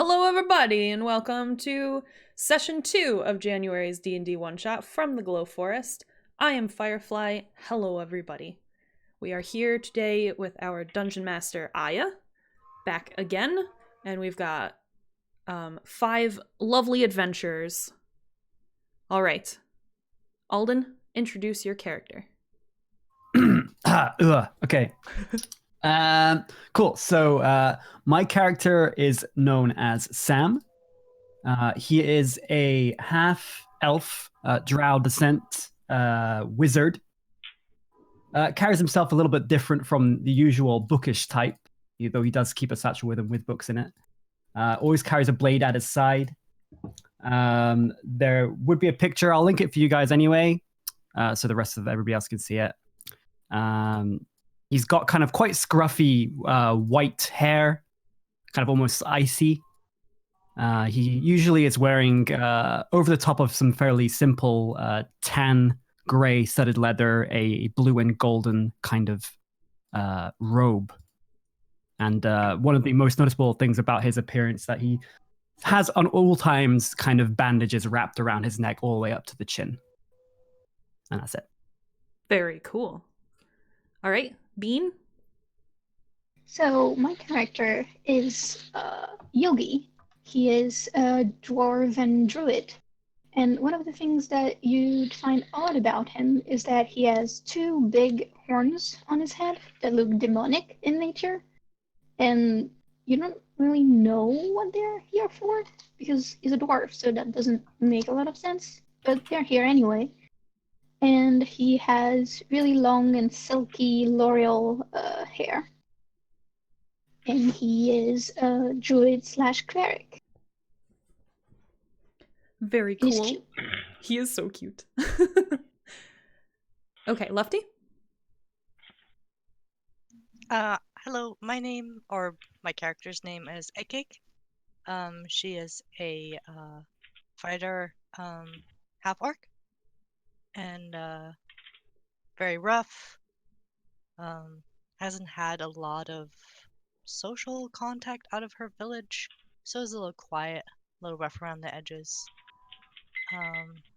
Hello, everybody, and welcome to Session 2 of January's D&D one-shot from the Glow Forest. I am Firefly. Hello, everybody. We are here today with our Dungeon Master, Aaya, back again, and we've got 5 lovely adventures. All right. Alden, introduce your character. Okay. Cool. So my character is known as Sam. He is a half-elf, drow descent wizard. Carries himself a little bit different from the usual bookish type, though he does keep a satchel with him with books in it. Always carries a blade at his side. There would be a picture. I'll link it for you guys anyway, so the rest of everybody else can see it. He's got kind of quite scruffy white hair, kind of almost icy. He usually is wearing, over the top of some fairly simple tan gray studded leather, a blue and golden kind of robe. And one of the most noticeable things about his appearance that he has on all times kind of bandages wrapped around his neck all the way up to the chin. And that's it. Very cool. All right, Bean? So my character is Yogi. He is a dwarven druid. And one of the things that you'd find odd about him is that he has 2 big horns on his head that look demonic in nature. And you don't really know what they're here for because he's a dwarf, so that doesn't make a lot of sense. But they're here anyway. And he has really long and silky L'Oreal hair. And he is a druid / cleric. Very He's cool. cute. He is so cute. Okay, Lefty? Hello, my character's name is Ekik. She is a fighter, half-orc, and very rough. Hasn't had a lot of social contact out of her village, so is a little quiet, a little rough around the edges.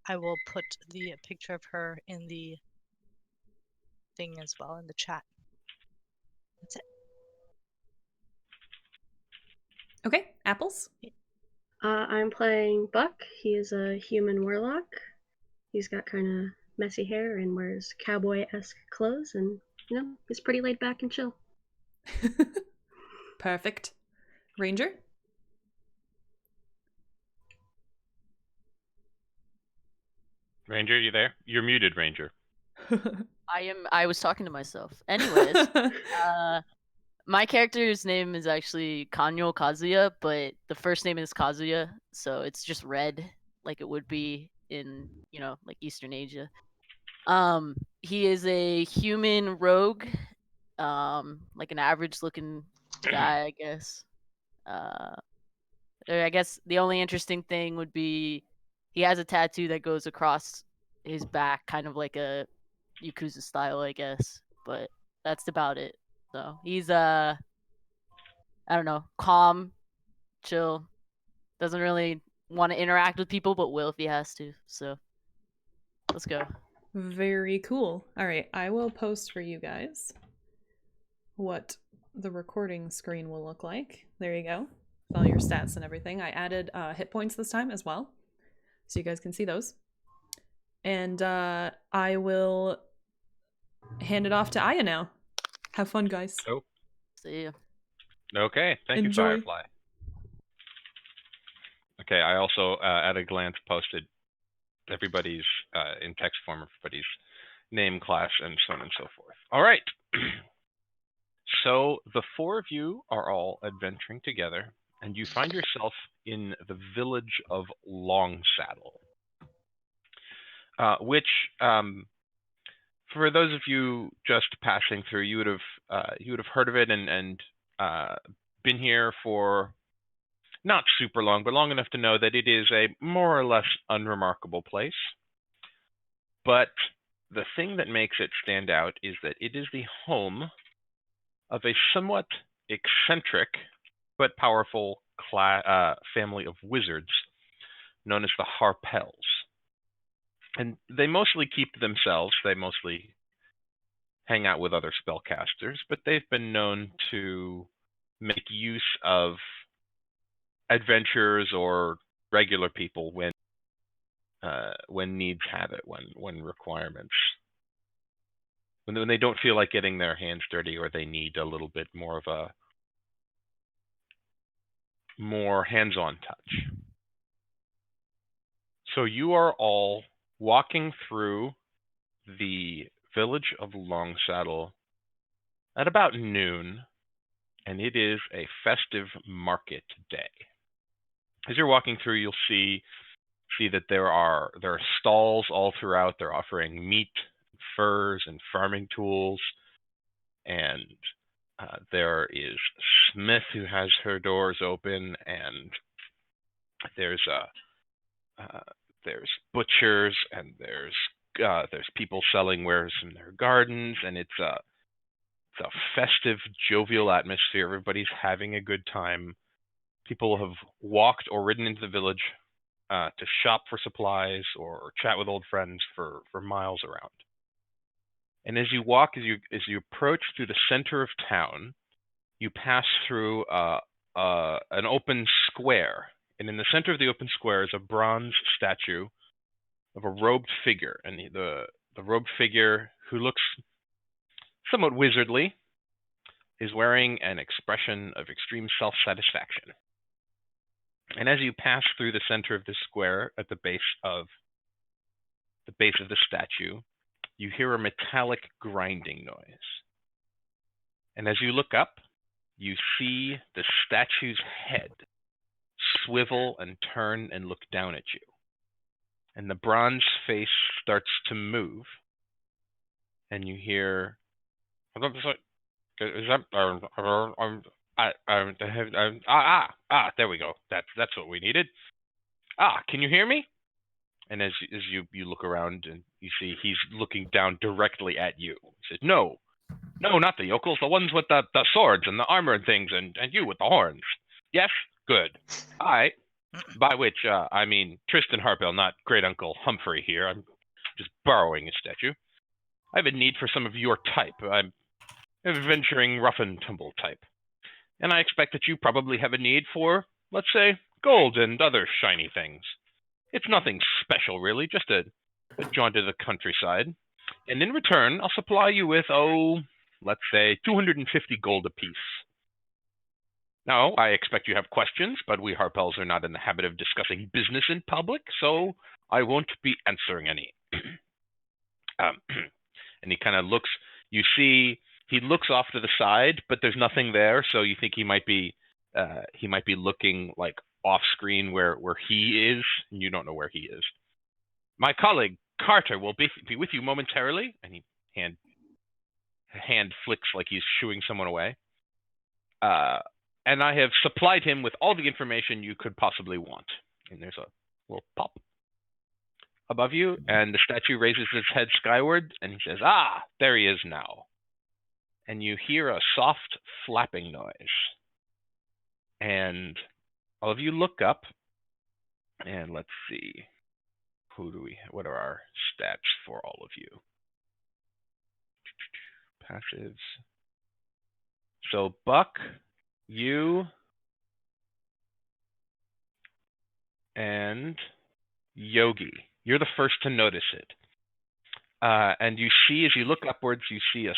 I will put the picture of her in the thing as well, in the chat. That's it. Okay, Apples? I'm playing Buck. He is a human warlock. He's got kind of messy hair and wears cowboy-esque clothes, and he's pretty laid back and chill. Perfect. Ranger? Ranger, you there? You're muted, Ranger. I was talking to myself. Anyways, my character's name is actually Kanyo Kazuya, but the first name is Kazuya, so it's just red, like it would be in, like Eastern Asia. He is a human rogue, like an average-looking guy, I guess. I guess the only interesting thing would be he has a tattoo that goes across his back, kind of like a Yakuza style, I guess. But that's about it. So he's I don't know, calm, chill, doesn't really want to interact with people, but will if he has to. So let's go. Very cool. All right, I will post for you guys what the recording screen will look like. There you go. With all your stats and everything. I added hit points this time as well, so you guys can see those. And I will hand it off to Aaya now. Have fun, guys. Oh. See ya. Okay, thank Enjoy. you, Firefly. Okay, I also, at a glance, posted everybody's, in text form, everybody's name, class, and so on and so forth. All right. So the 4 of you are all adventuring together, and you find yourself in the village of Longsaddle, which, for those of you just passing through, you would have heard of it and been here for not super long, but long enough to know that it is a more or less unremarkable place. But the thing that makes it stand out is that it is the home of a somewhat eccentric but powerful family of wizards known as the Harpels. And they mostly keep to themselves. They mostly hang out with other spellcasters, but they've been known to make use of adventurers or regular people when needs have it, when requirements, when they don't feel like getting their hands dirty, or they need a little bit more of a more hands-on touch. So you are all walking through the village of Longsaddle at about noon, and it is a festive market day. As you're walking through, you'll see that there are stalls all throughout. They're offering meat, furs, and farming tools, and there is Smith who has her doors open, and there's butchers, and there's people selling wares from their gardens, and it's a festive, jovial atmosphere. Everybody's having a good time. People have walked or ridden into the village to shop for supplies or chat with old friends for miles around. And as you walk, as you approach through the center of town, you pass through an open square. And in the center of the open square is a bronze statue of a robed figure. And the robed figure, who looks somewhat wizardly, is wearing an expression of extreme self-satisfaction. And as you pass through the center of the square at the base of the statue, you hear a metallic grinding noise. And as you look up, you see the statue's head swivel and turn and look down at you. And the bronze face starts to move, and you hear, there we go. That's what we needed. Can you hear me? And as you look around, and you see he's looking down directly at you. He says, No, not the yokels, the ones with the swords and the armor and things, and you with the horns. Yes? Good. All right. By which, I mean Tristan Harpel, not Great Uncle Humphrey here. I'm just borrowing his statue. I have a need for some of your type. I'm an adventuring, rough and tumble type. And I expect that you probably have a need for, let's say, gold and other shiny things. It's nothing special, really, just a jaunt to the countryside. And in return, I'll supply you with, let's say, 250 gold apiece. Now, I expect you have questions, but we Harpels are not in the habit of discussing business in public, so I won't be answering any. And he kind of looks, you see, he looks off to the side, but there's nothing there, so you think he might be looking like off screen where he is, and you don't know where he is. My colleague Carter will be with you momentarily, and he hand flicks like he's shooing someone away. And I have supplied him with all the information you could possibly want. And there's a little pop above you, and the statue raises its head skyward, and he says, there he is now. And you hear a soft flapping noise. And all of you look up, and let's see, what are our stats for all of you? Passives. So Buck, you, and Yogi, you're the first to notice it. And you see, as you look upwards, you see you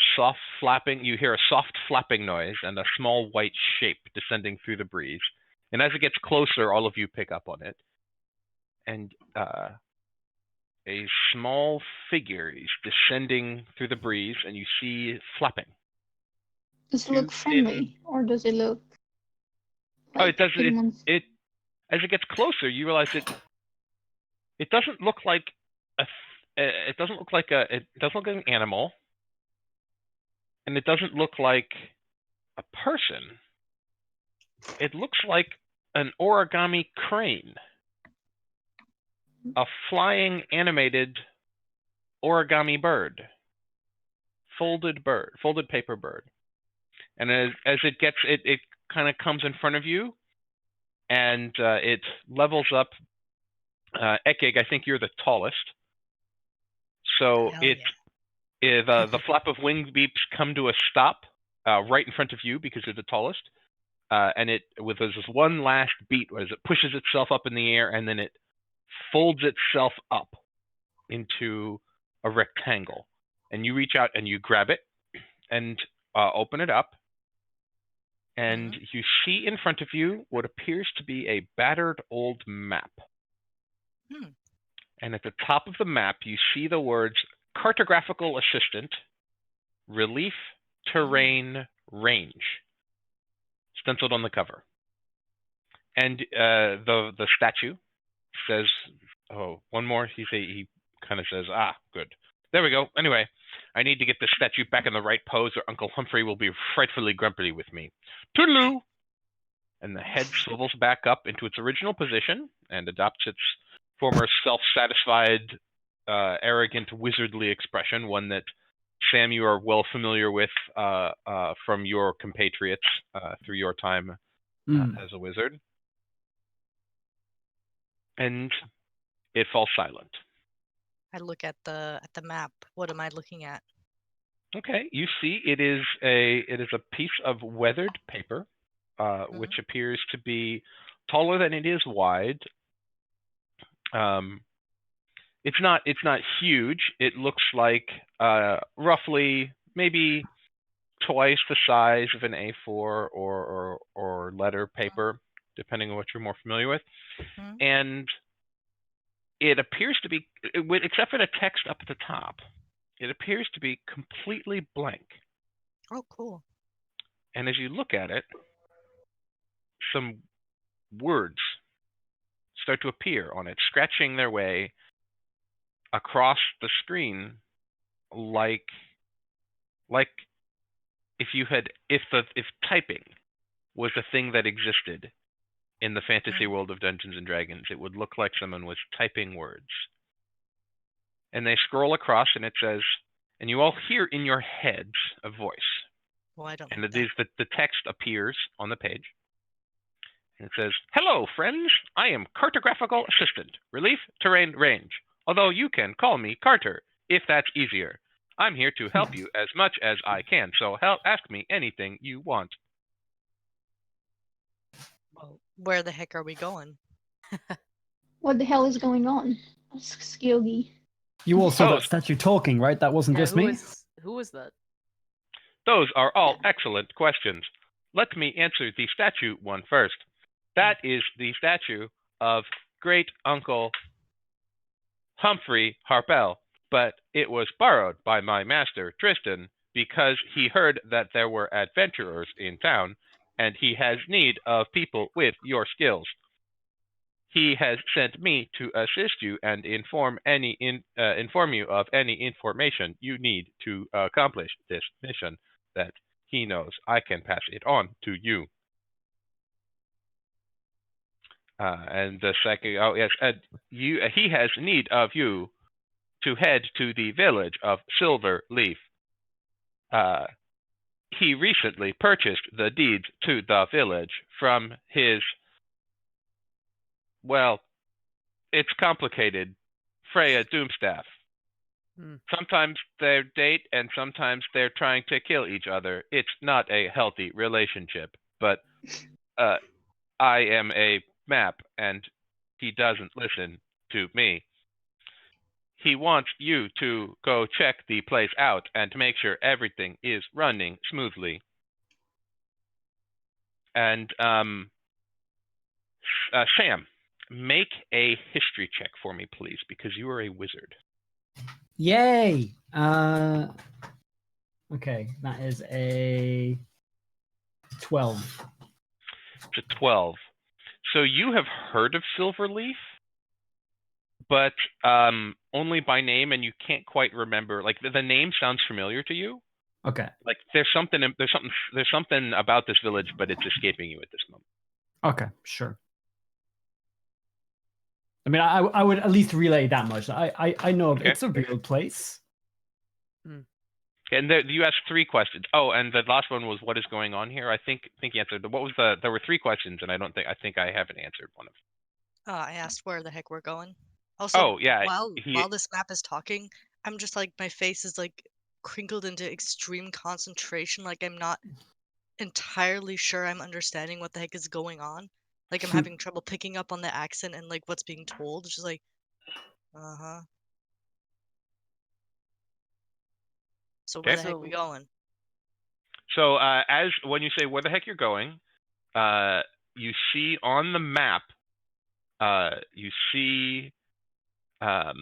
hear a soft flapping noise and a small white shape descending through the breeze. And as it gets closer, all of you pick up on it. And a small figure is descending through the breeze, and you see flapping. Does it look friendly, or does it look like it doesn't. It as it gets closer, you realize it doesn't look like it doesn't look like an animal, and it doesn't look like a person. It looks like an origami crane, a flying animated origami bird, folded paper bird. And as it kind of comes in front of you, and it levels up. Ekig, I think you're the tallest. So Hell it the flap of wing beeps come to a stop right in front of you because you're the tallest. And it with this one last beat as it pushes itself up in the air, and then it folds itself up into a rectangle. And you reach out and you grab it and open it up, and you see in front of you what appears to be a battered old map. And at the top of the map, you see the words cartographical assistant, relief, terrain, range, stenciled on the cover. And the statue says, oh, one more. He kind of says, good. There we go. Anyway, I need to get this statue back in the right pose or Uncle Humphrey will be frightfully grumpy with me. Toodaloo! And the head swivels back up into its original position and adopts its former self-satisfied, arrogant, wizardly expression, one that, Sam, you are well familiar with from your compatriots through your time as a wizard. And it falls silent. I look at the map. What am I looking at? Okay, you see it is a piece of weathered paper, which appears to be taller than it is wide. It's not huge. It looks like roughly maybe twice the size of an A4 or letter paper, depending on what you're more familiar with. And it appears to be, except for the text up at the top, it appears to be completely blank. Oh, cool. And as you look at it, some words start to appear on it, scratching their way across the screen like if typing was a thing that existed in the fantasy world of Dungeons and Dragons. It would look like someone was typing words. And they scroll across, and it says, and you all hear in your heads a voice. Well, I don't. And the text appears on the page. And it says, "Hello, friends. I am Cartographical Assistant, Relief, Terrain, Range. Although you can call me Carter, if that's easier. I'm here to help you as much as I can, so ask me anything you want." Well, where the heck are we going? What the hell is going on? Asks Yogi. You all saw that statue talking, right? That wasn't just me? Who was that? Those are all excellent questions. Let me answer the statue one first. That is the statue of Great Uncle Humphrey Harpel, but it was borrowed by my master, Tristan, because he heard that there were adventurers in town, and he has need of people with your skills. He has sent me to assist you and inform you of any information you need to accomplish this mission that he knows I can pass it on to you. And the second, he has need of you to head to the village of Silver Leaf. He recently purchased the deeds to the village from his, well, it's complicated, Freya Doomstaff. Sometimes they date and sometimes they're trying to kill each other. It's not a healthy relationship, but I am a map and he doesn't listen to me. He wants you to go check the place out and make sure everything is running smoothly. And Sam, make a history check for me, please, because you are a wizard. Yay! Okay, that is a 12. It's a 12. So you have heard of Silverleaf, but only by name, and you can't quite remember. Like the name sounds familiar to you. Okay. Like there's something about this village, but it's escaping you at this moment. Okay, sure. I mean, I would at least relay that much. I know it's a real place. And you asked 3 questions. Oh, and the last one was what is going on here. I think you answered. What was the? There were 3 questions, and I think I haven't answered one of them. I asked where the heck we're going. Also, Oh yeah, while this map is talking, I'm just like my face is like crinkled into extreme concentration. Like I'm not entirely sure I'm understanding what the heck is going on. Like I'm having trouble picking up on the accent and like what's being told. It's just like, uh-huh. So where Okay. the heck we going? So as when you say where the heck you're going, you see on the map, you see the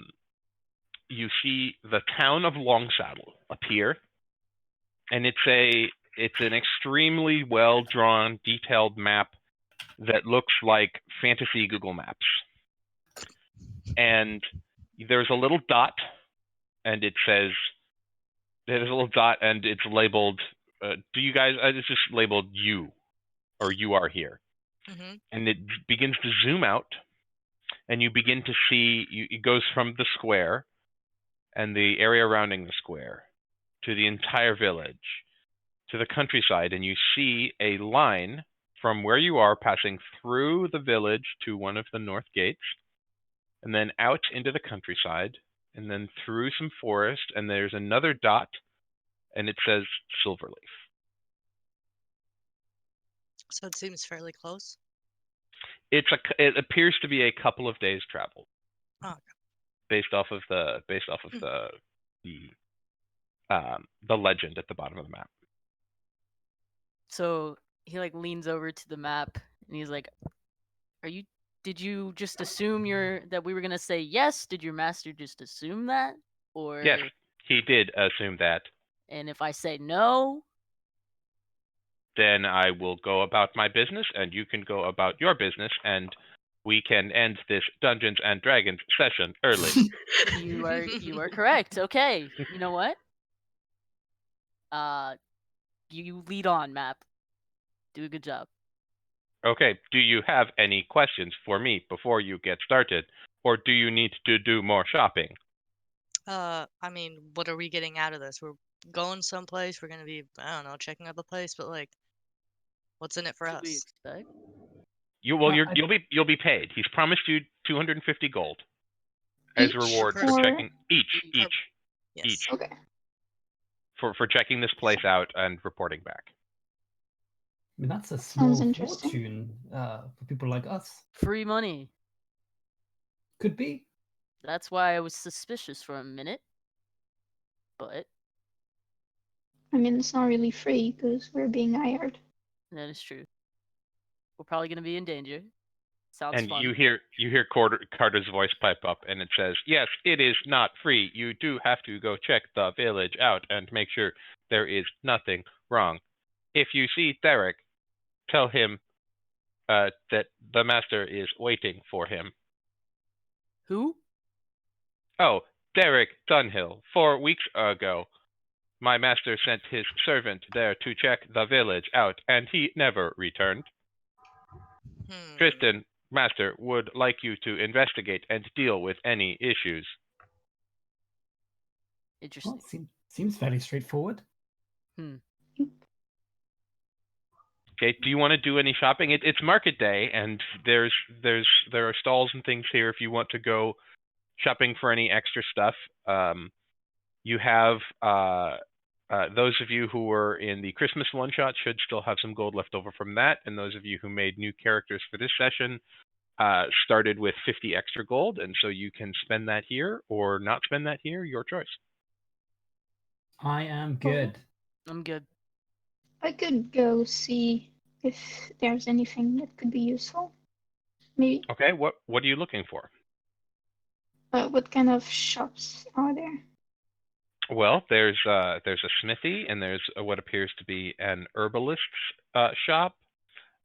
town of Longsaddle appear, and it's an extremely well drawn, detailed map that looks like fantasy Google Maps. And there's a little dot, and it says there's a little dot, and it's labeled. Do you guys? It's just labeled you, or you are here. Mm-hmm. And it begins to zoom out, and you begin to see. It goes from the square and the area surrounding the square to the entire village, to the countryside, and you see a line from where you are passing through the village to one of the north gates, and then out into the countryside, and then through some forest, and there's another dot, and it says Silverleaf. So it seems fairly close. It appears to be a couple of days travel. Oh, okay. Based off of the legend at the bottom of the map. So he like leans over to the map and he's like, did you just assume that we were gonna say yes? Did your master just assume that? Or Yes, he did assume that. And if I say no, then I will go about my business and you can go about your business, and we can end this Dungeons and Dragons session early. you are correct. Okay. You know what? You lead on, Map. Do a good job. Okay, do you have any questions for me before you get started? Or do you need to do more shopping? I mean, what are we getting out of this? We're going someplace. We're gonna be, I don't know, checking out the place, but like, what's in it for What do we us? expect? You'll be paid. He's promised you 250 gold as Each reward for or- checking each Yes. Okay. for checking this place out and reporting back. I mean, that's a small Sounds interesting. fortune for people like us. Free money. Could be. That's why I was suspicious for a minute. But I mean, it's not really free because we're being hired. that is true. We're probably gonna be in danger. Sounds And fun. you hear Carter's voice pipe up, and it says, "Yes, it is not free. You do have to go check the village out and make sure there is nothing wrong. If you see Derek, tell him that the master is waiting for him." Who? Oh, Derek Dunhill. 4 weeks ago, my master sent his servant there to check the village out, and he never returned. Tristan, master, would like you to investigate and deal with any issues. Interesting. Well, seems fairly straightforward. Okay, do you want to do any shopping? It's market day, and there are stalls and things here if you want to go shopping for any extra stuff. You have those of you who were in the Christmas one-shot should still have some gold left over from that, and those of you who made new characters for this session started with 50 extra gold, and so you can spend that here or not spend that here, your choice. I am good. I'm good. I could go see if there's anything that could be useful. Maybe. Okay, what are you looking for? What kind of shops are there? Well, there's a smithy, and there's what appears to be an herbalist's shop.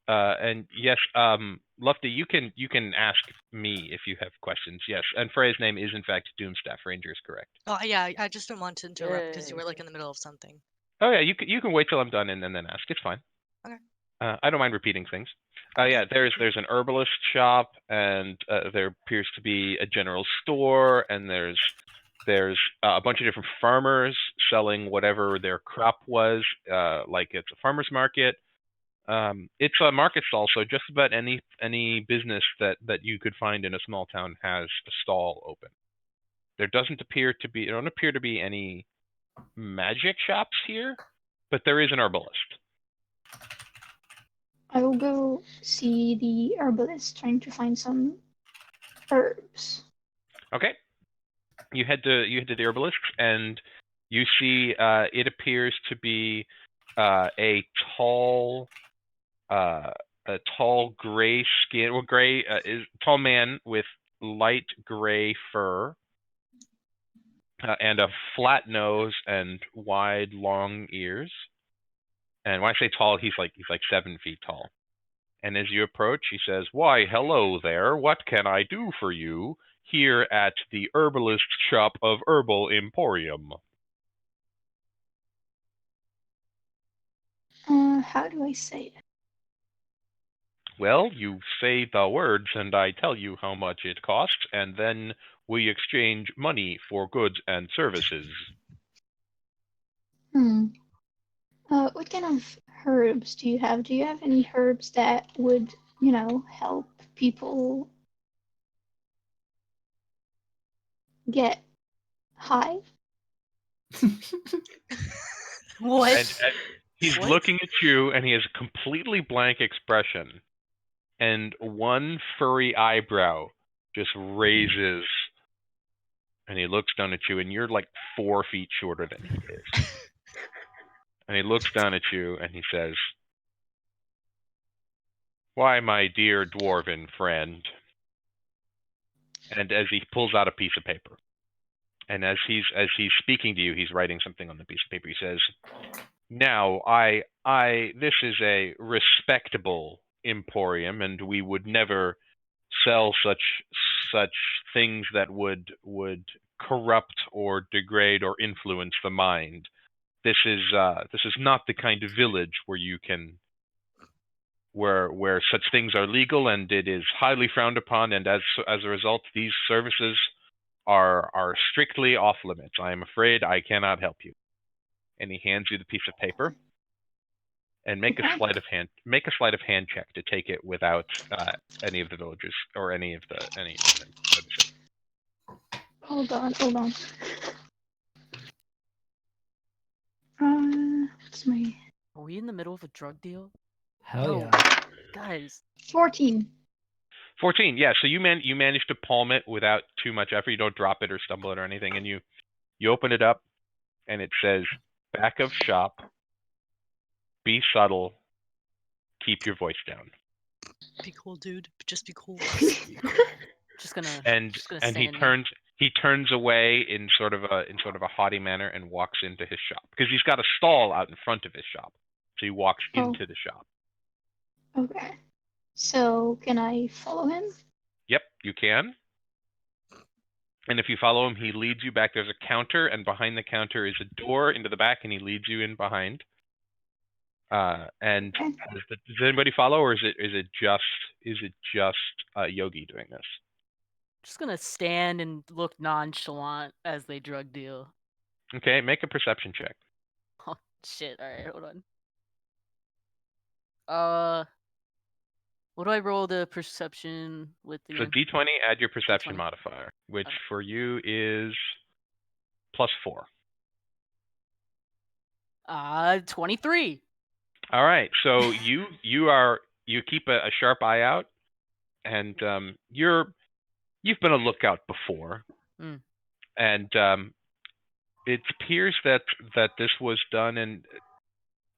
And yes, Lufty, you can ask me if you have questions. Yes, and Frey's name is in fact Doomstaff Ranger, is correct. Oh yeah, I just didn't want to interrupt because you were like in the middle of something. Oh yeah, you can wait till I'm done and then ask. It's fine. Okay. I don't mind repeating things. Yeah, there's an herbalist shop, and there appears to be a general store, and there's There's a bunch of different farmers selling whatever their crop was, like it's a farmer's market. It's a market stall, so just about any business that you could find in a small town has a stall open. There don't appear to be any magic shops here, but there is an herbalist. I will go see the herbalist trying to find some herbs. Okay. You head to the herbalist, and you see it appears to be a tall gray skin, tall man with light gray fur and a flat nose and wide, long ears. And when I say tall, he's like 7 feet tall. And as you approach, he says, "Why, hello there. What can I do for you here at the herbalist shop of Herbal Emporium?" How do I say it? Well, you say the words and I tell you how much it costs, and then we exchange money for goods and services. What kind of herbs do you have? Do you have any herbs that would, help people get high? What? And he's What? looking at you, and he has a completely blank expression, and one furry eyebrow just raises, and he looks down at you, and you're like 4 feet shorter than he is. And he looks down at you, and he says, "Why, my dear dwarven friend," and as he pulls out a piece of paper, and as he's speaking to you, he's writing something on the piece of paper. He says, "Now, this is a respectable emporium, and we would never sell such things that would corrupt or degrade or influence the mind. This is not the kind of village where you can where such things are legal, and it is highly frowned upon, and as a result, these services are strictly off limits. I am afraid I cannot help you." And he hands you the piece of paper, and make a sleight of hand check to take it without any of the villagers or any of them noticing. Hold on. What's my Are we in the middle of a drug deal? Hell Yo, yeah. guys. 14? 14, yeah. So you manage to palm it without too much effort. You don't drop it or stumble it or anything, and you open it up, and it says, "Back of shop. Be subtle. Keep your voice down." Be cool, dude. Just be cool. Just gonna And stand he here. turns away in sort of a haughty manner and walks into his shop, because he's got a stall out in front of his shop. So he walks into the shop. Okay. So, can I follow him? Yep, you can. And if you follow him, he leads you back. There's a counter, and behind the counter is a door into the back, and he leads you in behind. And Okay. does anybody follow, or is it just Yogi doing this? Just gonna stand and look nonchalant as they drug deal. Okay, make a perception check. Oh shit! All right, hold on. What do I roll the perception with So again? D20, add your perception D20. modifier, which Okay. for you is +4. 23. All right, so you keep a sharp eye out, and you've been a lookout before, and it appears that this was done, and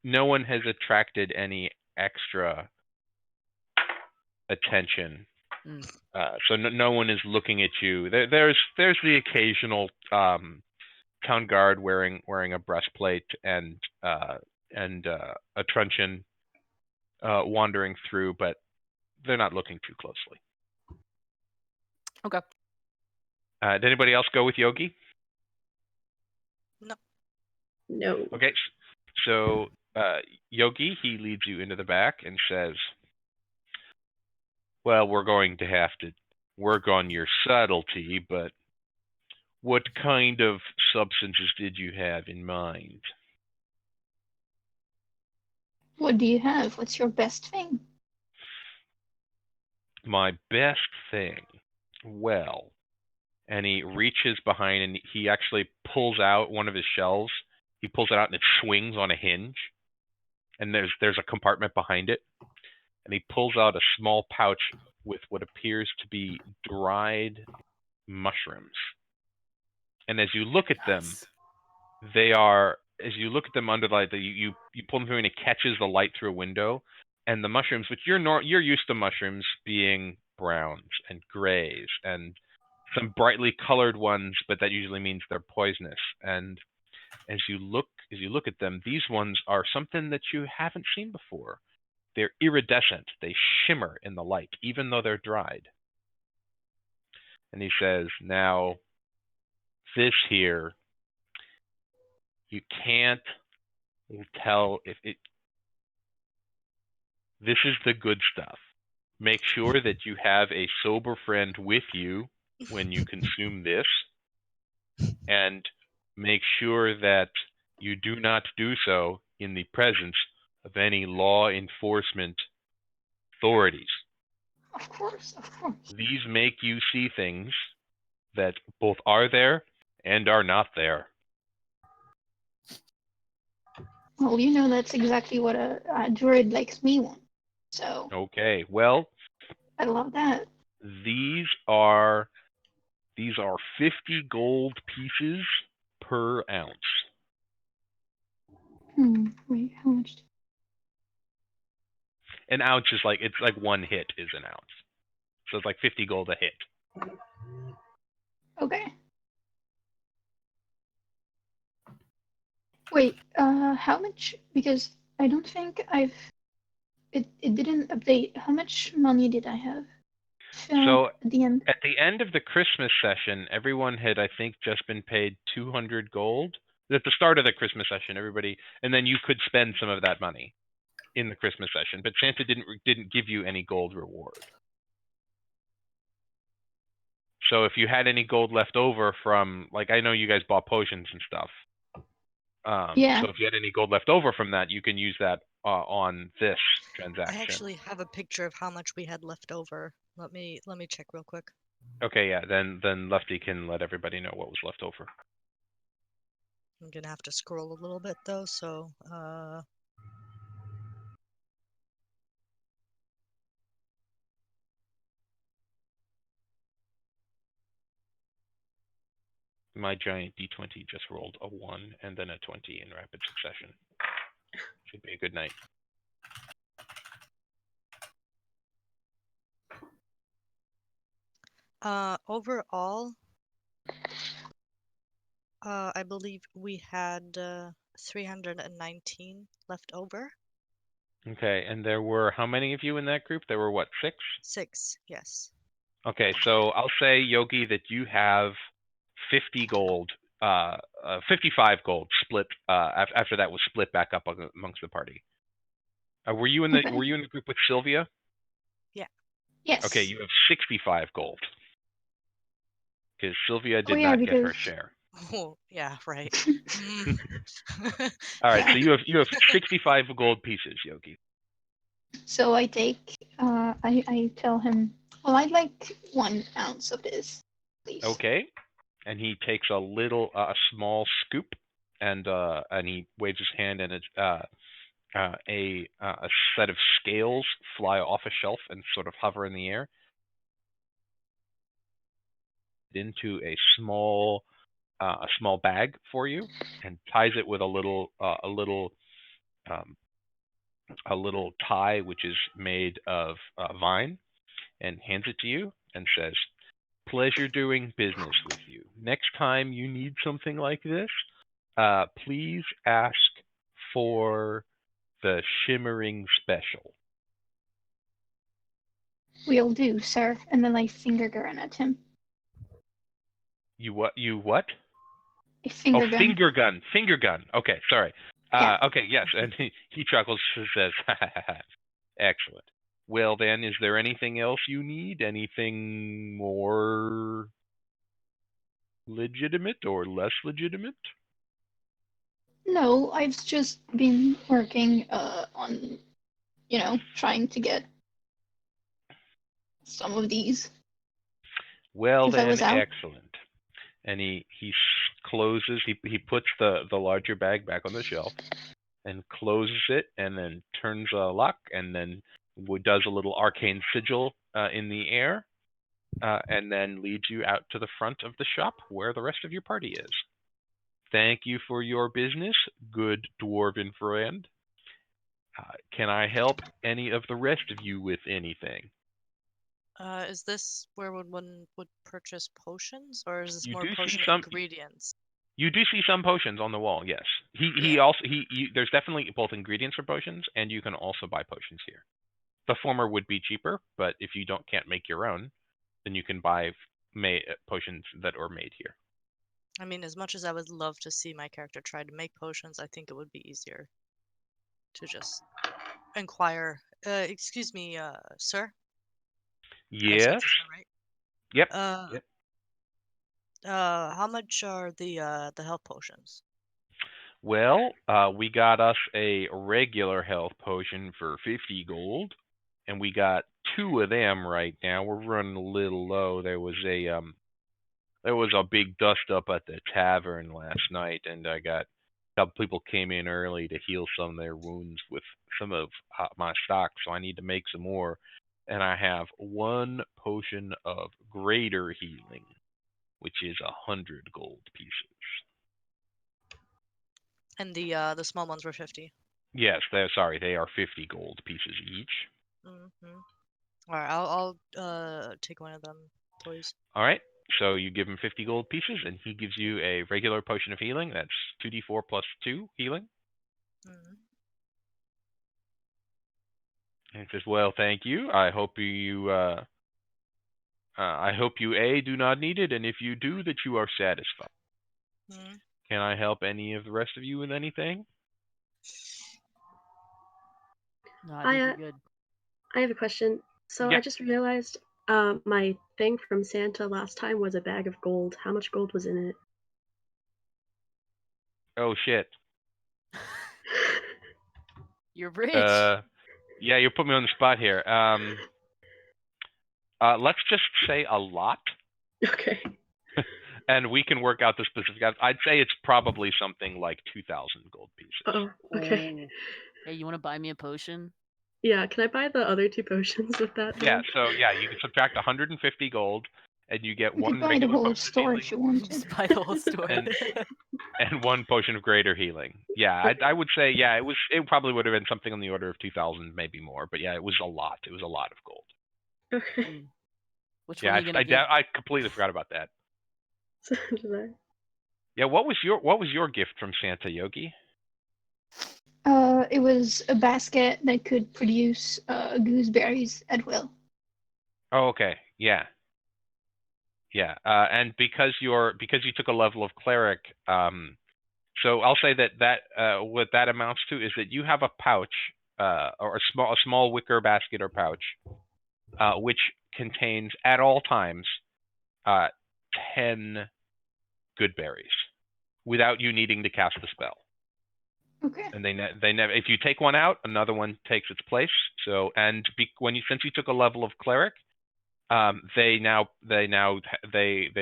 no one has attracted any extra attention. So no one is looking at you. There's the occasional town guard wearing a breastplate and a truncheon wandering through, but they're not looking too closely. Okay. Did anybody else go with Yogi? No. Okay, so Yogi, he leads you into the back and says, "Well, we're going to have to work on your subtlety, but What kind of substances did you have in mind? What do you have? What's your best thing? My best thing. Well, and he reaches behind and he actually pulls out one of his shelves. He pulls it out and it swings on a hinge. And there's a compartment behind it. And he pulls out a small pouch with what appears to be dried mushrooms. And as you look at them, they are, as you look at them under the light, you pull them through and it catches the light through a window. And the mushrooms, which you're used to mushrooms being browns and grays and some brightly colored ones, but that usually means they're poisonous. And as you look at them, these ones are something that you haven't seen before. They're iridescent. They shimmer in the light, even though they're dried. And he says, now, this here, you can't tell if it. This is the good stuff. Make sure that you have a sober friend with you when you consume this, and make sure that you do not do so in the presence of any law enforcement authorities. Of course, of course. These make you see things that both are there and are not there. Well, you know that's exactly what a druid like me wants. So Okay, well, I love that. these are 50 gold pieces per ounce. Wait, how much? An ounce is like, it's like one hit is an ounce. So it's like 50 gold a hit. Okay. Wait, how much? Because I don't think it didn't update. How much money did I have? So at the end. at the end of the Christmas session, everyone had, I think, just been paid 200 gold. At the start of the Christmas session, everybody, and then you could spend some of that money in the Christmas session, but Santa didn't give you any gold reward. So if you had any gold left over from, like, I know you guys bought potions and stuff. Yeah. So if you had any gold left over from that, you can use that on this transaction. I actually have a picture of how much we had left over. Let me check real quick. Okay, yeah, then Lefty can let everybody know what was left over. I'm gonna have to scroll a little bit though, so My giant D20 just rolled a 1 and then a 20 in rapid succession. Should be a good night. overall, I believe we had 319 left over. Okay, and there were how many of you in that group? There were what, 6? 6, yes. Okay, so I'll say, Yogi, that you have 50 gold, 55 gold split. After that was split back up amongst the party. Were you in the group with Sylvia? Yeah. Yes. Okay, you have 65 gold because Sylvia did yeah, not get her because- share. Oh, yeah, right. All right, Yeah. so you have 65 gold pieces, Yogi. So I take, I tell him, well, I'd like 1 ounce of this, please. Okay, and he takes a small scoop, and he waves his hand, and a set of scales fly off a shelf and sort of hover in the air into a small bag for you, and ties it with a little tie which is made of vine, and hands it to you and says, "Pleasure doing business with you. Next time you need something like this, please ask for the shimmering special." Will do, sir. And then I finger gun at him. You what? A finger gun. Finger gun. Okay, sorry. Yeah. Okay, yes, and he chuckles and says, "Excellent. Well then, is there anything else you need? Anything more?" legitimate or less legitimate? No, I've just been working on, trying to get some of these Well because I then, was out. excellent. And he closes. He puts the larger bag back on the shelf and closes it, and then turns a lock, and then does a little arcane sigil in the air, and then leads you out to the front of the shop where the rest of your party is. Thank you for your business, good dwarven friend. Can I help any of the rest of you with anything? Is this where one would purchase potions, or is this You more do see potion some. ingredients? You do see some potions on the wall. Yes. He Yeah. also there's definitely both ingredients for potions, and you can also buy potions here. The former would be cheaper, but if you can't make your own, then you can buy potions that are made here. I mean, as much as I would love to see my character try to make potions, I think it would be easier to just inquire. Excuse me, sir. I assume Yes. it's sir, right? Yep. Uh, Yep. how much are the health potions? Well, we got us a regular health potion for 50 gold, and we got 2 of them right now. We're running a little low. There was a big dust up at the tavern last night, and a couple people came in early to heal some of their wounds with some of my stock, so I need to make some more. And I have 1 potion of greater healing, which is 100 gold pieces. And the small ones were 50. Yes, they are 50 gold pieces each. Mm-hmm. All right, I'll take one of them, please. All right. So you give him 50 gold pieces, and he gives you a regular potion of healing. That's 2d4 plus 2 healing. Mm-hmm. And he says, "Well, thank you. I hope you do not need it, and if you do, that you are satisfied. Mm-hmm. Can I help any of the rest of you with anything?" No, I think Aaya, you're good. I have a question. So Yeah. I just realized my thing from Santa last time was a bag of gold. How much gold was in it? Oh shit. You're rich. Yeah, you put me on the spot here. Let's just say a lot, Okay. and we can work out the specific. I'd say it's probably something like 2,000 gold pieces. Oh, okay. Ooh. Hey, you want to buy me a potion? Yeah, can I buy the other 2 potions with that? Yeah, Then? so yeah, you can subtract 150 gold, and you get You could 1 buy the regular whole potion of store healing if you wanted. Just buy the whole store. and 1 potion of greater healing. Yeah, I would say it probably would have been something on the order of 2,000, maybe more. But yeah, it was a lot. It was a lot of gold. Okay. Mm. Which Yeah, one are you gonna give? I completely forgot about that. So did I? Yeah, what was your gift from Santa, Yogi? It was a basket that could produce gooseberries at will. Oh, okay. Yeah. Yeah. And because you took a level of cleric, so I'll say that what that amounts to is that you have a pouch, or a small wicker basket or pouch, which contains at all times 10 good berries without you needing to cast the spell. Okay. And they never. If you take one out, another one takes its place. So since you took a level of cleric, they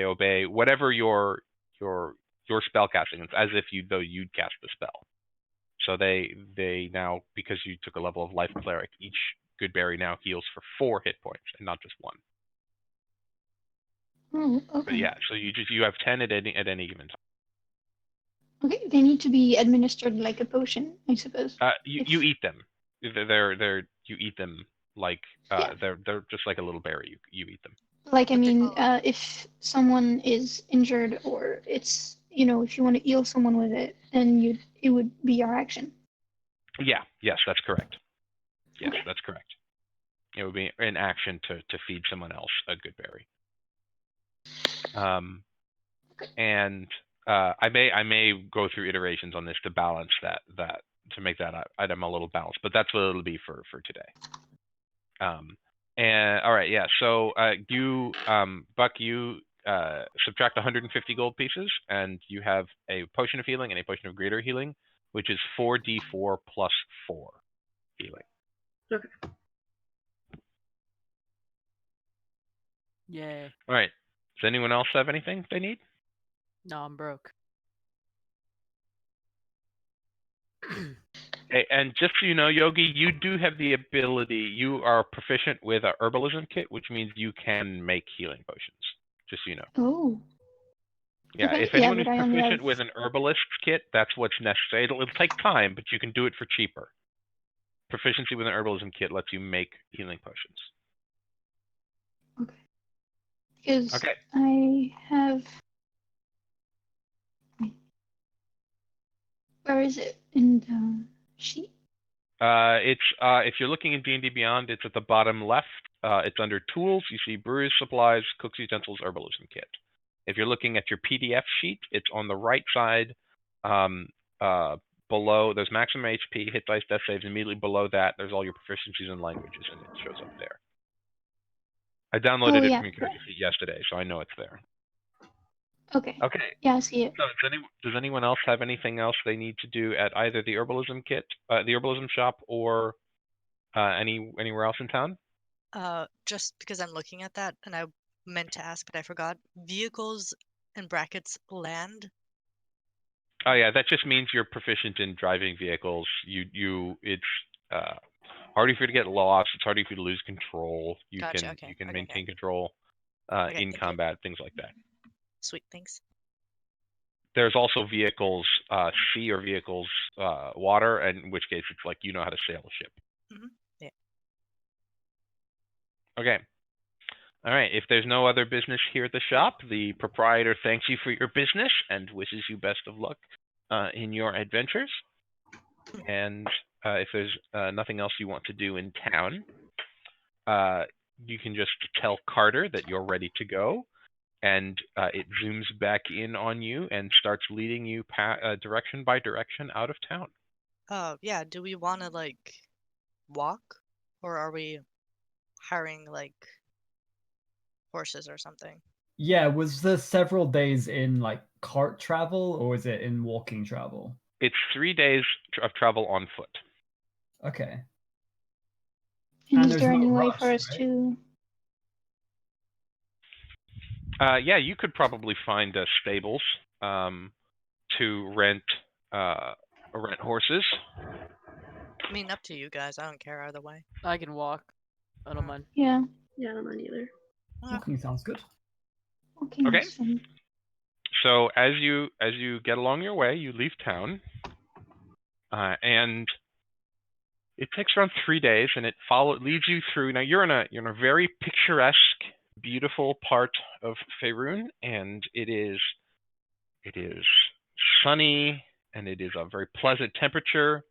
obey whatever your spell casting is, as if you'd cast the spell. So they now, because you took a level of life cleric, each good berry now heals for 4 hit points and not just 1. Oh, But okay. yeah, so you have 10 at any given time. Okay, they need to be administered like a potion, I suppose. You eat them. You eat them like Yeah. they're just like a little berry. You eat them. Like, I But they mean, follow. if someone is injured or it's, if you want to heal someone with it, then it would be your action. Yeah. Yes, that's correct. Yes, Okay. that's correct. It would be an action to feed someone else a good berry. And I may go through iterations on this to balance that to make that item a little balanced, but that's what it'll be for today. And all right, yeah. So you, Buck, you subtract 150 gold pieces, and you have a potion of healing and a potion of greater healing, which is 4d4 plus 4 healing. Okay. Yay. All right. Does anyone else have anything they need? No, I'm broke. Okay, and just so you know, Yogi, you do have the ability. You are proficient with a herbalism kit, which means you can make healing potions. Just so you know. Oh. Yeah, Okay, if yeah, anyone is but I only proficient have- with an herbalist kit, that's what's necessary. It'll take time, but you can do it for cheaper. Proficiency with an herbalism kit lets you make healing potions. Okay. Because Okay. I have. Where is it in the sheet? It's if you're looking in D&D Beyond, it's at the bottom left. It's under Tools. You see Brewer's Supplies, Cook's Utensils, Herbalism Kit. If you're looking at your PDF sheet, it's on the right side. Below, there's maximum HP, hit dice, death saves. Immediately below that, there's all your proficiencies and languages, and it shows up there. I downloaded it yeah. from your character sheet yesterday, so I know it's there. Okay. Okay. Yeah, I see it. So does anyone else have anything else they need to do at either the herbalism kit, the herbalism shop, or anywhere else in town? Just because I'm looking at that, and I meant to ask, but I forgot. Vehicles in brackets land. Oh yeah, that just means you're proficient in driving vehicles. It's harder for you to get lost. It's harder for you to lose control. You Gotcha, can okay, maintain control Okay, in thank you. combat, things like that. Sweet, thanks. There's also vehicles sea or vehicles water, and in which case it's like you know how to sail a ship. Yeah. Okay. All right. If there's no other business here at the shop, the proprietor thanks you for your business and wishes you best of luck in your adventures. And if there's nothing else you want to do in town, you can just tell Carter that you're ready to go, and it zooms back in on you and starts leading you direction by direction out of town. Yeah. Do we want to like walk, or are we hiring like horses or something? Yeah, was there several days in like cart travel or is it in walking travel? It's 3 days of travel on foot. Okay. And is there's there no any way rush, for us right? to? Yeah, you could probably find stables to rent horses. I mean, up to you guys. I don't care either way. I can walk. I don't mind. Yeah. Yeah, I don't mind either. Walking sounds good. Okay. Okay. That's fine. So as you get along your way, you leave town, and it takes around 3 days, and it leads you through. Now you're in a very picturesque, beautiful part of Faerun, and it is sunny, and it is a very pleasant temperature,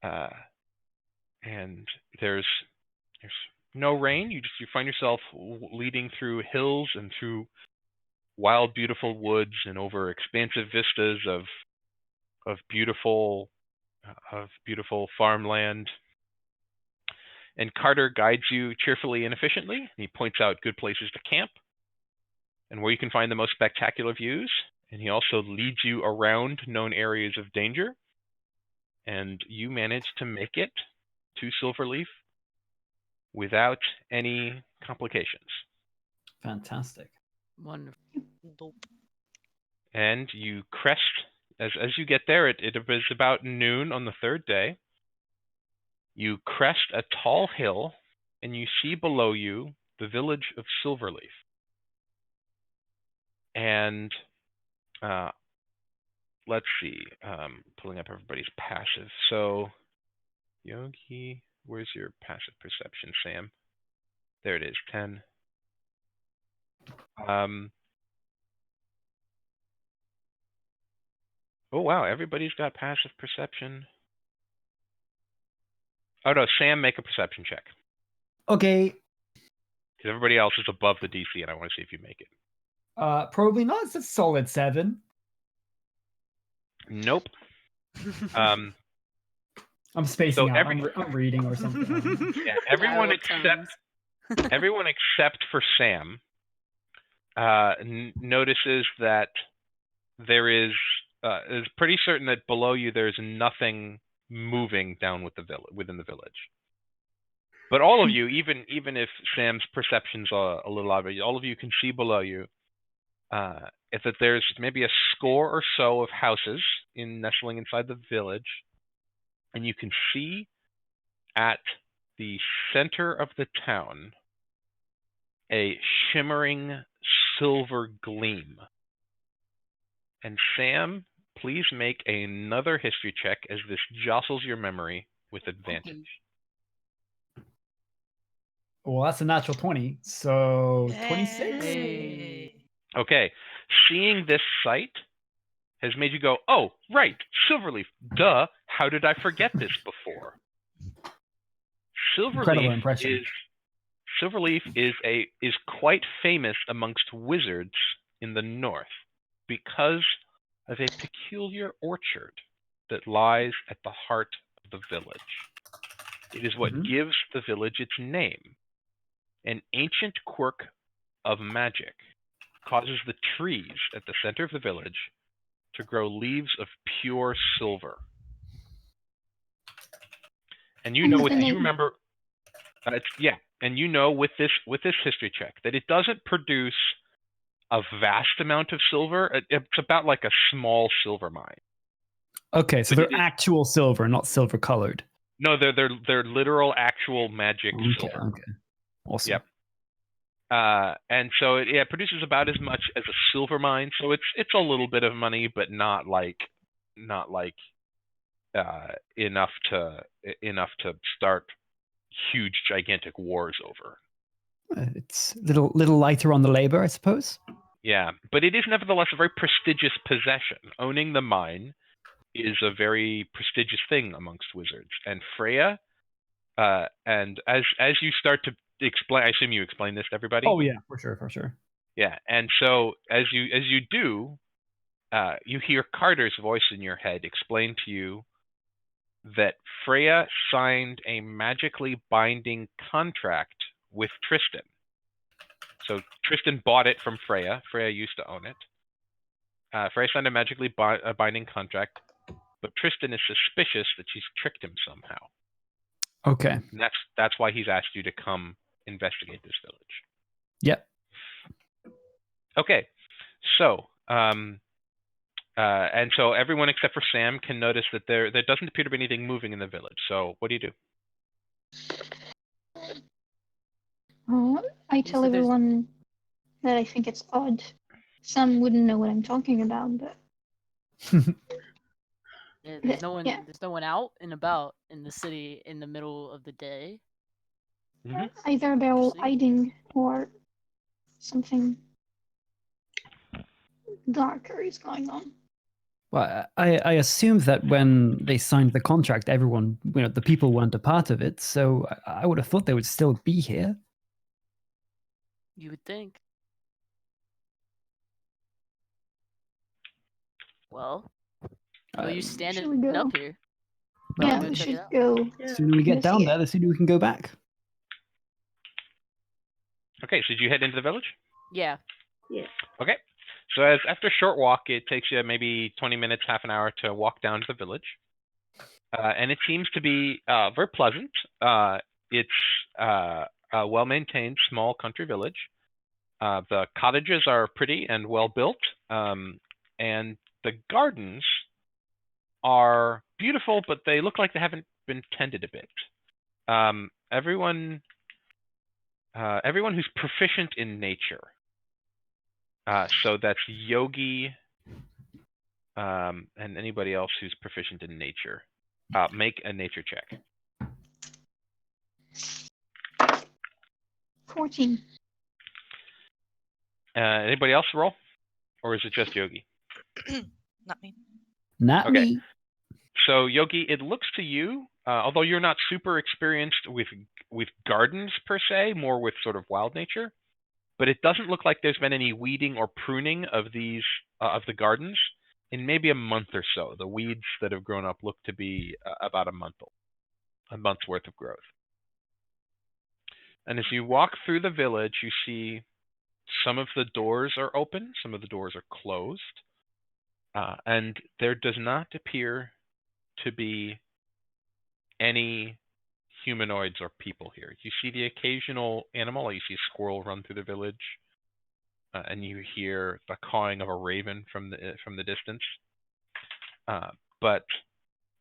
and there's no rain. You find yourself leading through hills and through wild, beautiful woods and over expansive vistas of beautiful farmland. And Carter guides you cheerfully and efficiently. He points out good places to camp and where you can find the most spectacular views. And he also leads you around known areas of danger. And you manage to make it to Silverleaf without any complications. Fantastic. Wonderful. Dope. And you crest, as you get there, it is about noon on the third day. You crest a tall hill, and you see below you the village of Silverleaf. And let's see, pulling up everybody's passive. So, Yogi, where's your passive perception, Sam? There it is, 10. Oh wow, everybody's got passive perception. Oh no, Sam, make a perception check. Okay. Because everybody else is above the DC, and I want to see if you make it. Probably not. It's a solid 7. Nope. I'm spacing out. I'm reading or something. Yeah, everyone except for Sam notices that there is pretty certain that below you there's nothing moving down within the village. But all of you, even if Sam's perception's a little odd, all of you can see below you is that there's maybe a score or so of houses nestling inside the village, and you can see at the center of the town a shimmering silver gleam. And Sam, please make another history check as this jostles your memory with advantage. Well, that's a natural 20, so 26? Hey. Okay, seeing this sight has made you go, oh, right, Silverleaf, duh, how did I forget this before? Incredible impression. Silverleaf is quite famous amongst wizards in the north because of a peculiar orchard that lies at the heart of the village. It is what gives the village its name. An ancient quirk of magic causes the trees at the center of the village to grow leaves of pure silver. And you know, you remember, and you know with this history check that it doesn't produce a vast amount of silver. It's about like a small silver mine. Okay, so they're actual silver, not silver colored. No, they're literal actual magic silver. Okay, awesome. Yep. And so it produces about as much as a silver mine. So it's a little bit of money, but not like enough to start huge gigantic wars over. It's little lighter on the labor, I suppose. Yeah, but it is nevertheless a very prestigious possession. Owning the mine is a very prestigious thing amongst wizards. And Freya, and as you start to explain, I assume you explain this to everybody. Oh yeah, for sure. Yeah, and so as you do, you hear Carter's voice in your head explain to you that Freya signed a magically binding contract with Tristan. So Tristan bought it from Freya. Freya used to own it. Freya signed a magically binding contract, but Tristan is suspicious that she's tricked him somehow. Okay. And that's why he's asked you to come investigate this village. Yep. Okay. So, and so everyone except for Sam can notice that there doesn't appear to be anything moving in the village. So what do you do? I tell everyone that I think it's odd. Some wouldn't know what I'm talking about, but there's no one out and about in the city in the middle of the day. Either they're hiding or something darker is going on. Well, I assumed that when they signed the contract, everyone, the people weren't a part of it, so I would have thought they would still be here. You would think. Well, you standing up here. Yeah, we should go. The sooner we get down there, the sooner we can go back. Okay, so did you head into the village? Yeah. Okay. So after a short walk, it takes you maybe 20 minutes, half an hour to walk down to the village. And it seems to be very pleasant. It's a well-maintained small country village. The cottages are pretty and well-built. And the gardens are beautiful, but they look like they haven't been tended a bit. Everyone who's proficient in nature. So that's Yogi, and anybody else who's proficient in nature. Make a nature check. 14. Anybody else roll? Or is it just Yogi? Not me. Not me. So Yogi, it looks to you, although you're not super experienced with gardens per se, more with sort of wild nature, but it doesn't look like there's been any weeding or pruning of these of the gardens in maybe a month or so. The weeds that have grown up look to be about a month's worth of growth. And as you walk through the village, you see some of the doors are open, some of the doors are closed, and there does not appear to be any humanoids or people here. You see the occasional animal, like you see a squirrel run through the village, and you hear the cawing of a raven from the distance, but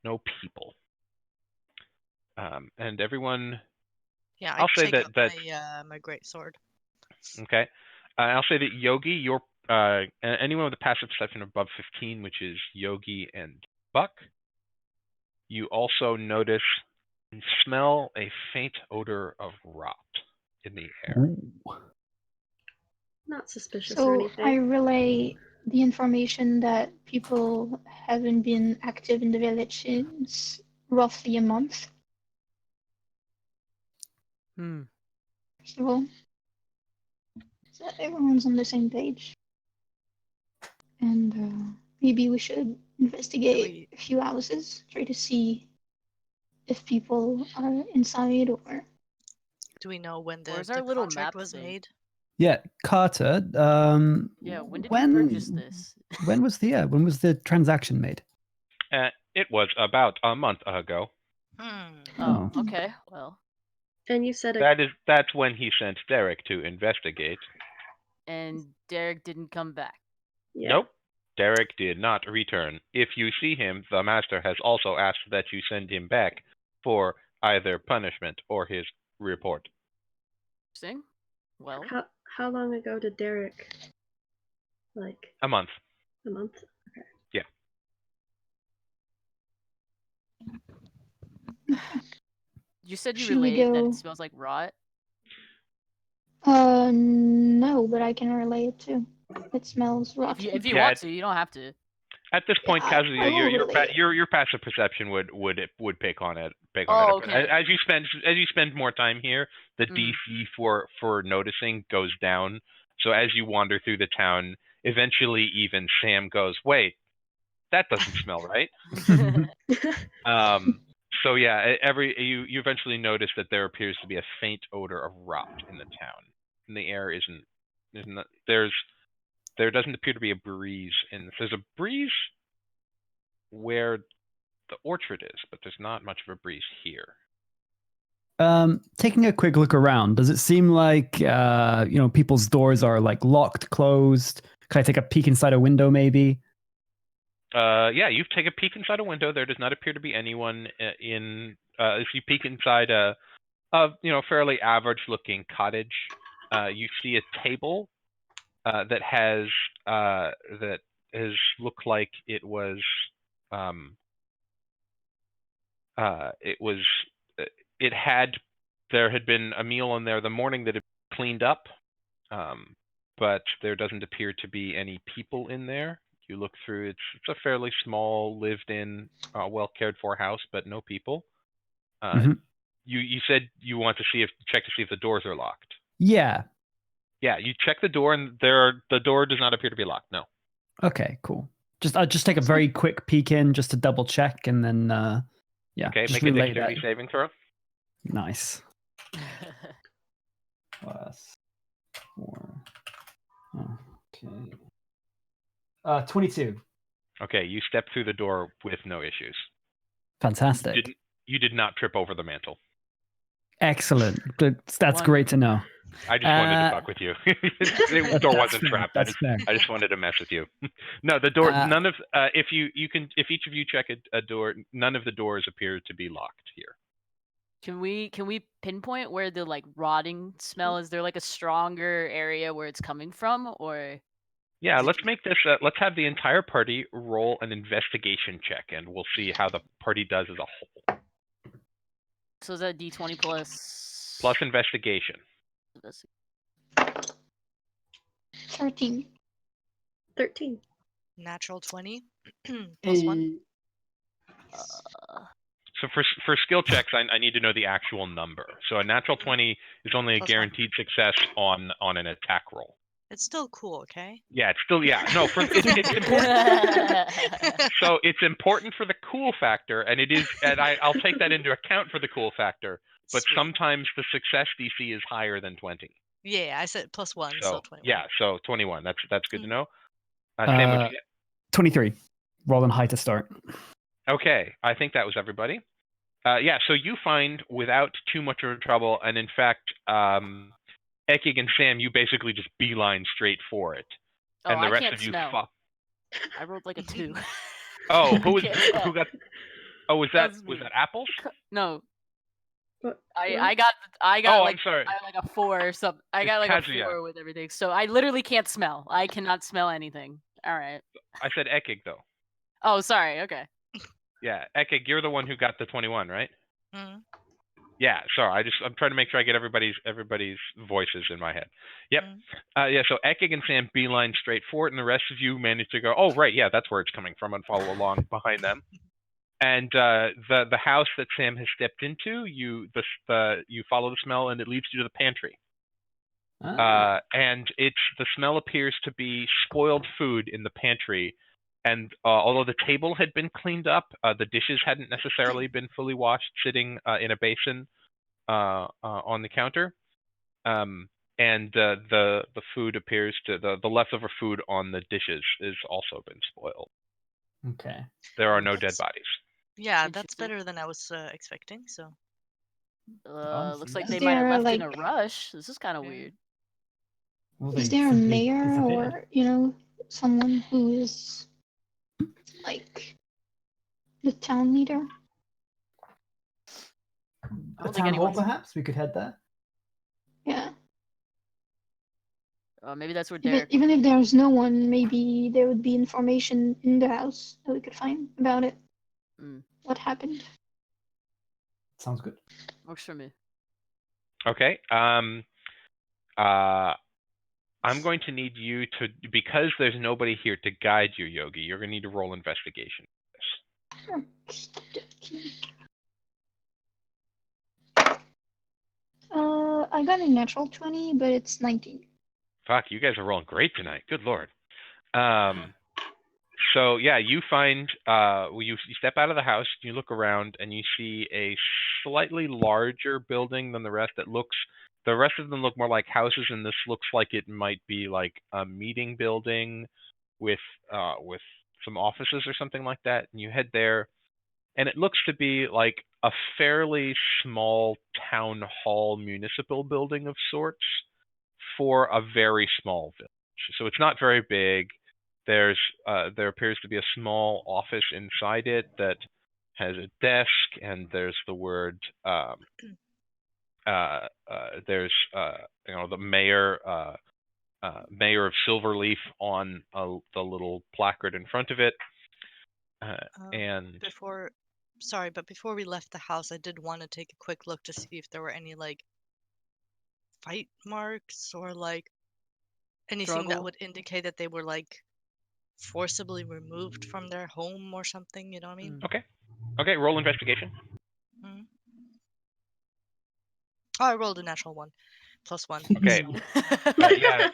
no people. And everyone. Yeah, I'll say take that out my great sword. Okay. I'll say that Yogi, you're anyone with a passive perception above 15, which is Yogi and Buck. You also notice and smell a faint odor of rot in the air. Not suspicious or So anything. I relay the information that people haven't been active in the village since roughly a month. First of all, so everyone's on the same page. And maybe we should investigate a few houses, try to see if people are inside or. Do we know when Where's the our little contract map was thing? made? Yeah, Carter. Yeah, when did you purchase this? When was the transaction made? It was about a month ago. Oh, okay. Well. And you said that's when he sent Derek to investigate. And Derek didn't come back. Yeah. Nope. Derek did not return. If you see him, the master has also asked that you send him back for either punishment or his report. Interesting. Well. How long ago did Derek? Like a month. A month. Okay. Yeah. You said you Should we relayed that go- it smells like rot. No, but I can relay it too. It smells rotten. If you want to, you don't have to. At this point, Yeah, Kazuya, I will relay it. your passive perception would pick on it. Okay. As you spend more time here, the DC for noticing goes down. So as you wander through the town, eventually even Sam goes, "Wait, that doesn't smell right." So yeah, you eventually notice that there appears to be a faint odor of rot in the town, and the air there doesn't appear to be a breeze there's a breeze where the orchard is, but there's not much of a breeze here. Taking a quick look around, does it seem like people's doors are like locked, closed? Can I take a peek inside a window, maybe? Yeah, you take a peek inside a window. There does not appear to be anyone in. If you peek inside a fairly average-looking cottage, you see a table that has looked like it was there had been a meal in there the morning that had been cleaned up, but there doesn't appear to be any people in there. You look through, it's a fairly small, lived-in, well-cared-for house, but no people. You said you want to check to see if the doors are locked. Yeah. Yeah, you check the door, and the door does not appear to be locked. No. Okay, cool. I'll just take a very quick peek in just to double check, and then yeah. Okay, just make a relay dexterity that. saving throw. Nice. +4. Okay. 22. Okay, you step through the door with no issues. Fantastic. You did not trip over the mantle. Excellent. That's great to know. I just wanted to fuck with you. The door wasn't fair, trapped. that's fair. I just wanted to mess with you. No, the door. None of if each of you check a door, none of the doors appear to be locked here. Can we pinpoint where the like rotting smell is? There like a stronger area where it's coming from, or? Yeah, let's make this. Let's have the entire party roll an investigation check, and we'll see how the party does as a whole. So is that D20 plus? Plus investigation. 13. Natural 20 plus 1. So for skill checks, I need to know the actual number. So a natural 20 is only a guaranteed success on an attack roll. It's still cool, okay? Yeah, it's still no. It's important. So it's important for the cool factor, and I'll take that into account for the cool factor. But Sweet. Sometimes the success DC is higher than 20. Yeah, I said +1, so So 21. yeah, so 21. That's good to Mhm. know. Sam, what'd you get? 23. Rolling high to start. Okay, I think that was everybody. Yeah, so you find without too much of trouble, and in fact, Ekig and Sam, you basically just beeline straight for it, Oh, and the I rest can't of you. smell. I rolled like a 2. Oh, I can't smell. who got? Oh, was That's that me. Apples? No, What? I got Oh, like I'm sorry. I like a 4 or something. I It's got like Kazuya. a 4 with everything. So I literally can't smell. I cannot smell anything. All right. I said Ekig though. Oh, sorry. Okay. Yeah, Ekig, you're the one who got the 21, right? Mhm. Yeah, sorry. I'm trying to make sure I get everybody's voices in my head. Yep. Mhm. Yeah, so Ekig and Sam beeline straight for it, and the rest of you manage to go, oh, right, yeah, that's where it's coming from, and follow along behind them. And the house that Sam has stepped into, you follow the smell, and it leads you to the pantry. And the smell appears to be spoiled food in the pantry. And although the table had been cleaned up, the dishes hadn't necessarily been fully washed, sitting in a basin on the counter. And the food appears to the leftover food on the dishes is also been spoiled. Okay. There are Oh, no dead that's- bodies. Yeah, that's Interesting. better than I was expecting. So Looks like Is they might have there, left in a like- rush. This is kind of Yeah. weird. Well, Is they there a simply mayor disappeared. or, someone who is, like, the town leader? I A don't think town hall, anyone's. perhaps? We could head there. Yeah. Maybe that's where Even, Derek. even if there's no one, maybe there would be information in the house that we could find about it. Mm, What happened? Sounds good. works for me. Okay. I'm going to need you to, because there's nobody here to guide you, Yogi, you're going to need to roll investigation. I got a natural 20, but it's 19. Fuck, you guys are rolling great tonight. Good lord. So yeah, you find you step out of the house, you look around, and you see a slightly larger building than the rest. The rest of them look more like houses, and this looks like it might be like a meeting building with some offices or something like that. And you head there, and it looks to be like a fairly small town hall municipal building of sorts for a very small village. So it's not very big. There appears to be a small office inside it that has a desk, and there's the word there's the mayor mayor of Silverleaf on the little placard in front of it. And before we left the house, I did want to take a quick look to see if there were any like fight marks or like anything that Struggle. would indicate that they were like forcibly removed from their home or something. You know what I mean? Okay, roll investigation. Mhm. Oh, I rolled a natural 1, +1. Okay. So, Yeah,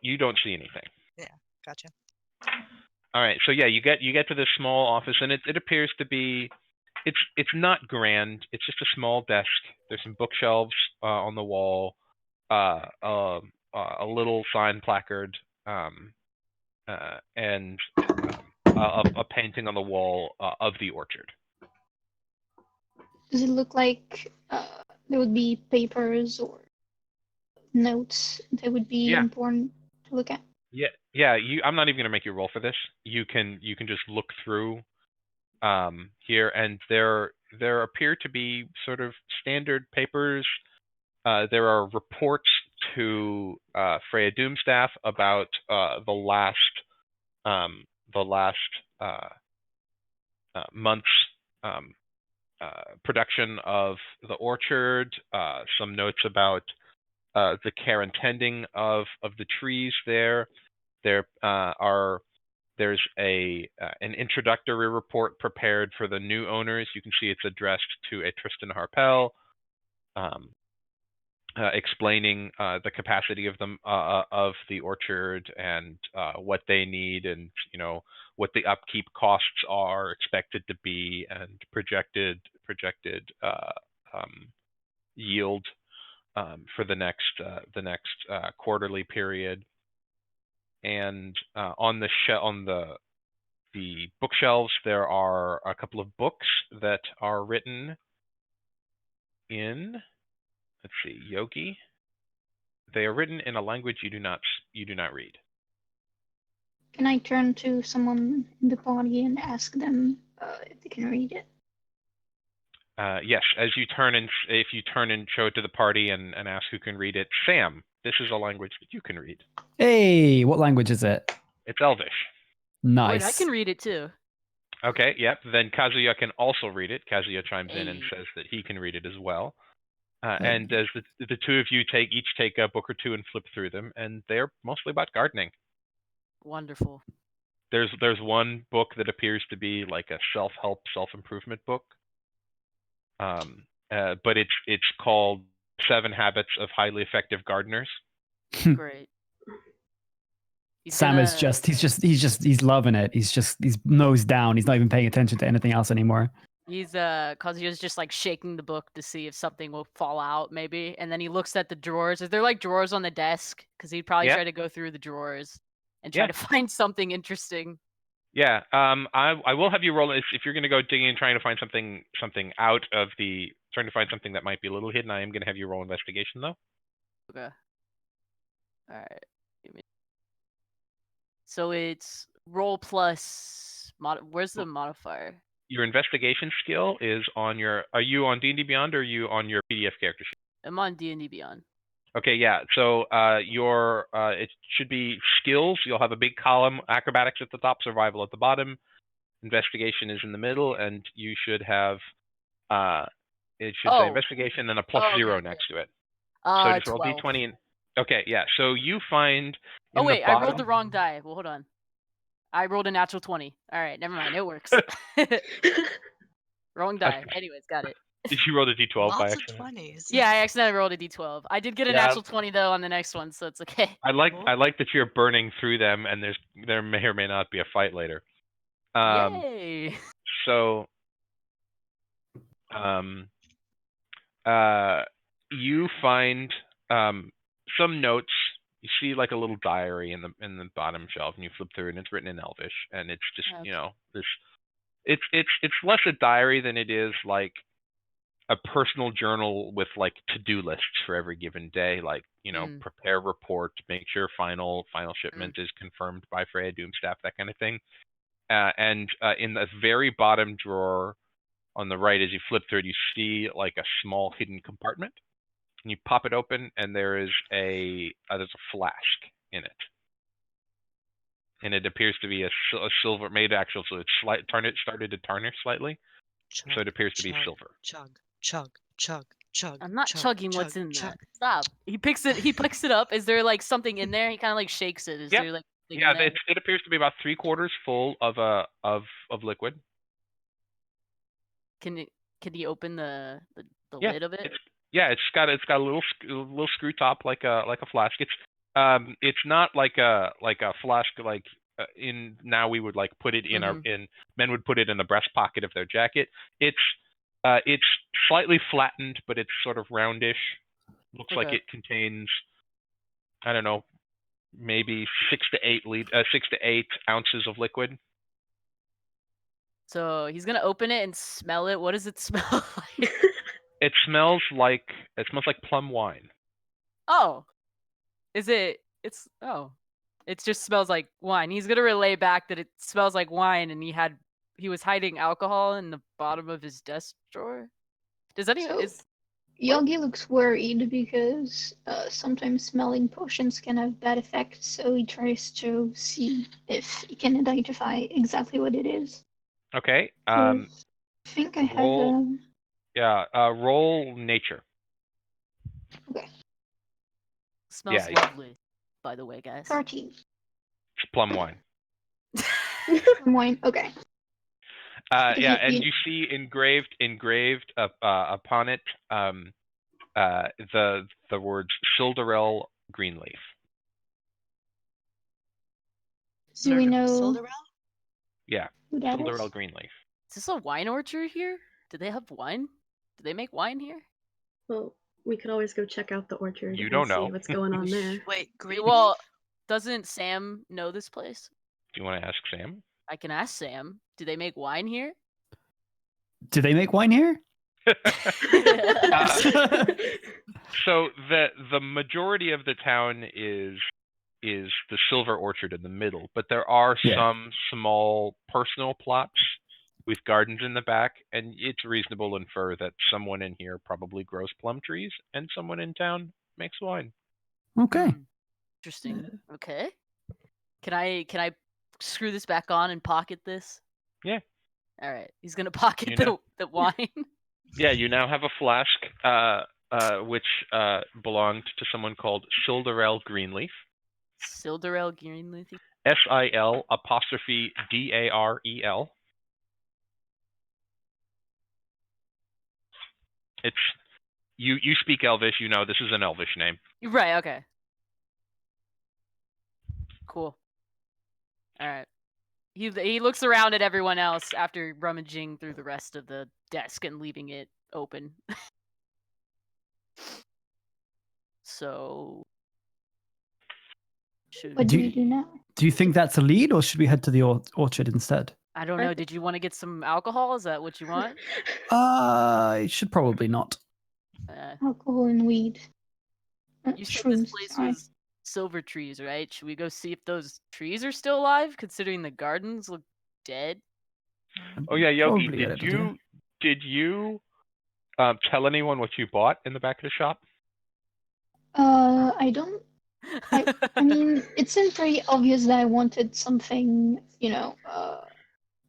you don't see anything. gotcha. All right, so yeah, you get to this small office, and it appears to be, it's not grand. It's just a small desk. There's some bookshelves on the wall, a little sign placard, and a painting on the wall of the orchard. Does it look like there would be papers or notes that would be Yeah. important to look at? Yeah. I'm not even gonna make you roll for this. You can just look through here, and there appear to be sort of standard papers. There are reports to Freya Doomstaff about the last month's production of the orchard. Some notes about the care and tending of the trees there. There's an introductory report prepared for the new owners. You can see it's addressed to a Tristan Harpel, explaining the capacity of the orchard and what they need, and what the upkeep costs are expected to be, and projected yield. for the next quarterly period. And on the bookshelves, there are a couple of books that are written in, let's see, Yogi. They are written in a language you do not read. Can I turn to someone in the party and ask them if they can read it? Yes, if you turn and show it to the party and ask who can read it, Sam, this is a language that you can read. Hey, what language is it? It's Elvish. Nice. Wait, I can read it too. Okay, yep. Then Kazuya can also read it. Kazuya chimes in and Hey. says that he can read it as well. Hey. And as the two of you each take a book or two and flip through them, and they're mostly about gardening. Wonderful. There's one book that appears to be like a self-help, self-improvement book. But it's called 7 Habits of Highly Effective Gardeners. Great. Sam is he's loving it. He's nose down. He's not even paying attention to anything else anymore. Kazuya's just like shaking the book to see if something will fall out, maybe. And then he looks at the drawers. Is there like drawers on the desk? Because he'd probably try to go through the drawers and try to find something interesting. Yeah. I will have you roll if you're going to go digging and trying to find something out of trying to find something that might be a little hidden. I am going to have you roll investigation though. Okay. All right. So it's roll plus where's the modifier? Your investigation skill is on your. Are you on D&D Beyond or are you on your PDF character sheet? I'm on D&D Beyond. Okay, yeah. So it should be skills. You'll have a big column, acrobatics at the top, survival at the bottom, investigation is in the middle, and you should have it should say investigation and a +0 next to it. So just roll 12. D20 and okay, yeah. So you find Oh wait, I rolled the wrong die. Well, hold on. I rolled a natural 20. All right, never mind. It works. Wrong die. Anyways, got it. Did you roll the D12 by accident? Lots of 20s. Yeah, I accidentally rolled a D12. I did get a natural 20 though on the next one, so it's okay. I like that you're burning through them, and there may or may not be a fight later. Yay! So, you find some notes. You see like a little diary in the bottom shelf, and you flip through, and it's written in Elvish, and it's just this. It's less a diary than it is like a personal journal with like to-do lists for every given day, like prepare report, make sure final shipment is confirmed by Freya Doomstaff, that kind of thing. And in the very bottom drawer on the right, as you flip through it, you see like a small hidden compartment, and you pop it open, and there's a flask in it, and it appears to be a silver made actual, so it's started to tarnish slightly, so it appears to be silver. Chug. I'm not chugging what's in that. Stop. He picks it up. Is there like something in there? He kind of like shakes it. Is there like it appears to be about 3/4 full of liquid. Can he open the lid of it? It's got a little screw top like a flask. It's not like a flask like in now we would like put it in men would put it in the breast pocket of their jacket. It's slightly flattened, but it's sort of roundish. Looks like it contains, I don't know, maybe 6 to 8 ounces of liquid. So he's gonna open it and smell it. What does it smell like? It smells like plum wine. Oh, it just smells like wine. He's gonna relay back that it smells like wine, and he was hiding alcohol in the bottom of his desk drawer. Yogi looks worried because sometimes smelling potions can have bad effects, so he tries to see if he can identify exactly what it is. Okay. I think I have roll nature. Okay. Smells lovely, by the way, guys. 13. It's plum wine. Plum wine. Okay. And you see engraved upon it the words Silderell Greenleaf. Do we know? Silderell? Yeah, Silderell Greenleaf. Is this a wine orchard here? Do they have wine? Do they make wine here? Well, We could always go check out the orchard You and don't see know. what's going on there. Wait, green Well, leaf? doesn't Sam know this place? Do you want to ask Sam? I can ask Sam. Do they make wine here? Do they make wine here? So the majority of the town is the silver orchard in the middle, but there are Yeah. some small personal plots with gardens in the back, and it's reasonable to infer that someone in here probably grows plum trees and someone in town makes wine. Okay. Interesting. Okay. Can I screw this back on and pocket this? Yeah. All right. He's gonna pocket You know. the wine. Yeah, you now have a flask which belonged to someone called Silderel Greenleaf. Silderel Greenleafy. SIL''DAREL. It's you speak Elvish, you know this is an Elvish name. Right. Okay. Cool. All right. He looks around at everyone else after rummaging through the rest of the desk and leaving it open. So, What do we do now? Do you think that's a lead, or should we head to the orchard instead? I don't know. Did you want to get some alcohol? Is that what you want? I should probably not. Alcohol and weed. You said Shrooms, this place sorry. was silver trees, right? Should we go see if those trees are still alive, considering the gardens look dead? Oh yeah, Yogi, Probably a good idea. did you tell anyone what you bought in the back of the shop? I don't. I mean, it seemed pretty obvious that I wanted something,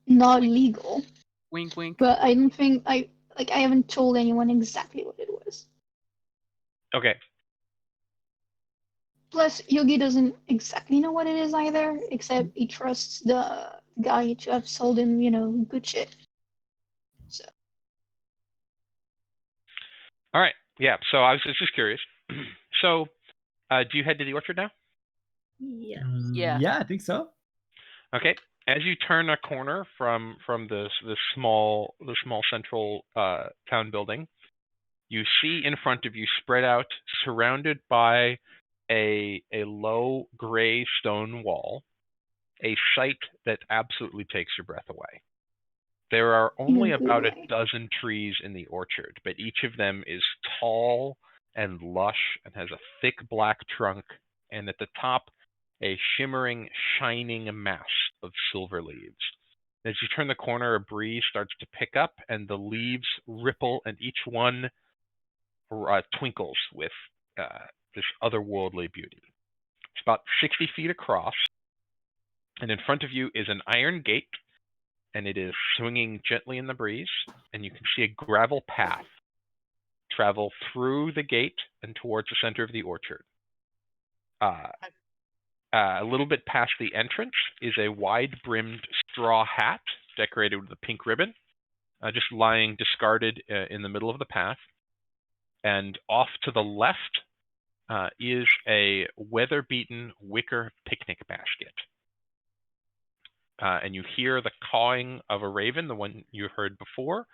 not legal. Wink, wink. But I don't think I haven't told anyone exactly what it was. Okay. Plus, Yogi doesn't exactly know what it is either, except he trusts the guy to have sold him, good shit. So. All right. Yeah. So I was just curious. So, do you head to the orchard now? Yes. Yeah. Yeah, I think so. Okay. As you turn a corner from the small central town building, you see in front of you, spread out, surrounded by a low gray stone wall, a sight that absolutely takes your breath away. There are only about a dozen trees in the orchard, but each of them is tall and lush and has a thick black trunk, and at the top, a shimmering, shining mass of silver leaves. As you turn the corner, a breeze starts to pick up, and the leaves ripple, and each one twinkles with this otherworldly beauty. It's about 60 feet across, and in front of you is an iron gate, and it is swinging gently in the breeze, and you can see a gravel path travel through the gate and towards the center of the orchard. A little bit past the entrance is a wide-brimmed straw hat decorated with a pink ribbon, just lying discarded in the middle of the path. And off to the left is a weather-beaten wicker picnic basket. And you hear the cawing of a raven, the one you heard before.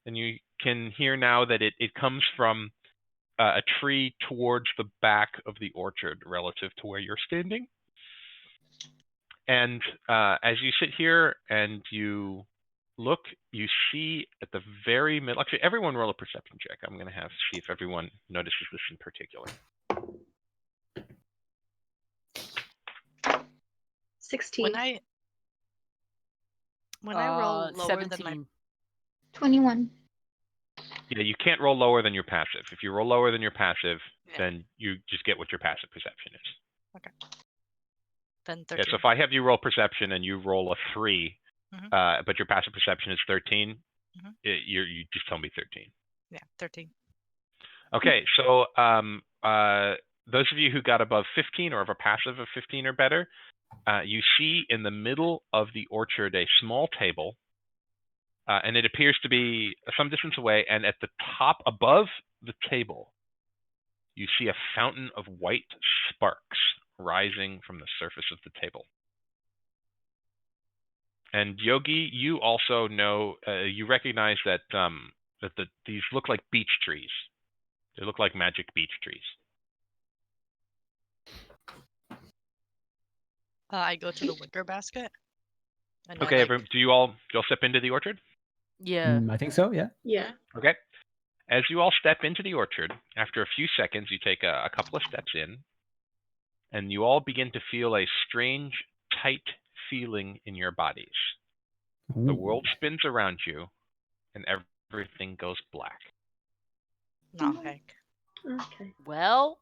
And you can hear now that it comes from a tree towards the back of the orchard relative to where you're standing. And as you sit here and you look, you see at the very middle, actually everyone roll a perception check. I'm going to see if everyone notices this in particular. 16. When I roll lower 17. than my 21. Yeah, you can't roll lower than your passive. If you roll lower than your passive, Yeah. then you just get what your passive perception is. Okay. Then 13. Yeah, so if I have you roll perception and you roll a 3, Mhm. but your passive perception is 13, Mhm. you just tell me 13. Yeah, 13. Okay, so those of you who got above 15 or have a passive of 15 or better, you see in the middle of the orchard a small table, and it appears to be some distance away, and at the top above the table, you see a fountain of white sparks rising from the surface of the table. And Yogi, you also know, you recognize that these look like beech trees. They look like magic beech trees. I go to the wicker basket. And I, Okay, like, do you all step into the orchard? Yeah. I think so. Yeah. Yeah. Okay. As you all step into the orchard, after a few seconds, you take a couple of steps in, and you all begin to feel a strange, tight feeling in your bodies. The world spins around you, and everything goes black. no, heck. Okay. Well,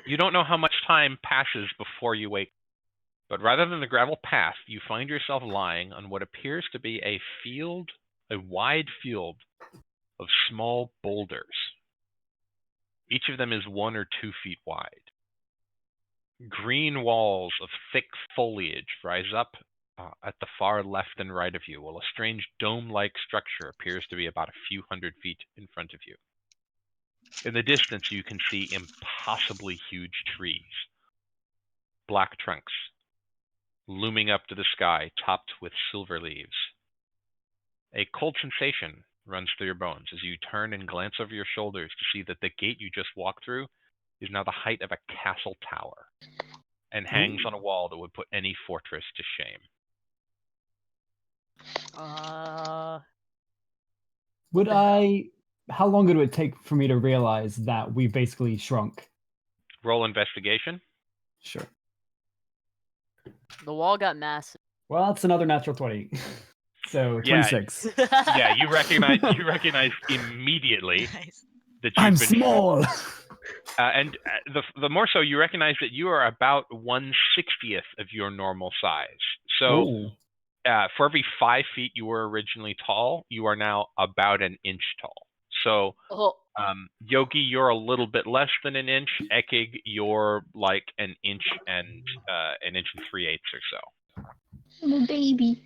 You don't know how much time passes before you wake, but rather than the gravel path, you find yourself lying on what appears to be a wide field of small boulders. Each of them is 1 or 2 feet wide. Green walls of thick foliage rise up at the far left and right of you, while a strange dome-like structure appears to be about a few hundred feet in front of you. In the distance, you can see impossibly huge trees, black trunks, looming up to the sky, topped with silver leaves. A cold sensation runs through your bones as you turn and glance over your shoulders to see that the gate you just walked through is now the height of a castle tower and hangs on a wall that would put any fortress to shame. How long would it take for me to realize that we basically shrunk? Roll investigation. Sure. the wall got massive. Well, that's another natural 20. So Yeah. 26. Yeah, you recognize immediately Nice. that you've I'm been small. and the more so, you recognize that you are about 1/60th of your normal size. So Ooh. for every 5 feet you were originally tall, you are now about an inch tall. So Oh, Yogi, you're a little bit less than an inch. Ekig, you're like an inch and 3/8 or so. I'm a baby.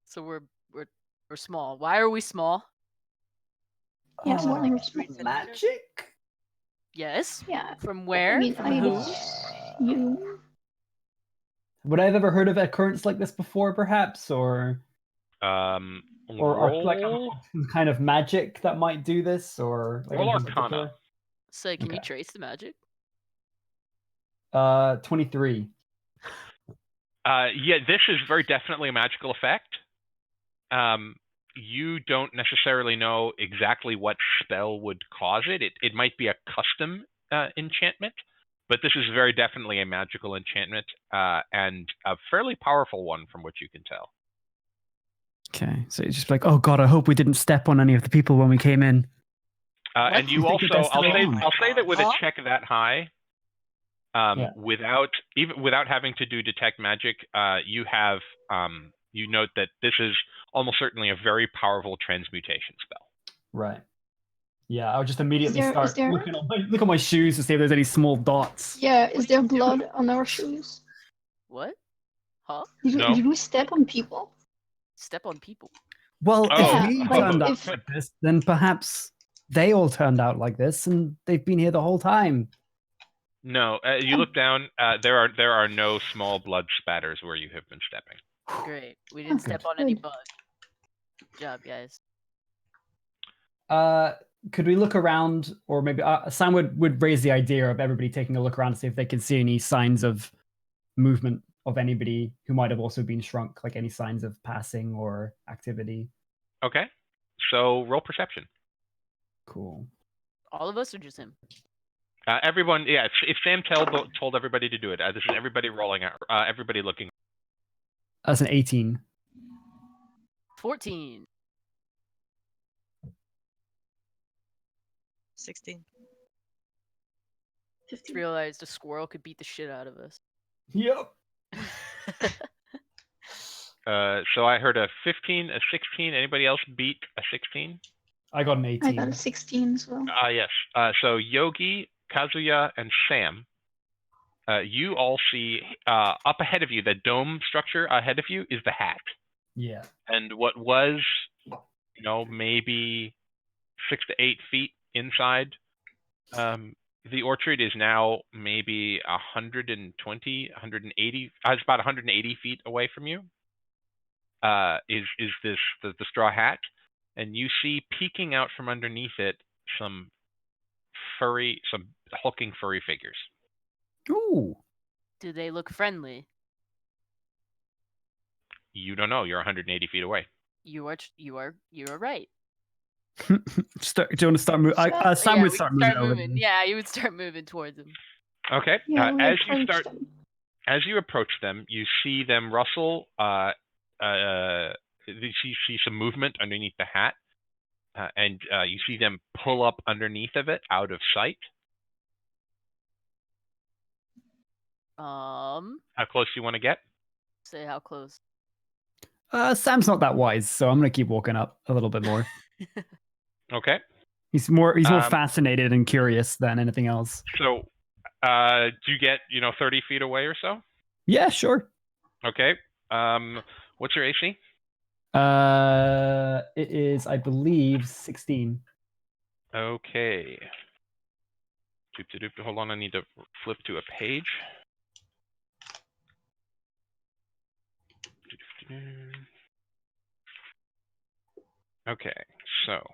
so we're small. Why are we small? Yeah, well, Uh, there's magic? Yes. yeah. From I where? mean, From who? you. Would I have ever heard of occurrence like this before, perhaps? Or like Roll some kind of magic that might do this? Or like Roll anything Arcana. particular? So can you Okay. trace the magic? 23. Yeah, this is very definitely a magical effect. You don't necessarily know exactly what spell would cause it. It might be a custom enchantment, but this is very definitely a magical enchantment and a fairly powerful one from what you can tell. Okay, so it's just like, oh god, I hope we didn't step on any of the people when we came in. And you think that also, they're still I'll say that with a Huh? check that high, Yeah. without having to do detect magic, you have you note that this is almost certainly a very powerful transmutation spell. Right. Yeah, I would just immediately Is start there- look at my shoes to see if there's any small dots. Yeah, is there blood on our shoes? What? Huh? No. Did we step on people? Step on people. Well, Oh, if we like, turned out if- like this, then perhaps they all turned out like this, and they've been here the whole time. No, you look down. There are no small blood spatters where you have been stepping. Great. We didn't good. step on any Good. bug. Good job, guys. Could we look around, or maybe Sam would raise the idea of everybody taking a look around to see if they can see any signs of movement of anybody who might have also been shrunk, like any signs of passing or activity. Okay, so roll perception. Cool. All of us or just him? Everyone, yeah. If Sam told everybody to do it, this is everybody rolling out. Everybody looking. That's an 18. 14. 16. Just 15. realized a squirrel could beat the shit out of us. Yep. So I heard a 15, a 16. Anybody else beat a 16? I got an I 18. got a 16 as well. Yes. So Yogi, Kazuya, and Sam, you all see up ahead of you, the dome structure ahead of you is the hat. Yeah. And what was, maybe 6 to 8 feet inside the orchard is now maybe 120, 180. It's about 180 feet away from you. Is this the straw hat? and you see peeking out from underneath it some hulking furry figures. Ooh. Do they look friendly? You don't know. You're 180 feet away. You are right. Do you want to start moving? Sam Yeah, would we start can moving start over. moving. Yeah, you would start moving towards them. Okay. Yeah, we As you approached start, them. as you approach them, you see them rustle. You see some movement underneath the hat, and you see them pull up underneath of it, out of sight. How close do you want to get? Say how close. Sam's not that wise, so I'm gonna keep walking up a little bit more. Okay. He's more fascinated and curious than anything else. So, do you get 30 feet away or so? Yeah, sure. Okay. What's your AC? It is, I believe, 16. Okay. Hold on, I need to flip to a page. Okay, so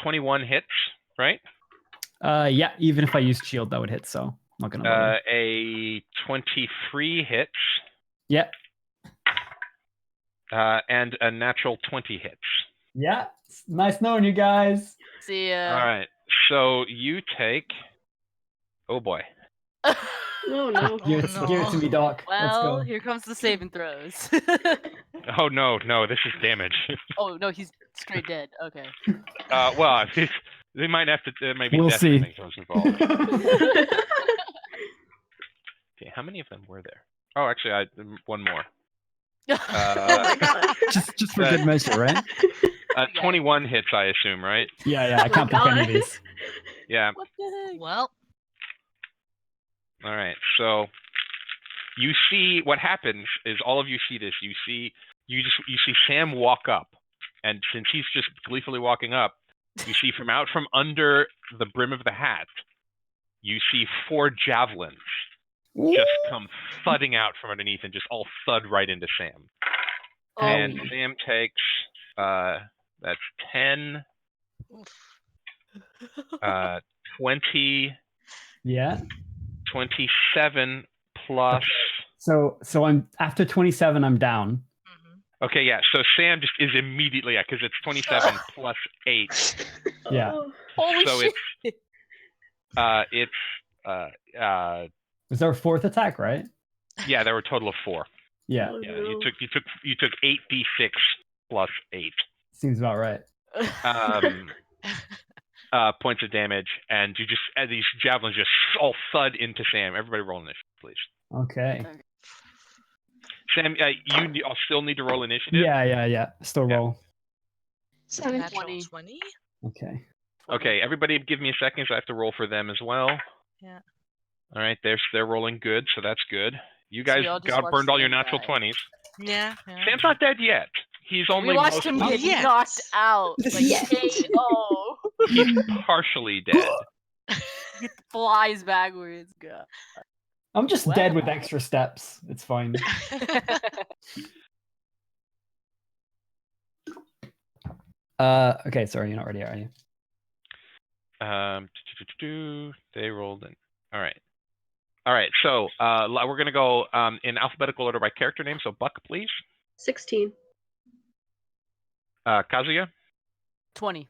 21 hits, right? Yeah, even if I used shield, that would hit, so I'm not gonna bother. A 23 hits. Yeah. And a natural 20 hits. Yeah. Nice knowing you guys. See ya. All right. So you take. Oh boy. Oh no. Give it to me, Doc. Let's Well, go. here comes the saving throws. Oh no, this is damage. Oh no, he's straight dead. Okay. Well, they might have to. There might be We'll death see. saving throws involved. Okay, how many of them were there? Oh, actually, one more. Oh my god. just for good measure, right? 21 hits, I assume, right? Yeah, I can't pick any of these. Yeah. What the heck? Well, All right. So you see what happens is all of you see this. You see Sam walk up, and since he's just gleefully walking up, you see from out from under the brim of the hat, you see 4 javelins just come thudding out from underneath and just all thud right into Sam. Oh. And Sam takes that's 10, 20, Yeah. 27 plus. So I'm after 27, I'm down. Okay, yeah. So Sam just is immediately because it's 27 plus 8. Yeah. Holy So shit. Was there a 4th attack, right? Yeah, there were a total of 4. Yeah. Oh, Yeah, no. you took 8d6 plus 8. Seems about right. Points of damage, and you just these javelins just all thud into Sam. Everybody roll initiative, please. Okay. Sam, you still need to roll initiative. Yeah. Still roll. 7. natural 20. 20. Okay. Okay, everybody, give me a second, so I have to roll for them as well. Yeah. All right, they're rolling good, so that's good. You So guys we all just got watched burned all your Sam natural die. 20s. Yeah. Sam's not dead yet. He's only We watched him mostly- get Yes. knocked out. Like Yes. KO. He's partially dead. He flies backwards. God. I'm just Wow. dead with extra steps. It's fine. Okay, sorry, you're not ready, are you? They rolled in. All right. So we're gonna go in alphabetical order by character name. So Buck, please. 16. Kazuya. 20.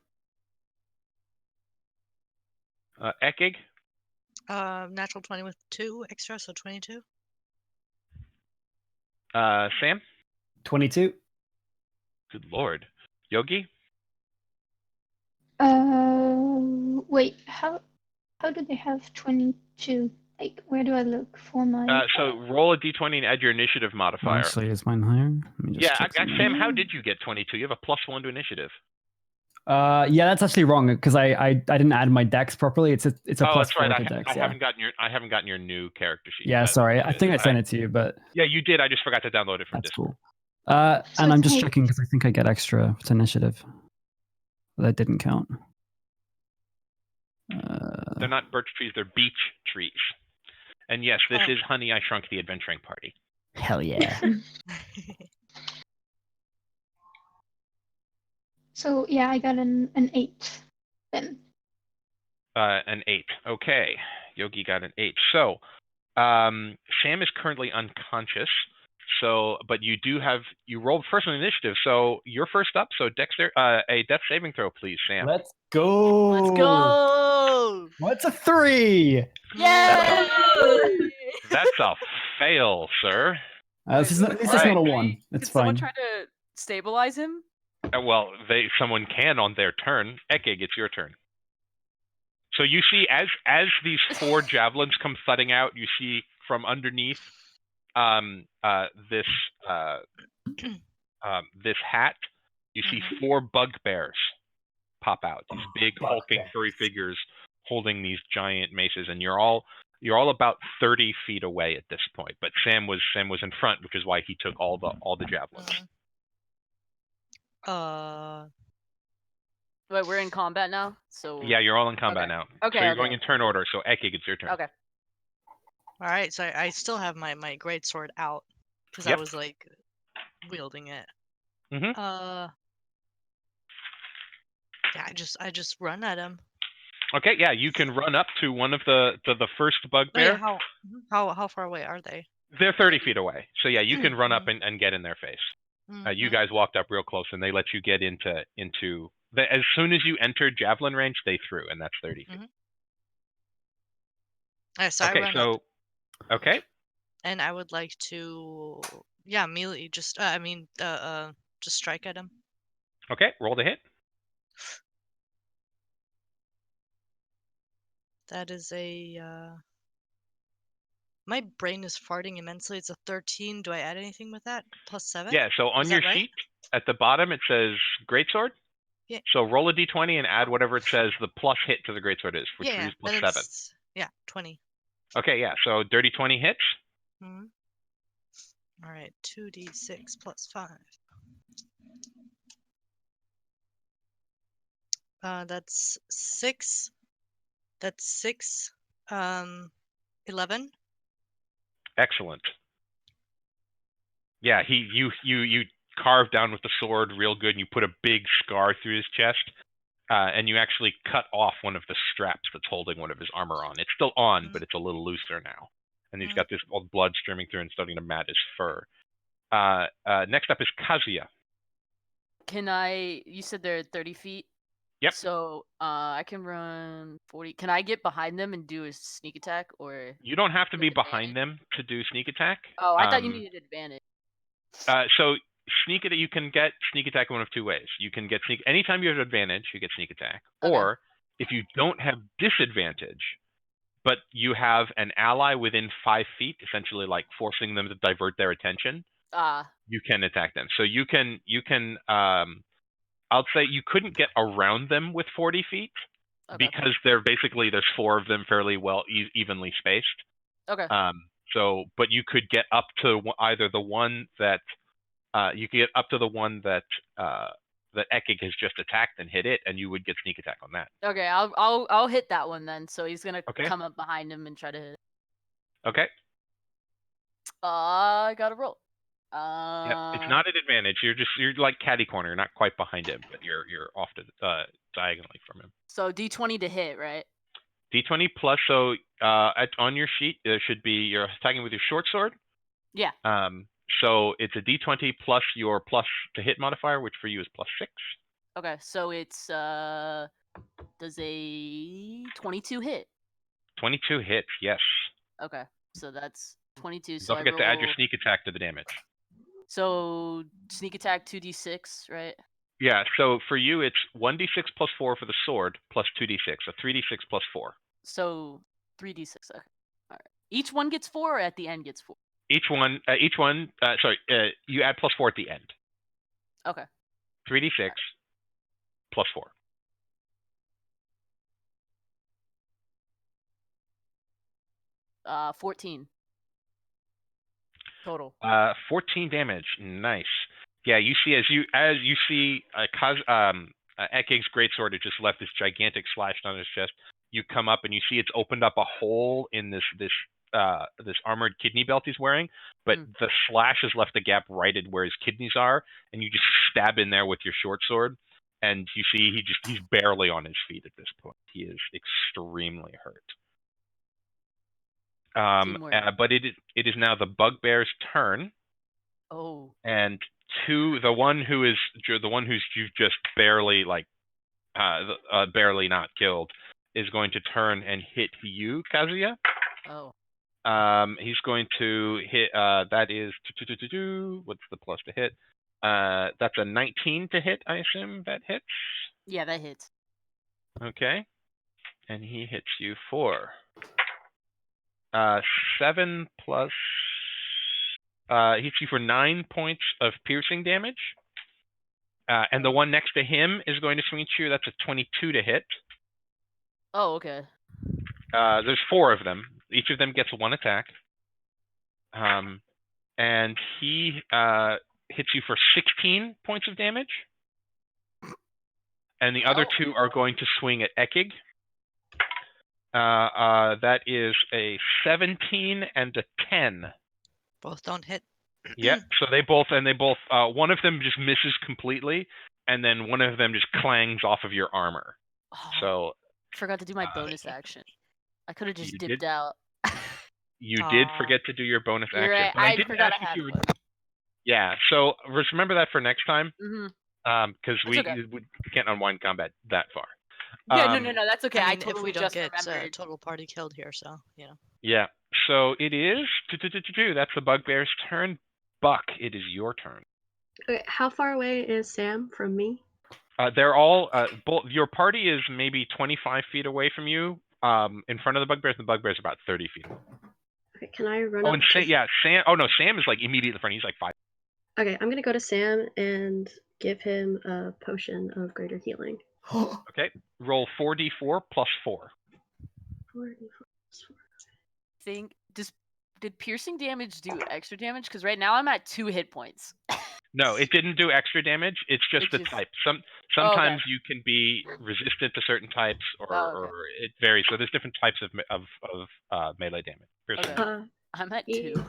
Ekig. Natural 20 with 2 extra, so 22. Sam. 22. Good lord. Yogi. Wait, how do they have 22? Like, where do I look for my... So roll a d20 and add your initiative modifier. Actually, is mine higher? Let me just Yeah, check something. Sam, how did you get 22? You have a +1 to initiative. Yeah, that's actually wrong because I didn't add my dex properly. It's a Oh, plus that's right. 4 I to dex. haven't gotten your new character sheet. Yeah, That's sorry. what I it think I is. sent it to you, but Yeah, you did. I just forgot to download it from that's Discord. cool. So And I'm just hey. checking because I think I get extra to initiative. That didn't count. They're not birch trees. They're beech trees. And yes, this is Honey, I Shrunk the Adventuring Party. Hell yeah. So yeah, I got an 8 then. An 8. Okay. Yogi got an 8. So, Sam is currently unconscious. So, but you rolled first on initiative. So you're first up. So a death saving throw, please, Sam. Let's go. Let's go! What's a 3? Yay! That's a fail, sir. At least it's not a 1. It's Did someone fine. try to stabilize him? Well, someone can on their turn. Ekig, it's your turn. So you see, as these 4 javelins come thudding out, you see from underneath this hat, you see 4 bugbears pop out. These big hulking furry figures holding these giant maces, and you're all about 30 feet away at this point. But Sam was in front, which is why he took all the javelins. Wait, we're in combat now? So Yeah, you're all in combat now. Okay, so you're going in turn order. So Ekig, it's your turn. Okay. All right, so I still have my greatsword out because I was like wielding it. Mm-hmm. Yeah, I just run at him. Okay, yeah, you can run up to one of the first bugbear. Wait, how far away are they? They're 30 feet away. So yeah, you can run up and get in their face. You guys walked up real close, and they let you get into as soon as you entered javelin range, they threw, and that's 30 feet. So I run up. Okay. And I would like to, melee. Just just strike at him. Okay, roll the hit. That is my brain is farting immensely. It's a 13. Do I add anything with that? Plus 7? Yeah, so on your sheet, at the bottom, it says greatsword. Yeah. So roll a d20 and add whatever it says the plus hit to the greatsword is, which is plus 7. Yeah, 20. Okay, yeah, so dirty 20 hits. All right, 2d6 plus 5. That's 6. That's 6. 11. Excellent. Yeah, you carved down with the sword real good, and you put a big scar through his chest, and you actually cut off one of the straps that's holding one of his armor on. It's still on, but it's a little looser now. And he's got this old blood streaming through and starting to mat his fur. Next up is Kazuya. You said they're 30 feet? Yep. So I can run 40. Can I get behind them and do a sneak attack, or? You don't have to be behind them to do sneak attack. Oh, I thought you needed advantage. So you can get sneak attack one of 2 ways. You can get sneak anytime you have advantage, you get sneak attack. Okay. Or if you don't have disadvantage, but you have an ally within 5 feet, essentially like forcing them to divert their attention, you can attack them. So you can I'll say you couldn't get around them with 40 feet because there's 4 of them fairly well evenly spaced. Okay. But you could get up to either the one that that Ekig has just attacked and hit it, and you would get sneak attack on that. Okay, I'll hit that one then. So he's gonna come up behind him and try to hit. Okay. I gotta roll. Yeah, it's not an advantage. You're like catty corner. You're not quite behind him, but you're off to diagonally from him. So D20 to hit, right? D20 plus. So on your sheet there should be you're attacking with your short sword. Yeah. So it's a D20 plus your plus to hit modifier, which for you is plus 6. Okay, so it's does a 22 hit? 22 hits, yes. Okay, so that's 22. Don't forget to add your sneak attack to the damage. So sneak attack 2d6, right? Yeah, so for you it's 1d6 plus 4 for the sword plus 2d6, so 3d6 plus 4. So 3d6. Okay. All right. Each one gets 4, or at the end gets 4? Each one. You add plus 4 at the end. Okay. 3d6 plus 4. 14. Total. 14 damage. Nice. Yeah, you see as you see Ekig's greatsword has just left this gigantic slash on his chest. You come up and you see it's opened up a hole in this this armored kidney belt he's wearing, but the slash has left a gap right at where his kidneys are, and you just stab in there with your short sword, and you see he's barely on his feet at this point. He is extremely hurt. But it is now the bugbear's turn. Oh. And the one who's you've just barely barely not killed is going to turn and hit you, Kazuya. Oh. He's going to hit. That is what's the plus to hit? That's a 19 to hit. I assume that hits. Yeah, that hits. Okay, and he hits you for 7 plus. Hits you for 9 points of piercing damage. And the one next to him is going to swing at you. That's a 22 to hit. Oh, okay. There's 4 of them. Each of them gets 1 attack. And he hits you for 16 points of damage. And the other 2 are going to swing at Ekig. That is a 17 and a 10. Both don't hit. Yeah, so they both one of them just misses completely, and then one of them just clangs off of your armor. Oh, So forgot to do my bonus action. I could have just dipped did? out. You did forget to do your bonus You're action. right. But I didn't forgot ask I if had you one. Yeah, so just remember that for next time. Because we can't unwind combat that far. Yeah, no, that's okay. I I mean, totally if we don't just get remembered. total party killed here, so you know. Yeah, so it is that's the bugbear's turn. Buck, it is your turn. Okay, how far away is Sam from me? They're all your party is maybe 25 feet away from you. In front of the bugbears, the bugbears about 30 feet away. Okay, can I run Oh, up? and Sam. Oh no, Sam is like immediately in front. He's like 5. Okay, I'm gonna go to Sam and give him a potion of greater healing. Okay, roll 4d4 plus 4. 4d4 plus 4. Did piercing damage do extra damage? Because right now I'm at 2 hit points. No, it didn't do extra damage. It's just the type. Sometimes you can be resistant to certain types, or it varies. So there's different types of melee damage. Okay. I'm at 2.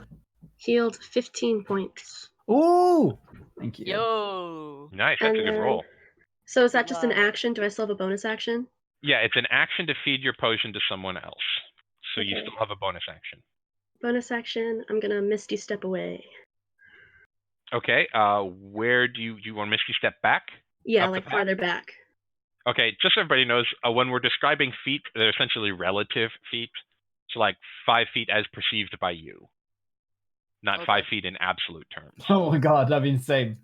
Healed 15 points. Oh, thank you. Yo. Nice. That's a good roll. So is that just an action? Do I still have a bonus action? Yeah, it's an action to feed your potion to someone else. So you still have a bonus action. Bonus action, I'm gonna Misty Step away. Okay, where do you want Misty Step back? Yeah, like farther back. Okay, just so everybody knows, when we're describing feet, they're essentially relative feet. So like 5 feet as perceived by you. Not 5 feet in absolute terms. Oh my god, that'd be insane.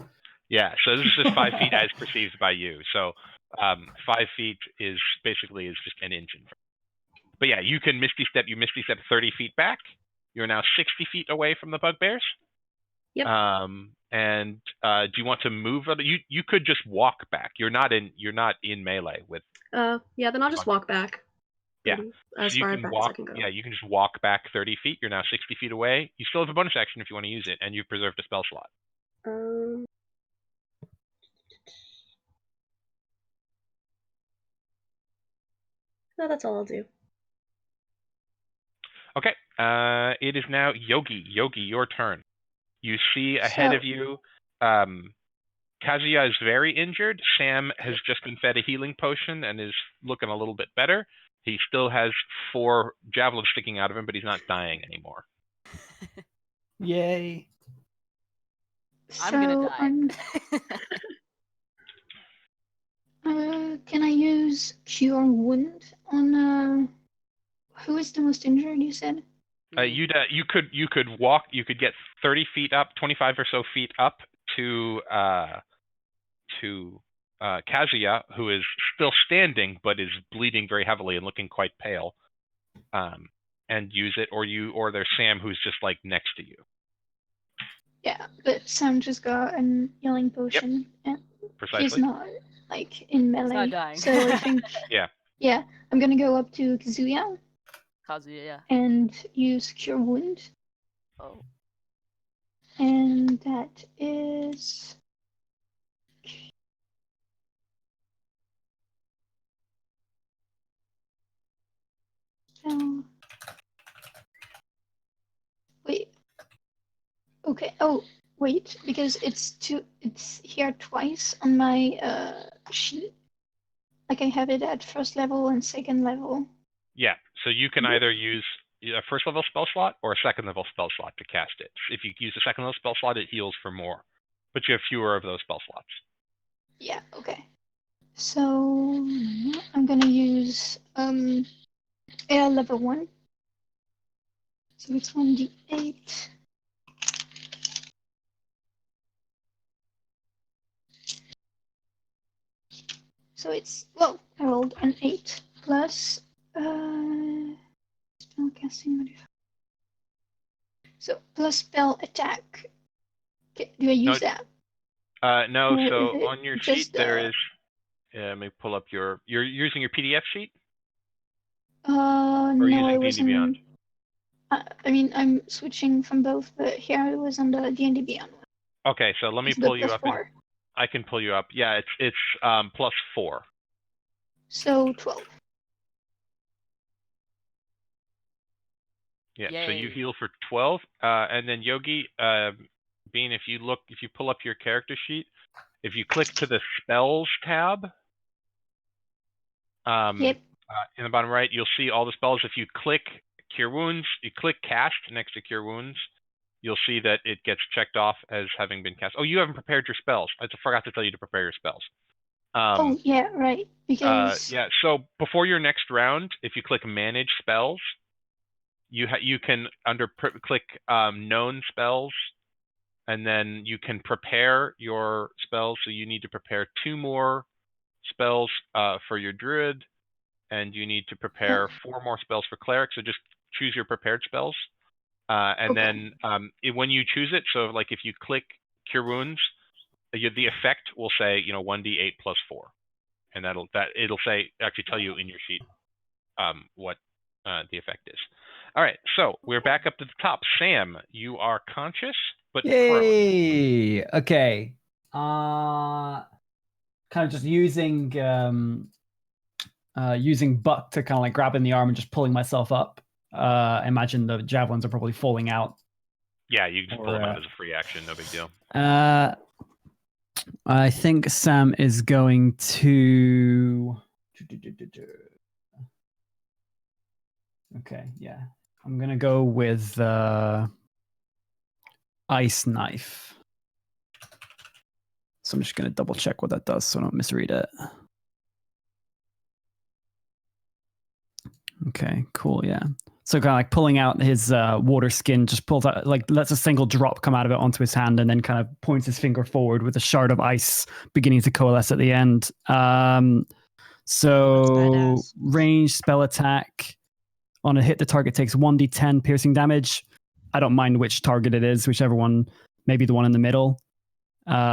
Yeah, so this is just 5 feet as perceived by you. So 5 feet is just an inch in front. But yeah, you can Misty Step 30 feet back. You're now 60 feet away from the bugbears. Yep. And do you want to move? You could just walk back. You're not in melee with. Yeah, then I'll just walk back. Yeah. As far back as I can go. Yeah, you can just walk back 30 feet. You're now 60 feet away. You still have a bonus action if you want to use it, and you've preserved a spell slot. No, that's all I'll do. Okay. It is now Yogi. Yogi, your turn. You see ahead of you, Kazuya is very injured. Sam has just been fed a healing potion and is looking a little bit better. He still has 4 javelins sticking out of him, but he's not dying anymore. Yay. I'm gonna die. Can I use Cure Wound on who is the most injured, you said? You could walk. You could get 30 feet up, 25 or so feet up to Kazuya, who is still standing but is bleeding very heavily and looking quite pale, and use it, or there's Sam, who's just like next to you. Yeah, but Sam just got an healing potion, and Precisely. he's not like in melee. He's not dying. So I think yeah, I'm gonna go up to Kazuya. And use Cure Wound. Oh. And that is. So Okay. Oh, wait, because it's here twice on my sheet. Like I have it at first level and second level. Yeah, so you can either use a first level spell slot or a second level spell slot to cast it. If you use a second level spell slot, it heals for more, but you have fewer of those spell slots. Yeah. Okay. So I'm gonna use air level 1. So it's 1d8. So it's, well, I rolled an 8 plus spell casting modifier. So plus spell attack. Do I use that? No, Or so is it on your sheet just there is, let me pull up you're using your PDF sheet? Or no, I using was D&D Beyond? I mean, I'm switching from both, but here I was on the D&D Beyond one. Okay, so let me It's the pull you plus up. And 4. I can pull you up. Yeah, it's plus 4. So 12. Yeah, so you Yay. heal for 12. And then Yogi, Bean, if you pull up your character sheet, if you click to the spells tab, Yep. in the bottom right, you'll see all the spells. If you click Cure Wounds, you click Cast next to Cure Wounds, you'll see that it gets checked off as having been cast. Oh, you haven't prepared your spells. I forgot to tell you to prepare your spells. Oh, yeah, right. Because Yeah, so before your next round, if you click Manage Spells, you can click Known Spells, and then you can prepare your spells. So you need to prepare 2 more spells for your druid, and you need to prepare 4 more spells for cleric. So just choose your prepared spells, and okay. then when you choose it, so like if you click Cure Wounds, the effect will say 1d8 plus 4, and it'll say actually tell you in your sheet what the effect is. All right, so we're back up to the top. Sam, you are conscious but prone. Yay! Okay. Kind of just using Buck to kind of like grab in the arm and just pulling myself up. I imagine the javelins are probably falling out. Yeah, you can just pull them out as a free action, no big deal. I think Sam is going to. Okay, yeah. I'm gonna go with Ice Knife. So I'm just gonna double check what that does so I don't misread it. Okay, cool, yeah. So kind of like pulling out his water skin, just pulls out, like lets a single drop come out of it onto his hand, and then kind of points his finger forward with a shard of ice beginning to coalesce at the end. So badass. range spell attack. On a hit, the target takes 1d10 piercing damage. I don't mind which target it is, whichever one, maybe the one in the middle.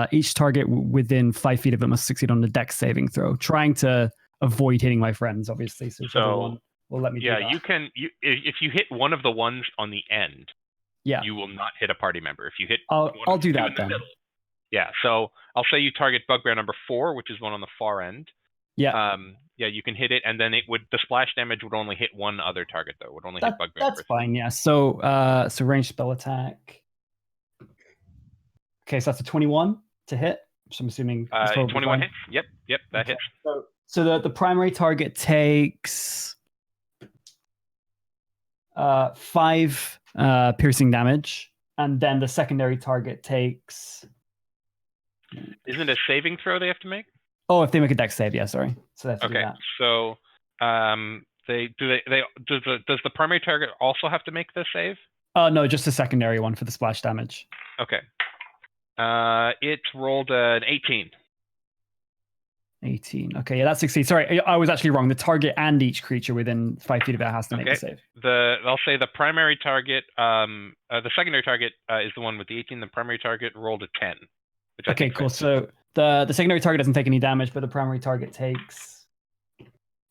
Each target within 5 feet of it must succeed on the dex saving throw, trying to avoid hitting my friends, obviously. So whichever one will let me do that. You can, if you hit one of the ones on the end, yeah, you will not hit a party member. If you hit I'll do that in the then. middle. Yeah, so I'll say you target bugbear number 4, which is one on the far end. Yeah. Yeah, you can hit it, and then the splash damage would only hit one other target though. It would only hit bugbear. That's fine. Yeah. So range spell attack. Okay, so that's a 21 to hit. So I'm assuming 21 hits. Yep, that okay. hits. So the primary target takes 5 piercing damage, and then the secondary target takes. Isn't it a saving throw they have to make? Oh, if they make a dex save, yeah. Sorry. So they have to do that. So does the primary target also have to make the save? No, just a secondary one for the splash damage. Okay. It rolled an 18. 18. Okay, yeah, that succeeds. Sorry, I was actually wrong. The target and each creature within 5 feet of it has to make a save. I'll say the primary target, the secondary target is the one with the 18. The primary target rolled a 10. Okay, cool. So the secondary target doesn't take any damage, but the primary target takes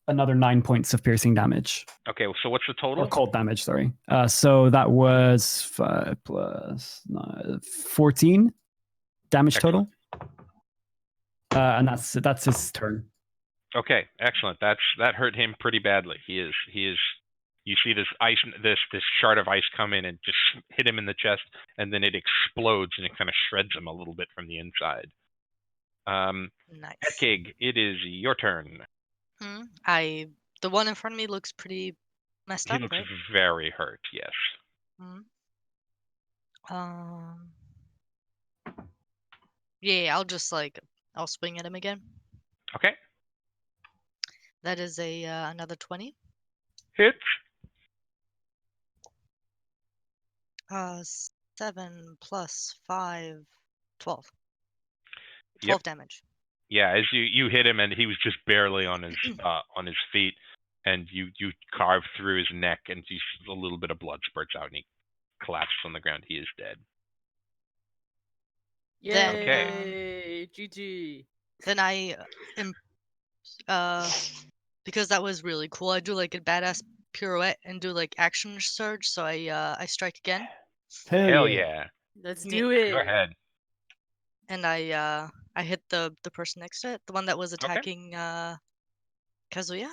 another 9 points of piercing damage. Okay, so what's the total? Or cold damage, sorry. So that was 5 plus 9, 14 damage total. And that's his turn. Okay, excellent. That hurt him pretty badly. He is You see this ice, this shard of ice come in and just hit him in the chest, and then it explodes and it kind of shreds him a little bit from the inside. Nice. Ekig, it is your turn. The one in front of me looks pretty messed He up, looks right? very hurt. Yes. Yeah, I'll swing at him again. Okay. That is another 20. Hits. 7 plus 5, 12. 12 Yep. damage. Yeah, as you hit him, and he was just barely on his feet, and you carve through his neck, and you see a little bit of blood spurts out, and he collapses on the ground. He is dead. Then, Yay! GG. Then I because that was really cool, I do like a badass pirouette and do like action surge. So I strike again. Hell yeah! Let's do it. Go ahead. And I hit the person next to it, the one that was attacking Kazuya.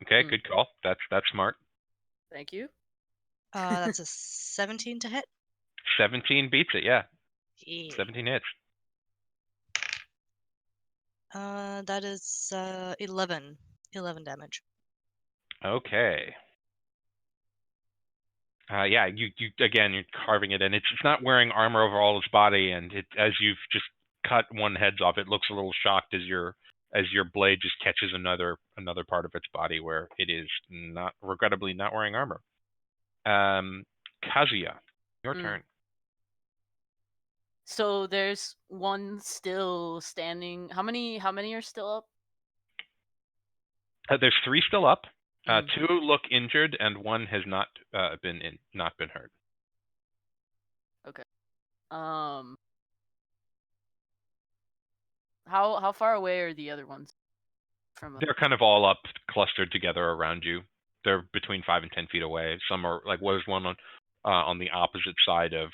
Okay, good call. That's smart. Thank you. That's a 17 to hit. 17 beats it. Yeah. 17 hits. That is 11 damage. Okay. Yeah, you again, you're carving it, and it's not wearing armor over all its body, and as you've just cut one head off, it looks a little shocked as your blade just catches another part of its body where it is regrettably not wearing armor. Kazuya, your turn. So there's one still standing. How many are still up? There's 3 still up. 2 look injured, and 1 has not been hurt. Okay. How far away are the other ones from us? They're kind of all up, clustered together around you. They're between 5 and 10 feet away. Some are like, there's one on the opposite side of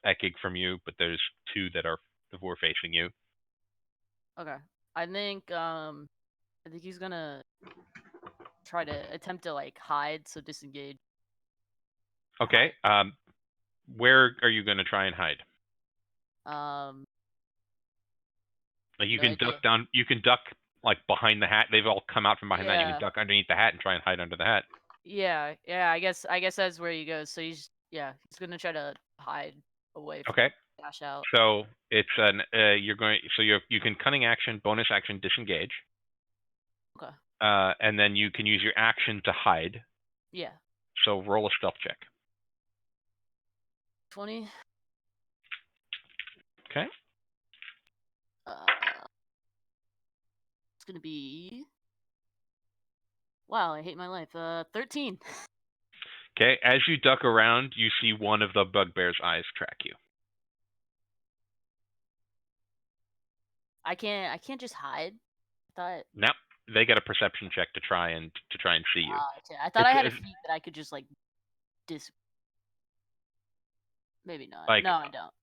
Ekig from you, but there's 2 that were facing you. Okay. I think he's gonna try to attempt to like hide, so disengage. Okay. Where are you gonna try and hide? Like you can duck down. You can duck like behind the hat. They've all come out from behind that. You can duck underneath the hat and try and hide under the hat. Yeah. I guess that's where he goes. So he's gonna try to hide away from dash out. So it's you can cunning action, bonus action, disengage. Okay. And then you can use your action to hide. Yeah. So roll a stealth check. 20. Okay. It's gonna be. Wow, I hate my life. 13. Okay, as you duck around, you see one of the bugbear's eyes track you. I can't just hide. I thought. No, they get a perception check to try and see you. Okay. I thought I had a feat that I could just like Maybe not. Like, no, I don't.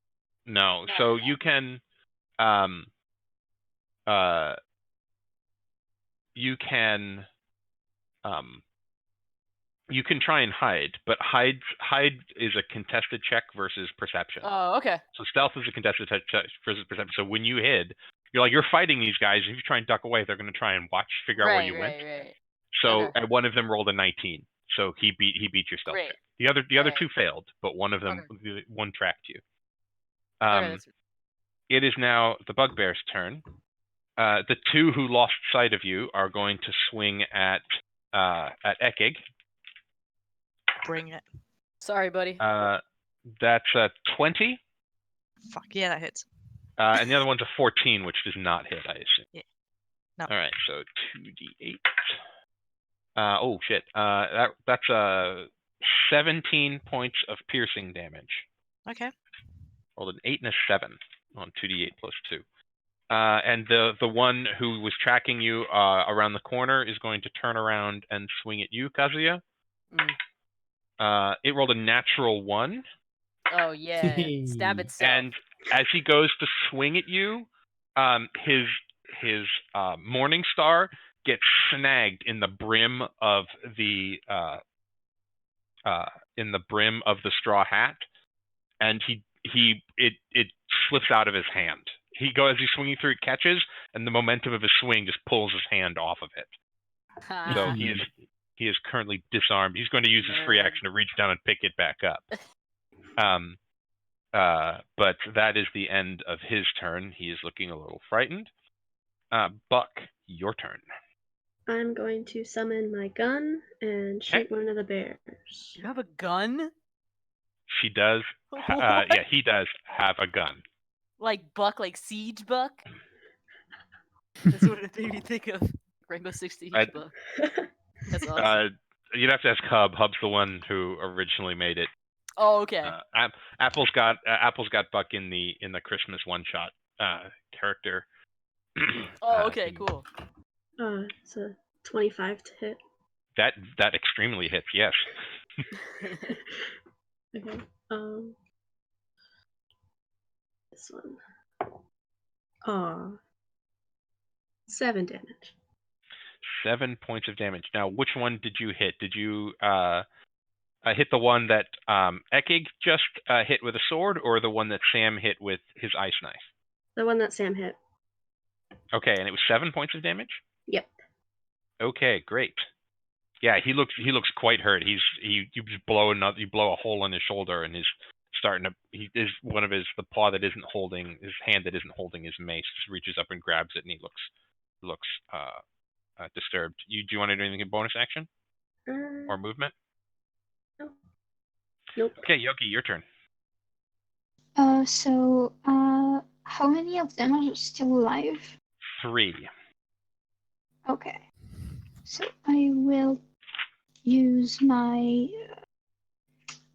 No, so you can you can try and hide, but hide is a contested check versus perception. Oh, okay. So stealth is a contested check versus perception. So when you hid, you're fighting these guys. If you try and duck away, they're going to try and figure out where you went. Right. So one of them rolled a 19. So he beat your stealth check. The other 2 failed, but one of them one tracked you. It is now the bugbear's turn. The 2 who lost sight of you are going to swing at Ekig. Bring it. Sorry, buddy. That's a 20. Fuck yeah, that hits. And the other one's a 14, which does not hit, I assume. Yeah. No. All right, so 2d8. Oh shit. That's 17 points of piercing damage. Okay. Rolled an 8 and a 7 on 2d8 plus 2. And the one who was tracking you around the corner is going to turn around and swing at you, Kazuya. It rolled a natural 1. Oh yeah, stab itself. And as he goes to swing at you, his morning star gets snagged in the brim of the in the brim of the straw hat, and it slips out of his hand. He goes as he's swinging through, it catches, and the momentum of his swing just pulls his hand off of it. So he is currently disarmed. He's going to use his free action to reach down and pick it back up. But that is the end of his turn. He is looking a little frightened. Buck, your turn. I'm going to summon my gun and shoot one of the bears. You have a gun? She does. What? Yeah, he does have a gun. Like Buck, like Siege Buck? That's what it made me think of. Rainbow Six Siege Buck. That's awesome. You'd have to ask Hub. Hub's the one who originally made it. Oh, okay. Apple's got Buck in the Christmas one shot character. Oh, okay, cool. It's a 25 to hit. That extremely hits. Yes. Okay. This one. 7 damage. 7 points of damage. Now, which one did you hit? Did you hit the one that Ekig just hit with a sword, or the one that Sam hit with his ice knife? The one that Sam hit. Okay, and it was 7 points of damage? Yep. Okay, great. Yeah, he looks quite hurt. You just blow a hole in his shoulder, and the paw that isn't holding his hand that isn't holding his mace just reaches up and grabs it, and he looks disturbed. Do you want to do anything in bonus action or movement? No. Nope. Okay, Yogi, your turn. So how many of them are still alive? 3. Okay. So I will use my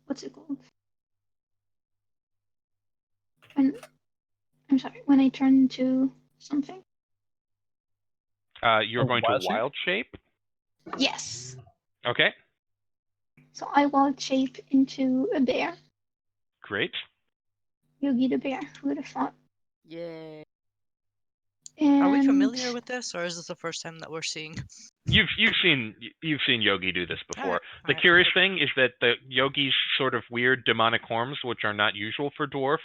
what's it called? When I turn into something. You're going to wild shape? wild shape? Yes. Okay. So I wild shape into a bear. Great. Yogi the bear. Who would have thought? Yay. And Are we familiar with this, or is this the first time that we're seeing? You've seen Yogi do this before. Alright, The alright. curious thing is that the Yogi's sort of weird demonic horns, which are not usual for dwarf,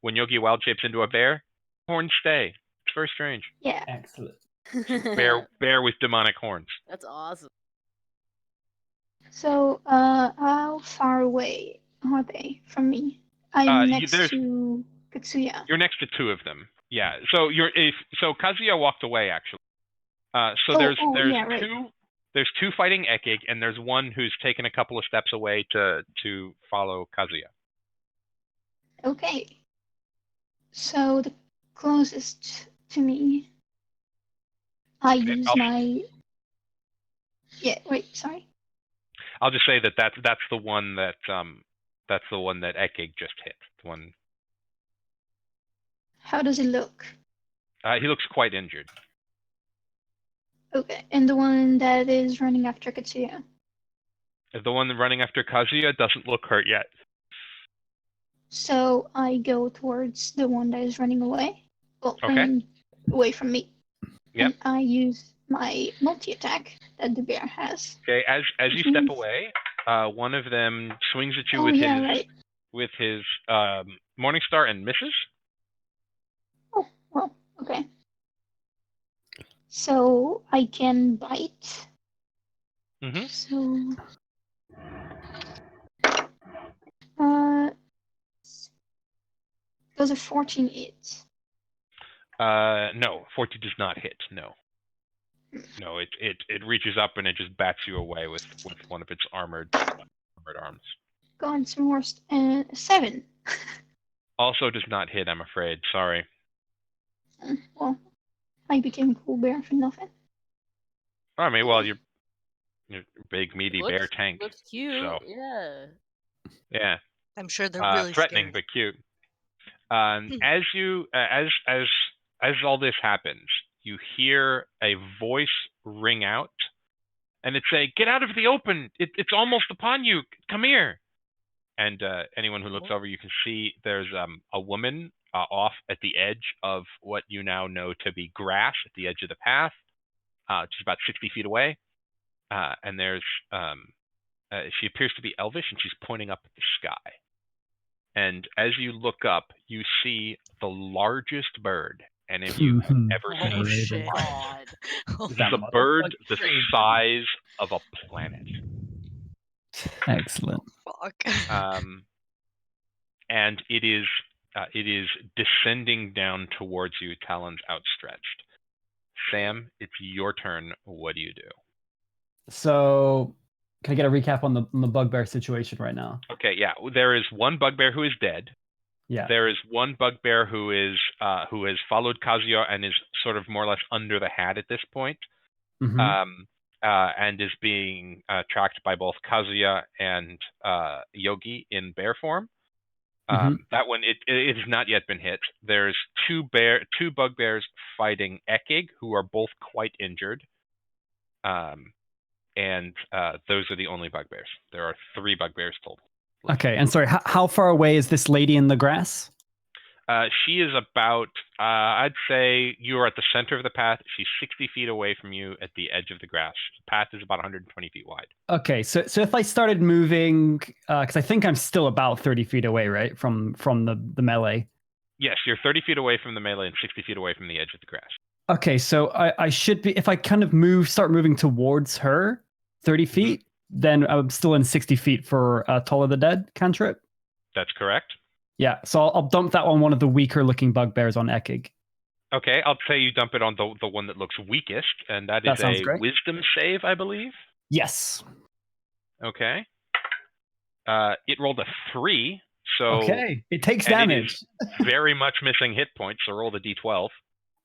when Yogi wild shapes into a bear, horns stay. It's very strange. Yeah. Excellent. Bear with demonic horns. That's awesome. So how far away are they from me? I'm next to Katsuya. You're next to 2 of them. Yeah. So Kazuya walked away actually. There's yeah, right. 2. There's 2 fighting Ekig, and there's one who's taken a couple of steps away to follow Kazuya. Okay. So the closest to me, I use my. Yeah. Wait. Sorry. I'll just say that's the one that Ekig just hit. The one. How does it look? He looks quite injured. Okay, and the one that is running after Katsuya. The one running after Kazuya doesn't look hurt yet. So I go towards the one that is running away. Well, Okay. running away from me. Yep. And I use my multi-attack that the bear has. Okay, as you step away, one of them swings at you with his Morningstar and misses. Oh, well, okay. So I can bite. Mm-hmm. So does a 14 hit? No, 14 does not hit. No, it reaches up and it just bats you away with one of its armored arms. God, some worst. 7. Also does not hit. I'm afraid. Sorry. Well, I became a cool bear for nothing. I mean, well, you're a big meaty bear tank. Looks cute. So. Yeah. Yeah. I'm sure they're really threatening scary. but cute. As all this happens, you hear a voice ring out, and it say, "Get out of the open! It's almost upon you. Come here!" And anyone who looks over, you can see there's a woman off at the edge of what you now know to be grass at the edge of the path, which is about 60 feet away. And there's She appears to be elvish, and she's pointing up at the sky. And as you look up, you see the largest bird any of you have ever Oh seen. Amazing. God. This is That a bird the motherfucker. size of a planet. Excellent. Fuck. And it is descending down towards you, talons outstretched. Sam, it's your turn. What do you do? So, can I get a recap on the bugbear situation right now? Okay, yeah. There is one bugbear who is dead. Yeah. There is one bugbear who has followed Kazuya and is sort of more or less under the hat at this point, Mhm. and is being tracked by both Kazuya and Yogi in bear form. That one, it has not yet been hit. There's two bugbears fighting Ekig, who are both quite injured. And those are the only bugbears. There are 3 bugbears total. Okay, and sorry, how far away is this lady in the grass? She is about, I'd say you are at the center of the path. She's 60 feet away from you at the edge of the grass. The path is about 120 feet wide. Okay, so if I started moving, because I think I'm still about 30 feet away, right, from the melee. Yes, you're 30 feet away from the melee and 60 feet away from the edge of the grass. Okay, so I should be, if I kind of start moving towards her, 30 feet, then I'm still in 60 feet for Toll of the Dead cantrip. That's correct. Yeah, so I'll dump that on one of the weaker looking bugbears on Ekig. Okay, I'll say you dump it on the one that looks weakest, and that is sounds a great. wisdom save, I believe. Yes. Okay. It rolled a 3, so Okay, it takes and damage. It is very much missing hit points, so roll the d12.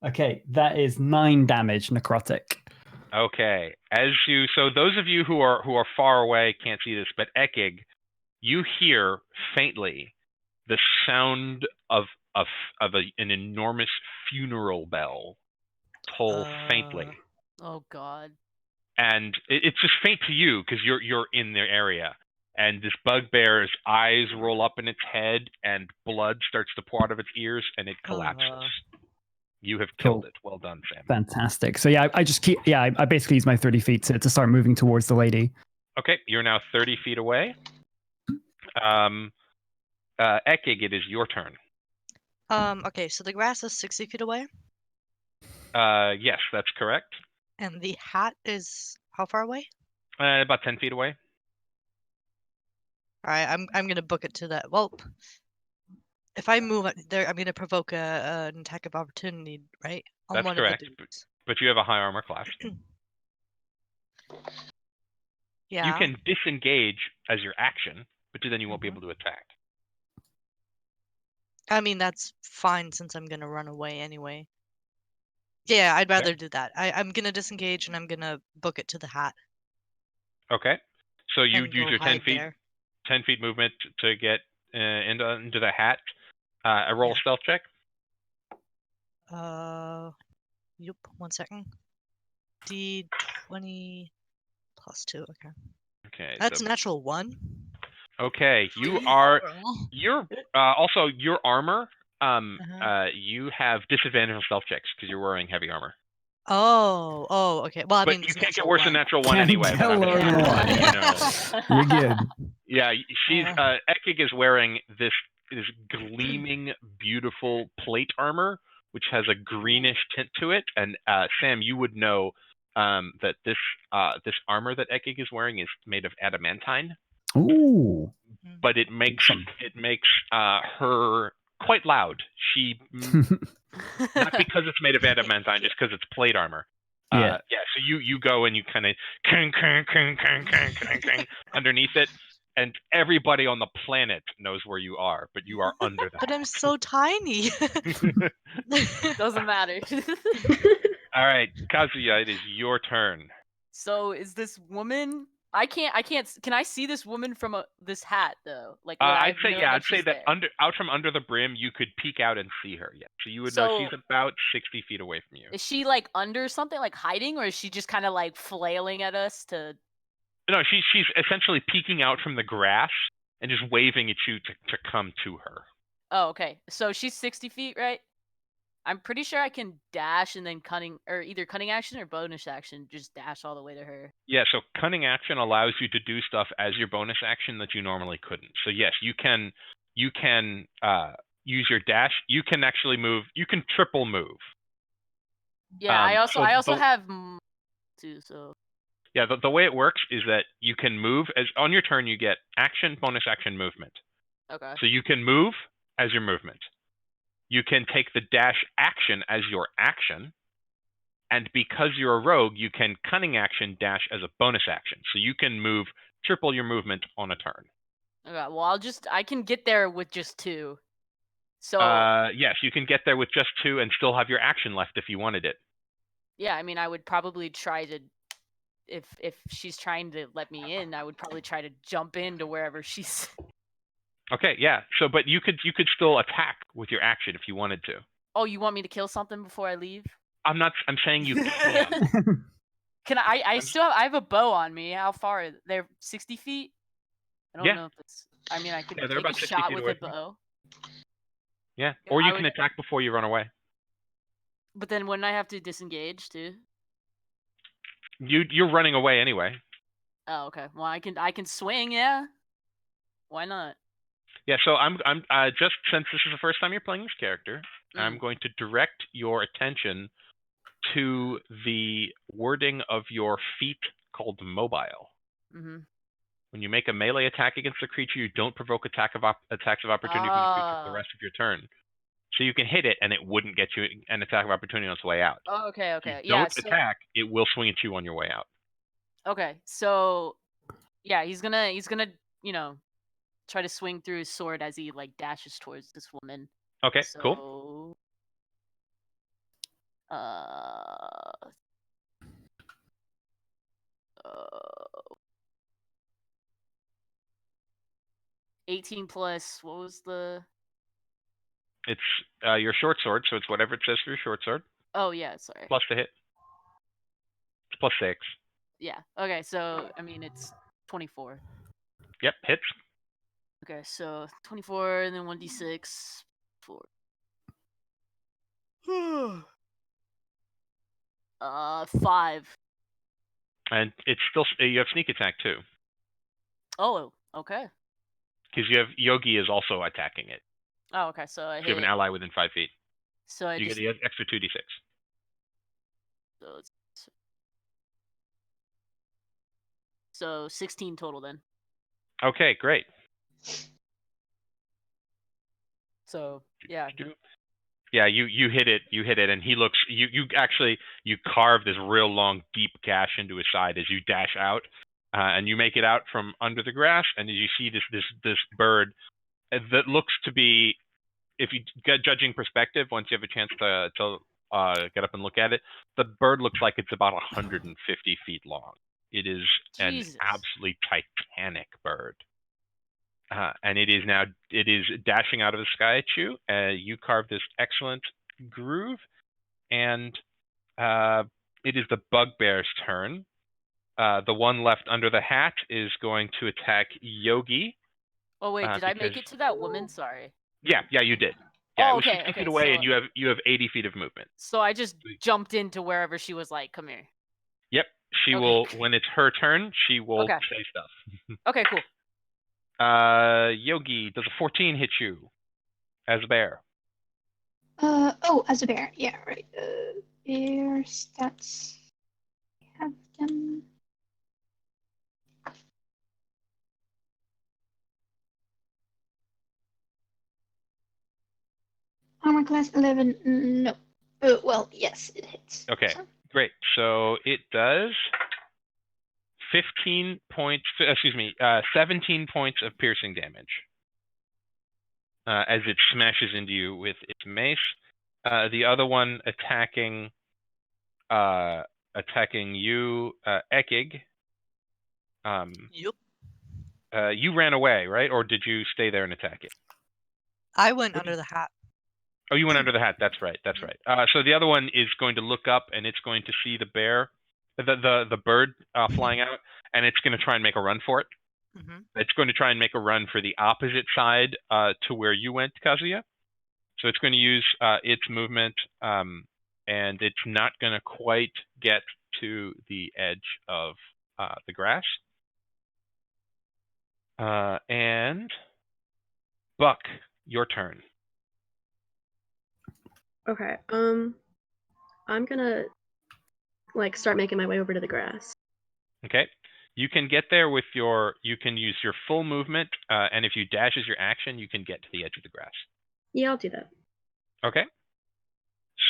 Okay, that is 9 damage necrotic. Okay, so those of you who are far away can't see this, but Ekig, you hear faintly the sound of an enormous funeral bell toll faintly, Oh God. and it's just faint to you because you're in the area. And this bugbear's eyes roll up in its head, and blood starts to pour out of its ears, and it collapses. You have killed Cool. it. Well done, Sam. Fantastic. So yeah, I basically use my 30 feet to start moving towards the lady. Okay, you're now 30 feet away. Ekig, it is your turn. Okay, so the grass is 60 feet away, Yes, that's correct. and the hat is how far away? About 10 feet away. All right, I'm gonna book it to that. Well, if I move there, I'm gonna provoke an attack of opportunity, right? On That's one correct. of the dudes. But you have a high armor class. Yeah. You can disengage as your action, but then you won't be able to attack. I mean, that's fine since I'm gonna run away anyway. Yeah, I'd rather do that. I'm gonna disengage and I'm gonna book it to the hat. Okay. So you and use go your 10 hide feet there. 10 feet movement to get into the hat. I roll a stealth check. Yep. 1 second. D20 plus 2. Okay. Okay. That's a natural 1. Okay. You're also your armor. You have disadvantage on stealth checks because you're wearing heavy armor. Oh, okay. Well, I mean, But you it's can't get natural worse 1. than natural 1 Can't anyway. But I'm tell just her letting what. you know. You're good. Yeah, she's Ekig is wearing this gleaming, beautiful plate armor, which has a greenish tint to it. And Sam, you would know that this armor that Ekig is wearing is made of adamantine. Ooh. But it makes her quite loud. She not because it's made of adamantine, just because it's plate armor. Yeah. So you go and you kind of underneath it, and everybody on the planet knows where you are, but you are under the But hat. I'm so tiny. Doesn't matter. All right, Kazuya, it is your turn. So is this woman? I can't. Can I see this woman from this hat though? Like I'd say I'd say she's that there? out from under the brim, you could peek out and see her. Yeah, so you would know she's about 60 feet away from you. Is she like under something, like hiding, or is she just kind of like flailing at us to? No, she's essentially peeking out from the grass and just waving at you to come to her. Oh, okay. So she's 60 feet, right? I'm pretty sure I can dash and then either cunning action or bonus action, just dash all the way to her. Yeah, so cunning action allows you to do stuff as your bonus action that you normally couldn't. So yes, you can use your dash. You can actually move. You can triple move. Yeah, I also have too. So yeah, the way it works is that you can move as on your turn. You get action, bonus action, movement. okay. So you can move as your movement. You can take the dash action as your action. And because you're a rogue, you can cunning action dash as a bonus action. So you can move triple your movement on a turn. Okay, well, I can get there with just 2. So yes, you can get there with just 2 and still have your action left if you wanted it. yeah, I mean, I would probably try to, if she's trying to let me in, I would probably try to jump into wherever she's. Okay, yeah. So, but you could still attack with your action if you wanted to. Oh, you want me to kill something before I leave? I'm saying you can. Can I have a bow on me. How far? They're 60 feet? I don't know if it's. I mean, I could they're take about a 60 shot feet with away a from you. bow. Yeah, or you can attack before you run away. But then wouldn't I have to disengage too? You're running away anyway. Oh, okay. Well, I can swing, yeah. Why not? Yeah, so I'm just since this is the first time you're playing this character, I'm going to direct your attention to the wording of your feat called mobile. Mm-hmm. When you make a melee attack against a creature, you don't provoke attacks of opportunity from the creature for the rest of your turn. So you can hit it, and it wouldn't get you an attack of opportunity on its way out. Oh, okay. If you Yeah. don't attack, it will swing at you on your way out. Okay, so yeah, he's gonna try to swing through his sword as he like dashes towards this woman. Okay, so, cool. 18 plus, what was the? It's your short sword, so it's whatever it says for your short sword. Oh yeah, sorry. Plus to hit. It's plus 6. Yeah. Okay, so I mean it's 24. Yep, hits. Okay, so 24 and then 1d6. 4. 5. And it's still you have sneak attack too. Oh, okay. Because you have Yogi is also attacking it. Oh, okay. So I hit. You have an ally within 5 feet. So you get the extra 2d6. So 16 total then. Okay, great. So yeah. Yeah, you hit it, and he looks. You actually carve this real long, deep gash into his side as you dash out, and you make it out from under the grass, and as you see this bird that looks to be, if you get judging perspective, once you have a chance to get up and look at it, the bird looks like it's about 150 feet long. It is Jesus. An absolutely titanic bird. And it is dashing out of the sky at you. You carve this excellent groove, and it is the bugbear's turn. The one left under the hat is going to attack Yogi. Oh wait, did I make it to that woman? Sorry. Yeah, you did. Yeah, oh, it was okay, 60 feet away, so, and you have 80 feet of movement. So I just jumped into wherever she was like, come here. Yep, she will. When it's her turn, she will say stuff. Okay, cool. Yogi, does a 14 hit you as a bear? As a bear, yeah, right. Bear stats. Have them. Armor class 11. No. Well, yes, it hits. Okay, great. So it does 15 points. 17 points of piercing damage as it smashes into you with its mace. The other one attacking you, Ekig. Yep. You ran away, right? Or did you stay there and attack it? I went under the hat. Oh, you went under the hat. That's right. So the other one is going to look up, and it's going to see the bear, the bird flying out, and it's going to try and make a run for it. Mm-hmm. It's going to try and make a run for the opposite side to where you went, Kazuya. So it's going to use its movement, and it's not going to quite get to the edge of the grass. And Buck, your turn. Okay. I'm gonna start making my way over to the grass. Okay. You can get there with you can use your full movement, and if you dash as your action, you can get to the edge of the grass. Yeah, I'll do that. Okay.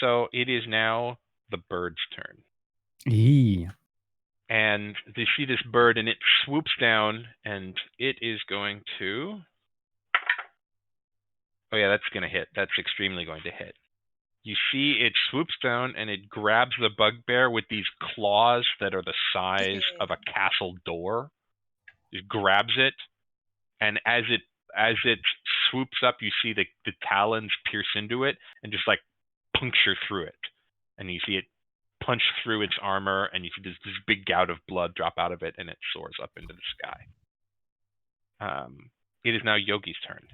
So it is now the bird's turn. Eee. And you see this bird, and it swoops down, and it is going to... Oh yeah, that's going to hit. That's extremely going to hit. You see it swoops down, and it grabs the bugbear with these claws that are the size of a castle door. It grabs it, and as it swoops up, you see the talons pierce into it and just like puncture through it. And you see it punch through its armor, and you see this big gout of blood drop out of it, and it soars up into the sky. It is now Yogi's turn.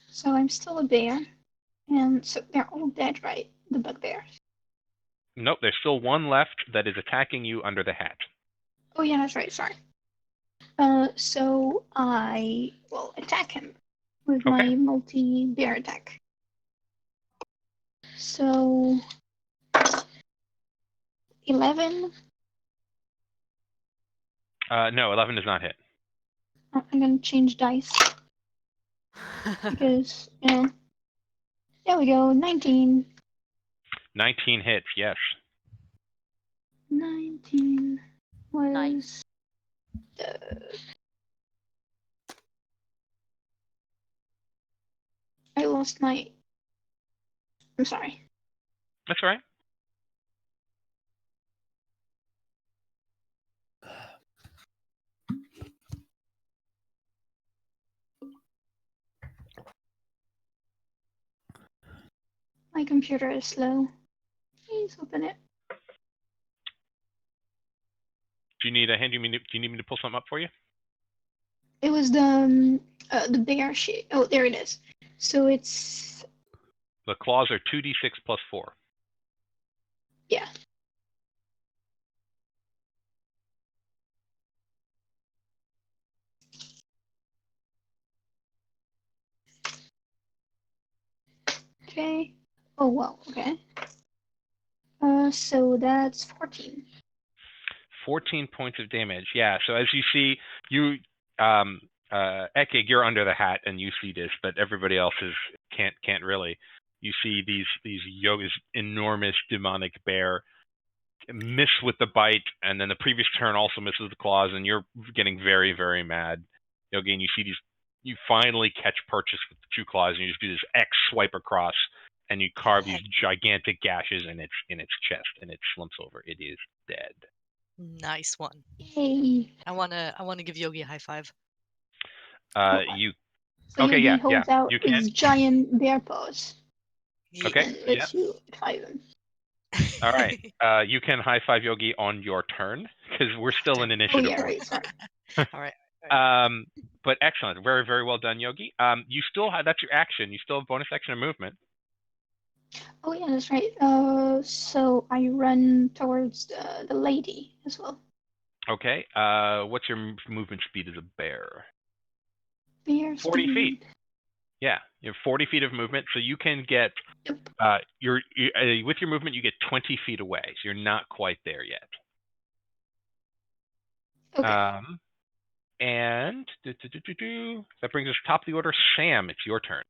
So I'm still a bear, and so they're all dead, right? The bugbears. Nope, there's still one left that is attacking you under the hat. Oh yeah, that's right. Sorry. So I will attack him with my multi-bear attack. So 11. No, 11 does not hit. I'm gonna change dice because there we go. 19. 19 hits, yes. 19 was Nice. I lost my. I'm sorry. That's all right. My computer is slow. Please open it. Do you need a hand? Do you need me to pull something up for you? It was the bear sheet. Oh, there it is. So it's The claws are 2d6 plus 4. yeah. Okay. Oh wow. Okay. So that's 14. 14 points of damage. Yeah. So as you see, you Ekig, you're under the hat and you see this, but everybody else can't really. You see these Yoga's enormous demonic bear miss with the bite, and then the previous turn also misses the claws, and you're getting very, very mad. Yogi, and you see you finally catch purchase with the 2 claws, and you just do this X swipe across, and you carve these gigantic gashes in its chest, and it slumps over. It is dead. Nice one. Yay. I wanna give Yogi a high five. You So okay? Yogi Yeah, holds out you can. his giant bear paws Okay. and lets you high five him. All right. You can high five Yogi on your turn because we're still in Oh initiative. yeah, right. Sorry. All right. But excellent. Very, very well done, Yogi. You still have, that's your action. You still have bonus action and movement. Oh yeah, that's right. So I run towards the lady as well. Okay. What's your movement speed as a bear? Bear 40 speed. feet. Yeah, you have 40 feet of movement, so you can get. Yep. With your movement, you get 20 feet away, so you're not quite there yet. Okay. And that brings us top of the order. Sam, it's your turn.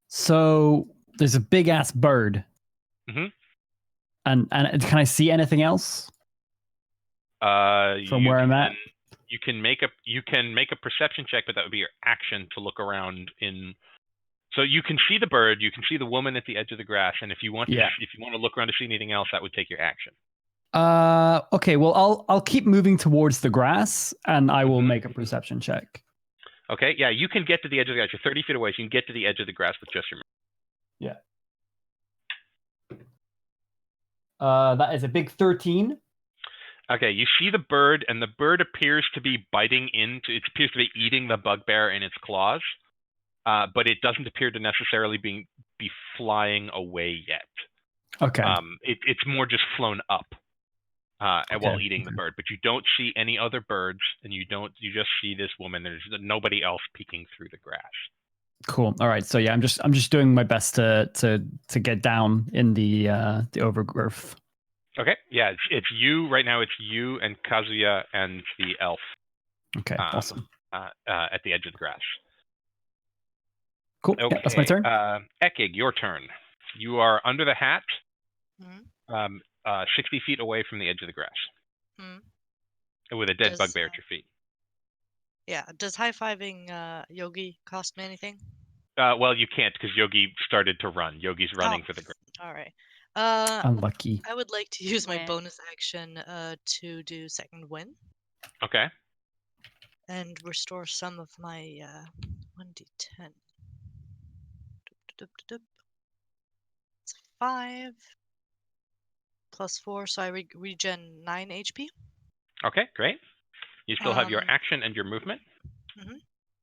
So there's a big ass bird. Mm-hmm. And can I see anything else? From where I'm at? You can make a perception check, but that would be your action to look around in. So you can see the bird, you can see the woman at the edge of the grass, and if you want to look around to see anything else, that would take your action. Okay, well I'll keep moving towards the grass, and I will make a perception check. Okay, yeah, you can get to the edge of the grass. You're 30 feet away, so you can get to the edge of the grass with just your movement. Yeah. That is a big 13. Okay, you see the bird, and the bird appears to be it appears to be eating the bugbear in its claws. but it doesn't appear to necessarily be flying away yet. Okay. It's more just flown up while eating the Okay. bird, but you don't see any other birds, and you just see this woman. There's nobody else peeking through the grass. Cool. All right. So yeah, I'm just doing my best to get down in the overgrowth. Okay. Yeah, it's you right now. It's you and Kazuya and the elf. Okay. Awesome. At the edge of the grass. Cool. Okay. Yeah, that's my turn. Ekig, your turn. You are under the hat, Mhm. 60 feet away from the edge of the grass, Mhm. with a dead bugbear at your feet. Yeah. Does high-fiving Yogi cost me anything? Well, you can't because Yogi started to run. Yogi's running for the grass. All right. Unlucky. I would like to use my Meh. bonus action to do second wind Okay. and restore some of my 1d10. It's 5 plus 4, so I regen 9 HP. Okay, great. You still have your Um, action and your movement.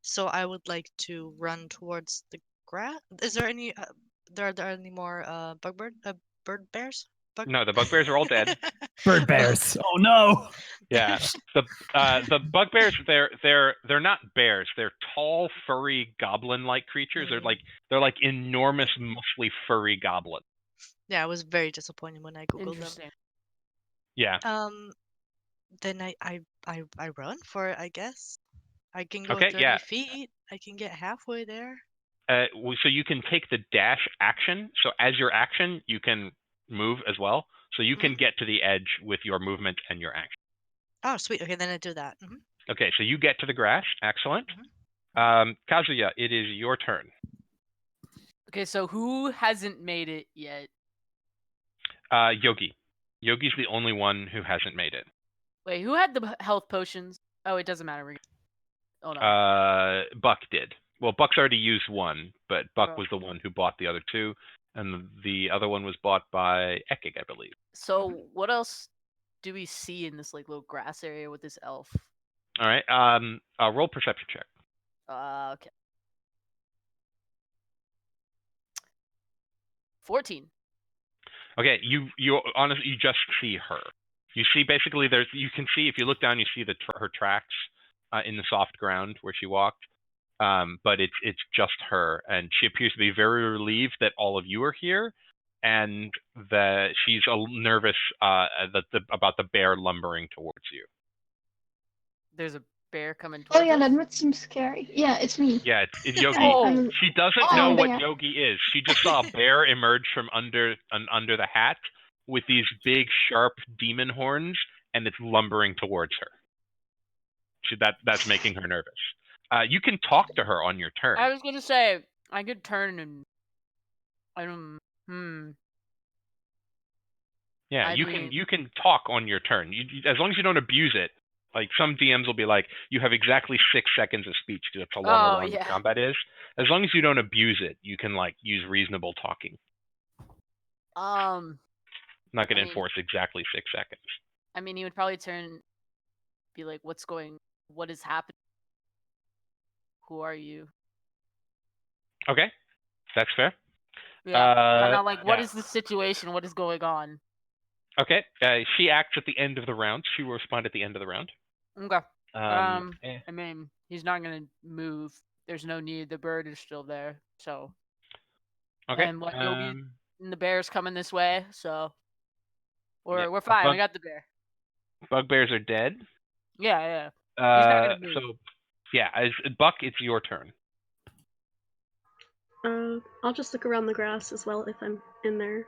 So I would like to run towards the grass. Is there any? Are there any more bird bears? No, the bugbears are all dead. Bird bears. Oh no. Yeah. The bugbears, they're not bears. They're tall, furry, goblin-like creatures. They're like enormous, mostly furry goblins. Yeah, I was very disappointed when I googled them. Interesting. Yeah. Then I run for it, I guess. I can go Okay, 30 yeah. feet. I can get halfway there. So you can take the dash action. So as your action, you can move as well. So you can get to the edge with your movement and your action. Oh, sweet. Okay, then I do that. Okay, so you get to the grass. Excellent. Kazuya, it is your turn. Okay, so who hasn't made it yet? Yogi. Yogi's the only one who hasn't made it. Wait, who had the health potions? Oh, it doesn't matter. Oh no. Buck did. Well, Buck's already used one, but Buck Oh. was the one who bought the other two, and the other one was bought by Ekig, I believe. So what else do we see in this like little grass area with this elf? All right. Roll perception check. Okay. 14. Okay, you honestly you just see her. You see basically you can see if you look down you see her tracks in the soft ground where she walked. But it's just her, and she appears to be very relieved that all of you are here, and that she's nervous about the bear lumbering towards you. There's a bear coming towards Oh yeah, us? that would seem scary. Yeah, it's me. Yeah, it's Yogi. Oh. She doesn't Oh, know what bear. Yogi is. She just saw a bear emerge from under the hat with these big, sharp demon horns, and it's lumbering towards her. That's making her nervous. You can talk to her on your turn. I was gonna say I could turn and I don't. Yeah, I you mean- can talk on your turn. As long as you don't abuse it. Like some DMs will be like, you have exactly 6 seconds of speech because that's how long the combat is. As long as you don't abuse it, you can like use reasonable talking. I'm not going to enforce exactly 6 seconds. I mean, he would probably turn, be like, what is happening? Who are you? Okay, that's fair. Yeah, kind of like, what is the situation? What is going on? Okay, she acts at the end of the round. She will respond at the end of the round. Okay. I eh. mean, he's not gonna move. There's no need. The bird is still there. So. Okay. And the bear's coming this way, so we're fine. We got the bear. Bugbears are dead. Yeah. He's not gonna move. So, yeah, as Buck, it's your turn. I'll just look around the grass as well if I'm in there.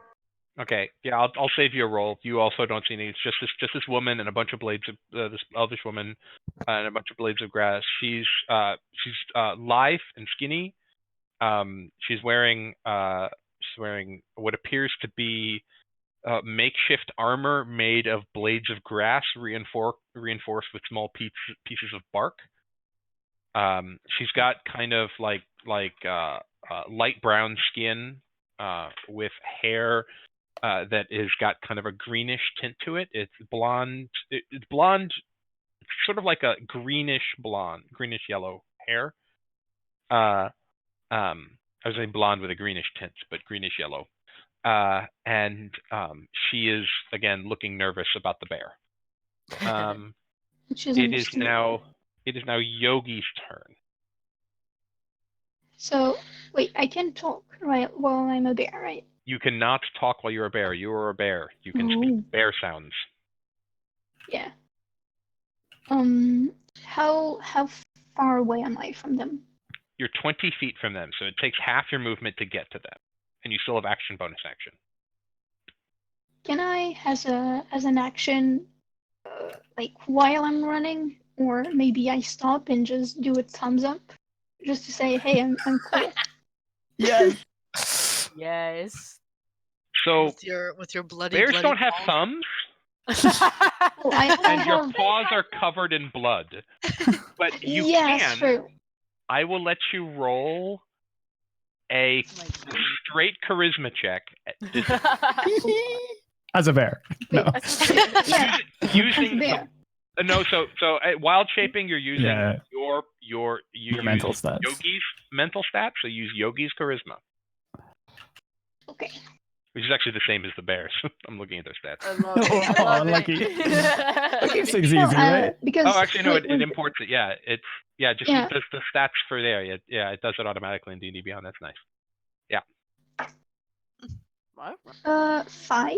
Okay, yeah, I'll save you a roll. You also don't see any. It's just this woman and a bunch of blades of this elvish woman and a bunch of blades of grass. She's lithe and skinny. She's wearing what appears to be makeshift armor made of blades of grass reinforced with small pieces of bark. She's got kind of like light brown skin with hair that has got kind of a greenish tint to it. It's blonde. It's blonde, sort of like a greenish yellow hair. I was saying blonde with a greenish tint, but greenish yellow. And she is again looking nervous about the bear. Which is It is understandable. now Yogi's turn. So, wait, I can talk, right, while I'm a bear, right? You cannot talk while you're a bear. You are a bear. You can speak bear sounds. Yeah. How far away am I from them? You're 20 feet from them, so it takes half your movement to get to them, and you still have action, bonus action. Can I, as an action, like while I'm running, or maybe I stop and just do a thumbs up, just to say, hey, I'm cool. Yes. Yes. So with your bloody bears bloody don't have palm. thumbs, Oh, I and your have. paws are covered in blood. But you Yes, can. true. I will let you roll a straight charisma check at this. As a bear. No. Yeah. Using Bear. no, so wild shaping, you're using Yeah. your mental use stats. Yogi's mental stats, so use Yogi's charisma, Okay. which is actually the same as the bears. I'm looking at their stats. I love it. I love lucky. it. Lucky six No, easy, right? because Oh, actually, no, wait, it imports it. Yeah, just Yeah. use the stats for there. It does it automatically in D&D Beyond. That's nice. What? 5.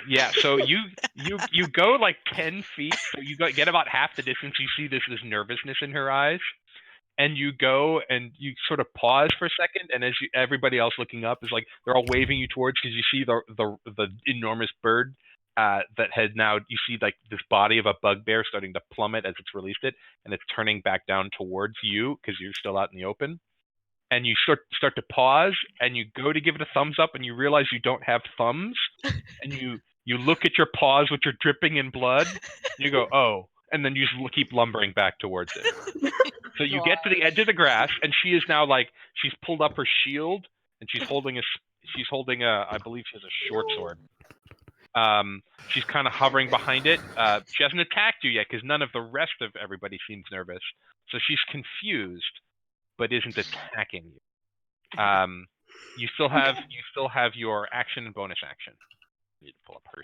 Yeah, so you go like 10 feet, so you get about half the distance. You see this nervousness in her eyes, and you go and you sort of pause for a second, and as everybody else looking up is like they're all waving you towards, because you see the enormous bird that had now, you see like this body of a bugbear starting to plummet as it's released it, and it's turning back down towards you because you're still out in the open. And you start to pause, and you go to give it a thumbs up, and you realize you don't have thumbs, and you look at your paws, which are dripping in blood, and you go, oh, and then you just keep lumbering back towards it. So you get to the edge of the grass, and she is now like, she's pulled up her shield, and she's holding a I believe she has a short sword. She's kind of hovering behind it. She hasn't attacked you yet because none of the rest of everybody seems nervous, so she's confused, but isn't attacking you. You still have your action and bonus action. I need to pull up her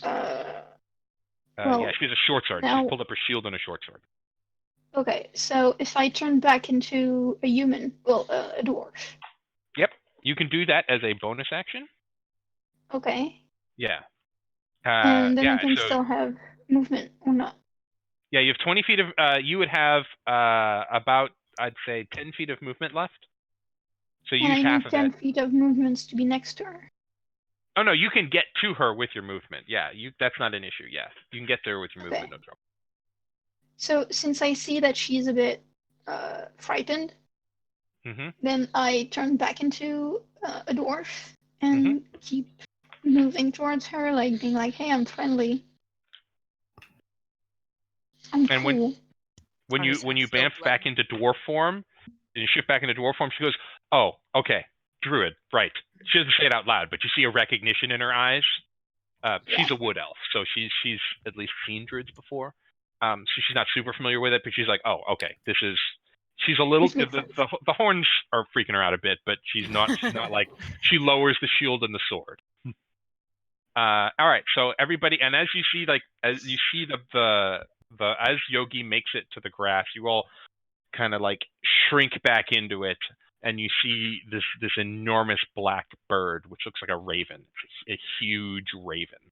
stats. Yeah, she has a short sword. Now, She's pulled up her shield and a short sword. Okay, so if I turn back into a human, well, a dwarf. Yep, you can do that as a bonus action. Okay. Yeah. And then yeah, I can so, still have movement or not. Yeah, you have 20 feet of. You would have about, I'd say, 10 feet of movement left. So And use I half need of 10 it. feet of movements to be next to her. Oh no, you can get to her with your movement. Yeah, that's not an issue. Yeah, you can get there with your movement. Okay. No trouble. So since I see that she's a bit frightened, then I turn back into a dwarf and keep moving towards her, like being like, "Hey, I'm friendly. I'm And cool." when you bamf back into dwarf form, and you shift back into dwarf form, she goes, "Oh, okay, druid, right." She doesn't say it out loud, but you see a recognition in her eyes. She's a wood elf, so she's at least seen druids before. So she's not super familiar with it, but she's like, "Oh, okay, this is." She's a little. The horns are freaking her out a bit, but she's not like, she lowers the shield and the sword. All right, so everybody, and as you see as Yogi makes it to the grass, you all kind of like shrink back into it, and you see this enormous black bird, which looks like a raven. It's a huge raven.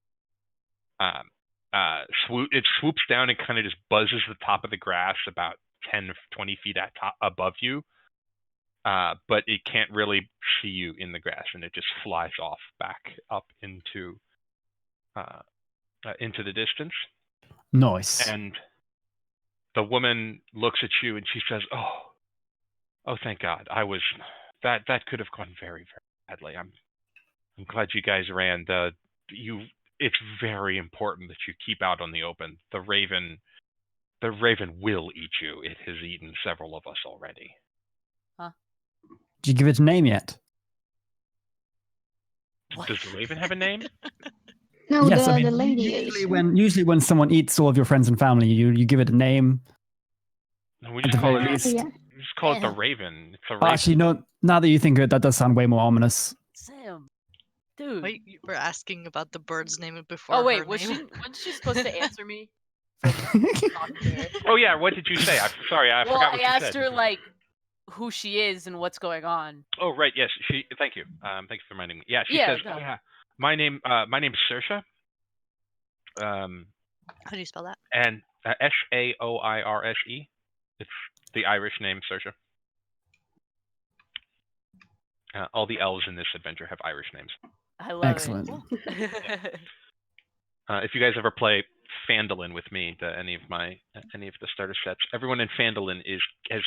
It swoops down and kind of just buzzes the top of the grass about 10, 20 feet above you, but it can't really see you in the grass, and it just flies off back up into the distance. Nice. And the woman looks at you and she says, "Oh, thank God! That could have gone very, very badly. I'm glad you guys ran. It's very important that you keep out on the open. The raven will eat you. It has eaten several of us already." Huh? Did you give it a name yet? Does the raven have a name? No, yes, the I mean, lady usually when someone eats all of your friends and family, you give it a name. No, we At just the call very it, least. just call it the Damn. Raven. It's a Raven. Actually, no. Now that you think of it, that does sound way more ominous. Sam, dude. Wait, you were asking about the bird's name before Oh wait, her was name? wasn't she supposed to answer me? From talking to her? Oh yeah, what did you say? I'm sorry, I Well, forgot I what you asked said. her like who she is and what's going on. Oh right, yes. Thank you. Thanks for reminding me. Yeah, she Yeah, says, no. "Oh yeah, my name's Saoirse. How do you spell that? And Saoirse. It's the Irish name Saoirse. All the L's in this adventure have Irish names. I love Excellent. it. If you guys ever play Phandalin with me, any of the starter sets, everyone in Phandalin has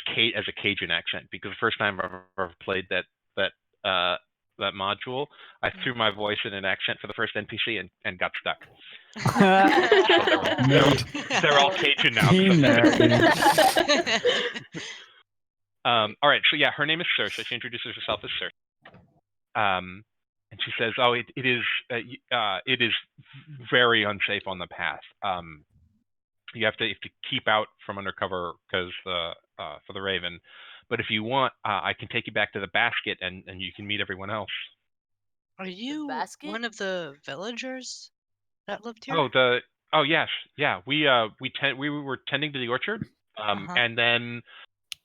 a Cajun accent, because the first time I've ever played that module, I threw my voice in an accent for the first NPC and got stuck. They're all Cajun now. Team there. All right, so yeah, her name is Saoirse. She introduces herself as Saoirse. And she says, "Oh, it is very unsafe on the path. You have to keep out from undercover because for the Raven. But if you want, I can take you back to the basket and you can meet everyone else." Are you basket? one of the villagers that lived here? Oh yes, yeah. We were tending to the orchard, and then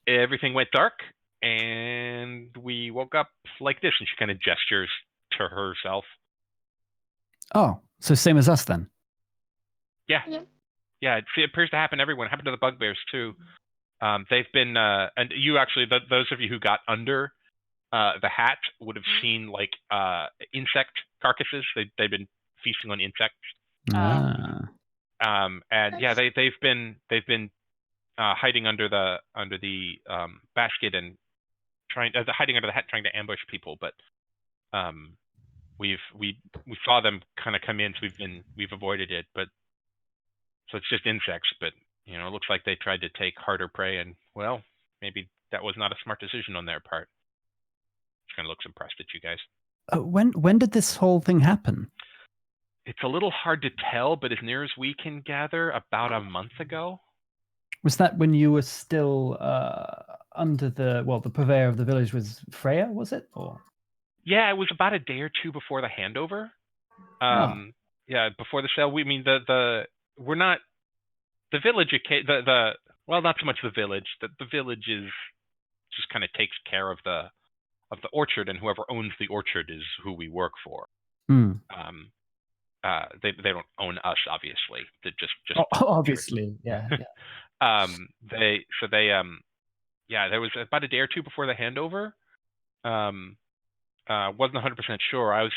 everything went dark, and we woke up like this. And she kind of gestures to herself. Oh, so same as us then. Yep. Yeah. It appears to happen to everyone. It happened to the bugbears too. They've been, and you actually, those of you who got under the hat would have seen like insect carcasses. They've been feasting on insects. And yeah, they've been hiding under the basket and hiding under the hat, trying to ambush people. But we saw them kind of come in, so we've avoided it. But so it's just insects. But it looks like they tried to take harder prey, and well, maybe that was not a smart decision on their part. She kind of looks impressed at you guys. When did this whole thing happen? It's a little hard to tell, but as near as we can gather, about a month ago. Was that when you were still under the purveyor of the village was Freya, was it? Or yeah, it was about a day or two before the handover. Yeah, before the sale. We mean we're not the village. Well, not so much the village. The village is just kind of takes care of the orchard, and whoever owns the orchard is who we work for. They don't own us, obviously. They just obviously, yeah. There was about a day or two before the handover. Wasn't 100% sure. I was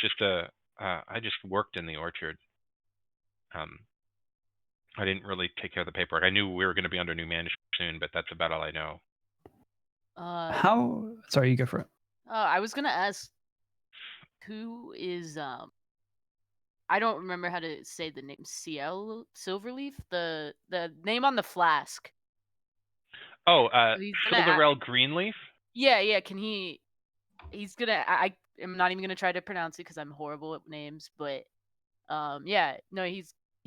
I just worked in the orchard. I didn't really take care of the paperwork. I knew we were going to be under new management soon, but that's about all I know. How? Sorry, you go for it. I was gonna ask, who is I don't remember how to say the name. CL Silverleaf, the name on the flask. Oh, Silverell Greenleaf. Yeah. Can he? He's gonna. I am not even gonna try to pronounce it because I'm horrible at names. But yeah, no, he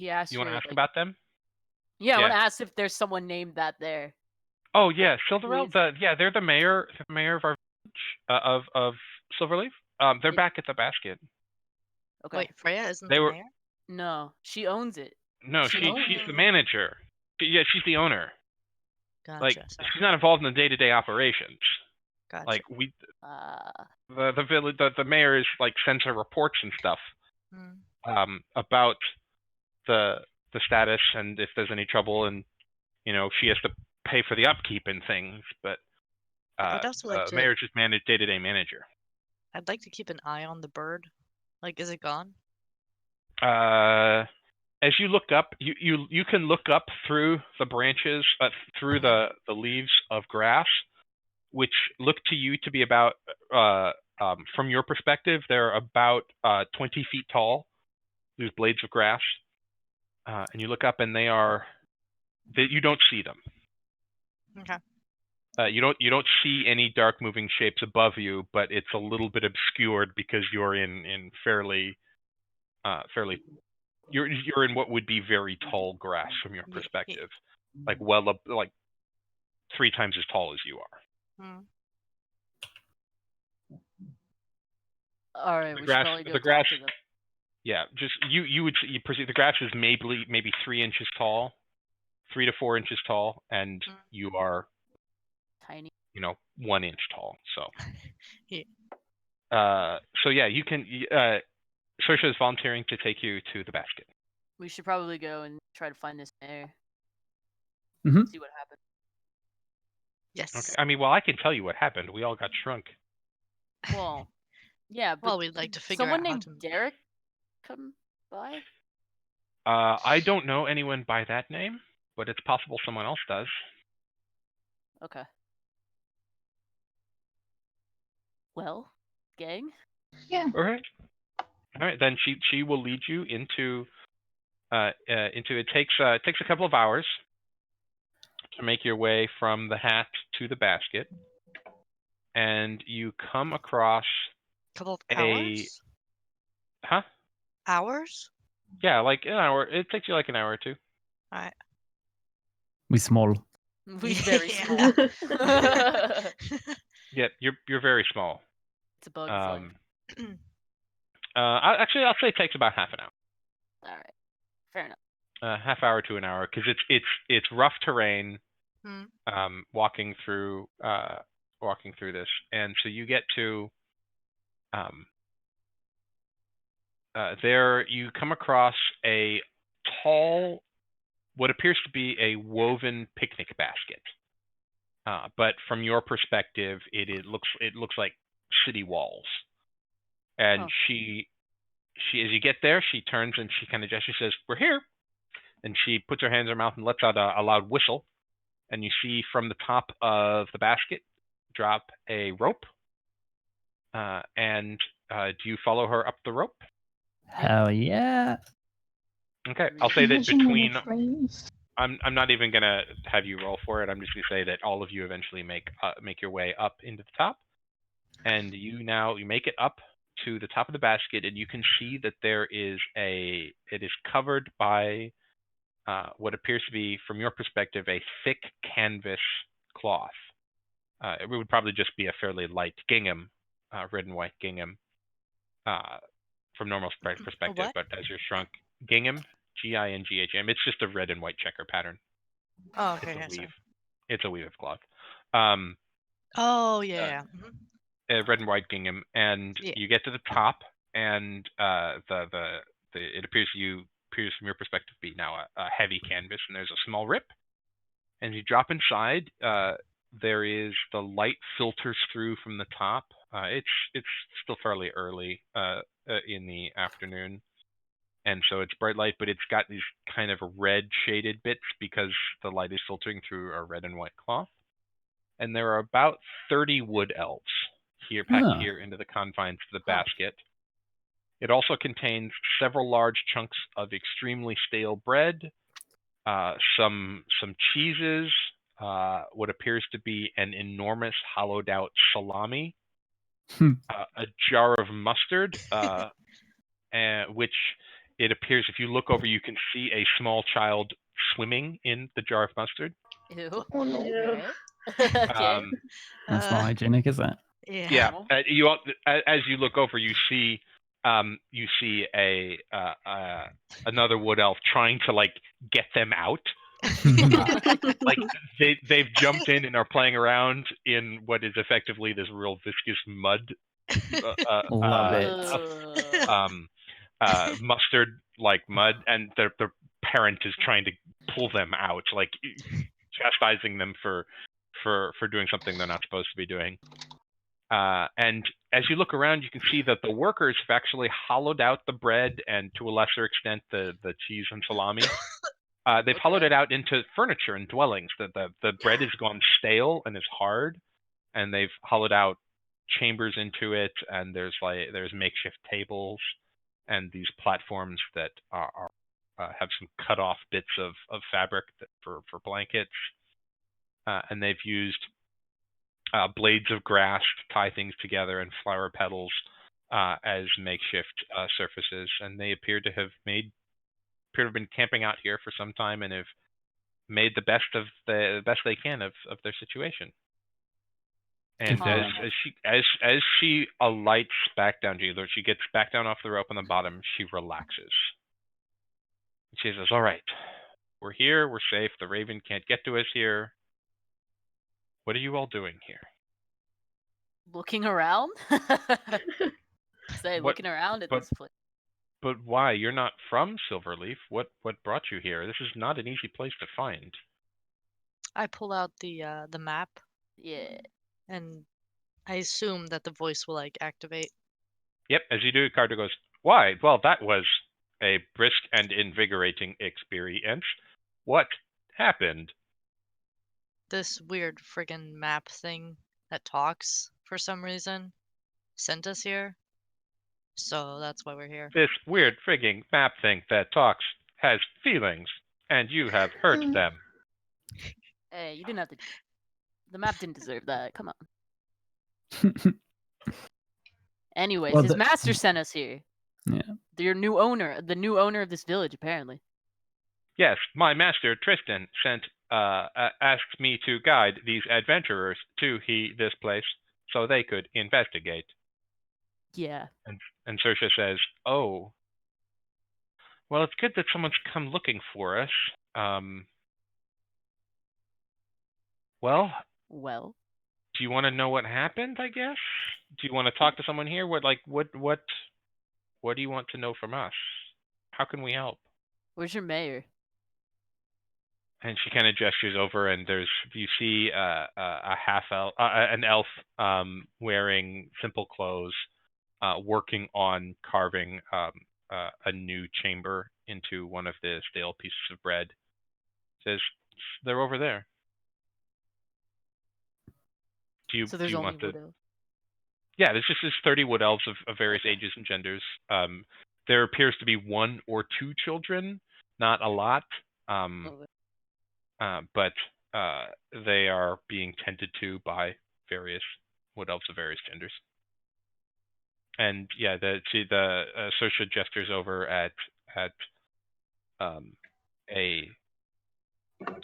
asked. You want to ask about them? Yeah, I want to ask if there's someone named that there. Oh yeah, Silverell. They're the mayor of our village of Silverleaf. They're back at the basket. Okay. Wait, Freya isn't the mayor? No, she owns it. No, she's the manager. Yeah, she's the owner. Gotcha. Like she's not involved in the day-to-day operations. Gotcha. Like the village, the mayor is like sends her reports and stuff about the status and if there's any trouble, and she has to pay for the upkeep and things. But the mayor's just day-to-day manager. I'd like to keep an eye on the bird. Like, is it gone? As you look up, you can look up through the branches, through the leaves of grass, which look to you to be about, from your perspective, they're about 20 feet tall. These blades of grass, and you look up, and you don't see them. Okay. You don't see any dark moving shapes above you, but it's a little bit obscured because you're in fairly you're in what would be very tall grass from your perspective, like 3 times as tall as you are. Hmm. All right, The we should grass, probably go the grass. talk to them. Yeah, just you perceive the grass is maybe 3 inches tall, 3 to 4 inches tall, and Mm. you are Tiny. 1 inch tall. So Yeah. so yeah, you can. Sorsha is volunteering to take you to the basket. We should probably go and try to find this mayor. Mhm. See what happens. Yes. Okay. I mean, well, I can tell you what happened. We all got shrunk. Well, yeah, but Well, we'd like did to figure someone out how named to. Derek come by? I don't know anyone by that name, but it's possible someone else does. Okay. Well, gang. Yeah. All right. All right. Then she will lead you into it takes a couple of hours to make your way from the hat to the basket, and you come across Couple of a hours? huh? Hours? Yeah, like an hour. It takes you like an hour or two. Alright. We small. We very Yeah. small. Yeah, you're very small. It's a bug's life. Actually, I'll say it takes about half an hour. All right. Fair enough. Half hour to an hour, because it's rough terrain. Hmm. Walking through this, and so you get to there. You come across a tall, what appears to be a woven picnic basket, but from your perspective, it looks like city walls. And Oh. she as you get there, she turns and she kind of gestures, says, "We're here," and she puts her hands in her mouth and lets out a loud whistle. And you see from the top of the basket drop a rope. And do you follow her up the rope? Hell yeah. Okay, I'll say that Imagine when between it rains. I'm not even gonna have you roll for it. I'm just gonna say that all of you eventually make your way up into the top, and you make it up to the top of the basket, and you can see that it is covered by what appears to be, from your perspective, a thick canvas cloth. It would probably just be a fairly light gingham, red and white gingham, from normal perspective. What? But as you're shrunk, gingham, Gingham. It's just a red and white checker pattern. Oh, okay. It's a Yeah, sorry. weave. It's a weave of cloth. Oh, yeah. Red and white gingham, and Yeah. you get to the top, and it appears from your perspective to be now a heavy canvas, and there's a small rip, and you drop inside. There is the light filters through from the top. It's still fairly early in the afternoon, and so it's bright light, but it's got these kind of red shaded bits because the light is filtering through a red and white cloth. And there are about 30 wood elves packed here into the confines of the basket. It also contains several large chunks of extremely stale bread, some cheeses, what appears to be an enormous hollowed out salami, a jar of mustard, which it appears, if you look over, you can see a small child swimming in the jar of mustard. Ew. Oh no. Okay. Okay. That's not hygienic, is it? Yeah. As you look over, you see another wood elf trying to get them out. Like they've jumped in and are playing around in what is effectively this real viscous mud. Love it. Mustard like mud, and the parent is trying to pull them out, like chastising them for doing something they're not supposed to be doing. And as you look around, you can see that the workers have actually hollowed out the bread and, to a lesser extent, the cheese and salami. They've hollowed it out into furniture and dwellings. The bread has gone stale and is hard, and they've hollowed out chambers into it. And there's makeshift tables and these platforms that have some cut off bits of fabric for blankets. And they've used blades of grass to tie things together and flower petals as makeshift surfaces. And they appear to have been camping out here for some time and have made the best they can of their situation. And as she alights back down to you, she gets back down off the rope on the bottom, she relaxes. She says, "All right, we're here, we're safe, the Raven can't get to us here. What are you all doing here?" Looking around? Say, looking around at this place. But why? You're not from Silverleaf. What brought you here? This is not an easy place to find. I pull out the map. Yeah. And I assume that the voice will like activate. Yep, as you do, Carter goes, "Why? Well, that was a brisk and invigorating experience. What happened?" This weird friggin' map thing that talks for some reason sent us here. So that's why we're here. This weird frigging map thing that talks has feelings, and you have hurt them. Hey, you didn't have to. The map didn't deserve that. Come on. Anyways, Well, his master sent us here. Yeah. The new owner of this village, apparently. Yes, my master Tristan asked me to guide these adventurers to this place so they could investigate. Yeah. And Saoirse says, "Oh, well, it's good that someone's come looking for us. Well, do you want to know what happened? I guess. Do you want to talk to someone here? What do you want to know from us? How can we help?" Where's your mayor? And she kind of gestures over, and you see a half elf, an elf, wearing simple clothes, working on carving a new chamber into one of the stale pieces of bread. Says, "They're over there." So there's only wood elves? Yeah, there's 30 wood elves of various ages and genders. There appears to be 1 or 2 children, not a lot. But they are being tended to by various wood elves of various genders. And yeah, Saoirse gestures over at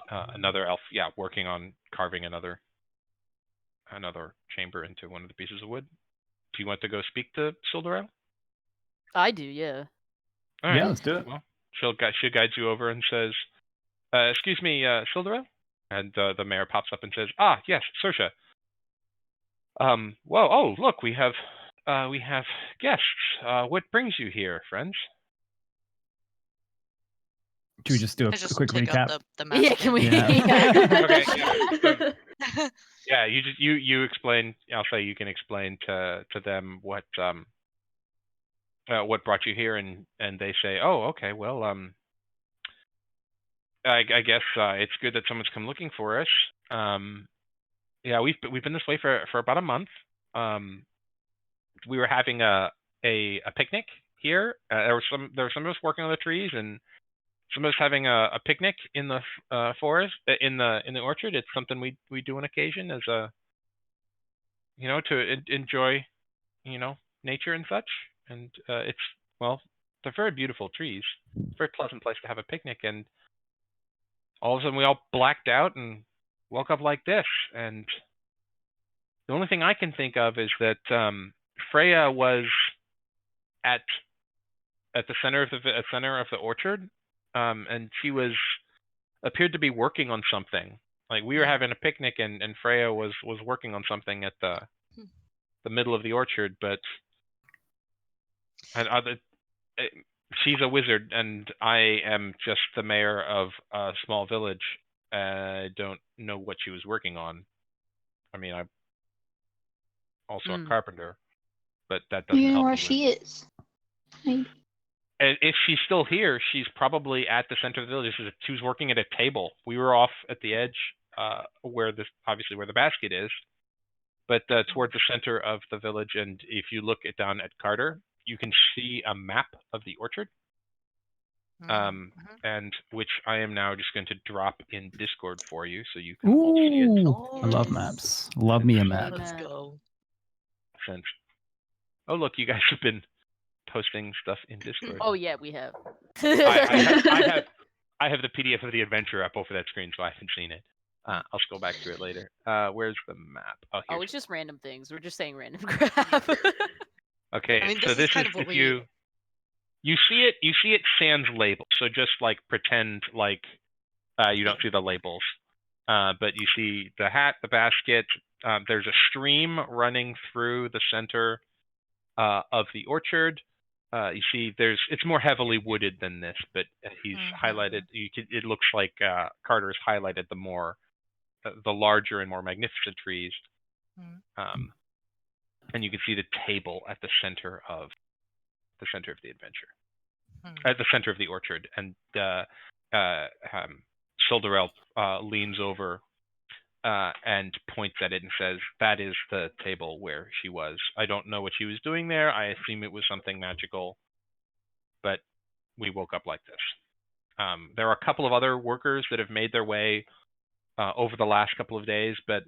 another elf, working on carving another chamber into one of the pieces of wood. Do you want to go speak to Silderel? I do, yeah. All right. Yeah, let's do it. Well, she guides you over and says, "Excuse me, Silderel?" And the mayor pops up and says, "Ah, yes, Saoirse. Well, oh, look, we have guests. What brings you here, friends?" Should we just do a quick recap? The map. Yeah, can we? Okay. Yeah, you explain. I'll say you can explain to them what brought you here, and they say, "Oh, okay. Well, I guess it's good that someone's come looking for us. Yeah, we've been this way for about a month. We were having a picnic here. There were some of us working on the trees, and some of us having a picnic in the forest, in the orchard. It's something we do on occasion as a to enjoy nature and such. And they're very beautiful trees. It's a very pleasant place to have a picnic, and all of a sudden we all blacked out and woke up like this. And the only thing I can think of is that Freya was at the center of the orchard, and she appeared to be working on something. Like we were having a picnic, and Freya was working on something at the middle of the orchard, but she's a wizard, and I am just the mayor of a small village. I don't know what she was working on. I mean, I'm also a carpenter, but that doesn't help. You know where she is? Maybe. If she's still here, she's probably at the center of the village. She was working at a table. We were off at the edge, where the basket is, but towards the center of the village. And if you look down at Carter, you can see a map of the orchard, and which I am now just going to drop in Discord for you, so you can all see it. I love maps. Love me a map. Let's go. Oh, look, you guys have been posting stuff in Discord. Oh yeah, we have. I have the PDF of the adventure up over that screen, so I haven't seen it. I'll scroll back to it later. Where's the map? Oh, Oh, here's it's just random things. We're just saying random crap. okay. I mean, So this this is kind is of what if we. you see it sans label. So just like pretend like you don't see the labels. But you see the hat, the basket. There's a stream running through the center of the orchard. You see, it's more heavily wooded than this, but he's highlighted. It looks like Carter's highlighted the larger and more magnificent trees. And you can see the table at the center of the adventure, at the center of the orchard. And Silderel leans over and points at it and says, "That is the table where she was. I don't know what she was doing there. I assume it was something magical, but we woke up like this." There are a couple of other workers that have made their way over the last couple of days, but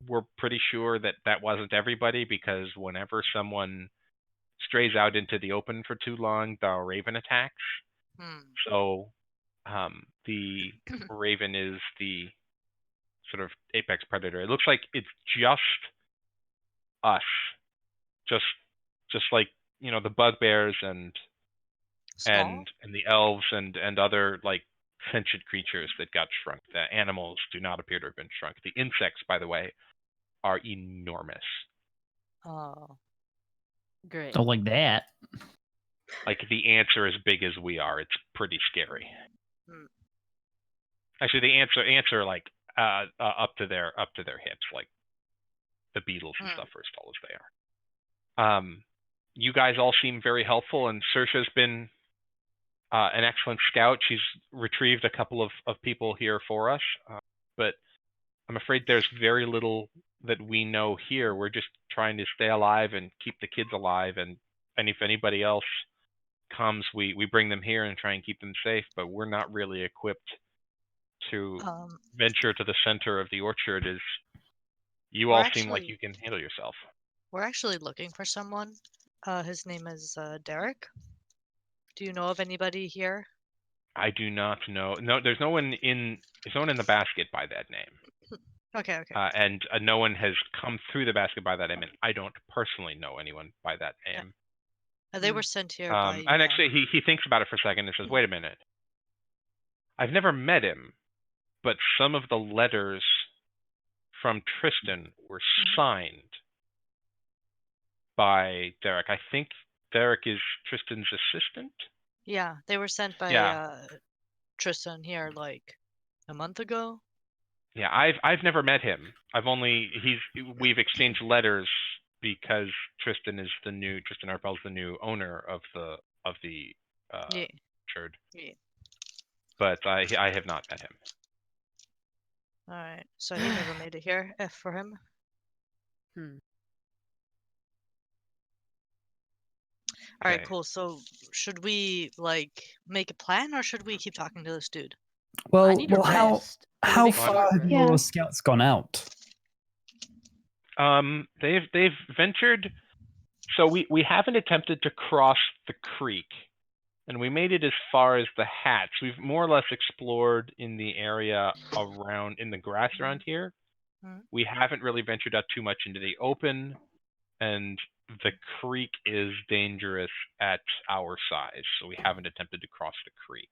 we're pretty sure that wasn't everybody, because whenever someone strays out into the open for too long, the raven attacks. So the raven is the sort of apex predator. It looks like it's just us, just like the bugbears and the elves and other like sentient creatures that got shrunk. The animals do not appear to have been shrunk. The insects, by the way, are enormous. Oh, great. Don't like that. Like the ants are as big as we are. It's pretty scary. Actually, the ants are like up to their hips. Like the beetles and stuff are as tall as they are. You guys all seem very helpful, and Saoirse's been an excellent scout. She's retrieved a couple of people here for us, but I'm afraid there's very little that we know here. We're just trying to stay alive and keep the kids alive, and if anybody else comes, we bring them here and try and keep them safe, but we're not really equipped to venture to the center of the orchard. You all seem like you can handle yourself. We're actually looking for someone. His name is Derek. Do you know of anybody here? I do not know. No, there's no one in the basket by that name. Okay. And no one has come through the basket by that name, and I don't personally know anyone by that name. They were sent here by. And actually, he thinks about it for a second and says, "Wait a minute. I've never met him, but some of the letters from Tristan were signed by Derek. I think Derek is Tristan's assistant." Yeah, they were sent by Tristan here like a month ago. Yeah, I've never met him. We've exchanged letters because Tristan Arpel's the new owner of the orchard. Yeah. But I have not met him. All right, so he never made it here. F for him. All right, cool. So should we like make a plan, or should we keep talking to this dude? Well, I need a rest. how far have your scouts gone out? They've ventured. So we haven't attempted to cross the creek, and we made it as far as the hats. We've more or less explored in the area in the grass around here. We haven't really ventured out too much into the open, and the creek is dangerous at our size, so we haven't attempted to cross the creek.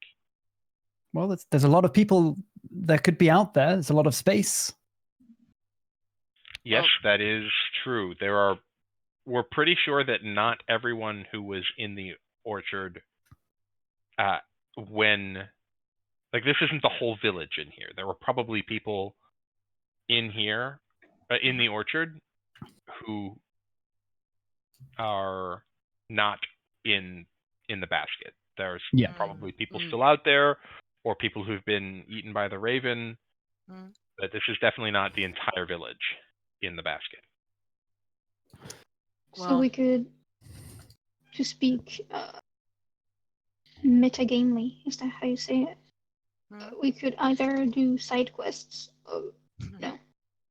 Well, there's a lot of people that could be out there. There's a lot of space. Yes, that is true. We're pretty sure that not everyone who was in the orchard this isn't the whole village in here. There were probably people in here, in the orchard, who are not in the basket. There's probably people still out there, or people who've been eaten by the raven. But this is definitely not the entire village in the basket. So we could, to speak metagamely, is that how you say it? We could either do side quests, or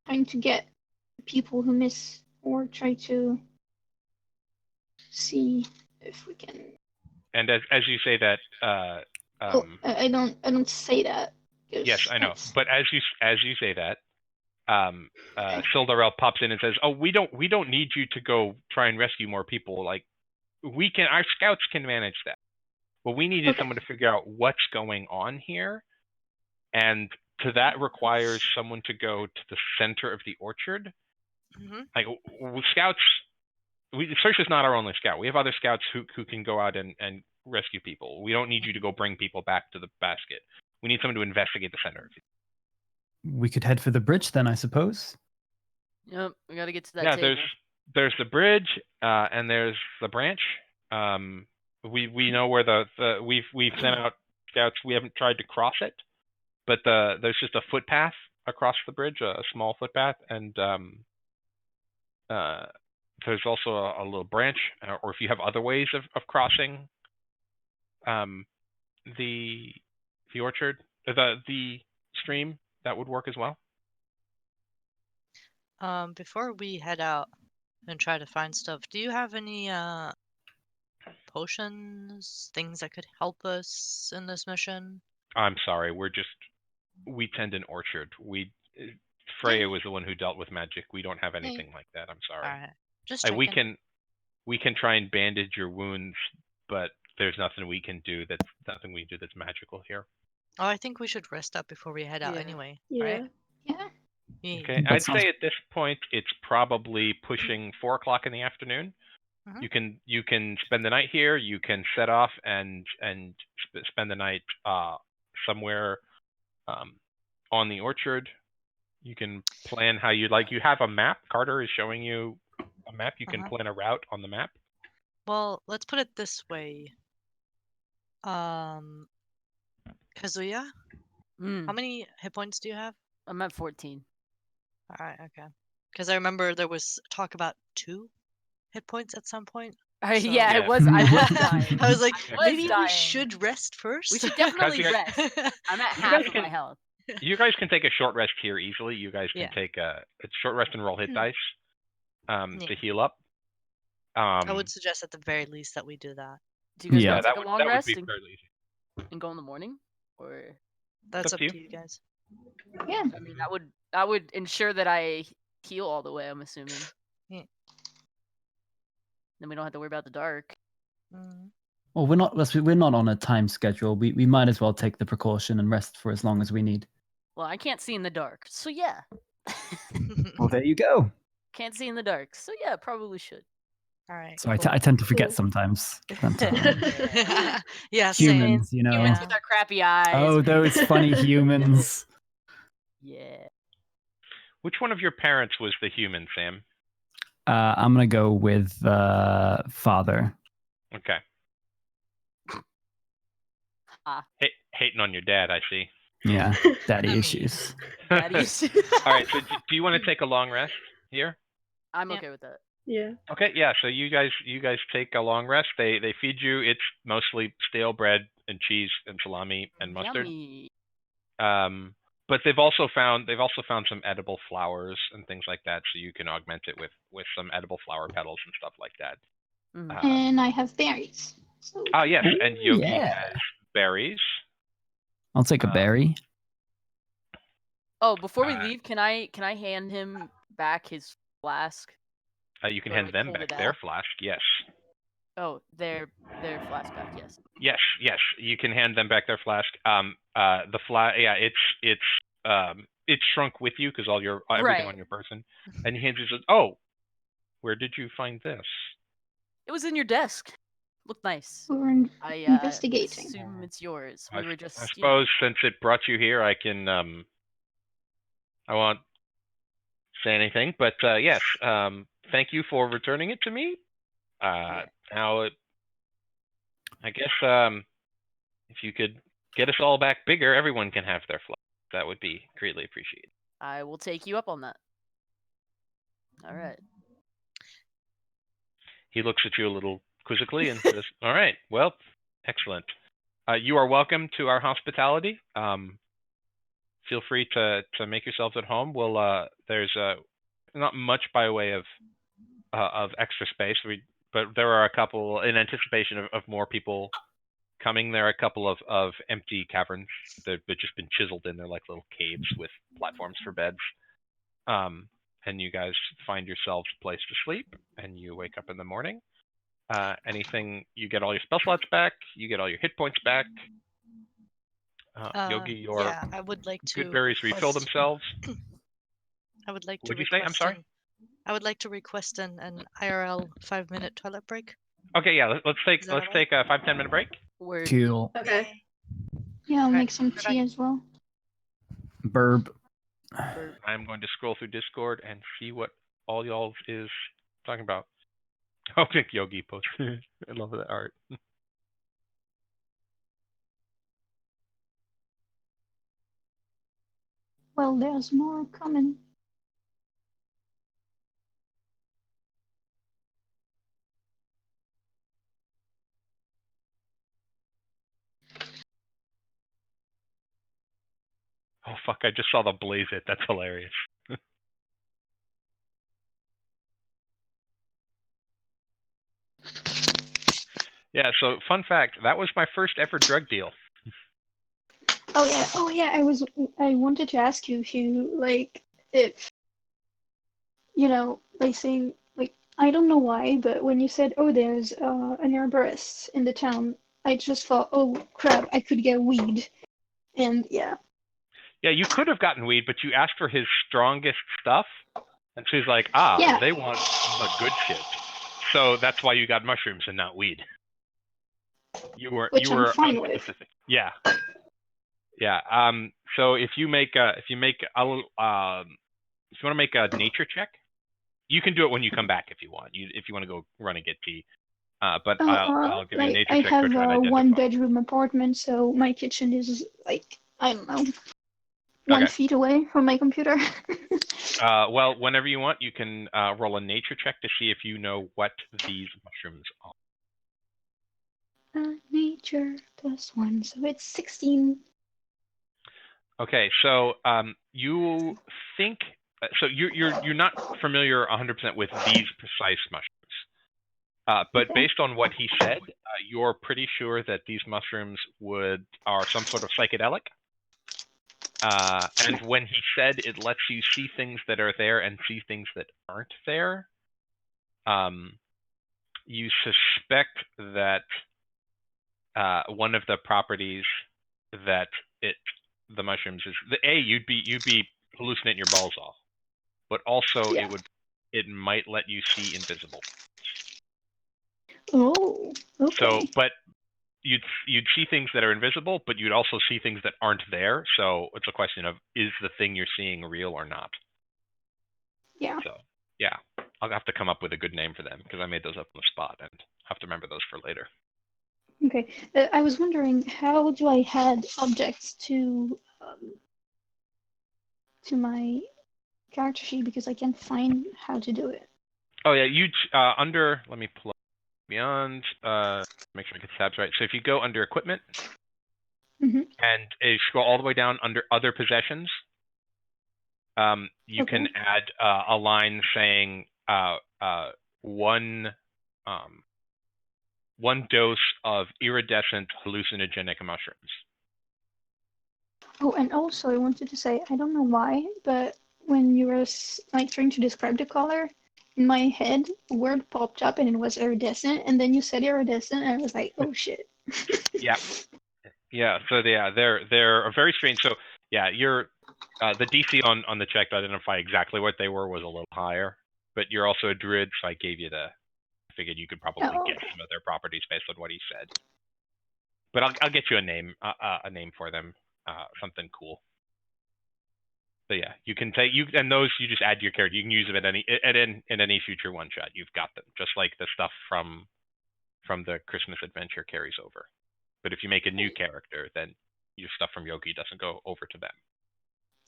trying to get people who miss, or try to see if we can. And as you say that, I don't say that. Yes, I know. That's- But as you say that, Sildarel pops in and says, "Oh, we don't need you to go try and rescue more people. Like, our scouts can manage that. What we need is Okay. someone to figure out what's going on here, and that requires someone to go to the center of the orchard. Mm-hmm. Like, scouts, Search is not our only scout. We have other scouts who can go out and rescue people. We don't need you to go bring people back to the basket. We need someone to investigate the center of it." We could head for the bridge then, I suppose. Yep, we gotta get to that Yeah, table. there's the bridge, and there's the branch. We know where we've sent out scouts. We haven't tried to cross it, but there's just a footpath across the bridge, a small footpath, and there's also a little branch, or if you have other ways of crossing the orchard, the stream, that would work as well. Before we head out and try to find stuff, do you have any potions, things that could help us in this mission? I'm sorry, we tend an orchard. Freya was the one who dealt with magic. We don't have anything like that. I'm sorry. All right, just Like, checking. we can try and bandage your wounds, but there's nothing we can do that's magical here. Oh, I think we should rest up before we head out Yeah. anyway, Yeah. right? Yeah. Yeah. Okay, That I'd sounds- say at this point it's probably pushing 4 o'clock in the afternoon. Mhm. You can spend the night here. You can set off and spend the night somewhere on the orchard. You can plan how you'd like. You have a map. Carter is showing you a map. You can plan a route on the map. Well, let's put it this way. Kazuya, Mm, how many hit points do you have? I'm at 14. All right, okay. Because I remember there was talk about 2 hit points at some point. So- Yeah, I Yeah. was dying. I was like, I was maybe we dying. should rest first. We should definitely Kazuya- rest. I'm at You half guys of my can- health. You guys can take a short rest here easily. You guys can Yeah. take a short rest and roll hit dice Yeah. to heal up. I would suggest at the very least that we do that. Do you guys Yeah. want to take a long that would rest be and, fairly easy. and go in the morning? Or That's up up to to you guys. Yeah. I mean, that would ensure that I heal all the way. I'm assuming. Yeah. Then we don't have to worry about the dark. Mm. Well, we're not on a time schedule. We might as well take the precaution and rest for as long as we need. Well, I can't see in the dark, so yeah. Well, there you go. Can't see in the dark, so yeah, probably should. All right. So I cool. tend to forget Cool. sometimes. Yeah, same. Humans, you know. Humans with our crappy eyes. Oh, those funny humans. Yeah. Which one of your parents was the human, Sam? I'm gonna go with father. Okay. Ah. Hating on your dad, I see. Yeah, daddy I mean- issues. That is- All right. So do you want to take a long rest here? I'm Yeah. okay with that. Yeah. Okay. Yeah. So you guys take a long rest. They feed you. It's mostly stale bread and cheese and salami and mustard. Yummy. But they've also found some edible flowers and things like that, so you can augment it with some edible flower petals and stuff like that. Mm. And I have berries. So Oh yes, and Ooh, Yogi yeah. has berries. I'll take a berry. Oh, before we Uh, leave, can I hand him back his flask? You can Or, hand like, them hold back it their out? Flask. Yes. Oh, their flask back. Yes. Yes. You can hand them back their flask. The yeah, it's shrunk with you because all your everything Right. on your person. And he hands you. Oh, where did you find this? It was in your desk. Looked nice. we're I investigating. assume it's yours. I We were just. I you know, suppose since it brought you here, I can I won't say anything, but yes. Thank you for returning it to me. Now, I guess if you could get us all back bigger, everyone can have their flag. That would be greatly appreciated. I will take you up on that. All right. He looks at you a little quizzically and says, "All right, well, excellent. You are welcome to our hospitality. Feel free to make yourselves at home. There's not much by way of extra space. But there are a couple in anticipation of more people coming, there are a couple of empty caverns. They've just been chiseled in. They're like little caves with platforms for beds. And you guys find yourselves a place to sleep, and you wake up in the morning. Anything, you get all your spell slots back, you get all your hit points back. Yogi, your Yeah, I would like to good berries refill request- themselves. I would like to What'd you say? I'm request sorry? I would like to request an IRL 5-minute toilet break. Okay, yeah, let's take Is that take a 5-10 minute break. Word. Cool. Okay. Yeah, I'll Alright, make some bye-bye. tea as well. Burb. I'm going to scroll through Discord and see what all y'all is talking about. Oh, Nick Yogi post. I love that art. Well, there's more coming. Oh fuck! I just saw the blaze it. That's hilarious. Yeah. So, fun fact: that was my first ever drug deal. Oh yeah. I wanted to ask you if you like if like saying like I don't know why, but when you said there's an herborist in the town, I just thought crap, I could get weed, and yeah. Yeah, you could have gotten weed, but you asked for his strongest stuff, and she's like, Yeah. they want the good shit. So that's why you got mushrooms and not weed. Which I'm fine with. Specific. Yeah. Yeah. So if you want to make a nature check, you can do it when you come back if you want. If you want to go run and get tea. But I'll give you a nature I check have to try and a identify. 1-bedroom apartment, so my kitchen is like I don't know, 1 feet away from my computer. Well, whenever you want, you can roll a nature check to see if you know what these mushrooms are. Nature +1, so it's 16. Okay, so you think so you're not familiar 100% with these precise mushrooms, but Okay. based on what he said, you're pretty sure that these mushrooms are some sort of psychedelic. And when he said it lets you see things that are there and see things that aren't there, you suspect that one of the properties that the mushrooms is you'd be hallucinating your balls off, but also it might let you see invisible. Oh, okay. So, but you'd see things that are invisible, but you'd also see things that aren't there. So it's a question of, is the thing you're seeing real or not? Yeah. So yeah, I'll have to come up with a good name for them because I made those up on the spot and have to remember those for later. Okay. I was wondering, how do I add objects to my character sheet, because I can't find how to do it. Oh yeah, you under. Let me pull up Beyond. Make sure I get the tabs right. So if you go under Equipment and scroll all the way down under Other Possessions, you can add a line saying one dose of iridescent hallucinogenic mushrooms. Oh, and also I wanted to say, I don't know why, but when you were like trying to describe the color, in my head, a word popped up and it was iridescent, and then you said iridescent, and I was like, oh shit. Yeah. So they're very strange. So yeah, the DC on the check to identify exactly what they were was a little higher, but you're also a druid, so I figured you could probably get some of their properties based on what he said. But I'll get you a name for them, something cool. But yeah, you can take and those you just add to your character. You can use them in any future one shot. You've got them, just like the stuff from the Christmas adventure carries over. But if you make a new character, then your stuff from Yogi doesn't go over to them.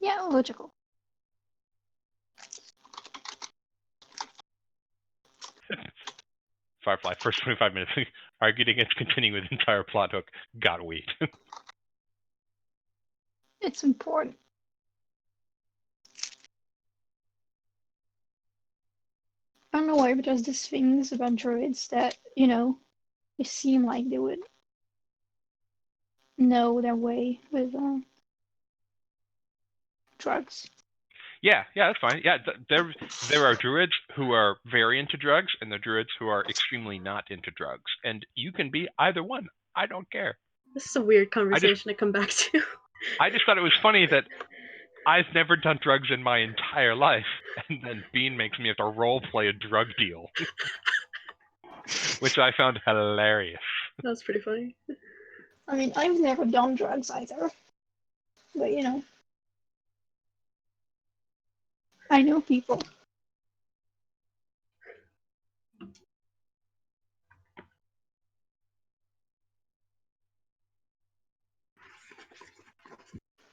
Yeah, logical. Firefly, first 25 minutes, argued against continuing with the entire plot hook. Got weed. It's important. I don't know why, but there's these things about druids that, they seem like they would know their way with drugs. Yeah, that's fine. Yeah, there are druids who are very into drugs, and there are druids who are extremely not into drugs, and you can be either one. I don't care. This is a weird conversation to come back to. I just thought it was funny that I've never done drugs in my entire life, and then Bean makes me have to role play a drug deal, which I found hilarious. That was pretty funny. I mean, I've never done drugs either, but you know, I know people.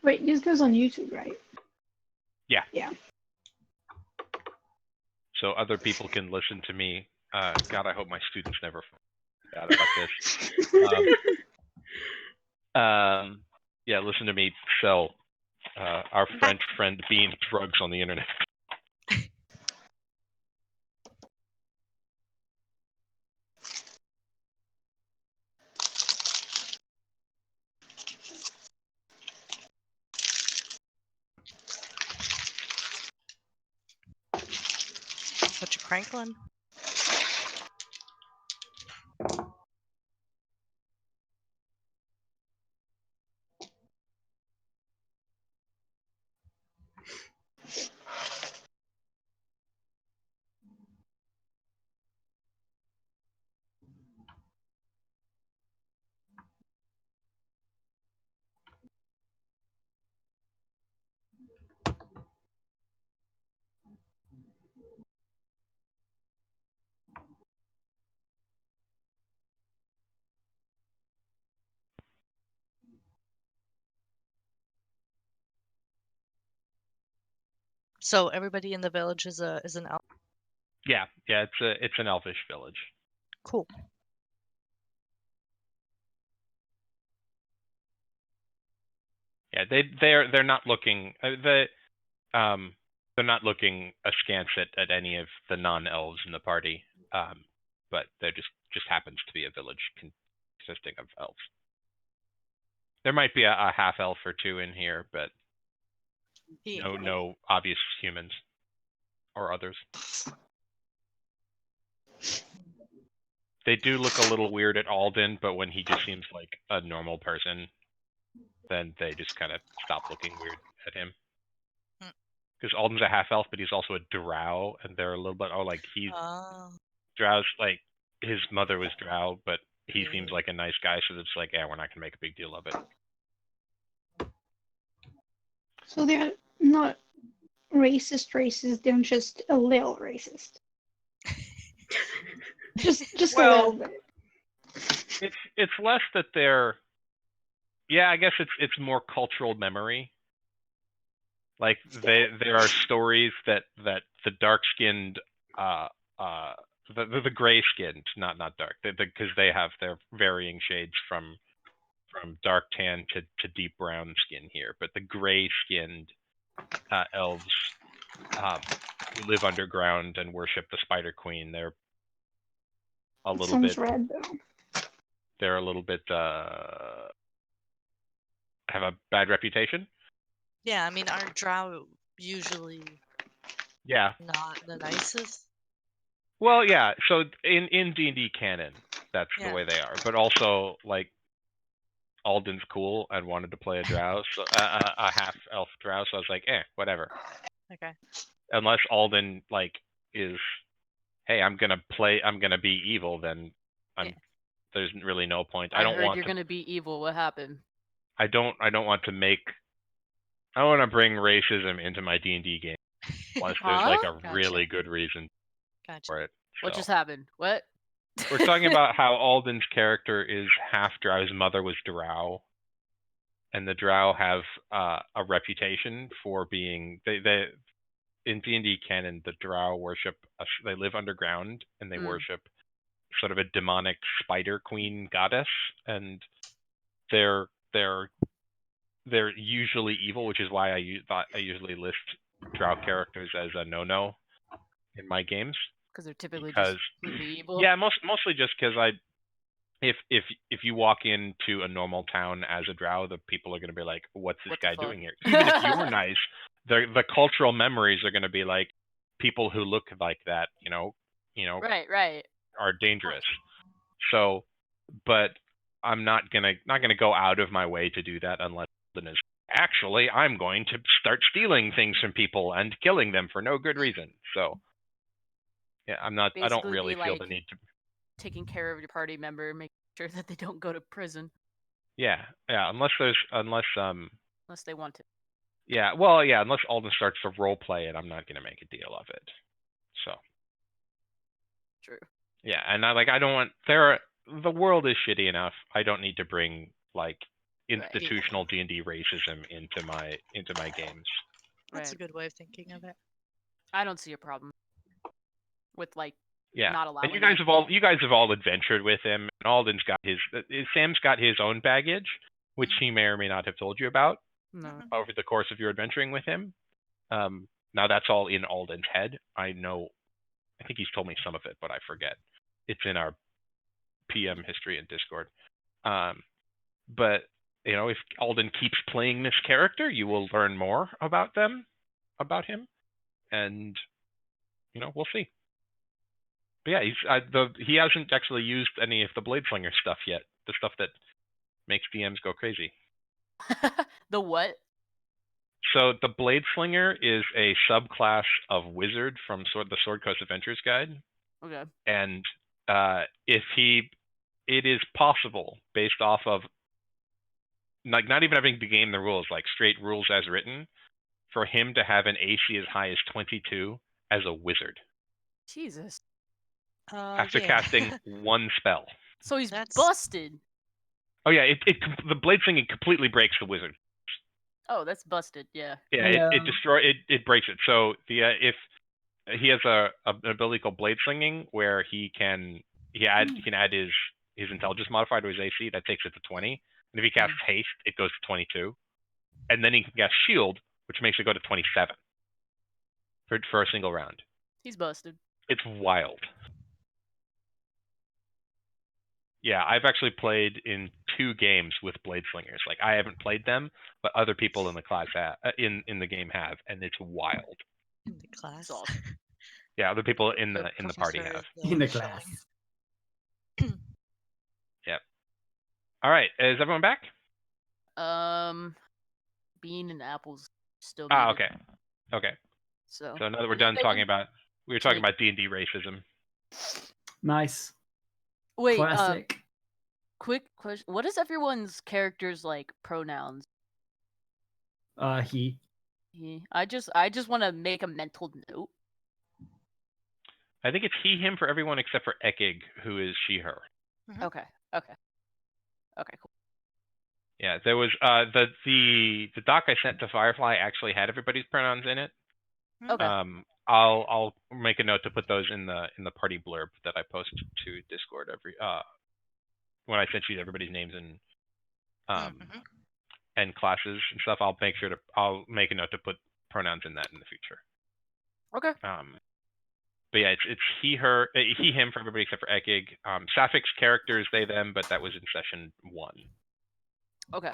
Wait, this goes on YouTube, right? Yeah. Yeah. So other people can listen to me. God, I hope my students never find out about this. Yeah, listen to me sell our French friend Bean drugs on the internet. What you crankling? So everybody in the village is an elf. Yeah, it's an elfish village. Cool. Yeah, they're not looking they're not looking askance at any of the non-elves in the party, but there just happens to be a village consisting of elves. There might be a half elf or two in here, but no obvious humans or others. They do look a little weird at Alden, but when he just seems like a normal person, then they just kind of stop looking weird at him. Because Alden's a half elf, but he's also a drow, and they're a little bit drow's like his mother was drow, but he seems like a nice guy, so it's like, yeah, we're not gonna make a big deal of it. So they're not racist, they're just a little racist. just a little bit. It's less that they're, yeah, I guess it's more cultural memory. Like there are stories that the dark-skinned, the gray-skinned, not dark, because they have their varying shades from dark tan to deep brown skin here, but the gray-skinned elves who live underground and worship the Spider Queen, they're a little bit red though. They're a little bit have a bad reputation. Yeah, I mean, our drow usually not the nicest. Well, yeah. So in D&D canon, that's the way they are. But also, like, Alden's cool and wanted to play a drow, so a half elf drow. So I was like, whatever. Okay. Unless Alden like is, hey, I'm gonna be evil, then there's really no point. I heard you're gonna be evil. What happened? I don't want to make. I don't want to bring racism into my D&D game unless there's like a really good reason for it. What just happened? What? We're talking about how Alden's character is half drow. His mother was drow, and the drow have a reputation for being they in D&D canon. The drow worship. They live underground and they worship sort of a demonic spider queen goddess, and they're usually evil, which is why I usually list drow characters as a no-no in my games. Because they're typically just completely evil. Yeah, mostly just because if you walk into a normal town as a drow, the people are going to be like, "What's this What the guy fuck?" doing here?" Even if you were nice, the cultural memories are going to be like people who look like that, Right. are dangerous. So, but I'm not gonna go out of my way to do that unless Alden is actually I'm going to start stealing things from people and killing them for no good reason. So, yeah, I don't Basically really be feel like- the need to. Taking care of your party member, making sure that they don't go to prison Yeah, unless unless they want to. unless Alden starts to role play it, I'm not gonna make a deal of it. So. True. Yeah, and I don't want the world is shitty enough. I don't need to bring like institutional D&D racism into my games. That's a Right. good way of thinking of it. I don't see a problem with Yeah, not allowing. and you guys have all adventured with him, and Alden's got Sam's got his own baggage, which he may or may not have told you about No. over the course of your adventuring with him. Now that's all in Alden's head. I think he's told me some of it, but I forget. It's in our PM history in Discord. But if Alden keeps playing this character, you will learn more about him, and we'll see. But yeah, he hasn't actually used any of the Bladeslinger stuff yet. The stuff that makes DMs go crazy. The what? So the Bladeslinger is a subclass of wizard from the Sword Coast Adventures Guide. Okay. And it is possible based off of not even having to game the rules, like straight rules as written, for him to have an AC as high as 22 as a wizard. Jesus. After Yeah. casting one spell. So he's That's- busted. Oh yeah, the blade singing completely breaks the wizard. Oh, that's busted. Yeah. Yeah, it breaks it. So if he has an ability called blade slinging where he can add his intelligence modifier to his AC, that takes it to 20. And if he casts haste, it goes to 22. And then he can cast shield, which makes it go to 27 for a single round. He's busted. It's wild. Yeah, I've actually played in 2 games with blade slingers. Like I haven't played them, but other people in the class in the game have, and it's wild. In the class. Awesome. Yeah, other people in the party professor have. is, In the showing. class. Yep. All right, is everyone back? Bean and apples still. Ah, muted. okay. So So now that we're done talking about, we were talking about D&D racism. Nice. Wait. Classic. Quick question: what is everyone's character's pronouns? He. I just want to make a mental note. I think it's he, him for everyone except for Ekig, who is she, her. Mhm. Okay, cool. Yeah, there was the doc I sent to Firefly actually had everybody's pronouns in it. Okay. I'll make a note to put those in the party blurb that I post to Discord when I sent you everybody's names and classes and stuff. I'll make a note to put pronouns in that in the future. Okay. But yeah, it's he, her, he, him for everybody except for Ekig. Sapphics character is they, them, but that was in session 1. Okay.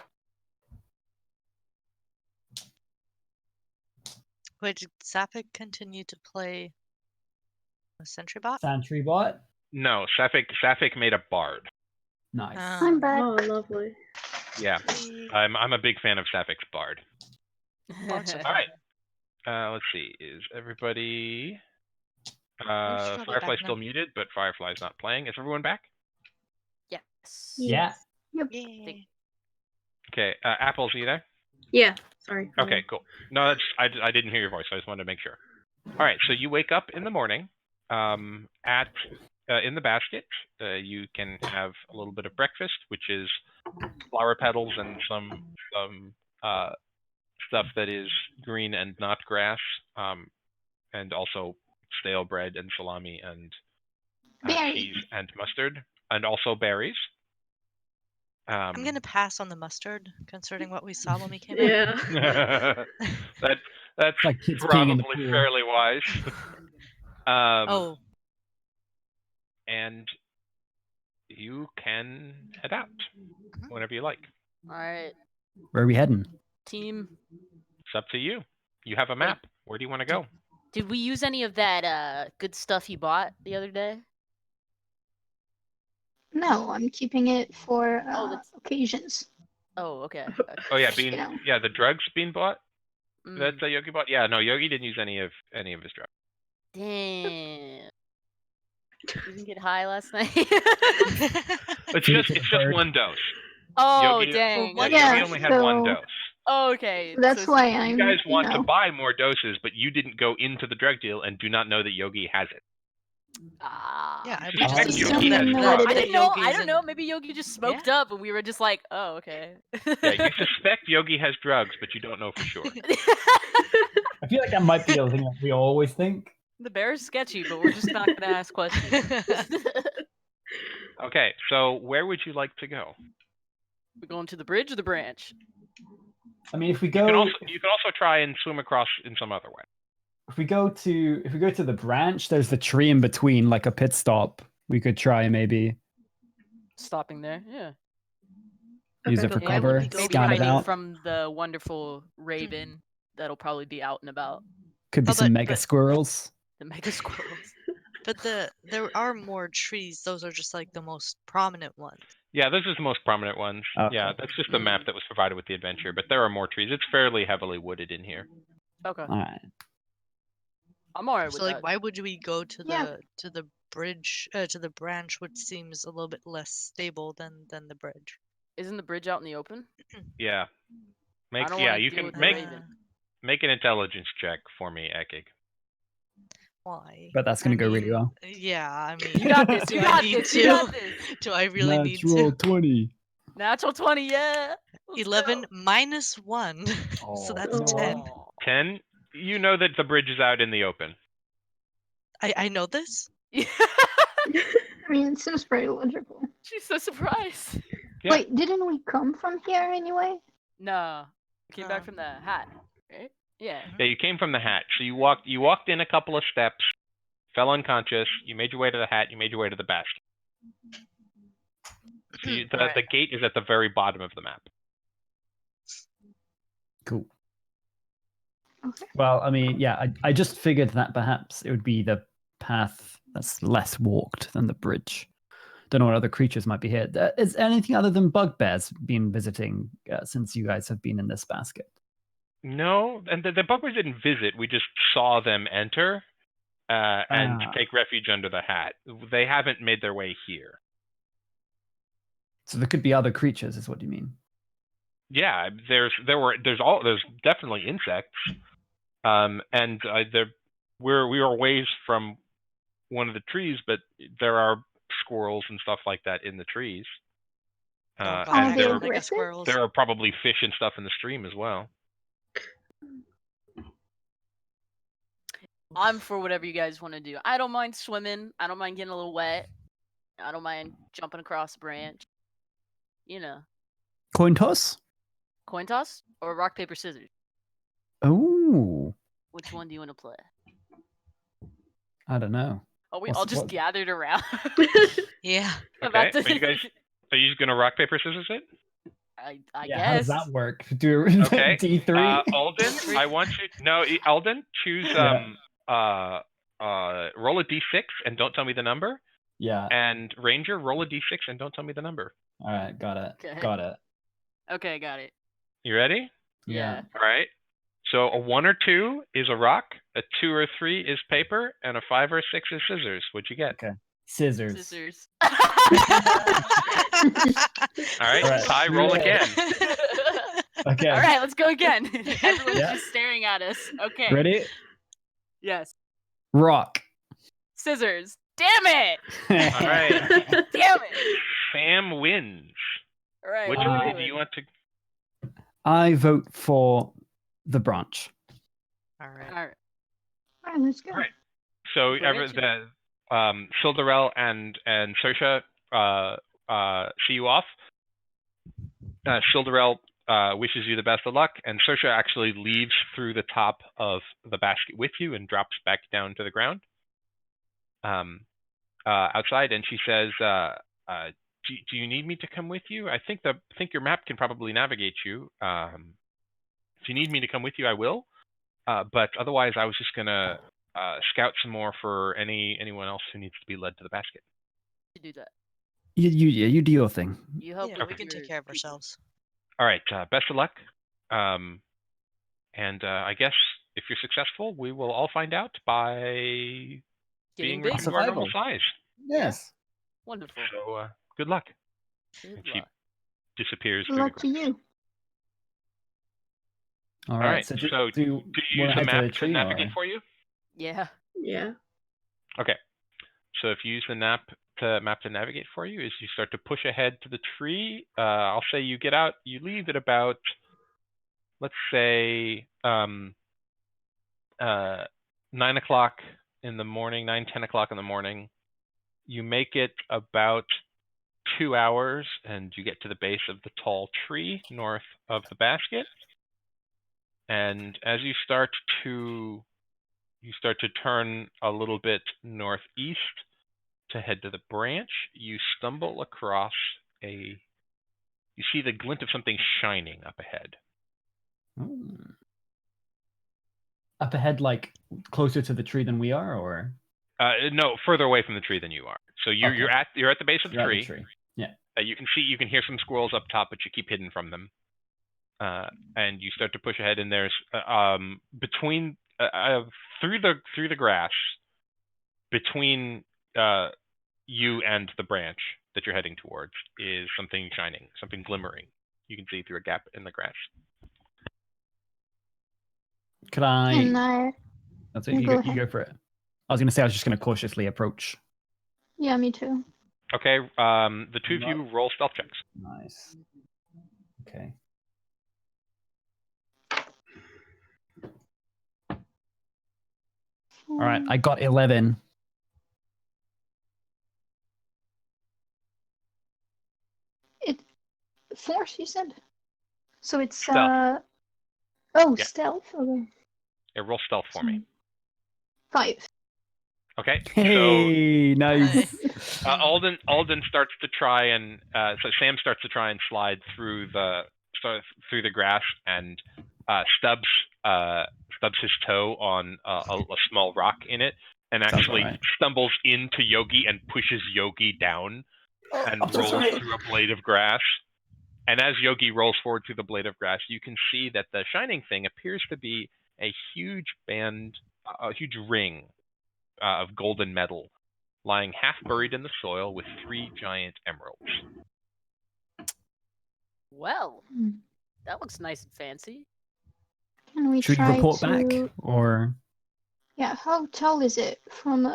Wait, did Sapphic continue to play a sentry bot? Sentry bot. No, Sapphic made a bard. Nice. I'm back. Oh, lovely. Yeah, I'm a big fan of Sapphics bard. Bards are All fun. right. Let's see. Is everybody? Oh, shut it Firefly's back still now. muted, but Firefly's not playing. Is everyone back? Yes. Yeah. Yay. Okay. Apples, are you there? Yeah. Sorry. Okay, cool. No, I didn't hear your voice. So I just wanted to make sure. All right. So you wake up in the morning. In the basket, you can have a little bit of breakfast, which is flower petals and some stuff that is green and not grass, and also stale bread and salami and Berries. cheese and mustard, and also berries. I'm gonna pass on the mustard, considering what we saw when we came in. Yeah. That's like kids peeing in the probably pool. fairly wise. Oh, And you can head out whenever you like. All right, Where are we heading? team. It's up to you. You have a map. Where do you want to go? Did we use any of that good stuff you bought the other day? No, I'm keeping it for that's- occasions. Oh, okay. Oh yeah, You know. the drugs being bought. Mm, That's Yogi bought. Yeah, no, Yogi didn't use any of his drugs. damn. You didn't get high last night. It's just one dose. Oh, Yogi, dang. Well, Yeah, Yogi only had one so- dose. Oh, okay. That's so why You I'm. guys want you know, to buy more doses, but you didn't go into the drug deal and do not know that Yogi has it. Yeah, I You would suspect just Yogi assume has know drugs. what I it didn't is. know. I Yogi's don't in- know. Maybe Yogi just smoked up, and we were just like, "Oh, okay." Yeah, you suspect Yogi has drugs, but you don't know for sure. I feel like that might be the thing that we always think. The bear is sketchy, but we're just not gonna ask questions. Okay, so where would you like to go? We're going to the bridge or the branch? I mean, if we You go, can also try and swim across in some other way. if we go to the branch, there's the tree in between, like a pit stop. We could try maybe Stopping there, yeah. use Okay, it for but why would cover, we go Maybe scout it hiding out. from the wonderful raven that'll probably be out and about. Could be Oh, some but- mega but- squirrels. The mega squirrels. But there are more trees. Those are just like the most prominent ones. Yeah, this is the most prominent ones. Okay. Yeah, that's just the map that was provided with the adventure, but there are more trees. It's fairly heavily wooded in here. Okay, All right. I'm alright with So like, that. why would we go to Yeah. the bridge to the branch, which seems a little bit less stable than the bridge? Isn't the bridge out in the open? Yeah. I don't Yeah, wanna you deal can with the make raven. make an intelligence check for me, Ekig. Why? But that's gonna I go really mean, well. Yeah, I mean, You got this. do You I got need this. to? You got this. Do I really need Natural to? 20. Natural 20, yeah. Let's 11 go. minus 1, so Oh, that's you know 10. what? 10. You know that the bridge is out in the open. I know this. Yeah. I mean, it seems pretty logical. She's so surprised. Yeah. Wait, didn't we come from here anyway? No. Came back Oh. from the hat, right? Yeah. Yeah, you came from the hat. So you walked in a couple of steps, fell unconscious, you made your way to the hat, you made your way to the basket. So Right. the gate is at the very bottom of the map. Cool. Okay. Well, I mean, yeah, I just figured that perhaps it would be the path that's less walked than the bridge. Don't know what other creatures might be here. Is anything other than bugbears been visiting since you guys have been in this basket? No, and the bugbears didn't visit. We just saw them enter and take refuge under the hat. They haven't made their way here. So there could be other creatures, is what you mean? Yeah, there's definitely insects, and we are ways from one of the trees, but there are squirrels and stuff like that in the trees. Oh, God, Are And they there aggressive? squirrels. are probably fish and stuff in the stream as well. I'm for whatever you guys want to do. I don't mind swimming. I don't mind getting a little wet. I don't mind jumping across a branch. You know. Coin toss? Coin toss or rock, paper, scissors? Oh, Which one do you want to play? I don't know. Oh, we What's- all just what- gathered around. Yeah. About Okay, are you just gonna rock paper scissors it? I Yeah, how does guess. that work? Do Okay, D3? Alden, I want you. No, Alden, choose Yeah. roll a d6 and don't tell me the number. Yeah. And Ranger, roll a d6 and don't tell me the number. All right, got it. Okay. Got it. Okay, got it. You ready? Yeah. All right. So a 1 or 2 is a rock, a 2 or 3 is paper, and a 5 or 6 is scissors. What'd you get? Okay. Scissors. Scissors. All right, All right, Ty, roll yeah. again. Okay. All right, let's go again. Everyone's Yeah. just staring at us. Okay. Ready? Yes. Rock. Scissors. Damn it! All right. Damn it! Sam wins. All right. Which what are we way do doing? you want to? I vote for the branch. All right. All right. Alright, let's go. All right. So Branch. Sildarel and Sersha see you off. Sildarel wishes you the best of luck, and Sersha actually leaves through the top of the basket with you and drops back down to the ground outside, and she says, do you need me to come with you? I think your map can probably navigate you. If you need me to come with you, I will. But otherwise, I was just gonna scout some more for anyone else who needs to be led to the basket. You do that. You do your thing. You help. Yeah, with we can your take care of people. ourselves. All right. Best of luck. And I guess if you're successful, we will all find out by Getting being big. returned to our normal Survival. size. Yes. Wonderful. So good luck. Good And she luck. disappears Good through the luck to grass. you. All All right. right. So So do you want use to the head to map the to tree navigate or? for you? Yeah. Yeah. Okay. So if you use the map to navigate for you, is you start to push ahead to the tree. I'll say you get out. You leave at about, let's say, 9 o'clock in the morning, 10 o'clock in the morning. You make it about 2 hours, and you get to the base of the tall tree north of the basket. And as you start to turn a little bit northeast to head to the branch, you stumble across you see the glint of something shining up ahead. Oh. Up ahead, like closer to the tree than we are, or? No, further away from the tree than you are. So you're Okay. you're at the base of the You're at tree. the tree. Yeah. You can hear some squirrels up top, but you keep hidden from them. And you start to push ahead, and there's between through the grass between you and the branch that you're heading towards is something shining, something glimmering. You can see through a gap in the grass. Could I? And I, That's it. yeah, You go go ahead. for it. I was going to say I was just going to cautiously approach. yeah, me too. Okay, the two of you roll stealth checks. Nice. Okay. All right, I got 11. Force, you said? So it's Stealth. Oh, Yeah. stealth. Okay. Yeah, roll stealth for me. 5. Okay, Hey, nice. so Alden starts to try and so Sam starts to try and slide through the grass, and stubs his toe on a small rock in it, and Sounds actually alright. stumbles into Yogi and pushes Yogi down and I'm so rolls sorry. through a blade of grass. And as Yogi rolls forward through the blade of grass, you can see that the shining thing appears to be a huge ring of golden metal, lying half buried in the soil with 3 giant emeralds. Well, that looks nice and fancy. Can we Should we try report to? back or? Yeah. How tall is it from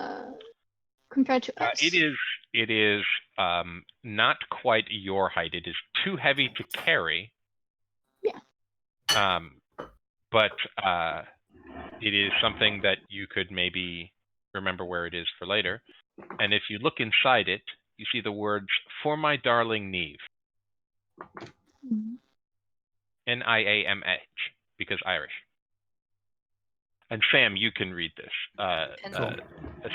compared to us? It is not quite your height. It is too heavy to carry. Yeah. But it is something that you could maybe remember where it is for later. And if you look inside it, you see the words "For my darling Neve." Niamh, because Irish. And Sam, you can read this.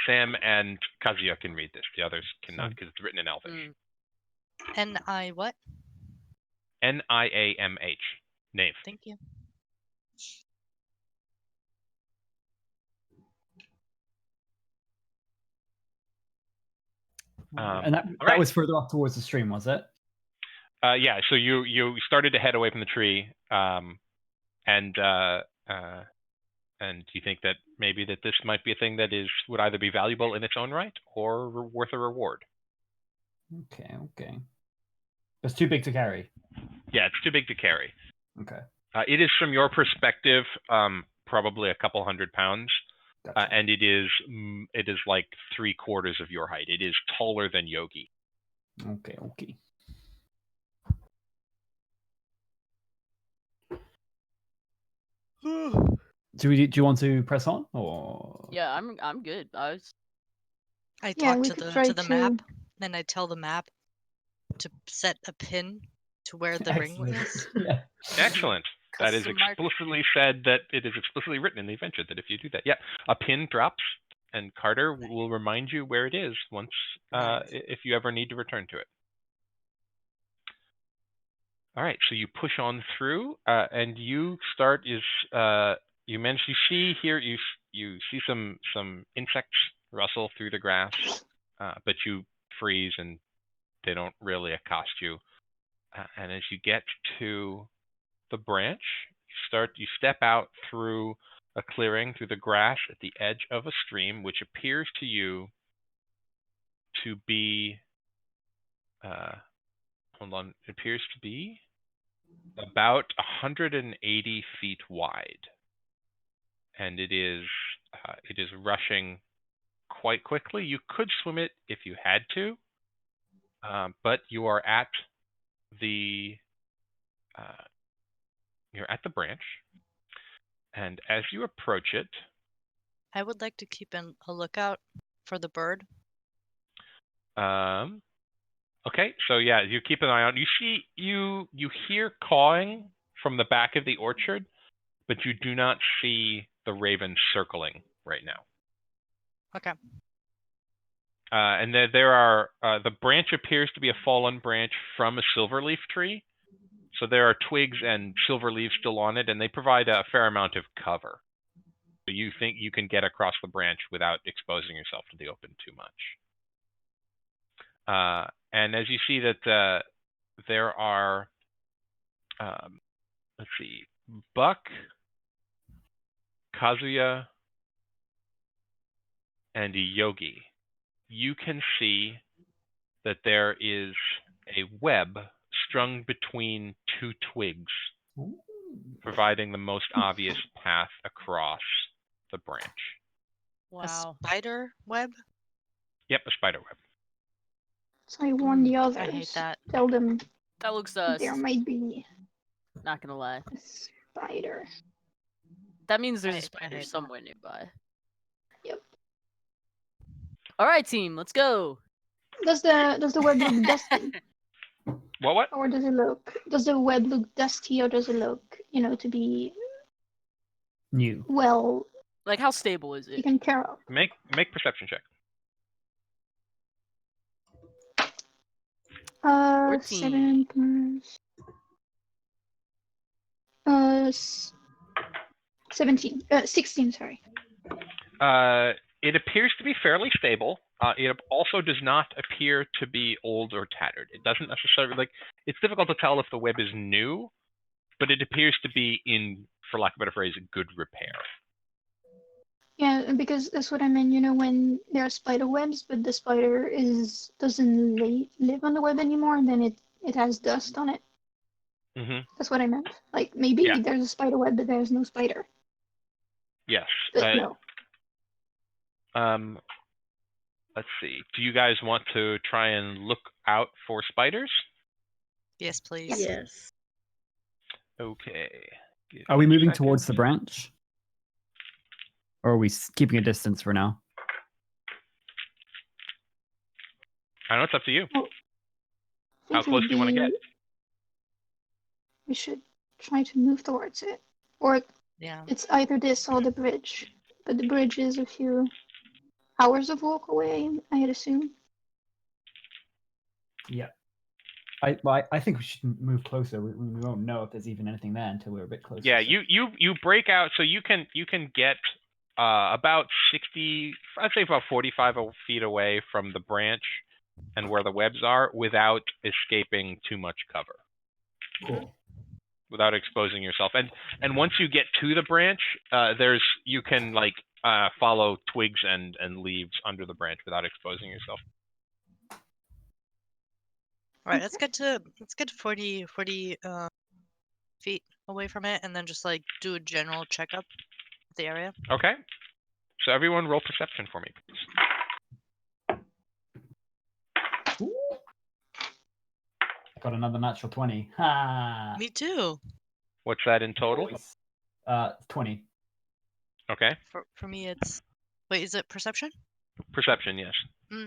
Sam and Kazuya can read this. The others cannot because it's written in Elvish. N-I what? Niamh. Nave. Thank you. And that was further up towards the stream, was it? Yeah. So you started to head away from the tree, and you think that maybe that this might be a thing that would either be valuable in its own right or worth a reward. Okay. It's too big to carry. Yeah, it's too big to carry. Okay. It is, from your perspective, probably a couple 100 pounds. Gotcha. And it is like 3/4 of your height. It is taller than Yogi. Okay. Do you want to press on or? Yeah, I'm good. I Yeah, talk we to could the try map, to- and I tell the map to set a pin to where the ring Excellent. is. Yeah. Excellent. That is Custom mark- explicitly said. That it is explicitly written in the adventure that if you do that, yeah, a pin drops, and Carter will remind you where it is once, Nice. if you ever need to return to it. All right, so you push on through, and you start you manage to see here. You see some insects rustle through the grass, but you freeze and they don't really accost you. And as you get to the branch, you step out through a clearing through the grass at the edge of a stream, which appears to you to be hold on, it appears to be about 180 feet wide, and it is rushing quite quickly. You could swim it if you had to, but you are at the branch, and as you approach it, I would like to keep a lookout for the bird. Okay, so yeah, you keep an eye on. You hear cawing from the back of the orchard, but you do not see the raven circling right now. Okay. And there are the branch appears to be a fallen branch from a silverleaf tree, so there are twigs and silver leaves still on it, and they provide a fair amount of cover. So you think you can get across the branch without exposing yourself to the open too much. And as you see that there are, let's see, Buck, Kazuya, and Yogi, you can see that there is a web strung between two twigs, providing the most obvious path across the branch. Wow. A spider web? Yep, a spider web. So I warn the I others. hate that. Tell them That looks there might be not gonna lie. a spider. That means there's I a spider hate that. somewhere nearby. Yep. All right, team, let's go. Does the web look dusty? What? Or does the web look dusty, or does it look, to be New. well Like, how stable is it? taken care of? Make perception check. 14. 7 plus 17. 16, sorry. It appears to be fairly stable. It also does not appear to be old or tattered. It doesn't necessarily, it's difficult to tell if the web is new, but it appears to be in, for lack of a better phrase, good repair. Yeah, because that's what I meant, when there are spider webs, but the spider doesn't live on the web anymore, and then it has dust on it. Mm-hmm. That's what I meant. Like, maybe Yeah. there's a spider web, but there's no spider. Yes. But no. Let's see. Do you guys want to try and look out for spiders? Yes, please. Yes. Okay. Are we moving towards the branch? Or are we keeping a distance for now? I don't know. It's up to you. I How think it close would do you want to get? We should try to move towards it. Or Yeah. it's either this or the bridge. But the bridge is a few hours of walk away, I'd assume. Yeah. I think we should move closer. We won't know if there's even anything there until we're a bit closer. Yeah, so. you break out, so you can get about 60, I'd say about 45 feet away from the branch and where the webs are without escaping too much cover. Cool. Without exposing yourself. And once you get to the branch, you can follow twigs and leaves under the branch without exposing yourself. All right, let's get to 40 feet away from it, and then just do a general checkup of the area. Okay. So everyone roll perception for me, please. I got another natural 20. Ha! Me too. What's that in total? 20. Okay. For me, it's wait. Is it perception? Perception, yes.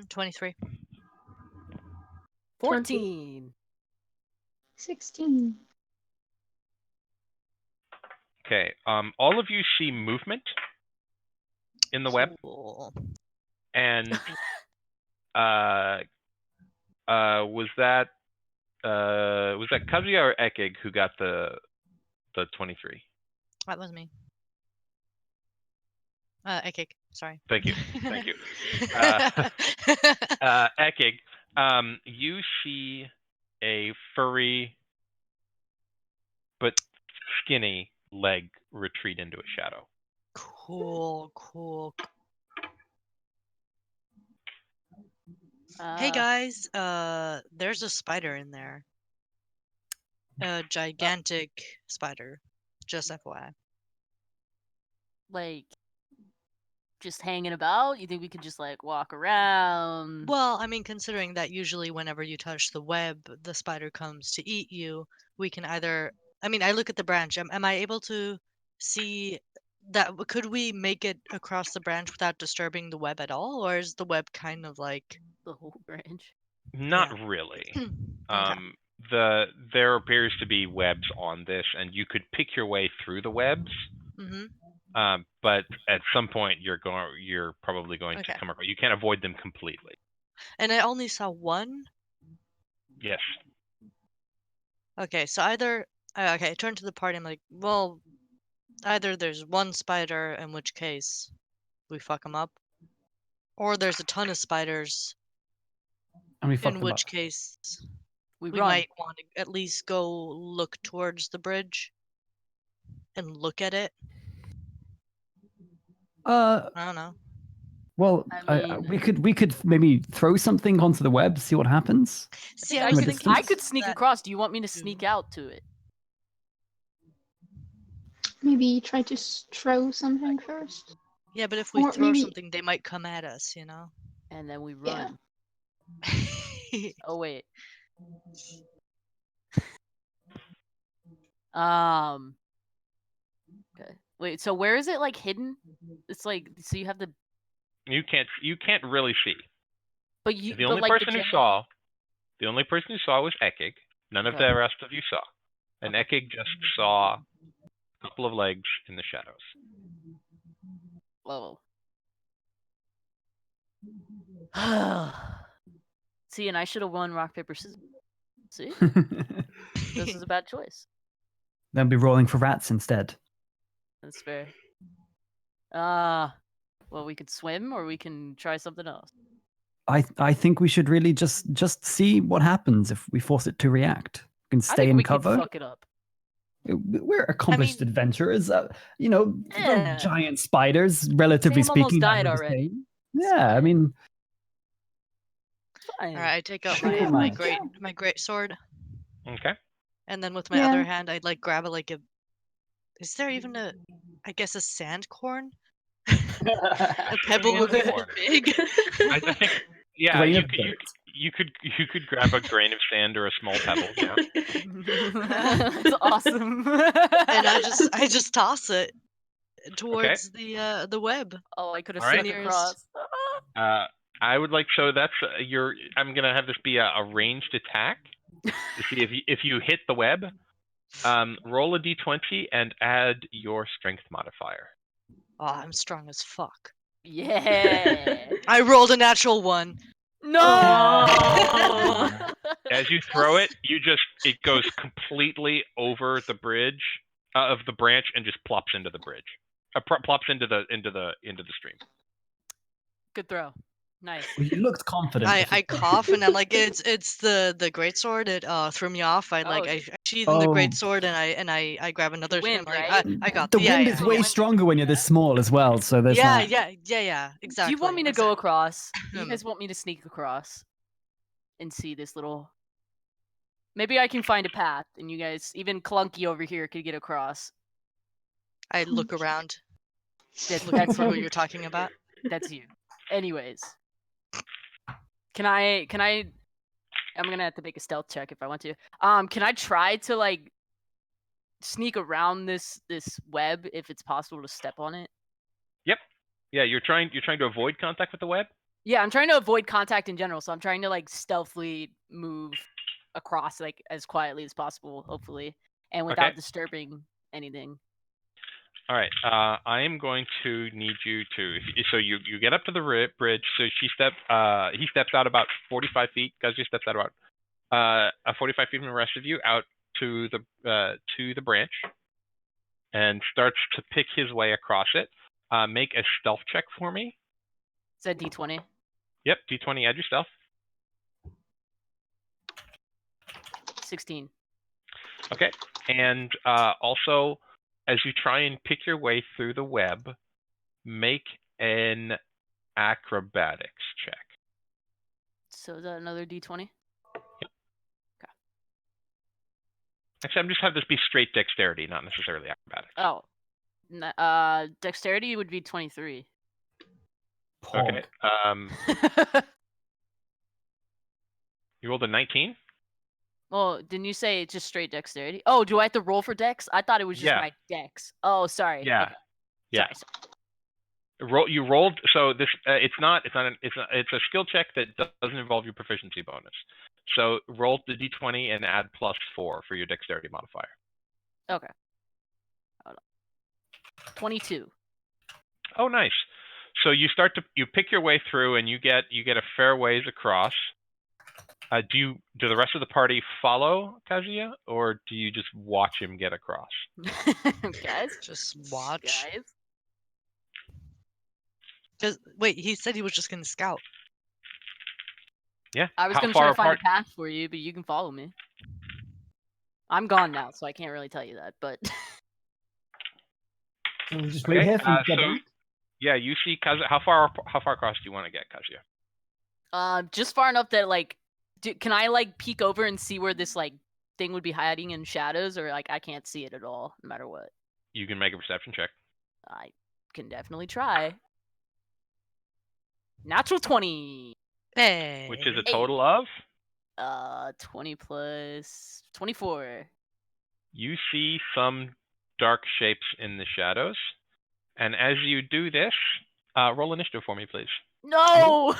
23. 14. 16. Okay. All of you see movement in the web, Cool. and was that was that Kazuya or Ekig who got the 23? That was me. Ekik, sorry. Thank you. Thank you. Ekig, you see a furry but skinny leg retreat into a shadow. Cool. Hey guys, there's a spider in there. A gigantic spider. Just FYI. Like, just hanging about? You think we could just like walk around? Well, I mean, considering that usually whenever you touch the web, the spider comes to eat you, we can either. I mean, I look at the branch. Am I able to see that? Could we make it across the branch without disturbing the web at all, or is the web kind of like the whole branch? Not really. Okay. There appears to be webs on this, and you could pick your way through the webs. Mm-hmm. But at some point, you're probably going Okay. to come across. You can't avoid them completely. And I only saw one. Yes. Okay, so either okay, I turn to the party. I'm like, well, either there's one spider, in which case we fuck them up, or there's a ton of spiders, And we fucked in them which up. case We we run. might want to at least go look towards the bridge and look at it. I don't know. Well, I mean- we could maybe throw something onto the web, see what happens. See, I, I was From a thinking I could sneak that- across. Do you want me to too. sneak out to it? Maybe try to throw something first. Yeah, but if we Or throw maybe- something, they might come at us, you know? And then we Yeah. run. Oh wait. Okay. Wait, so where is it like hidden? It's like so you have the You can't really see. but you The but only like person the who saw was Ekig. None of Okay. the rest of you saw. And Okay. Ekig just saw a couple of legs in the shadows. Whoa. See, and I should have won rock paper scissors. See, this is a bad choice. They'll be rolling for rats instead. That's fair. Well, we could swim or we can try something else. I think we should really just see what happens if we force it to react. We can I stay think in we cover. could fuck it up. We're accomplished adventurers. You know, Yeah. the giant spiders, relatively Sam almost speaking. died are the already. same. Yeah, I mean, Fine. All right, I take out Pretty my much. great sword, Okay. and then with my Yeah. other hand, I'd like grab a Is there even I guess a sand corn? A pebble would be corn. big. I think yeah, Grain you of dirt. could grab a grain of sand or a small pebble. Yeah. That's awesome. And I just toss it towards the web. Oh, I could have All right. snuck across. I would like that's I'm gonna have this be a ranged attack to see if you hit the web. Roll a d20 and add your strength modifier. Oh, I'm strong as fuck. Yeah. I rolled a natural one. No. As you throw it, it goes completely over the bridge of the branch and just plops into the bridge. Plops into the stream. Good throw. Nice. well, you looked confident. I cough and I'm like, it's the great sword. It threw me off. I sheathe in the great sword and I grab another. Wind, I'm like, right? I got the yeah, wind yeah, is way yeah. stronger when you're this small as well. So there's Yeah, that. yeah, exactly. Do you want me to go exactly. across? Do you guys want me to sneak across and see this little? Maybe I can find a path, and you guys, even Clunky over here, could get across. I look around. That's Looking for who you're talking about. That's you. Anyways, can I? I'm gonna have to make a stealth check if I want to. Can I try to like sneak around this web if it's possible to step on it? Yep. Yeah, you're trying to avoid contact with the web? Yeah, I'm trying to avoid contact in general, so I'm trying to like stealthily move across like as quietly as possible, hopefully, and without disturbing anything. All right. I am going to need you to. So you get up to the bridge. So he steps out about 45 feet. Kazuya steps out about 45 feet from the rest of you, out to the branch, and starts to pick his way across it. Make a stealth check for me. Is that D20? Yep, D20, add your stealth. 16. Okay, and also, as you try and pick your way through the web, make an acrobatics check. So is that another D20? Actually, I'm just have this be straight dexterity, not necessarily acrobatics. Oh. Dexterity would be 23. Okay. You rolled a 19? Well, didn't you say it's just straight dexterity? Oh, do I have to roll for dex? I thought it was just my dex. Oh, sorry. Yeah. Okay. Yeah. Sorry. You rolled, so this it's a skill check that doesn't involve your proficiency bonus. So roll the d20 and add +4 for your dexterity modifier. Okay. Hold on. 22. Oh, nice. So you pick your way through, and you get a fair ways across. Do the rest of the party follow Kazuya, or do you just watch him get across? Guys, Just watch. guys. Wait, he said he was just gonna scout. Yeah. I was going to try to find a path for you, but you can follow me. I'm gone now, so I can't really tell you that, but... So we'll just wait here for him to get back? Yeah, you see Kazuya. How far across do you want to get, Kazuya? Just far enough that, like... can I, like, peek over and see where this, like, thing would be hiding in shadows, or, like, I can't see it at all, no matter what? You can make a perception check. I can definitely try. Natural 20! Hey. Which is a total of? 20 plus 24. You see some dark shapes in the shadows, and as you do this, roll initiative for me, please. No!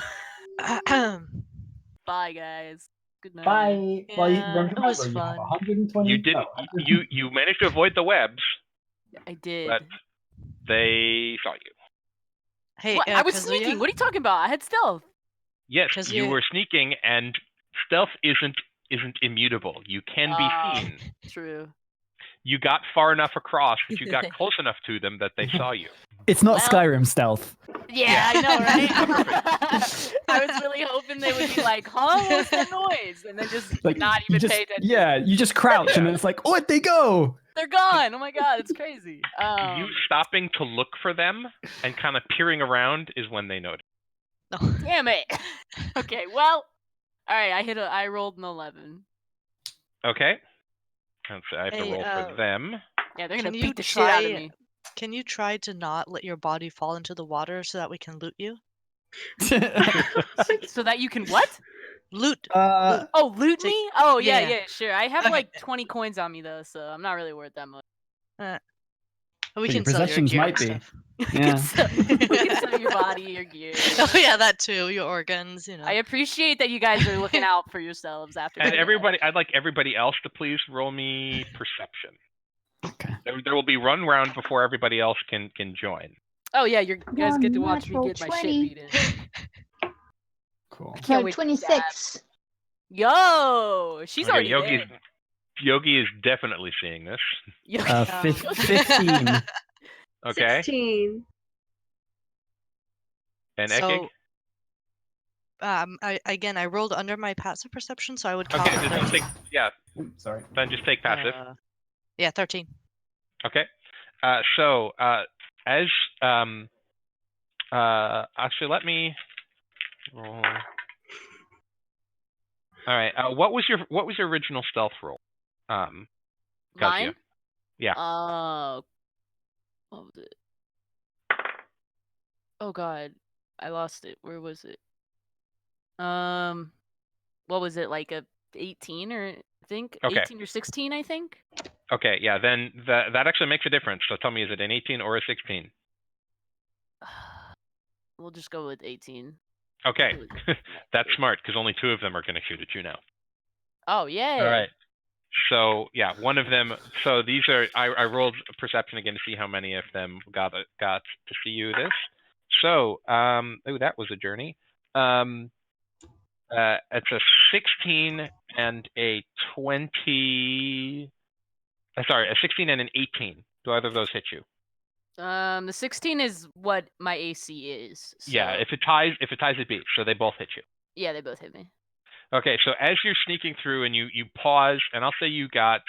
Bye, guys. Good night. Bye. Yeah, Well, it was remember, you have fun. 120. You did. You managed to avoid the webs, I did. but they saw you. Hey, What? I was Kazuya? sneaking. What are you talking about? I had stealth. Yes, Kazuya- you were sneaking, and stealth isn't immutable. You can be seen. True. You got far enough across that you got close enough to them that they saw you. It's not Well- Skyrim stealth. Yeah, I know, right? I was really hoping they would be like, huh, what's that noise? And then just not you even just, pay attention. Yeah, you just crouch and then it's like, oh, where'd they go? They're gone. Oh my god, it's crazy. You stopping to look for them and kind of peering around is when they notice. Damn it. Okay, well, all right. I rolled an 11. Okay. I have to Hey, roll for them. Yeah, they're gonna Can you beat the shit out of try- me. Can you try to not let your body fall into the water so that we can loot you? So that you can what? Loot. Oh, loot Take- me? Oh yeah, yeah. yeah, sure. I have Okay. like 20 coins on me though, so I'm not really worth that much. We But can your sell your possessions gear might and be. stuff. Yeah. We can sell your body, your gear. Oh yeah, that too. Your organs, you know. I appreciate that you guys are looking out for yourselves after. And my death. I'd like everybody else to please roll me perception. Okay. There will be one round before everybody else can join. Oh yeah, you guys get to watch me Natural get my shit 20. beat in. Cool. Can't No, wait to 26. Yo, she's already there. Yogi is definitely seeing this. Yogi. 15. Okay. 16. And So, Ekig? I rolled under my passive perception, so I would count. Okay, just take, yeah, Oops, sorry. then just take passive. Yeah, 13. Okay. So as actually let me roll. All right. What was your original stealth roll? Kazuya? Mine? Yeah. What was it? Oh god, I lost it. Where was it? What was it, like a 18 or I think? Okay. 18 or 16, I think. Okay. Yeah. Then that actually makes a difference. So tell me, is it an 18 or a 16? We'll just go with 18. Okay. That's smart because only 2 of them are going to shoot at you now. Oh, yay. All right. So yeah, one of them. So these are. I rolled perception again to see how many of them got to see you this. So oh, that was a journey. It's a 16 and a 20. Sorry, a 16 and an 18. Do either of those hit you? The 16 is what my AC is. So... Yeah, if it ties, it beats. So they both hit you. Yeah, they both hit me. Okay, so as you're sneaking through and you pause, and I'll say you got,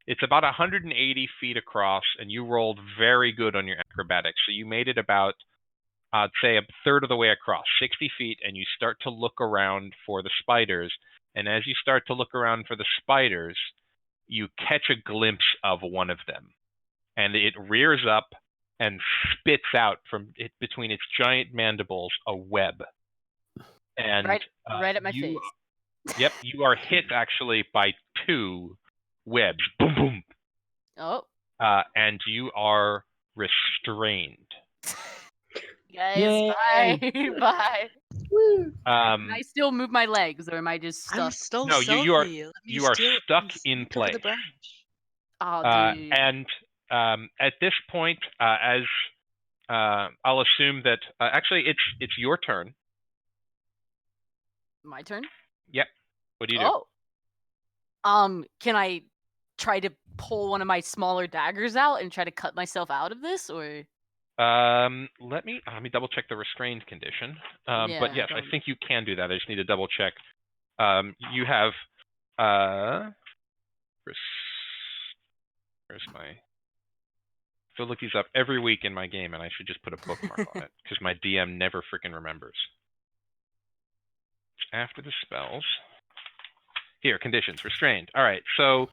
it's about 180 feet across, and you rolled very good on your acrobatics. So you made it about, I'd say, a third of the way across, 60 feet, and you start to look around for the spiders. And as you start to look around for the spiders, you catch a glimpse of one of them. And it rears up and spits out from it between its giant mandibles a web. And right at my face. Yep, you are hit actually by 2 webs. Boom, boom. Oh. And you are restrained. Guys, Yay. bye. Bye. Woo! Can I still move my legs, or am I just stuck? I'm still No, you are stealthy. Let me you are steal- stuck let me in sneak over place. the branch. Oh, dude. And at this point, as I'll assume that actually it's your turn. My turn? Yep. What do you do? Oh. Can I try to pull one of my smaller daggers out and try to cut myself out of this, or? Let me double check the restrained condition. Yeah, But yes, I think you can do that. I just need to double check. You have where's my? So look these up every week in my game, and I should just put a bookmark on it because my DM never freaking remembers. After the spells, here conditions restrained. All right, so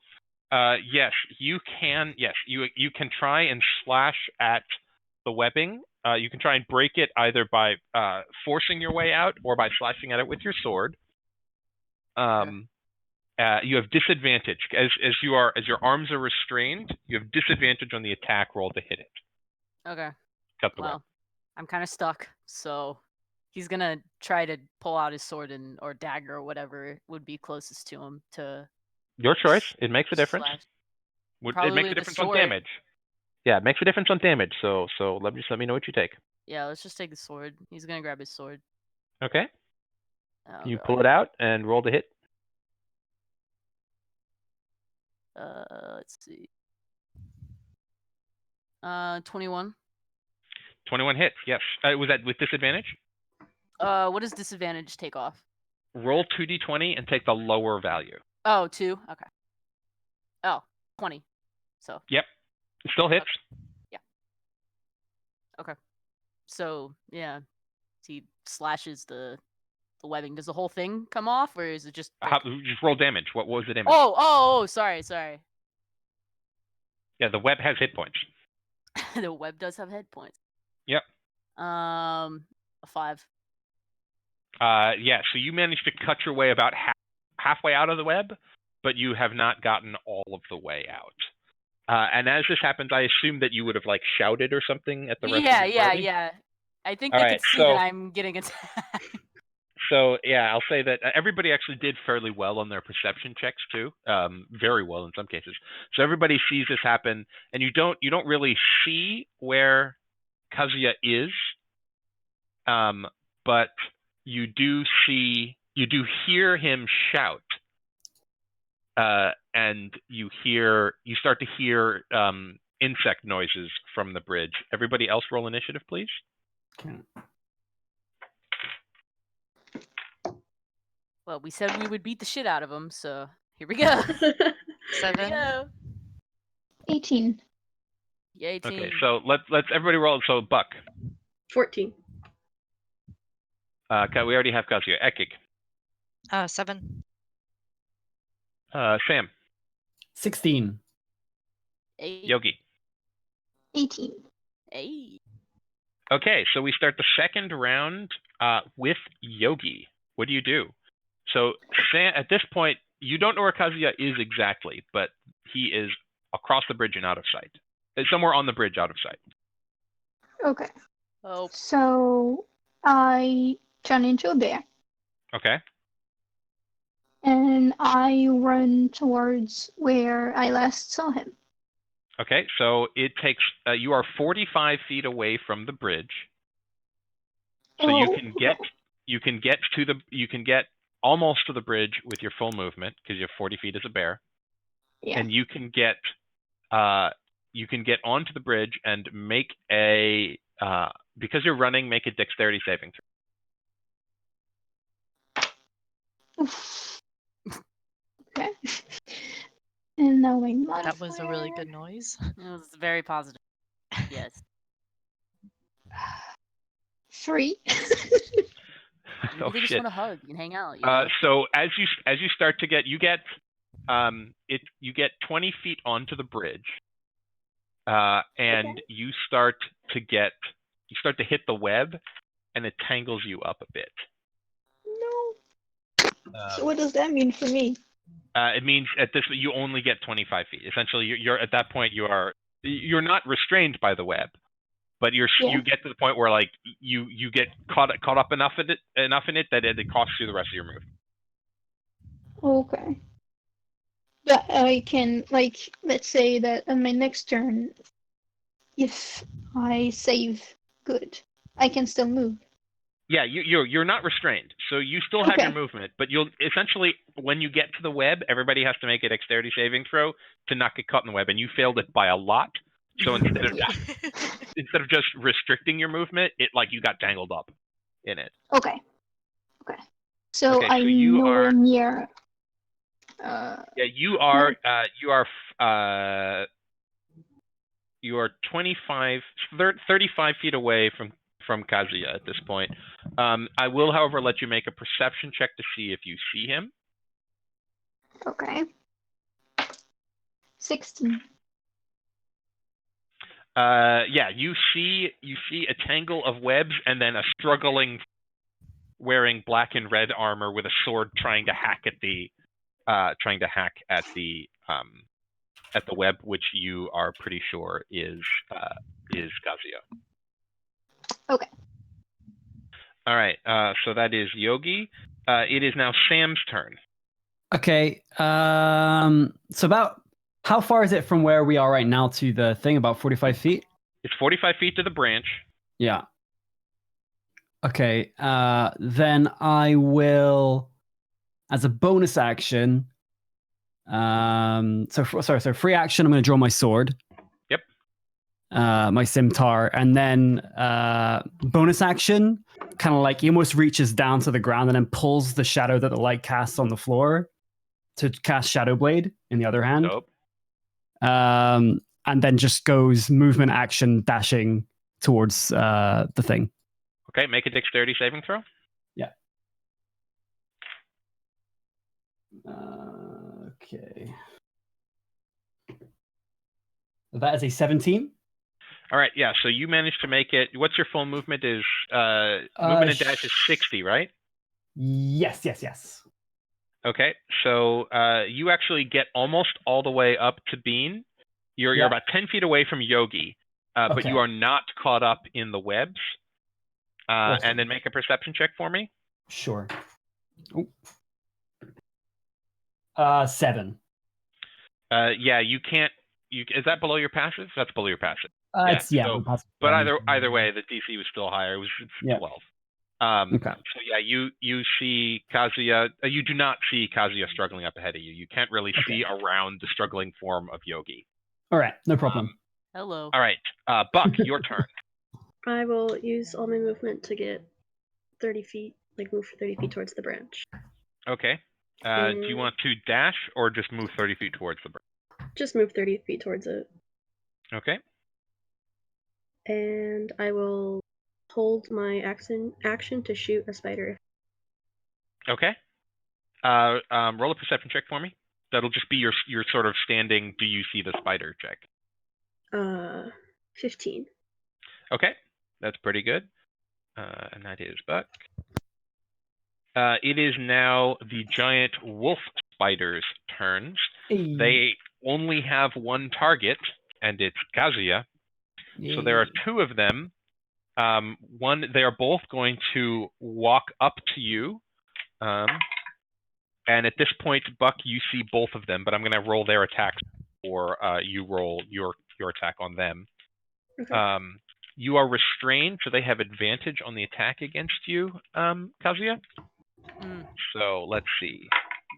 yes, you can. Yes, you can try and slash at the webbing. You can try and break it either by forcing your way out or by slashing at it with your sword. You have disadvantage as your arms are restrained. You have disadvantage on the attack roll to hit it. Okay. Cut the web. I'm kind of stuck, so he's gonna try to pull out his sword or dagger or whatever would be closest to him to. Your choice. It makes a difference. It makes a difference on damage. Yeah, it makes a difference on damage. So let me know what you take. Yeah, let's just take the sword. He's gonna grab his sword. Okay. Oh, you pull it out and roll to hit. Let's see. 21. 21 hits. Yes. Was that with disadvantage? What does disadvantage take off? Roll 2d20 and take the lower value. Oh, 2. Okay. Oh, 20. So. Yep. It still hits. Yeah. Okay. So yeah, he slashes the webbing. Does the whole thing come off, or is it just? Just roll damage. What was the damage? Oh, sorry. Yeah, the web has hit points. The web does have hit points. Yep. A 5. Yeah. So you managed to cut your way about halfway out of the web, but you have not gotten all of the way out. And as this happens, I assume that you would have shouted or something at the rest of the party? Yeah. I think All they right, could see that I'm getting attacked. So yeah, I'll say that everybody actually did fairly well on their perception checks too, very well in some cases. So everybody sees this happen, and you don't really see where Kazuya is, but you do hear him shout, and you start to hear insect noises from the bridge. Everybody else roll initiative, please. Okay. Well, we said we would beat the shit out of him, so here we go. 7. 18. Yeah, 18. Okay, so let's everybody roll. So Buck. 14. Okay, we already have Kazuya. Ekig. 7. Sam. 16. 8. Yogi. 18. 8. Okay, so we start the second round with Yogi. What do you do? So Sam, at this point, you don't know where Kazuya is exactly, but he is across the bridge and out of sight. Somewhere on the bridge out of sight. Okay. Oh. So I turn into a bear Okay. and I run towards where I last saw him. Okay, so it takes you are 45 feet away from the bridge. So you can get almost to the bridge with your full movement because you have 40 feet as a bear, Yeah. and you can get onto the bridge and make a because you're running, make a dexterity saving throw. Oof. Okay. And now my modifier. That was a really good noise. It was very positive. Yes. 3. Maybe Oh they just shit! want to hug and hang out. You know? So as you start to get, you get 20 feet onto the bridge, and Okay. you start to hit the web, and it tangles you up a bit. No. So what does that mean for me? It means at this you only get 25 feet. Essentially, you're at that point you're not restrained by the web, but you get to the point where like you get caught up enough in it that it costs you the rest of your move. Okay. But I can, like, let's say that on my next turn, if I save good, I can still move. Yeah, you're not restrained, so you still have your Okay. movement, but you'll essentially when you get to the web, everybody has to make a dexterity saving throw to not get caught in the web, and you failed it by a lot. So instead of just restricting your movement, it like you got tangled up in it. Okay. So Okay, so I'm you nowhere are near. you are 35 feet away from Kazuya at this point. I will, however, let you make a perception check to see if you see him. Okay. 16. Yeah, you see a tangle of webs and then a struggling, wearing black and red armor with a sword trying to hack at the web, which you are pretty sure is Kazuya. Okay. All right, so that is Yogi. It is now Sam's turn. Okay. So about how far is it from where we are right now to the thing? About 45 feet? It's 45 feet to the branch. Yeah. Okay. Then I will, as a bonus action, so free action, I'm going to draw my sword. Yep. My scimitar, and then bonus action, kind of like he almost reaches down to the ground and then pulls the shadow that the light casts on the floor to cast Shadow Blade in the other hand. Dope. And then just goes movement action dashing towards the thing. Okay, make a dexterity saving throw. Yeah. Okay. That is a 17. All right, yeah. So you managed to make it. What's your full movement? Is movement and dash is 60, right? Yes. Okay, so you actually get almost all the way up to Bean. You're about 10 feet away from Yogi, but you are not caught up in the webs. Awesome. And then make a perception check for me. Sure. 7. Yeah, you can't. Is that below your passive? That's below your passive. But either way, the DC was still higher. It's 12. Okay. So yeah, you see Kazuya. You do not see Kazuya struggling up ahead of you. You can't really see around the struggling form of Yogi. All right, no problem. Hello. All right, Buck, your turn. I will use all my movement to get 30 feet, like move 30 feet towards the branch. Okay. Do you want to dash or just move 30 feet towards the branch? Just move 30 feet towards it. Okay. And I will hold my action to shoot a spider. Okay. Roll a perception check for me. That'll just be your sort of standing, do you see the spider check. 15. Okay. That's pretty good. And that is Buck. It is now the giant wolf spider's turns. They only have one target, and it's Kazuya. So there are two of them. They are both going to walk up to you. And at this point, Buck, you see both of them, but I'm going to roll their attacks or you roll your attack on them. Okay. You are restrained, so they have advantage on the attack against you, Kazuya. So let's see.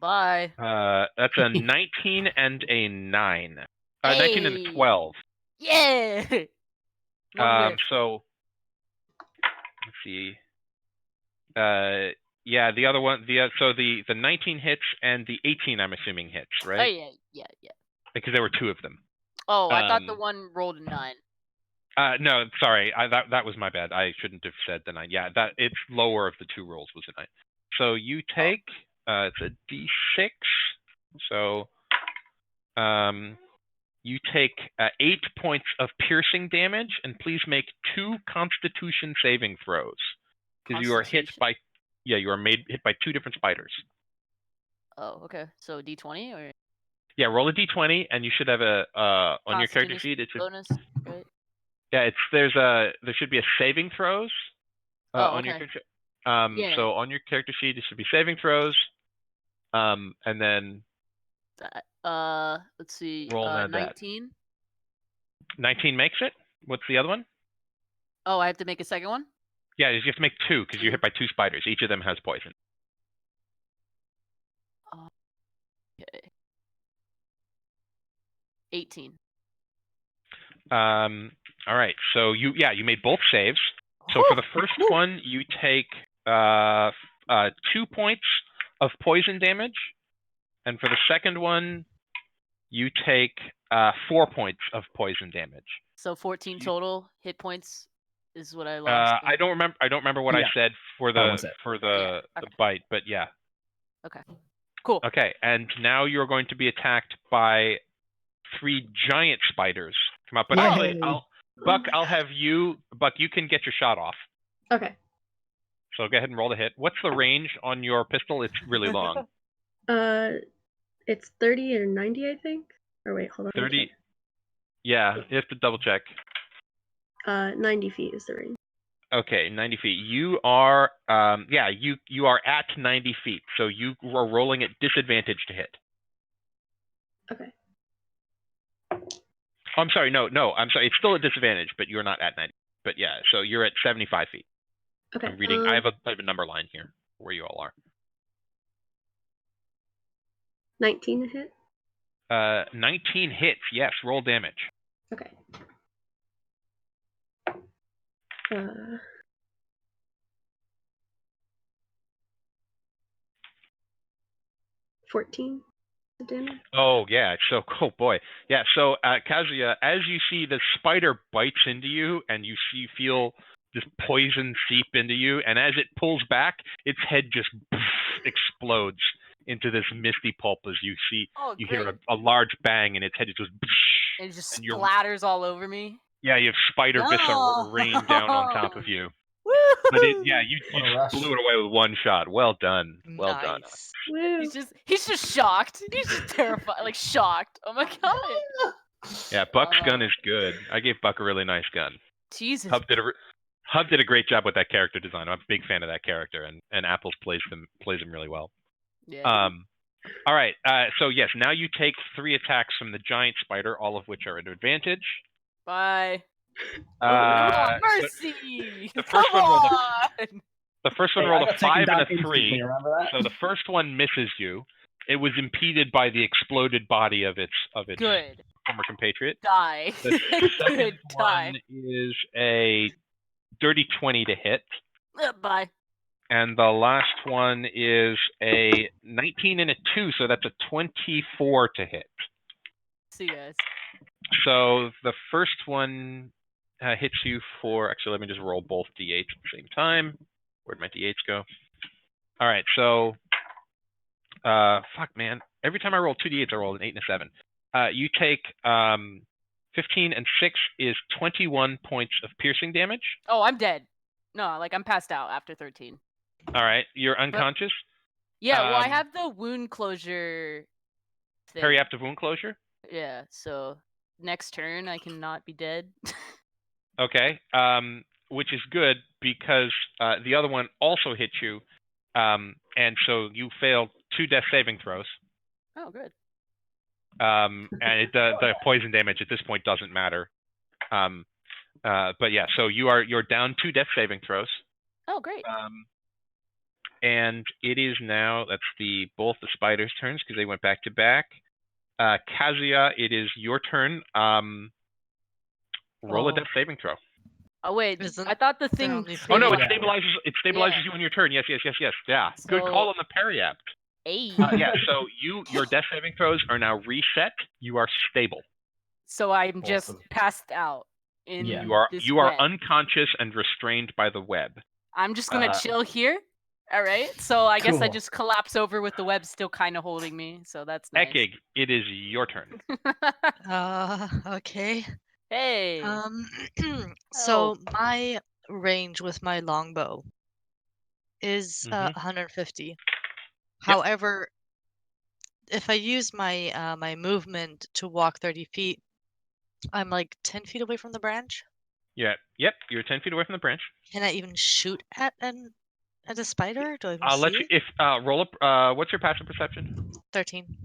Bye. That's a 19 and a 9. 19 and a Hey. 12. Yeah. One whiff. So let's see. Yeah, the other one, so the 19 hits and the 18, I'm assuming hits, Oh right? yeah. Because there were 2 of them. Oh, I thought the one rolled a 9. No, sorry, that was my bad. I shouldn't have said the 9. Yeah, that it's lower of the 2 rolls was a 9. So you take it's a D6. So you take 8 points of piercing damage, and please make 2 Constitution saving throws because you are hit by hit by 2 different spiders. Oh, okay. So D20 or? Yeah, roll a D20, and you should have a on your character sheet. It's bonus, right? Yeah, there should be a saving throws on your character. Yeah. So on your character sheet, it should be saving throws, and then let's see. Roll 19. 19 makes it. What's the other one? Oh, I have to make a second one? Yeah, you have to make 2 because you're hit by 2 spiders. Each of them has poison. Okay. 18. All right. So you made both saves. So for the first one, you take 2 points of poison damage, and for the second one, you take 4 points of poison damage. So 14 total hit points is what I lost. I don't remember what I said for the bite, but yeah. Okay. Cool. Okay, and now you're going to be attacked by 3 giant spiders. Come up, but actually, I'll have you. Buck, you can get your shot off. Okay. So go ahead and roll the hit. What's the range on your pistol? It's really long. It's 30 or 90, I think. Or wait, hold on. 30. Yeah, you have to double check. 90 feet is the range. Okay, 90 feet. You are, you are at 90 feet, so you are rolling at disadvantage to hit. Okay. Oh, I'm sorry, no, I'm sorry. It's still a disadvantage, but you're not at 90. But yeah, so you're at 75 feet. Okay. I'm reading. I have a number line here where you all are. 19 to hit? 19 hits. Yes, roll damage. Okay. 14 damage. Oh yeah, so oh boy, yeah. So Kazuya, as you see the spider bites into you, and you feel this poison seep into you, and as it pulls back, its head just explodes into this misty pulp as you see. You hear a large bang, and its head just and it just splatters all over me. Yeah, you have spider viscera rain down on top of you. But you just blew it away with one shot. Well done. Well done. He's just shocked. He's just terrified, like shocked. Oh my god. Yeah, Buck's gun is good. I gave Buck a really nice gun. Jesus. Hub did a great job with that character design. I'm a big fan of that character, and Apples plays him really well. Yeah. All right. So yes, now you take 3 attacks from the giant spider, all of which are at advantage. Bye. Mercy! The first one rolled a 5 and a 3. So the first one misses you. It was impeded by the exploded body of its former compatriot. Die. The second one is a dirty 20 to hit. Bye. And the last one is a 19 and a 2, so that's a 24 to hit. See you guys. So the first one hits you for... Actually, let me just roll both d8s at the same time. Where'd my d8s go? All right, so... fuck, man. Every time I roll 2 d8s, I roll an 8 and a 7. You take 15 and 6 is 21 points of piercing damage. Oh, I'm dead. No, like I'm passed out after 13. All right, you're unconscious? Yeah, well, I have the wound closure thing. Periaptive wound closure? Yeah, so next turn I cannot be dead. Okay, which is good because the other one also hit you, and so you failed 2 death saving throws. Oh, good. And the poison damage at this point doesn't matter. But yeah, so you're down 2 death saving throws. Oh, great. And it is now, that's both the spiders' turns because they went back to back. Kazuya, it is your turn. Roll a death saving throw. Oh wait, Isn't I thought the there thing. only Oh no, three? it stabilizes you on your turn. Yes. Yeah. Good So- call on the parry apt. Hey. Yeah, so your death saving throws are now reset. You are stable. So I'm just Awesome. passed out in Yeah. this You are web. unconscious and restrained by the web. I'm just gonna chill here. All right. So I guess I Cool. just collapse over with the web still kind of holding me. So that's nice. Ekig, it is your turn. Okay. Hey. So my range with my longbow is Mhm. 150. However, if I use my my movement to walk 30 feet, I'm like 10 feet away from the branch. Yeah. Yep. You're 10 feet away from the branch. Can I even shoot at a spider? Do I even I'll see let you. it? If roll up. What's your passive perception? 13.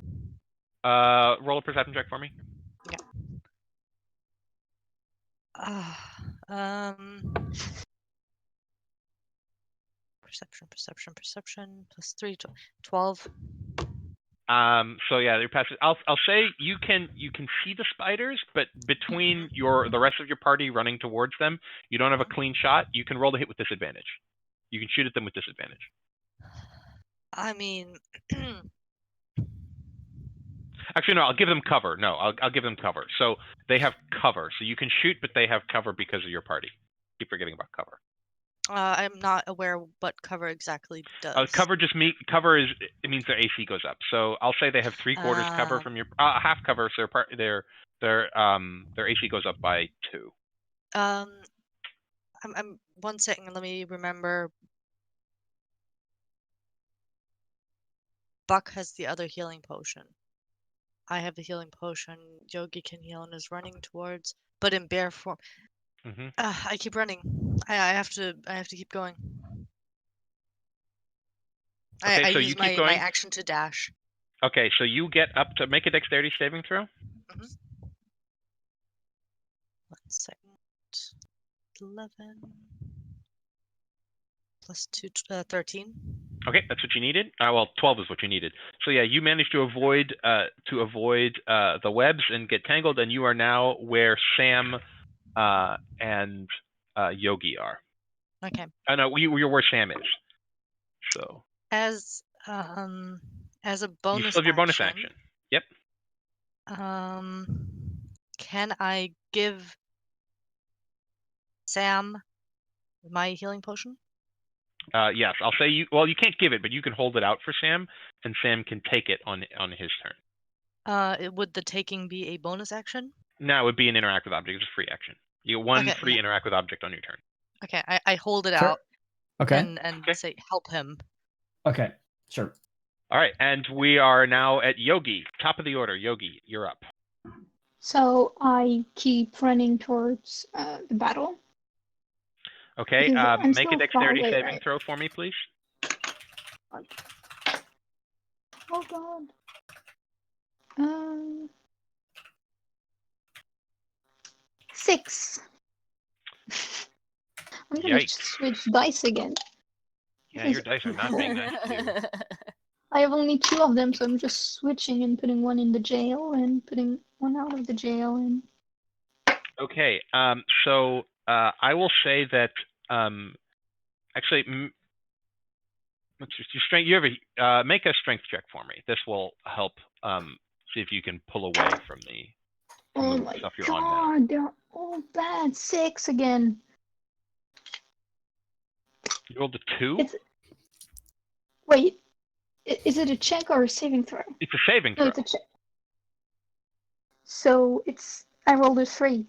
Roll a perception check for me. Perception. Plus 3, 12. So yeah, your passive. I'll say you can see the spiders, but between the rest of your party running towards them, you don't have a clean shot. You can roll the hit with disadvantage. You can shoot at them with disadvantage. I mean, Actually, no. I'll give them cover. No, I'll give them cover. So they have cover. So you can shoot, but they have cover because of your party. Keep forgetting about cover. I'm not aware what cover exactly does. Cover it means their AC goes up. So I'll say they have 3/4 cover from your half cover. So their AC goes up by 2. I'm 1 second. Let me remember. Buck has the other healing potion. I have the healing potion. Yogi can heal and is running towards, but in bear form. Mm-hmm. I keep running. I have to keep going. Okay, I so use you keep my going. action to dash. Okay, so you get up to make a dexterity saving throw. 1 second. 11 plus 2, 13. Okay, that's what you needed. Well, 12 is what you needed. So yeah, you managed to avoid the webs and get tangled, and you are now where Sam and Yogi are. Okay. No, you're where Sam is. So As a bonus you still have your bonus action. Yep. Can I give Sam my healing potion? Yes, I'll say you. Well, you can't give it, but you can hold it out for Sam, and Sam can take it on his turn. Would the taking be a bonus action? No, it would be an interactive object. It's a free action. You get one Okay, free yeah. interact with object on your turn. Okay, I hold it Sure. out Okay. and Okay. say help him. Okay. Sure. All right, and we are now at Yogi, top of the order. Yogi, you're up. So I keep running towards the battle. Okay, Because I'm make a still far dexterity away, saving right? throw for me, please. Oh god. 6. I'm gonna Yikes. switch dice again. Yeah, your dice are not being nice to you. I have only 2 of them, so I'm just switching and putting one in the jail and putting one out of the jail. And Okay, so I will say that actually, what's your strength? You have make a strength check for me. This will help see if you can pull away from the oh my stuff you're on now. god, they're all bad. 6 again. You rolled a 2? Wait, is it a check or a saving throw? It's a saving No, throw. it's a check. So I rolled a 3.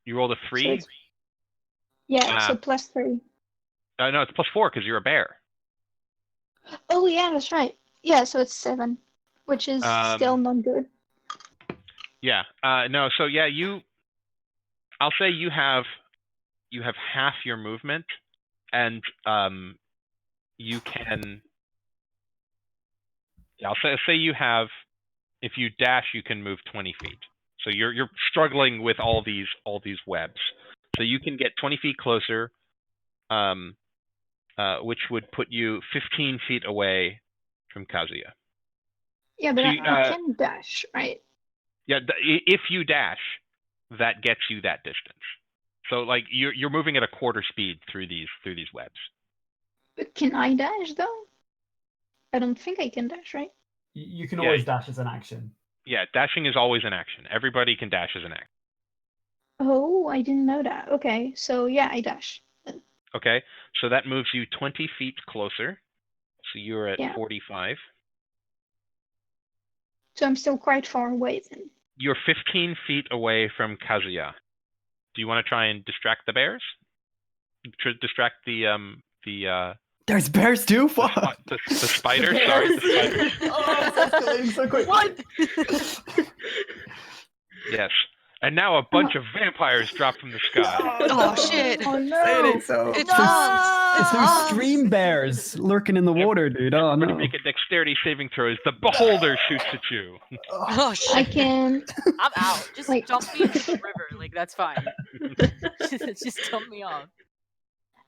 You rolled a 3? So so plus 3. No, it's plus 4 because you're a bear. Oh yeah, that's right. Yeah, so it's 7, which is still not good. Yeah. No. So yeah, I'll say you have half your movement, and you can. Yeah, I'll say you have. If you dash, you can move 20 feet. So you're struggling with all these webs. So you can get 20 feet closer, which would put you 15 feet away from Kazuya. Yeah, but So I can dash, right? Yeah, if you dash, that gets you that distance. So like you're moving at a quarter speed through these webs. But can I dash though? I don't think I can dash, right? You can Yeah. always dash as an action. Yeah, dashing is always an action. Everybody can dash as an action. Oh, I didn't know that. Okay, so yeah, I dash. Okay, so that moves you 20 feet closer. So you're at Yeah. 45. So I'm still quite far away then. You're 15 feet away from Kazuya. Do you want to try and distract the bears? Distract the There's bears too? Fuck! the spiders. Sorry, the spiders. Oh, it's escalating so quick. What? Yes. And now a bunch of vampires drop from the sky. Oh shit! Oh It no! ain't so. It's No! us! It's those stream bears lurking in the water, dude. Oh Everybody no. make a dexterity saving throw as the beholder shoots at you. Oh I shit! can. I'm out. Just Like- dump me into the river. Like, that's fine. Just dump me off.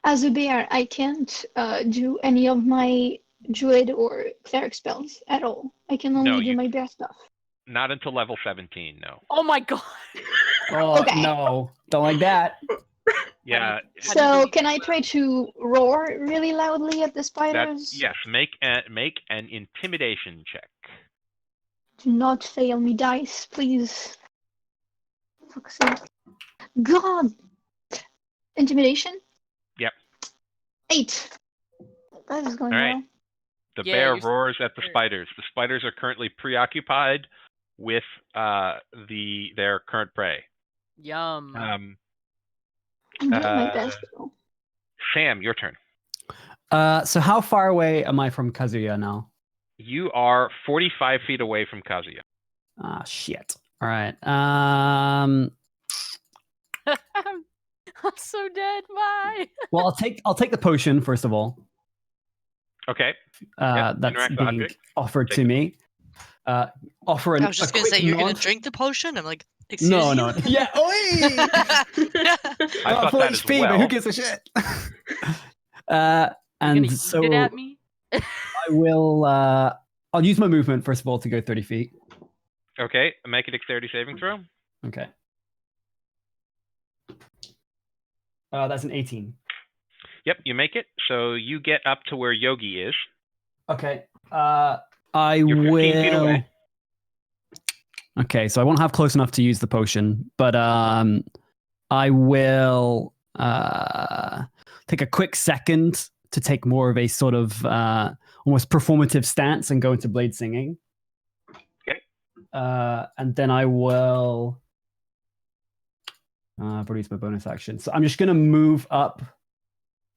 As a bear, I can't do any of my druid or cleric spells at all. I can only No, do you- my bear stuff. Not until level 17, no. Oh my god. Oh Okay. no. Don't like that. Yeah, How do you So really can do I that? try to roar really loudly at the spiders? yes. Make an intimidation check. Do not fail me, dice, please. Fuck's sake. God! Intimidation? Yep. 8. That is going All right. well. The Yeah, bear you're roars at the scared. spiders. The spiders are currently preoccupied with their current prey. Yum. I'm doing my Uh, best, though. Sam, your turn. So how far away am I from Kazuya now? You are 45 feet away from Kazuya. Ah, shit. All right. I'm so dead. Bye. Well, I'll take the potion first of all. Okay. Yep, That's interact with being object. offered Take to it. me. Offer I was just a gonna say quick you're gonna nod. drink the potion. I'm like, excuse No, you. no. Yeah. Oi! I thought full that as HP, well. but who gives a shit? You're And gonna so eat it at me? I will. I'll use my movement first of all to go 30 feet. Okay, make a dexterity saving throw. Okay. That's an 18. Yep, you make it. So you get up to where Yogi is. Okay. I You're 15 feet will. away. Okay, so I won't have close enough to use the potion, but I will take a quick second to take more of a sort of almost performative stance and go into blade singing. Okay. And then I will produce my bonus action. So I'm just going to move up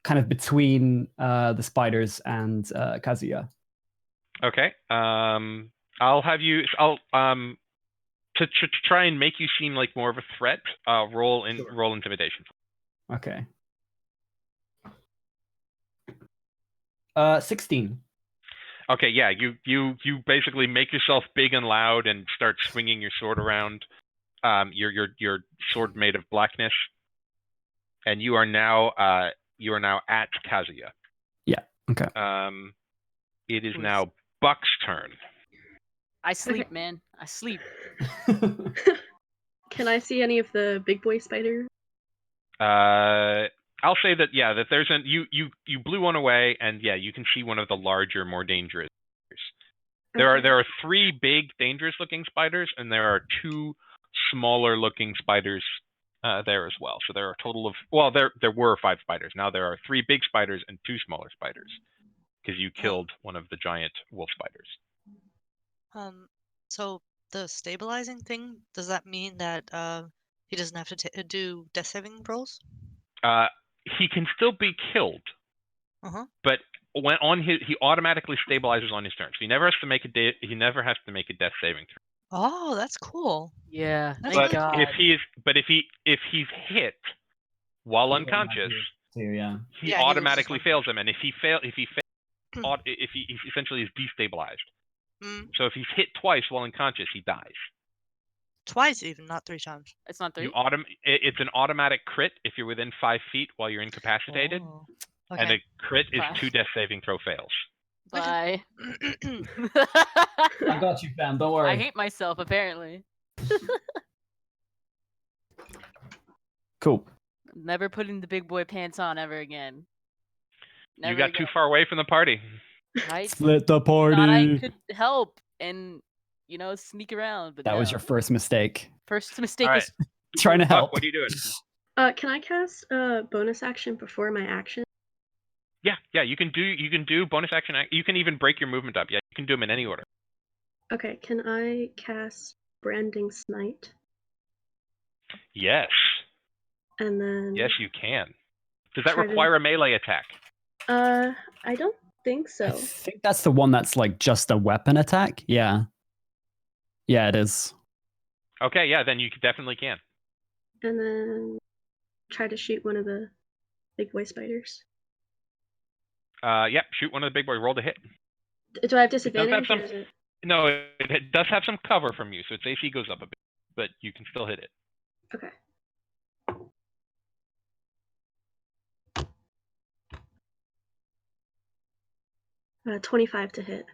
kind of between the spiders and Kazuya. Okay. I'll have you. To try and make you seem like more of a threat. Roll intimidation. Okay. 16. Okay, yeah, you basically make yourself big and loud and start swinging your sword around. Your sword made of blackness, and you are now at Kazuya. Yeah. Okay. It is now Buck's turn. I sleep, man. I sleep. Can I see any of the big boy spider? I'll say that that there's you blew one away, and you can see one of the larger, more dangerous. There are 3 big, dangerous-looking spiders, and there are 2 smaller-looking spiders there as well. So there are a total of there were 5 spiders. Now there are 3 big spiders and 2 smaller spiders because you killed one of the giant wolf spiders. So the stabilizing thing, does that mean that he doesn't have to do death saving rolls? He can still be killed, but when he automatically stabilizes on his turn. So he never has to make a death saving throw. Oh, that's cool. Yeah. That's Thank really God. if he's hit while unconscious, he automatically fails him, and if he essentially is destabilized. So if he's hit twice while unconscious, he dies. Twice even, not 3 times. It's not 3? It's an automatic crit if you're within 5 feet while you're incapacitated. Oh. Okay. And a crit is Bye. 2 death saving throw fails. Bye. I got you, fam. Don't worry. I hate myself, apparently. Cool. Never putting the big boy pants on ever again. Never You got again. too far away from the party. I Split the party. thought I could help and, sneak around, but That was no. your first mistake. First mistake All was Trying to Buck, help. what are you doing? Can I cast a bonus action before my action? Yeah, you can do bonus action. You can even break your movement up. Yeah, you can do them in any order. Okay, can I cast Branding Smite? Yes. And then... Yes, you can. Does that Try to- require a melee attack? I don't think I so. think that's the one that's like just a weapon attack. Yeah. Yeah, it is. Okay, yeah, then you definitely can. And then try to shoot one of the big boy spiders. Yep, shoot one of the big boys. Roll to hit. Do I have It does have disadvantage? some. Or is it... No, it does have some cover from you, so its AC goes up a bit, but you can still hit it. Okay. Uh, 25 to hit.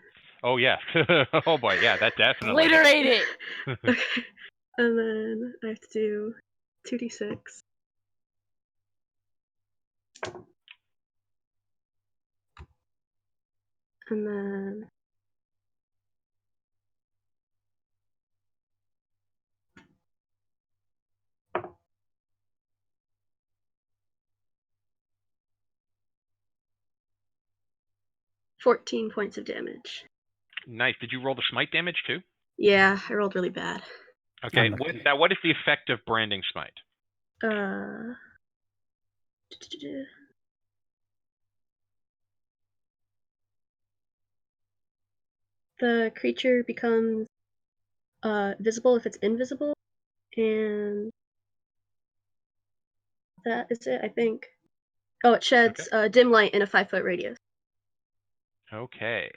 Oh yeah. Oh boy, yeah, that definitely. obliterate it. Okay. And then I have to do 2d6. And then... $14 points of damage. Nice. Did you roll the smite damage too? Yeah, I rolled really bad. Okay. Unlucky. What is the effect of branding smite? The creature becomes visible if it's invisible, and that is it, I think. Oh, it sheds dim light in a 5-foot radius. Okay.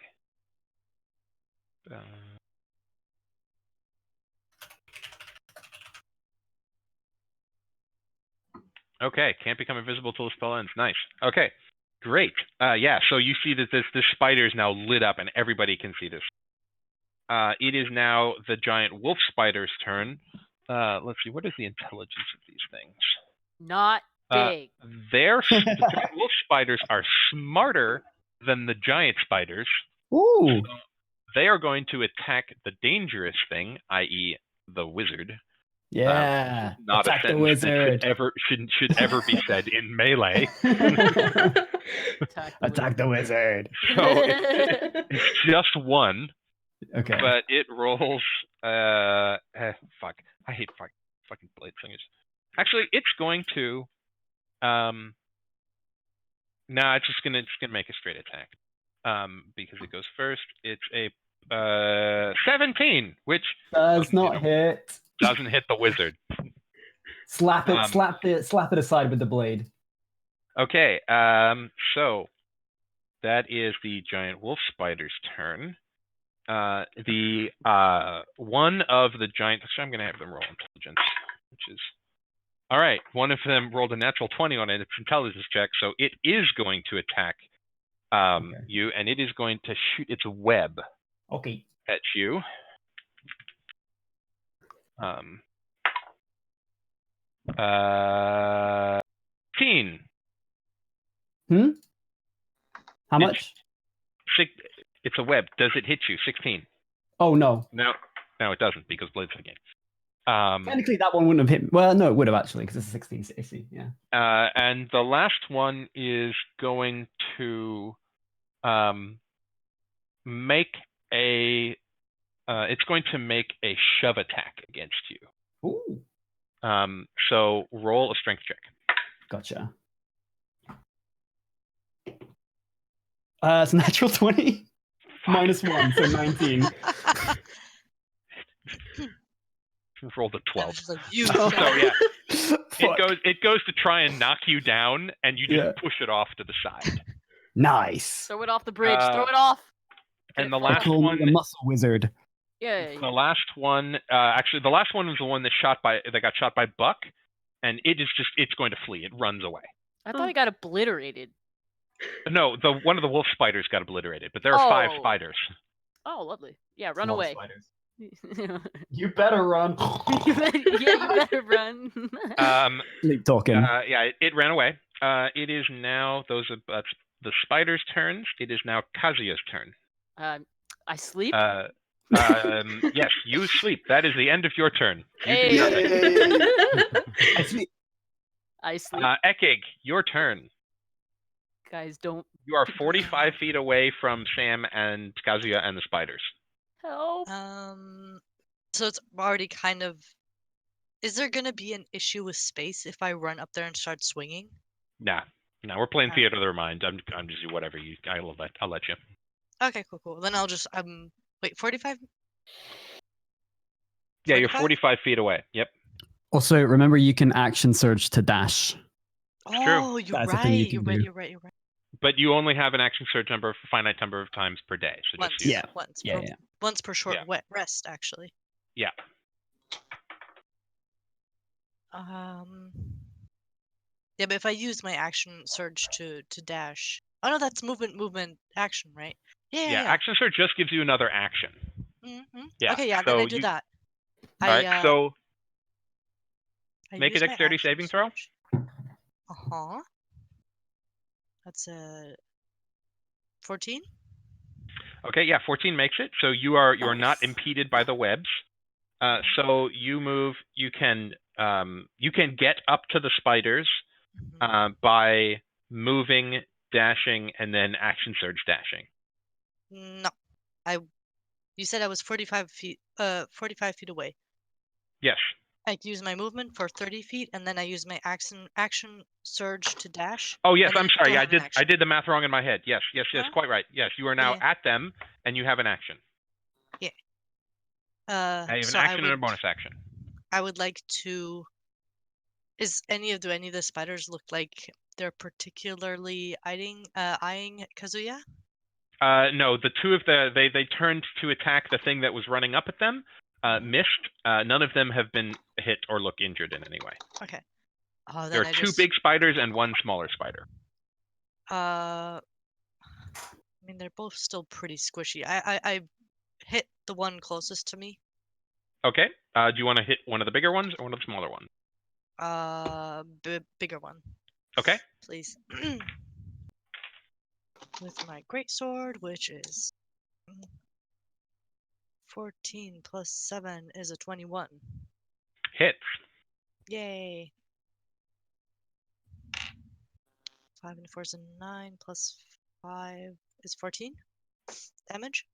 Okay, can't become invisible till the spell ends. Nice. Okay, great. Yeah, so you see that this spider is now lit up, and everybody can see this. It is now the giant wolf spider's turn. Let's see, what is the intelligence of these things? Not big. The giant wolf spiders are smarter than the giant spiders. Ooh. So they are going to attack the dangerous thing, i.e., the wizard. Yeah. Not Attack a the sentence wizard. that should ever be said in melee. Attack the wizard. So it's just one, Okay. but it rolls. Fuck. I hate fucking blade slingers. Actually, it's going to. No, it's just gonna make a straight attack. Because it goes first. It's a 17, which Does not hit. doesn't hit the wizard. Slap it. Slap it aside with the blade. Okay. So that is the giant wolf spider's turn. The one of the giant. So I'm gonna have them roll intelligence, which is all right. One of them rolled a natural 20 on its intelligence check, so it is going to attack you, and it is going to shoot its web at you. 16. How much? It's a web. Does it hit you? 16. Oh no. No, it doesn't because Blade's the game. Technically, that one wouldn't have hit. Well, no, it would have actually because it's a 16 AC. Yeah. And the last one is going to make a. It's going to make a shove attack against you. Ooh. So roll a strength check. Gotcha. It's a natural 20 minus 1, so 19. Rolled a 12. Just like, you So yeah, Fuck. it goes to try and knock you down, and you just push it off to the side. Nice. Throw it off the bridge. Throw it off. And the Get it last Call me one, the muscle wizard. Yeah. the last one, actually, the last one was the one that got shot by Buck, and it's going to flee. It runs away. I thought he got obliterated. No, one of the wolf spiders got obliterated, but there are 5 Oh. spiders. Oh, lovely. Yeah, run Lot of away. spiders. Yeah, You better run. you better run. Sleep talking. Yeah, it ran away. It is now the spiders' turns. It is now Kazuya's turn. I sleep. Yes, you sleep. That is the end of your turn. You do Hey. nothing. I sleep. I sleep. Ekig, your turn. Guys, don't You are 45 feet away from Sam and Kazuya and the spiders. help. So it's already kind of. Is there gonna be an issue with space if I run up there and start swinging? Nah, we're playing Alright. Theater of the Mind. I'm just whatever you. I'll let you. Okay, cool. Then I'll just wait, 45. Yeah, you're 45? 45 feet away. Yep. Also, remember you can action surge to dash. It's true. Oh, you're That's a thing you right. can You're do. right. But you only have an action surge number, finite number of times per day. So Once. just use Yeah. Once. Yeah, per, yeah. Once per short Yeah. rest, actually. Yeah. Yeah, but if I use my action surge to dash. Oh no, that's movement action, right? Yeah. Action surge just gives you another action. Mm-hmm. Yeah. Okay, yeah, So then I do that. All right. So I make a use my dexterity action saving throw. surge. That's a 14. Okay. Yeah. 14 makes it. So you are not Nice. impeded by the webs. So you move. You can get up to the spiders by moving, dashing, and then action surge dashing. No, you said I was 45 feet. 45 feet away. Yes. I use my movement for 30 feet, and then I use my action surge to dash. Oh yes, and then I'm sorry. still Yeah, have an I action. did the math wrong in my head. Yes, Huh? quite right. Yes, you are now Yeah. at them, and you have an action. Yeah. You have an So action and a bonus action. I would like to. Do any of the spiders look like they're particularly eyeing Kazuya? No, the two of they turned to attack the thing that was running up at them. Missed. None of them have been hit or look injured in any way. Okay. Oh, There then are two big spiders and one smaller spider. I mean, they're both still pretty squishy. I hit the one closest to me. Okay. Do you want to hit one of the bigger ones or one of the smaller ones? Bigger one. Okay. Please. With my greatsword, which is 14 plus 7 is a 21. Hits. Yay. 5 and 4 is a 9 plus 5 is 14 damage.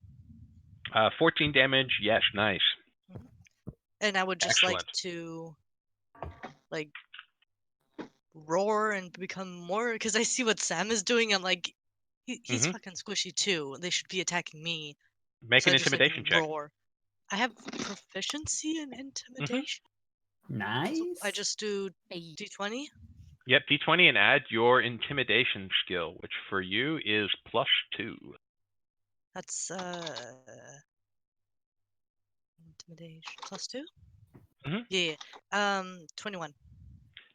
14 damage. Yes, nice. And I would just Excellent. like to roar and become more, because I see what Sam is doing. I'm like, he's fucking squishy too. They should be attacking me. Make So an I just, intimidation check. roar. I have proficiency in intimidation. Nice. So I just do d20. Yep, d20 and add your intimidation skill, which for you is +2. That's intimidation +2. Yeah. 21.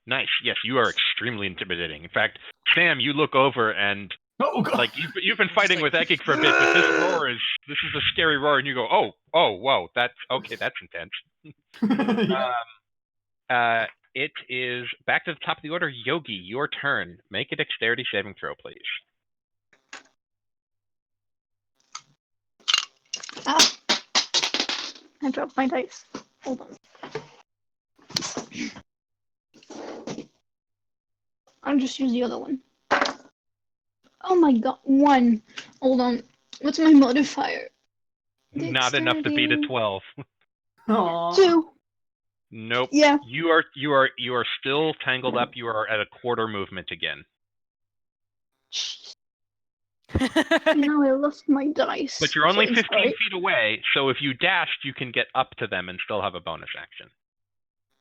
Nice. Yes, you are extremely intimidating. In fact, Sam, you look over and like you've been fighting with Ekik for a bit, but this is a scary roar, and you go, oh, whoa, that's okay, that's intense. It is back to the top of the order. Yogi, your turn. Make a dexterity saving throw, please. Ah, I dropped my dice. Hold on. I'll just use the other one. Oh my god, 1. Hold on. What's my modifier? Not enough to beat a 12. 2. Nope. Yeah. You are still tangled up. You are at a quarter movement again. Now I lost my dice. But you're only So 15 sorry. feet away, so if you dashed, you can get up to them and still have a bonus action.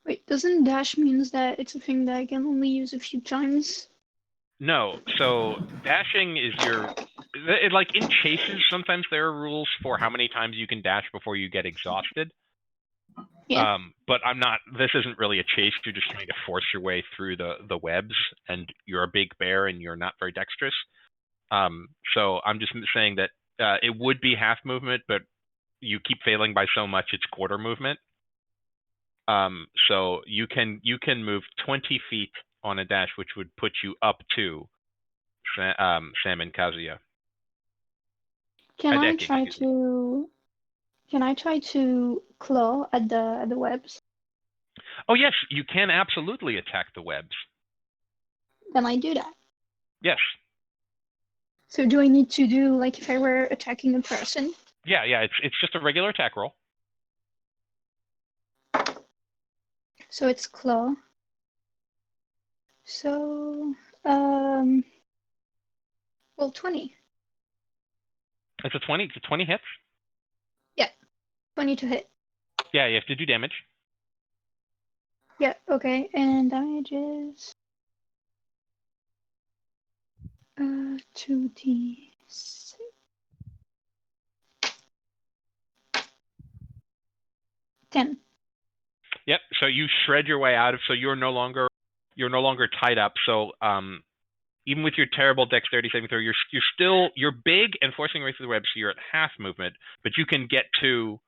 Wait, doesn't dash means that it's a thing that I can only use a few times? No, so dashing is like in chases, sometimes there are rules for how many times you can dash before you get exhausted. Yeah. But this isn't really a chase. You're just trying to force your way through the webs, and you're a big bear and you're not very dexterous. So I'm just saying that it would be half movement, but you keep failing by so much it's quarter movement. So you can move 20 feet on a dash, which would put you up to Sam and Kazuya. Can I Eke, try excuse me. to? Can I try to claw at the webs? Oh yes, you can absolutely attack the webs. Then I do that. Yes. So do I need to do like if I were attacking a person? Yeah. It's just a regular attack roll. So it's claw. So well 20. It's a 20. It's a 20 hits. Yeah, 20 to hit. Yeah, you have to do damage. Yeah, okay, and damage is 2d6. Ten. Yep. So you shred your way out of. So you're no longer tied up. So even with your terrible dexterity saving throw, you're big and forcing your way through the web. So you're at half movement, but you can get to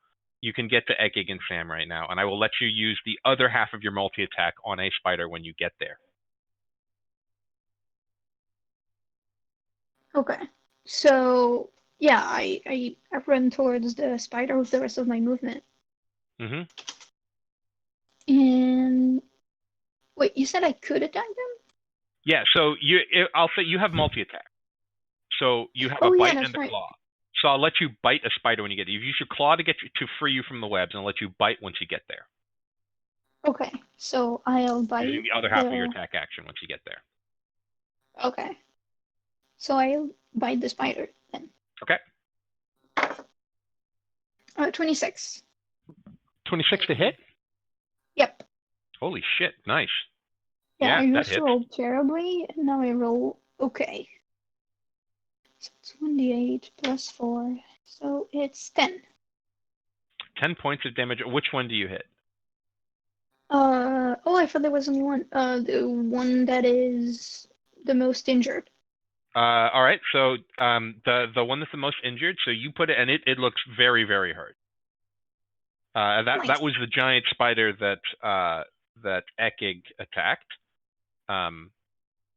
Ekig and Sam right now, and I will let you use the other half of your multi attack on a spider when you get there. Okay. So yeah, I run towards the spider with the rest of my movement. Mm-hmm. And wait, you said I could attack them? Yeah. So I'll say you have multi attack. So you have a Oh, yeah, bite that's and a right. claw. So I'll let you bite a spider when you get there. You use your claw to free you from the webs, and I'll let you bite once you get there. Okay, so I'll bite Using the other half of your attack action once you get there. Okay. So I'll bite the spider then. Okay. 26. 26 to hit? Yep. Holy shit, nice. Yeah, I that used to hits. roll terribly, and now I roll okay. So it's 1d8 plus 4, so it's 10. 10 points of damage. Which one do you hit? Oh, I thought there was only one. The one that is the most injured. All right, so the one that's the most injured, so you put it, and it looks very, very hurt. Nice. That was the giant spider that Ekig attacked.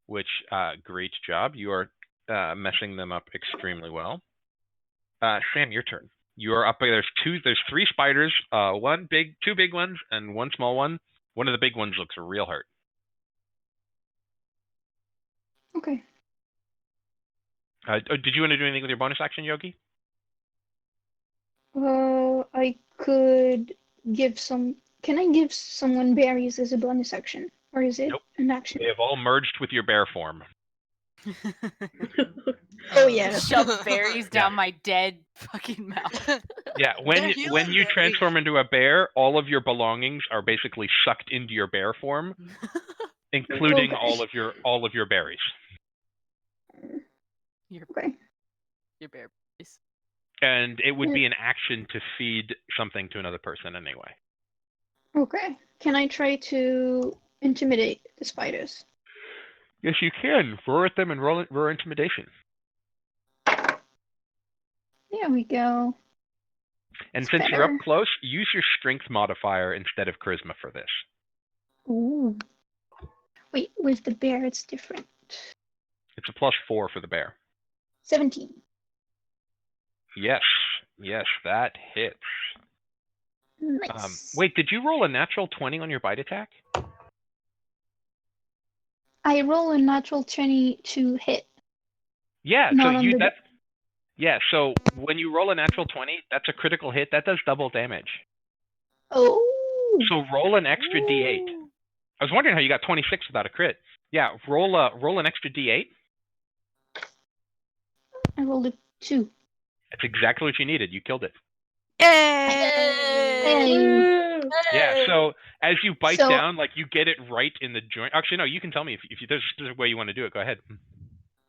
Which great job. You are messing them up extremely well. Sam, your turn. You are up. There's three spiders. Two big ones, and one small one. One of the big ones looks real hurt. Okay. Did you want to do anything with your bonus action, Yogi? I could give some. Can I give someone berries as a bonus action, or is it Nope. an action? They have all merged with your bear form. Oh yeah. Shove berries down my dead fucking mouth. Yeah, when you transform into a bear, all of your belongings are basically sucked into your bear form, including Okay. all of your berries. Okay. Your bear berries. And it would be an action to feed something to another person anyway. Okay. Can I try to intimidate the spiders? Yes, you can. Roar at them and roll intimidation. There we go. And It's since you're up better. close, use your strength modifier instead of charisma for this. Ooh. Wait, with the bear it's different. It's a +4 for the bear. 17. Yes, that hits. Nice. Wait, did you roll a natural 20 on your bite attack? I roll a natural 20 to hit. Yeah, Not so on the so when you roll a natural 20, that's a critical hit. That does double damage. Oh. So roll an extra D8. I was wondering how you got 26 without a crit. Yeah, roll an extra D8. I rolled a 2. That's exactly what you needed. You killed it. Hey. Yeah, so as you bite So- down, like you get it right in the joint. Actually, no, you can tell me if there's a way you want to do it. Go ahead.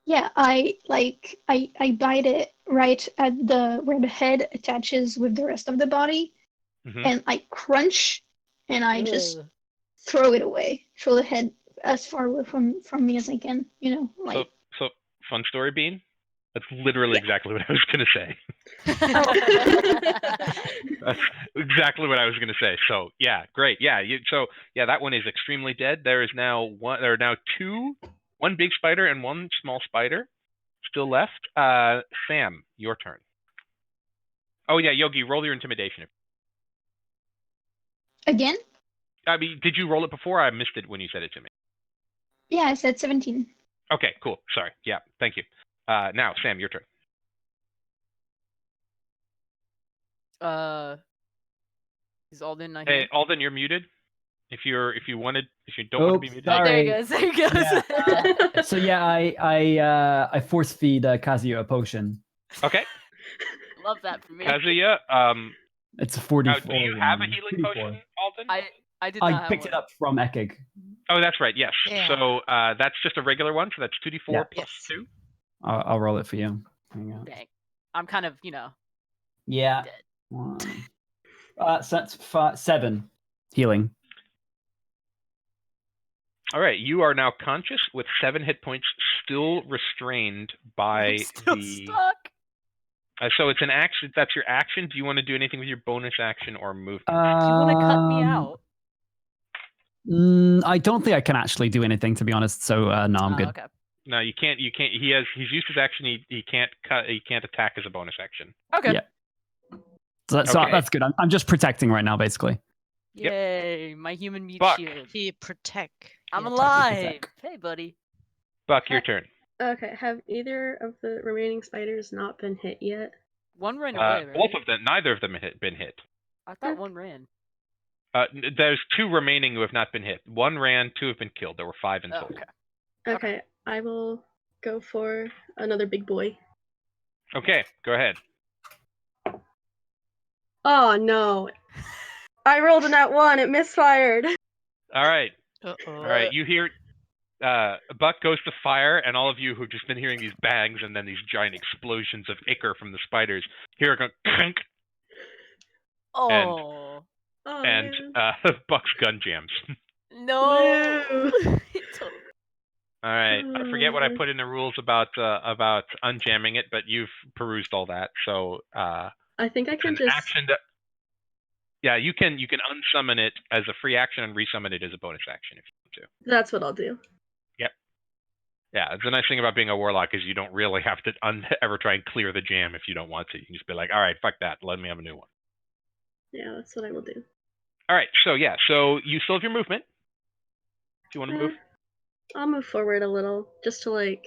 Yeah, I bite it right at where the head attaches with the rest of the body, Mhm. and I crunch, and I just throw it away. Throw the head as far away from me as I can. So fun story, Bean. That's literally exactly what I was going to say. That's exactly what I was going to say. So yeah, great. Yeah, that one is extremely dead. There is now one. There are now one big spider and one small spider still left. Sam, your turn. Oh yeah, Yogi, roll your intimidation. Again? I mean, did you roll it before? I missed it when you said it to me. Yeah, I said 17. Okay, cool. Sorry. Yeah, thank you. Now, Sam, your turn. Is Alden not Hey, here? Alden, you're muted. If you don't want to be muted. Oh, there he sorry. goes. There he goes. Yeah. So yeah, I force feed Kazuya a potion. Okay, Love that for me. Kazuya. It's a 44. Now, do you have a healing 44. potion, Alden? I did not I have picked one. it up from Ekig. Oh, that's right. Yes. Yeah. So that's just a regular one. So that's 2d4 Yeah. plus Yes. 2. I'll roll it for you. Hang on. Dang. I'm kind of, Yeah. dead. So that's 7 healing. All right, you are now conscious with 7 hit points, still restrained by I'm still the. stuck. So it's an action. That's your action. Do you want to do anything with your bonus action or movement? Do you want to cut me out? I don't think I can actually do anything, to be honest. So no, I'm good. Okay. No, you can't. You can't. He's used his action. He can't cut. He can't attack as a bonus action. Okay. Yeah. So Okay. that's good. I'm just protecting right now, basically. Yep. Yay, my human meat Buck. shield. He protect. I'm He alive. Hey, buddy. Buck, your turn. Okay, have either of the remaining spiders not been hit yet? One ran away, right? Both of them. Neither of them been hit. I thought one ran. There's 2 remaining who have not been hit. 1 ran. 2 have been killed. There were 5 in Oh, total. okay. Okay, I will go for another big boy. Okay, go ahead. Oh no. I rolled a nat 1, it misfired. All right. Uh-oh. All right. You hear Buck goes to fire, and all of you who've just been hearing these bangs and then these giant explosions of ichor from the spiders hear it go clink, Oh. and Buck's gun jams. No. Boo. All right. I forget what I Oh. put in the rules about unjamming it, but you've perused all that. So I think I can an just action. Yeah, you can unsummon it as a free action and resummon it as a bonus action if you want to. That's what I'll do. Yep. Yeah, the nice thing about being a warlock is you don't really have to ever try and clear the jam if you don't want to. You can just be like, all right, fuck that, let me have a new one. Yeah, that's what I will do. All right, so you still have your movement. Do you want to move? I'll move forward a little, just to Okay,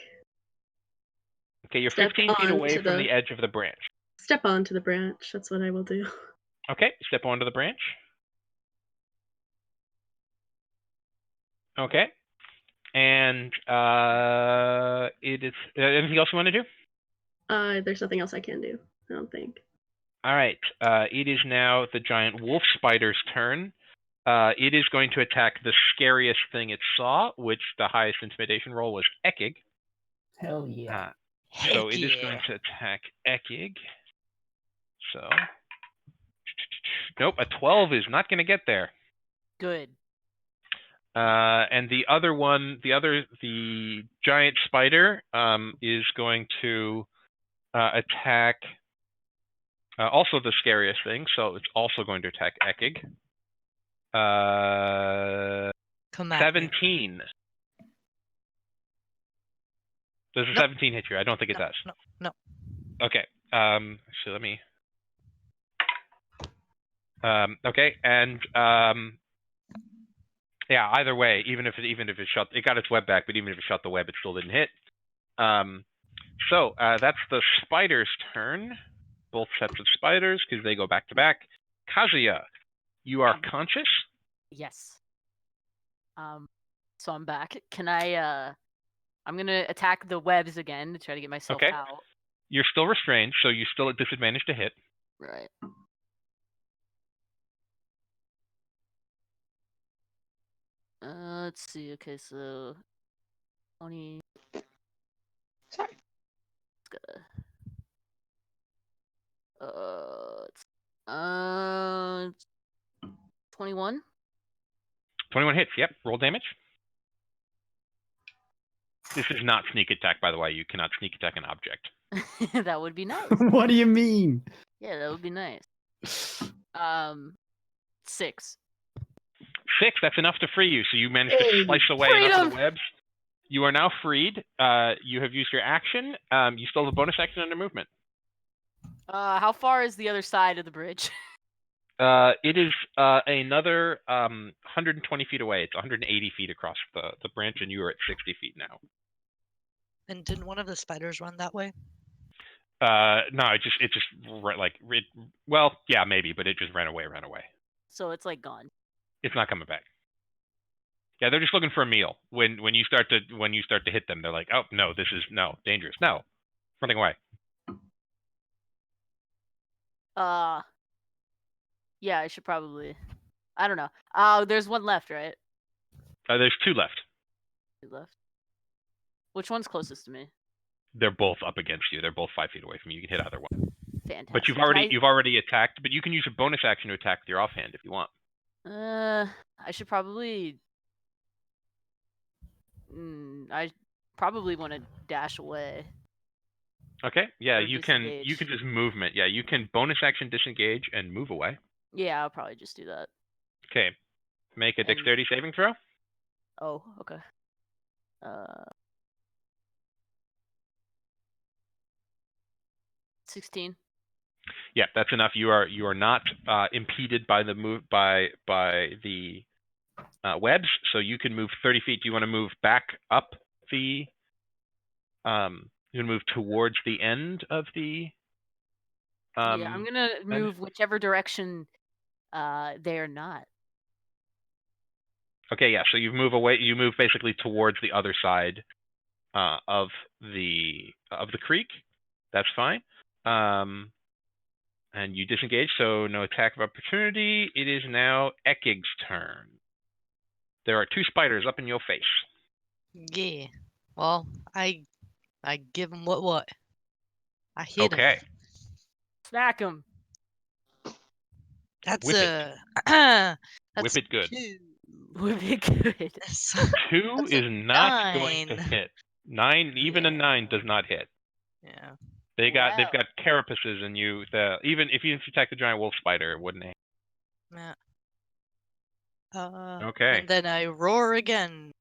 you're step 15 feet away onto from the edge of the branch. step onto the branch. That's what I will do. Okay, step onto the branch. Okay. And it is anything else you want to do? There's nothing else I can do, I don't think. All right. It is now the giant wolf spider's turn. It is going to attack the scariest thing it saw, which the highest intimidation roll was Ekig. Hell yeah. So it is going to attack Ekig. So, nope, a 12 is not going to get there. Good. And the other one, the giant spider, is going to attack also the scariest thing. So it's also going to attack Ekig. Come at 17. Does a 17 hit you? I don't think it does. No. Okay. So let me. Okay, and yeah. Either way, even if it shot, it got its web back, but even if it shot the web, it still didn't hit. So that's the spider's turn. Both sets of spiders, because they go back to back. Kazuya, you are conscious. Yes. So I'm back. Can I? I'm gonna attack the webs again to try to get myself Okay. out. You're still restrained, so you're still at disadvantage to hit. Right. Let's see. Okay, so 20. Sorry. It's 21. 21 hits. Yep. Roll damage. This is not sneak attack, by the way. You cannot sneak attack an object. That would be nice. What do you mean? Yeah, that would be nice. 6. 6, that's enough to free you. So you managed to Hey, slice away enough of freedom! the webs. You are now freed. You have used your action. You still have a bonus action under movement. How far is the other side of the bridge? It is another 120 feet away. It's 180 feet across the branch, and you are at 60 feet now. And didn't one of the spiders run that way? No, well, yeah, maybe, but it just ran away. So it's like gone. It's not coming back. Yeah, they're just looking for a meal. When you start to hit them, they're like, oh no, this is dangerous. No, running away. Yeah, I should probably. I don't know. Oh, there's one left, right? There's 2 left. 2 left. Which one's closest to me? They're both up against you. They're both 5 feet away from you. You can hit either one. Fantastic. But you've already attacked. But you can use a bonus action to attack with your offhand if you want. I should probably. I probably want to dash away. Okay. Yeah, Or you can disengage. just movement. Yeah, you can bonus action disengage and move away. Yeah, I'll probably just do that. Okay. Make a dexterity saving throw. Oh, okay. 16. Yeah, that's enough. You are not impeded by the the webs, so you can move 30 feet. Do you want to move back up the? You want to move towards the end of the. Yeah, I'm gonna move whichever direction they're not. Okay, yeah. So you move away. You move basically towards the other side of the creek. That's fine. And you disengage, so no attack of opportunity. It is now Ekig's turn. There are 2 spiders up in your face. Yeah. Well, I give him what? I hit him. Okay. Smack him. That's Whip it. that's Whip it good. 2. Would be good. 2 That's a is not going to 9. hit. 9, even a 9 does not hit. Yeah. They've Wow. got carapaces, and even if you attack the giant wolf spider, it wouldn't hit. Yeah. Okay. And then I roar again.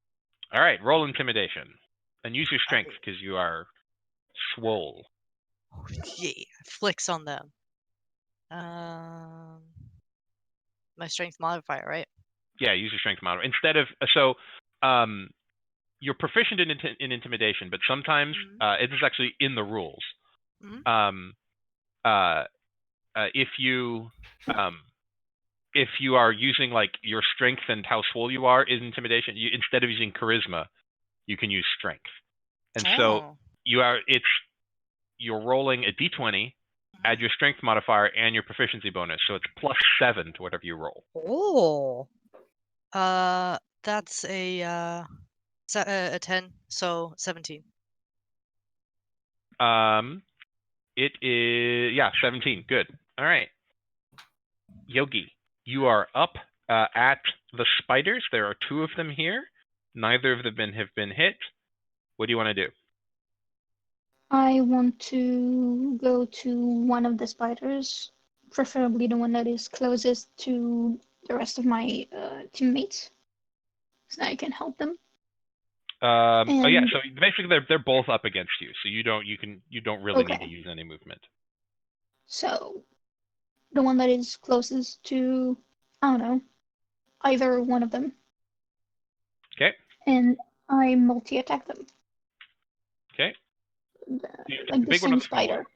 All right, roll intimidation, and use your strength because you are swole. Yeah, flicks on them. My strength modifier, right? Yeah, use your strength modifier instead of you're proficient in intimidation, but sometimes it is actually in the rules. If you are using like your strength and how swole you are in intimidation, instead of using charisma, you can use strength. And so you're rolling a d20, add your strength modifier and your proficiency bonus, so it's +7 to whatever you roll. Oh. That's a 10, so 17. It is 17. Good. All right. Yogi, you are up at the spiders. There are 2 of them here. Neither of them have been hit. What do you want to do? I want to go to one of the spiders, preferably the one that is closest to the rest of my teammates, so that I can help them. So basically they're both up against you, so you don't really need to Okay. use any movement. So the one that is closest to, I don't know, either one of them. Okay. And I multi-attack them. Okay. Like the big one or same the small spider.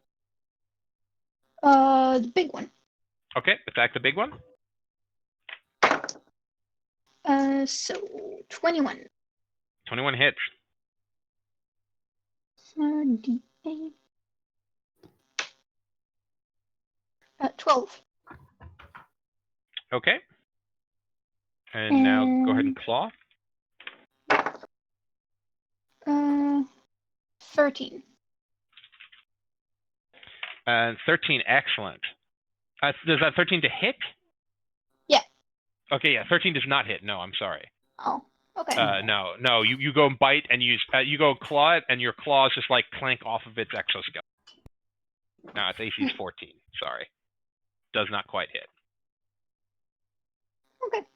one? The big one. Okay, attack the big one. So 21. 21 hits. D8. 12. Okay. And now go ahead and claw. 13. 13, excellent. Does that 13 to hit? Yeah. Okay, yeah, 13 does not hit. No, I'm sorry. Oh, Okay. No. You go and bite, and you go claw it, and your claws just like clank off of its exoskeleton. No, its AC is 14. Sorry, does not quite hit. Okay.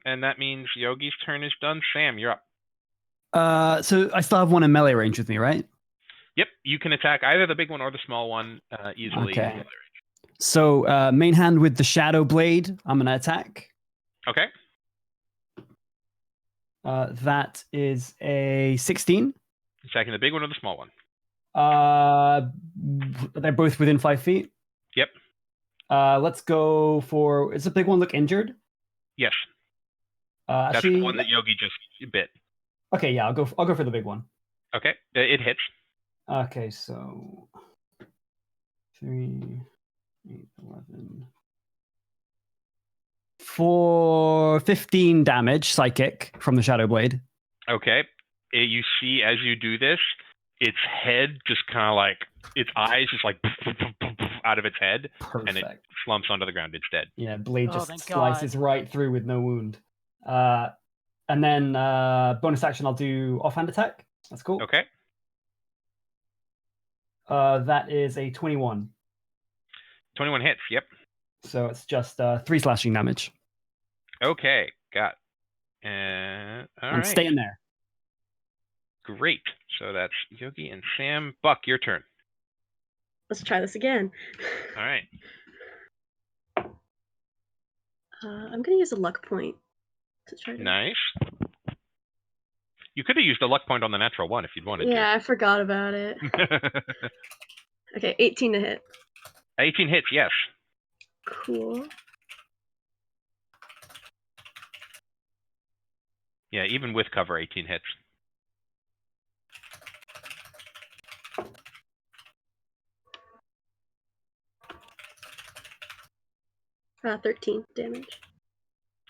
And that means Yogi's turn is done. Sam, you're up. So I still have one in melee range with me, right? Yep, you can attack either the big one or the small one easily. Okay. So main hand with the shadow blade, I'm gonna attack. Okay. That is a 16. Attacking the big one or the small one? They're both within 5 feet. Yep. Let's go for. Is the big one look injured? Yes. That's actually, the one that Yogi just bit. Okay, yeah, I'll go for the big one. Okay, it hits. Okay, so 3, 8, 11. For 15 damage, psychic from the shadow blade. Okay. You see as you do this, its head just kind of like its eyes just like out of its head, Perfect. and it slumps onto the ground. It's dead. Yeah, blade Oh, just thank slices right through with no wound. And then bonus action, I'll do offhand attack. That's cool. Okay. That is a 21. 21 hits. Yep. So it's just 3 slashing damage. Okay, got. And all I'm right. staying there. Great. So that's Yogi and Sam. Buck, your turn. Let's try this again. All right. I'm gonna use a luck point to try to. Nice. You could have used a luck point on the natural one if you'd wanted Yeah, I forgot about it. to. Okay, 18 to hit. 18 hits, yes. Cool. Yeah, even with cover, 18 hits. Uh, 13 damage.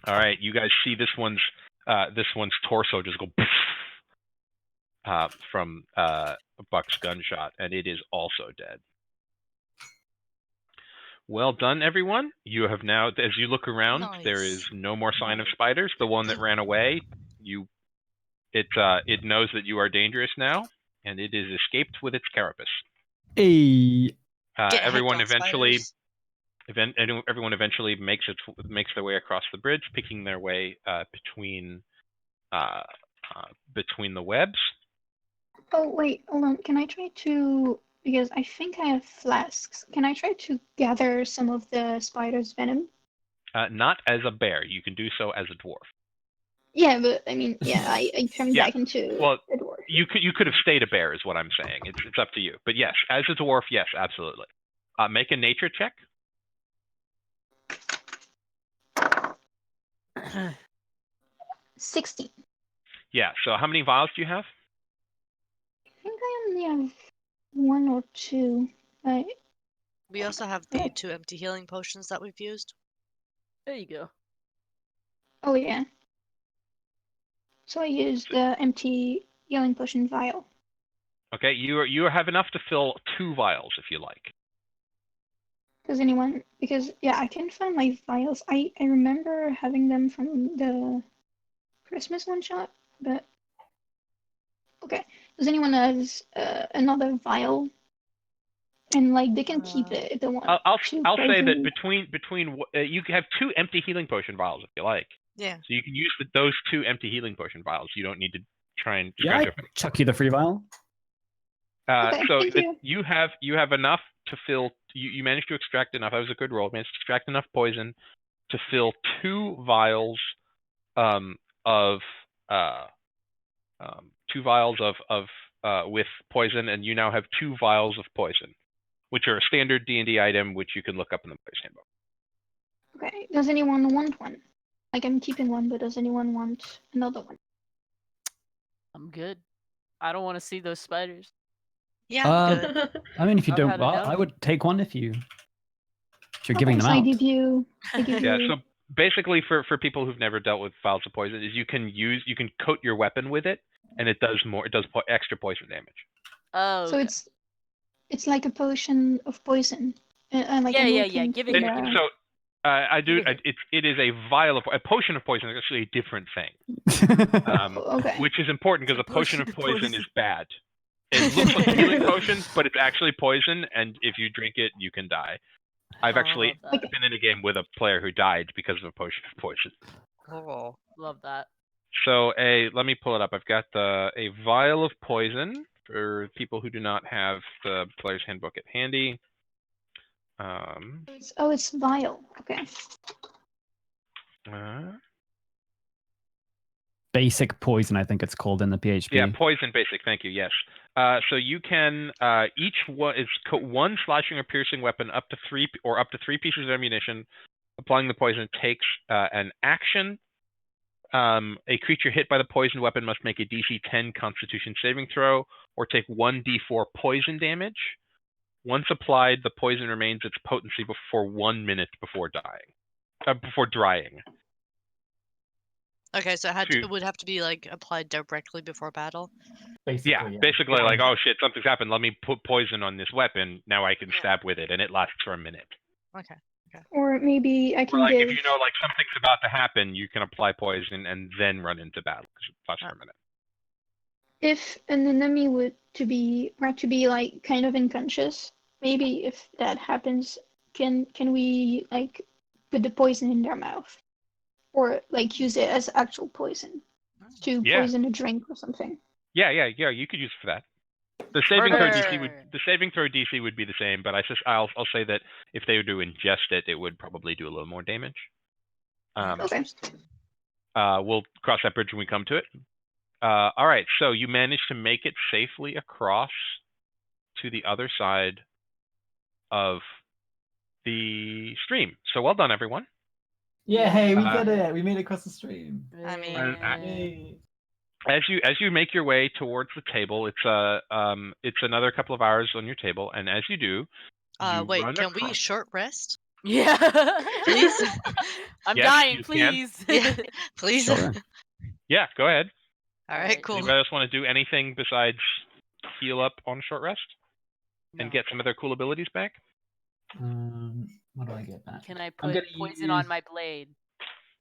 All right, you guys see this one's torso just go from Buck's gunshot, and it is also dead. Well done, everyone. You have now, as you look around, there is no more sign of spiders. The one that ran away, it knows that you are dangerous now, and it is escaped with its carapace. Hey. Everyone eventually makes their way across the bridge, picking their way between the webs. Oh, wait, hold on. Can I try to, because I think I have flasks, can I try to gather some of the spider's venom? Not as a bear. You can do so as a dwarf. Yeah, but I mean, yeah, I turned Yeah. back into Well, a dwarf. you could have stayed a bear, is what I'm saying. It's up to you. But yes, as a dwarf, yes, absolutely. Make a nature check. 16. Yeah. So how many vials do you have? I think I only have 1 or 2. We also have the 2 empty healing potions that we've used. There you go. Oh, yeah. So I used the empty healing potion vial. Okay, you have enough to fill 2 vials if you like. Because yeah, I can't find my vials. I remember having them from the Christmas one shot, but okay. Does anyone have another vial? And like they can keep it if they want. I'll say that between you have 2 empty healing potion vials if you like. Yeah. So you can use those 2 empty healing potion vials. You don't need to try and Yeah, chuck you the free vial. Okay, so thank you. you have enough to fill. You managed to extract enough. That was a good roll. Managed to extract enough poison to fill 2 vials with poison, and you now have 2 vials of poison, which are a standard D&D item, which you can look up in the player's handbook. Okay. Does anyone want one? Like I'm keeping one, but does anyone want another one? I'm good. I don't want to see those spiders. Yeah, I'm good. I mean, if you I've don't, had well, enough. I would take one if you're giving them so out. I give you. Yeah. So basically, for people who've never dealt with vials of poison, is you can coat your weapon with it, and it does extra poison damage. Oh. So Okay. it's like a potion of poison. Like Yeah. I'm looking Give it. for- I do. It is a vial of a potion of poison. Is actually a different thing, Okay. which is important because a potion of poison poison. is bad. It looks like a healing potion, but it's actually poison, and if you drink it, you can die. I've Oh, actually love that. been in a game with a player who died because of a potion of poison. Oh. Love that. So let me pull it up. I've got a vial of poison for people who do not have the player's handbook at handy. It's vial. Okay. Basic poison, I think it's called in the PHP. Yeah, poison basic. Thank you. Yes. So you can each one is one slashing or piercing weapon up to three pieces of ammunition. Applying the poison takes an action. A creature hit by the poison weapon must make a DC 10 Constitution saving throw or take 1d4 poison damage. Once applied, the poison remains its potency for 1 minute before drying. Okay, so it would have to be like applied directly before battle. Basically, basically like, oh shit, something's happened. Let me put poison on this weapon. Now I can stab with it, and it lasts for a minute. Okay. Or maybe I can Or like give. if you know like something's about to happen, you can apply poison and then run into battle because it lasts for a minute. If an enemy were to be like kind of unconscious, maybe if that happens, can we like put the poison in their mouth, or like use it as actual poison to poison a drink or something? Yeah. You could use it for that. The saving throw DC would be the same, but I'll say that if they were to ingest it, it would probably do a little more damage. Okay. We'll cross that bridge when we come to it. All right, so you managed to make it safely across to the other side of the stream. So well done, everyone. Yeah, hey, we did it. We made it across the stream. I mean, as you make your way towards the table, it's another couple of hours on your table, and as you do, wait, can we short rest? Yeah. Please. I'm Yes, dying, you can. please. Yeah, please. Sure. Yeah, go ahead. All right, cool. Anybody else want to do anything besides heal up on short rest and get some of their cool abilities back? What do I get back? Can I put poison on my blade?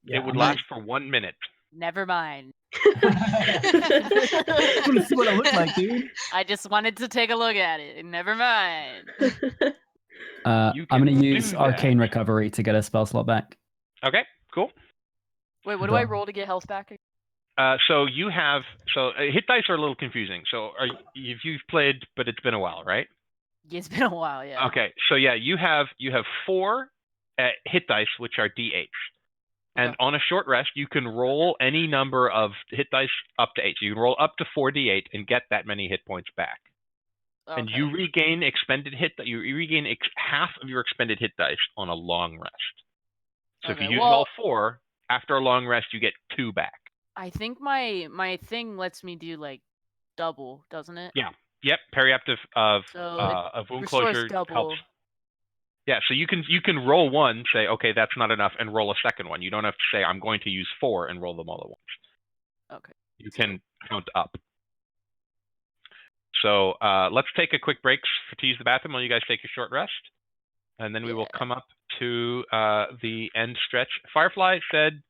Yeah, it would last for 1 minute. Never mind. I want to see what it looks like, dude. I just wanted to take a look at it. Never mind. I'm going to use Arcane Recovery to get a spell slot back. Okay, cool. Wait, what do I roll to get health back? So hit dice are a little confusing. So you've played, but it's been a while, right? It's been a while, yeah. Okay, so yeah, you have 4 hit dice, which are d8s. And on a short rest, you can roll any number of hit dice up to 8. So you can roll up to 4d8 and get that many hit points back. Okay. And you regain half of your expended hit dice on a long rest. So if you use all 4, after a long rest, you get 2 back. I think my thing lets me do like double, doesn't it? Yeah. Yep. Periaptive of wound closure helps. Yeah, so you can roll 1, say, okay, that's not enough, and roll a second one. You don't have to say, I'm going to use 4 and roll them all at once. Okay. You can count up. So let's take a quick break to use the bathroom while you guys take a short rest. And then we will come up to the end stretch. Firefly said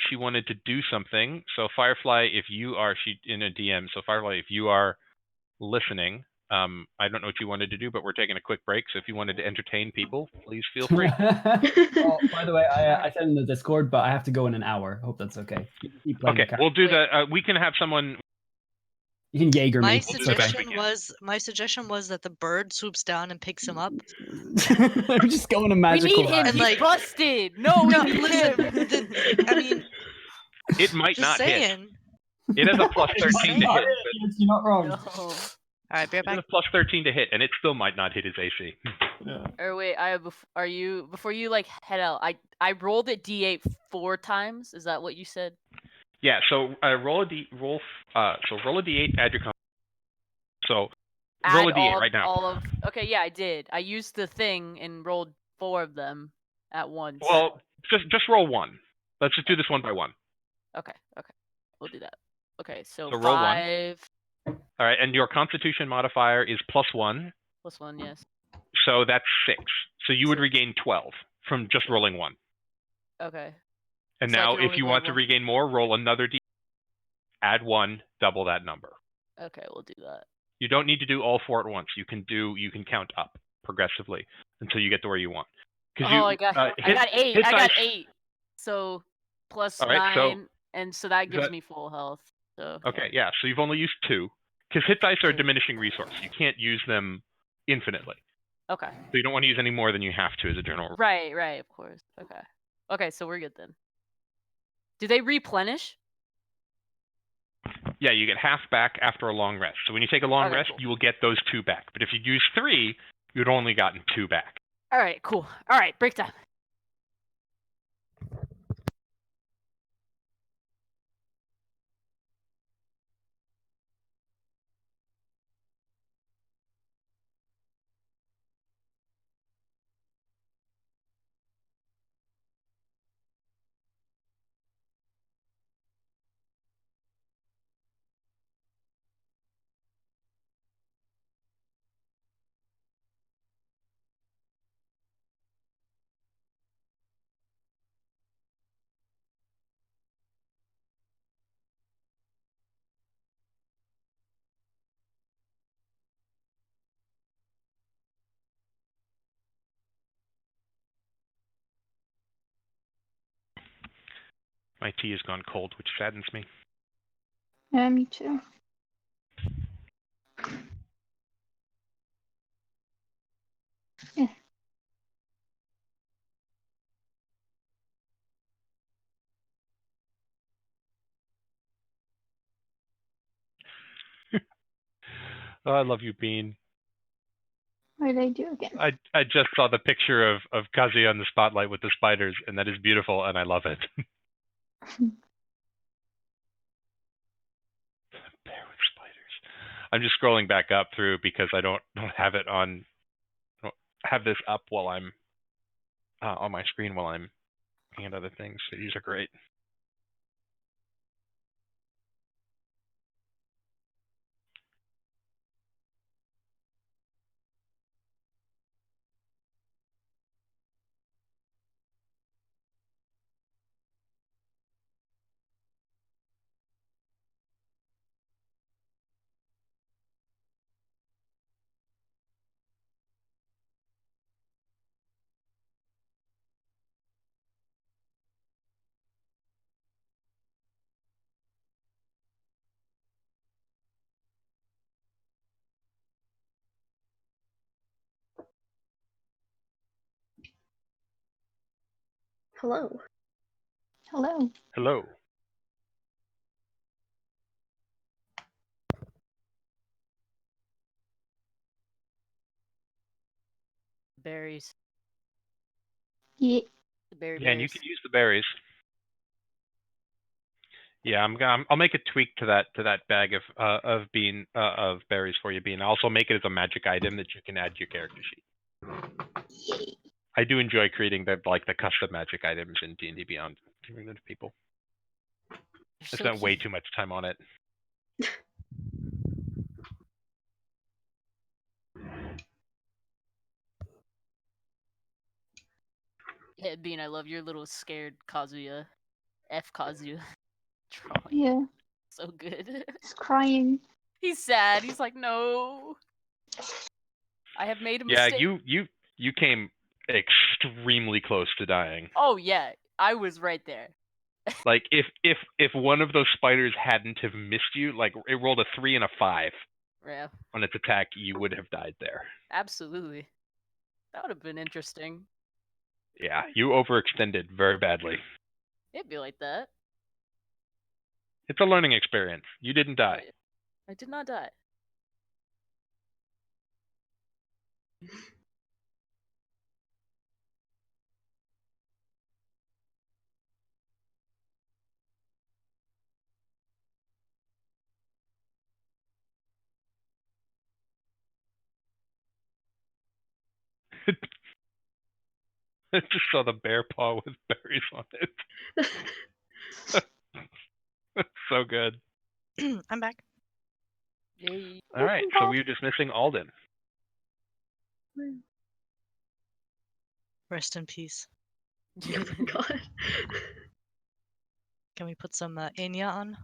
she wanted to do something. So Firefly, if you are in a DM, so Firefly, if you are listening, I don't know what you wanted to do, but we're taking a quick break. So if you wanted to entertain people, please feel free. Oh, by the way, I said in the Discord, but I have to go in an hour. Hope that's okay. Okay, we'll do that. We can have someone. You can Jaeger my me. My suggestion was that the bird swoops down and picks him up. I'm just going to magical. We need him. And, He's busted. No, we need listen. him. I mean, it might just not saying. hit. It has a plus 13 to hit. You're not wrong. No. All right, be right back. It has a plus 13 to hit, and it still might not hit his AC. Yeah. Or wait, before you like head out? I rolled it D8 4 times. Is that what you said? Yeah. So roll a D8. Add your. So roll a D8 right now. Okay, yeah, I did. I used the thing and rolled 4 of them at once. Well, just roll 1. Let's just do this one by one. Okay, we'll do that. Okay, so roll 5. All right, and your Constitution modifier is +1. +1, yes. So that's 6. So you would 6. regain 12 from just rolling 1. Okay. And So I now, can if only you roll want to 1? regain more, roll another d. Add 1, double that number. Okay, we'll do that. You don't need to do all 4 at once. You can count up progressively until you get to where you want. Oh, I got 8. hit I got dice- 8. So plus All right, 9, and so that gives that- me full health. So Okay, yeah. So you've only used 2, because hit dice are a 2. diminishing resource. You can't use them infinitely. Okay. So you don't want to use any more than you have to as a general rule. Right, of course. Okay, so we're good then. Do they replenish? Yeah, you get half back after a long rest. So when you take a long Okay, rest, cool. you will get those 2 back. But if you use 3, you'd only gotten 2 back. All right, cool. All right, break time. My tea has gone cold, which saddens me. Yeah, me too. Yeah. Oh, I love you, Bean. What did I do again? I just saw the picture of Kazuya on the spotlight with the spiders, and that is beautiful, and I love it. Bear with spiders. I'm just scrolling back up through because I don't have it on. I don't have this up while I'm on my screen while I'm looking at other things. So these are great. Hello. Hello. Hello. Berries. Yeah. The berry Yeah, and you berries. can use the berries. Yeah, I'll make a tweak to that bag of berries for you, Bean. I'll also make it as a magic item that you can add to your character sheet. Yay. I do enjoy creating the custom magic items in D&D Beyond, giving them to people. I So spent way cute. too much time on it. Yeah, Bean, I love your little scared Kazuya. F Kazuya. Drawing. Yeah. So good. He's crying. He's sad. He's like, no. I have made a Yeah, mistake. you came extremely close to dying. Oh yeah, I was right there. Like if one of those spiders hadn't have missed you, like it rolled a 3 and a 5 Yeah, on its attack, you would have died there. absolutely. That would have been interesting. Yeah, you overextended very badly. It'd be like that. It's a learning experience. You didn't Oh, die. yeah. I did not die. I just saw the bear paw with berries on it. So good. I'm back. Yay. All right, so we were just missing Alden. Rest in peace. Oh my god. Can we put some Aaya on?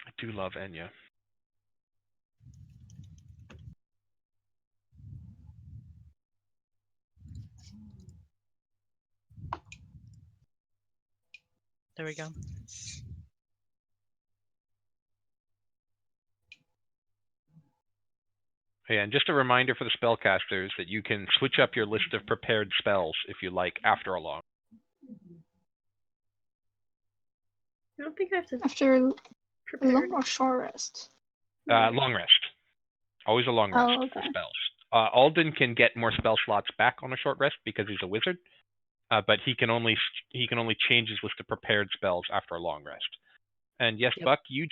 I do love Enya. There we go. Yeah, and just a reminder for the spellcasters that you can switch up your list of prepared spells if you like after a long. I don't think I have to After a prepare. long or short rest. Long rest. Always a long rest Oh, for okay. spells. Alden can get more spell slots back on a short rest because he's a wizard, but he can only change his list of prepared spells after a long rest. And yes, Yep. Buck, you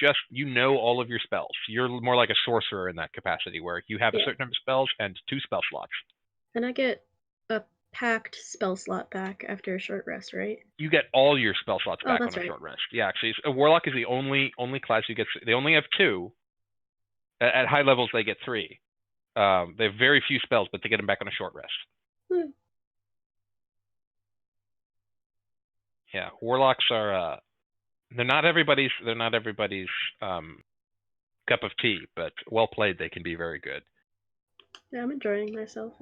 know all of your spells. You're more like a sorcerer in that capacity, where you have a certain number of spells and 2 spell slots. And I get a packed spell slot back after a short rest, right? You get all your spell slots Oh, back on that's a right. short rest. Yeah, actually, a warlock is the only class who gets. They only have 2. At high levels, they get 3. They have very few spells, but they get them back on a short rest. Hmm. Yeah, warlocks are. They're not everybody's cup of tea, but well played, they can be very good. Yeah, I'm enjoying myself.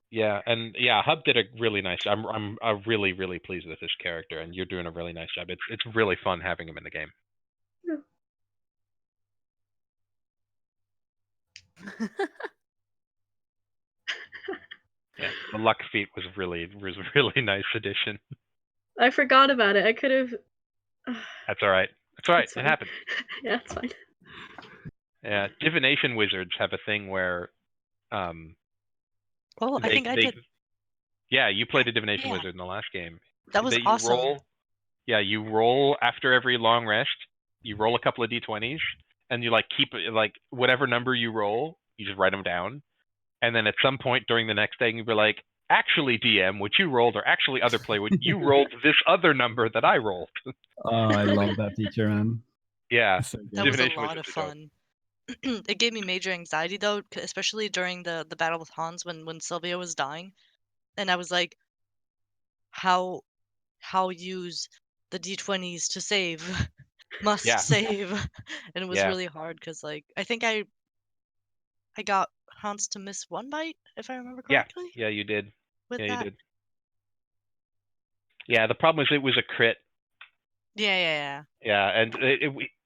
Yeah, and yeah, Hub did a really nice job. I'm really pleased with this character, and you're doing a really nice job. It's really fun having him in the game. Yeah, the luck feat was a really nice addition. I forgot about it. I could have. That's all right. That's all right. It's It fine. happens. Yeah, it's fine. Yeah, divination wizards have a thing where, Oh, I think I did. Yeah, you played a divination Yeah. wizard in the last game. That was you awesome. you roll after every long rest. You roll a couple of d20s, and you keep whatever number you roll, you just write them down, and then at some point during the next day, you be like, actually, DM, what you rolled, or actually, other player, you rolled this other number that I rolled. Oh, I love that feature, man. Yeah, So That was a divination lot of wizards are dope. fun. It gave me major anxiety though, especially during the battle with Hans when Sylvia was dying, and I was like, how use the d20s to save? Must Yeah. save, and it was Yeah. really hard because I think I got Hans to miss 1 bite if I remember correctly. Yeah, you did. With Yeah, that. you did. Yeah, the problem is it was a crit. Yeah. Yeah, and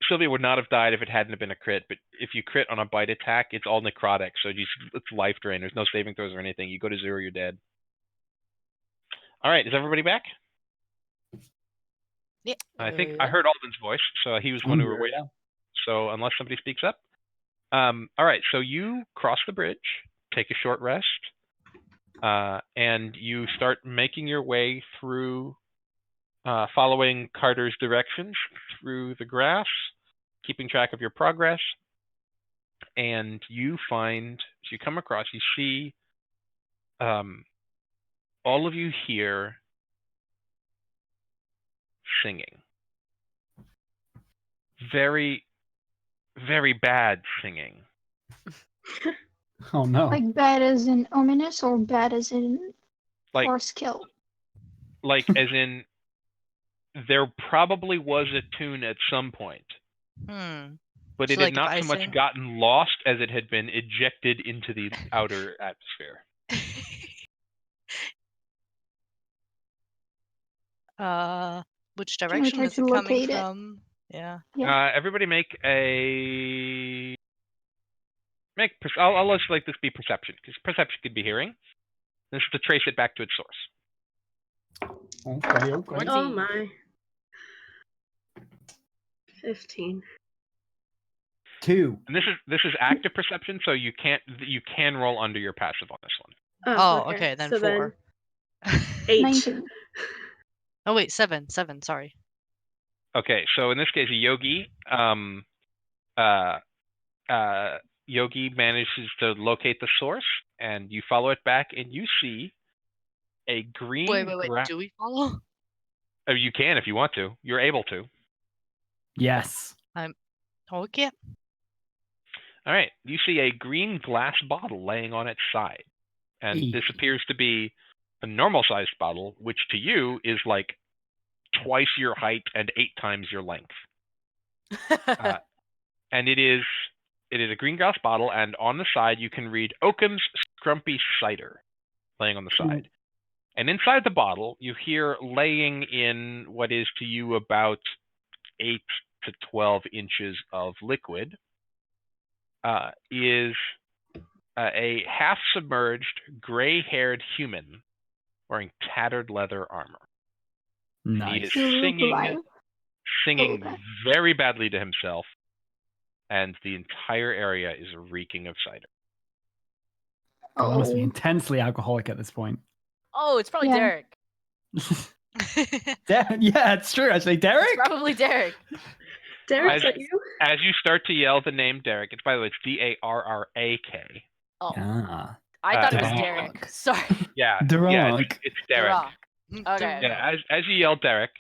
Sylvia would not have died if it hadn't been a crit. But if you crit on a bite attack, it's all necrotic, so it's life drain. There's no saving throws or anything. You go to 0, you're dead. All right, is everybody back? Yeah. I think Yeah. I heard Alden's voice, so he was the one who were waiting. So unless somebody speaks up, all right. So you cross the bridge, take a short rest, and you start making your way through. Following Carter's directions through the grass, keeping track of your progress, and you come across, you see, all of you here singing. Very, very bad singing. Oh no. Like bad as in ominous or bad as in Like, for skill? as in, there probably was a tune at some point, but So it had if not I so much sing? gotten lost as it had been ejected into the outer atmosphere. Which Can we direction try is to it coming locate it? from? Yeah. Yeah. Everybody I'll let this be perception, because perception could be hearing. This is to trace it back to its source. Okay. 20. Oh my. 15. 2. And this is active perception, so you can roll under your passive on this one. Oh, okay, then so 4. Then 8. 19. Oh wait, 7. Sorry. Okay, so in this case, Yogi, Yogi manages to locate the source, and you follow it back, and you see a green. Wait. Do we follow? Oh, you can if you want to. You're able to. Yes. Okay. All right. You see a green glass bottle laying on its side, And this appears to be a normal-sized bottle, which to you is like twice your height and 8 times your length. And it is a green glass bottle, and on the side you can read Oakham's Scrumpy Cider laying on the side. And inside the bottle, you hear laying in what is to you about 8 to 12 inches of liquid is a half-submerged, gray-haired human wearing tattered leather armor. And he is singing very badly to himself, and the entire area is reeking of cider. God, must be intensely alcoholic at this point. Oh, it's probably Derek. Yeah, it's true. Actually, Derek. It's probably Derek. Derek, is that you? As you start to yell the name Derek, it's, by the way, it's Darrark. Oh, Ah, I thought it was Derek. Derek. Sorry. Yeah, Derek. it's Derek. Okay. Yeah, as you yell Derek,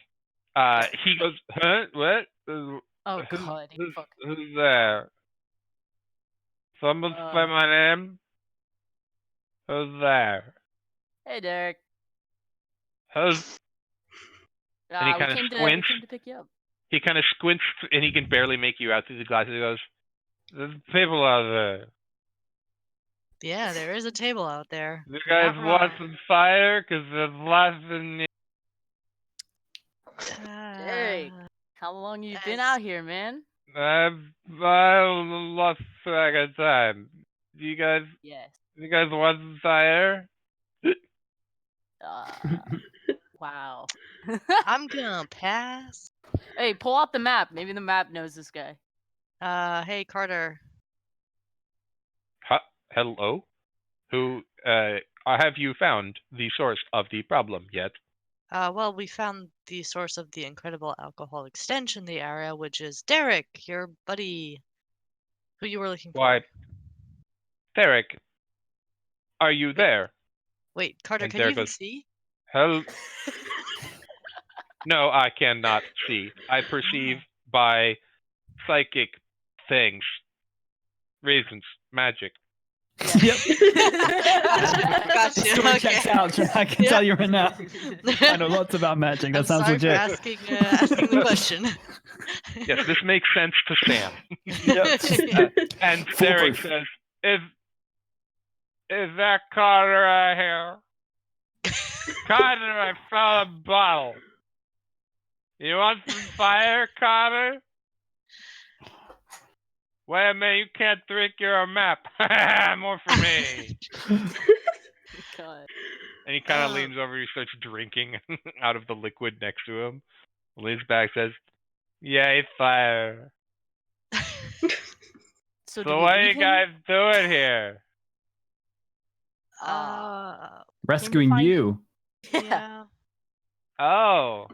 he goes, huh? What? Oh God. Who's there? Someone say my name? Who's there? Hey, Derek. Who's... And he kind of squints. We came to pick you up. He kind of squints, and he can barely make you out through the glasses. He goes, "There's people out there. Yeah, there is a table out there. You guys want some fire? Because there's lots in Derek, how long you been out here, man? I've lost track of time. Do you guys want some fire? Wow. I'm gonna pass. Hey, pull out the map. Maybe the map knows this guy. Hey, Carter. Hello? Who, have you found the source of the problem yet? Well, we found the source of the incredible alcoholic stench in the area, which is Derek, your buddy, who you were looking for. Why, Derek, are you there? Wait, Carter, And can Derek you even goes, see? No, I cannot see. I perceive by psychic things, reasons, magic. Yep. Gotcha. Story checks out. I can tell you right now. I know lots about magic. That I'm sounds sorry legit. for asking the question. Yes, this makes sense to Sam. Yep. And Derek says, "Is that Carter right here? Carter, I found a bottle. You want some fire, Carter? Wait a minute, you can't drink your map. More for me." God. And he kind of leans over, he starts drinking out of the liquid next to him. Leans back, says, "Yay, fire." So what are you guys doing here? Rescuing you. Yeah. Oh,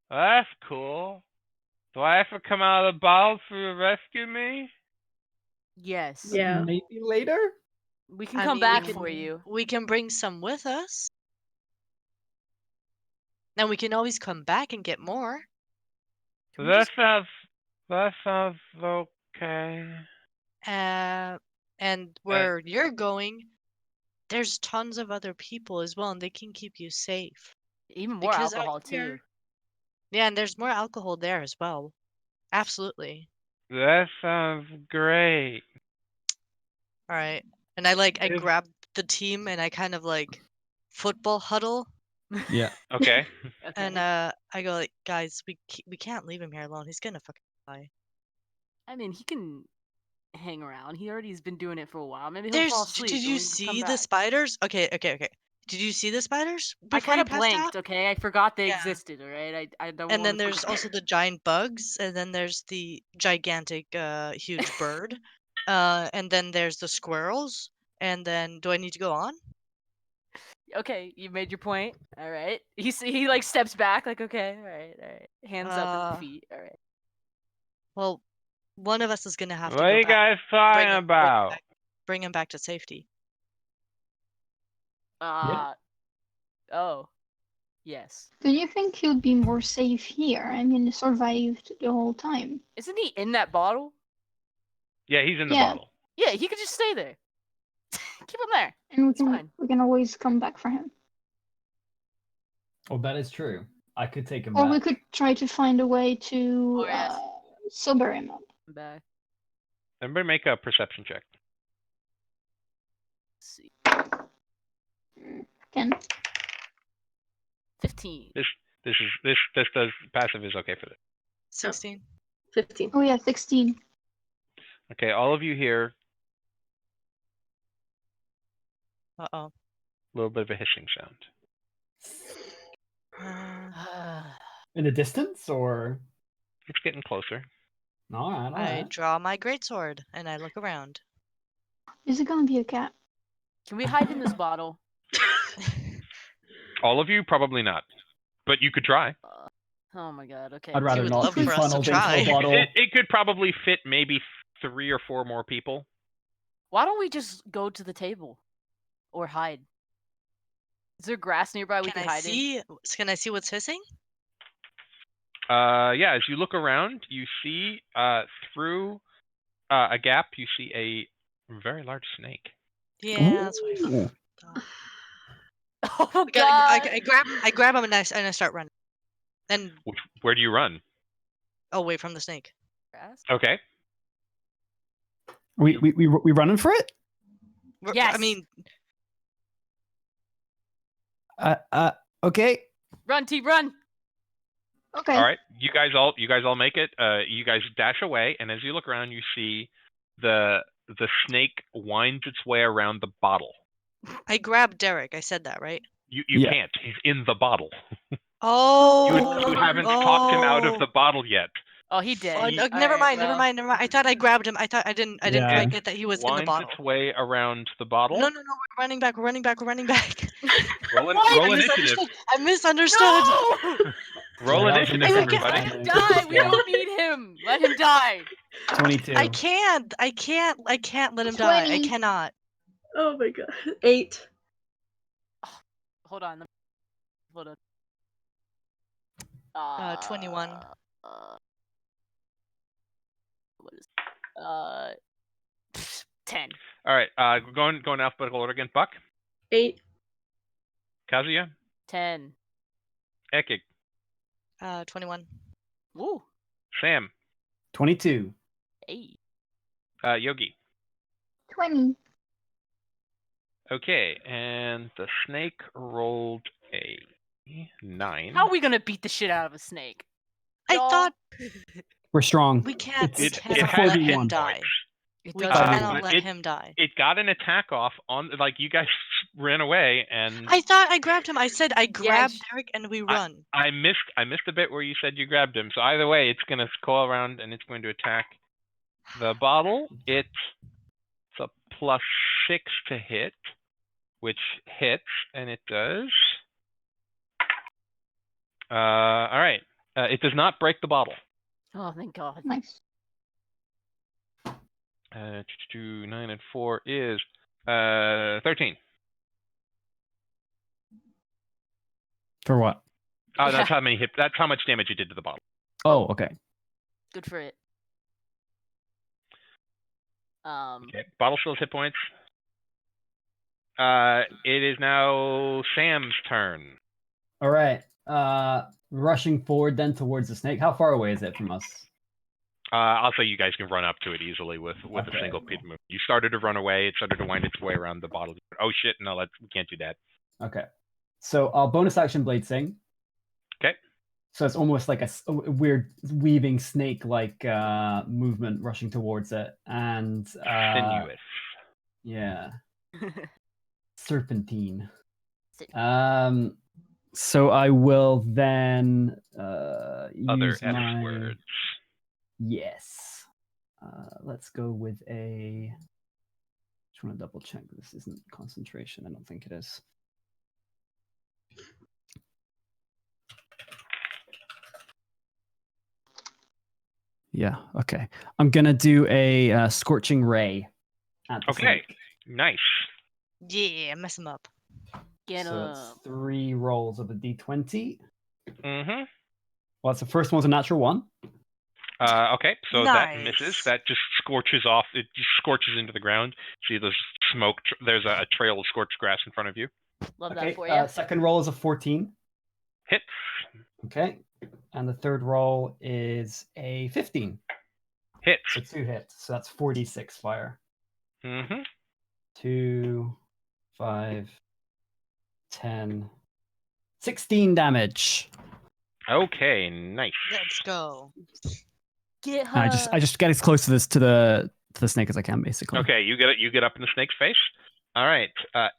that's cool. Do I have to come out of the bottle to rescue me? Yes. Yeah. Maybe later. We can come back for you. We can bring some with us. Then we can always come back and get more. That sounds okay. And where you're going, there's tons of other people as well, and they can keep you safe. Even more Because out alcohol here- too. Yeah, and there's more alcohol there as well. Absolutely. That sounds great. All right. And I grab the team and I kind of football huddle. Yeah. Okay. And I go like, guys, we can't leave him here alone. He's gonna fucking die. I mean, he can hang around. He already has been doing it for a while. Maybe he'll fall asleep. Did and you we can come see the back. spiders? Okay. Did you see the spiders? I before kind you of passed blanked. out? Okay, I forgot they Yeah. existed. All right, I don't. And then wanna there's forget. also the giant bugs, and then there's the gigantic, huge bird, and then there's the squirrels. And then, do I need to go on? Okay, you made your point. All right. He steps back. Like, okay, all right. Hands up and feet. All right. Well, one of us is gonna have to What go are you back. guys talking about? Bring him back to safety. Oh. Yes. Do you think he would be more safe here? I mean, he survived the whole time. Isn't he in that bottle? Yeah, he's in the Yeah. bottle. Yeah, he could just stay there. Keep him there. And It's fine. we can always come back for him. Oh, that is true. I could take him Or back. we could try to find a way to Oh, yes. sober him up. I'm back. Everybody make a perception check. Let's see. 10. 15. This does passive is okay for this. 16. 15. Oh yeah, 16. Okay, all of you hear Uh-oh. a little bit of a hissing sound. In the distance, or? It's getting closer. All right, all I right. draw my greatsword and I look around. Is it gonna be a cat? Can we hide in this bottle? All of you, probably not, but you could try. Oh my god. Okay. I'd rather would not love be for us to funneled into try. a bottle. It could probably fit maybe 3 or 4 more people. Why don't we just go to the table or hide? Is there grass nearby we Can can I hide in? see? Can I see what's hissing? Yeah, as you look around, you see through a gap, you see a very large snake. Yeah, that's what I Ooh. thought. Oh god. I grab him and I start running. And Where do you run? away from the snake. Grass? Okay. We running for it? I Yes. mean, Okay. Run, T, run. Okay. All right. You guys all make it. You guys dash away, and as you look around, you see the snake winds its way around the bottle. I grabbed Derek. I said that, right? You Yeah. can't. He's in the bottle. Oh. You haven't talked him out of the bottle yet. Oh, he did. Oh, never mind. I thought I grabbed him. I didn't Yeah. quite get that he was in the Winds bottle. its way around the bottle. No. We're running back. We're running back. Roll I initiative. misunderstood. No! Roll Yeah, that was a initiative, misunderstanding. everybody. Let him die. We don't need him. Let him die. 22. I can't let him die. I 20. cannot. Oh my god. 8. Hold on. Hold on. 21. What is 10. All right. Going alphabetical order again. Buck, 8. Kazuya, 10. Ekig, 21. Woo. Sam, 22. 8. Yogi. 20. Okay, and the snake rolled a 9. How are we gonna beat the shit out of a snake? I Y'all? thought We're strong. we can't. It's- We it's a cannot let him 4v1. die. It We doesn't. cannot let him die. It got an attack off on, like, you guys ran away, and I thought I grabbed him. I said I grabbed sh- Derek and we run. I missed the bit where you said you grabbed him. So either way, it's gonna go around and it's going to attack the bottle. It's a +6 to hit, which hits, and it does. All right. It does not break the bottle. Oh, thank God. Nice. 2, 9, and 4 is 13. For what? Oh, Yeah. that's how many hit. That's how much damage you did to the bottle. Oh, okay. Good for it. Okay. Bottle still has hit points. It is now Sam's turn. All right. Rushing forward then towards the snake. How far away is it from us? I'll say you guys can run up to it easily with Okay. a single speed move. You started to run away. It started to wind its way around the bottle. Oh shit! No, we can't do that. Okay. So I'll bonus action Blade Sing. Okay. So it's almost like a weird weaving snake-like movement rushing towards it, and Sinuous. yeah, serpentine. Sit. So I will then Other use F my words. yes. Let's go with a. Just want to double check this isn't concentration. I don't think it is. Yeah. Okay. I'm gonna do a scorching ray. At the Okay. snake. Nice. Yeah, mess him up. Get So up. it's 3 rolls of a d20. Mm-hmm. Well, it's the first one's a natural 1. Okay, so that misses. Nice. That just scorches off. It just scorches into the ground. See, there's smoke. There's a trail of scorched grass in front of you. Love Okay, that for you. second roll is a 14. Hits. Okay. And the third roll is a 15. Hits. So 2 hits. So that's 46 fire. Mm-hmm. 2, 5, 10, 16 damage. Okay, nice. Let's go. Get her. I just get as close to this to the snake as I can, basically. Okay, you get up in the snake's face. All right,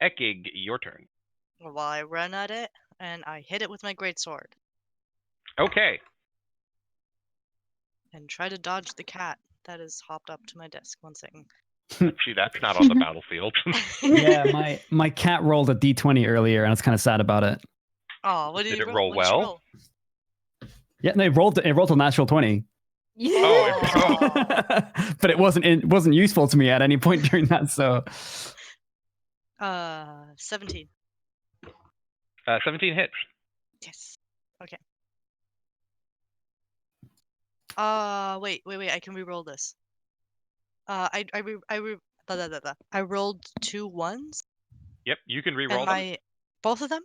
Ekig, your turn. While I run at it and I hit it with my greatsword Okay. and try to dodge the cat that has hopped up to my desk. One second. See, that's not on the battlefield. Yeah, my cat rolled a d20 earlier, and I was kind of sad about it. Oh, what did Did you it roll? roll What did you well? roll? Yeah, no, it rolled a natural 20. Yeah. Oh, But it wasn't useful to me at any point during that, so 17. 17 hits. Yes. Okay. Wait. I can re-roll this. I rolled 2 1s. Yep, you can re-roll And them. both of them?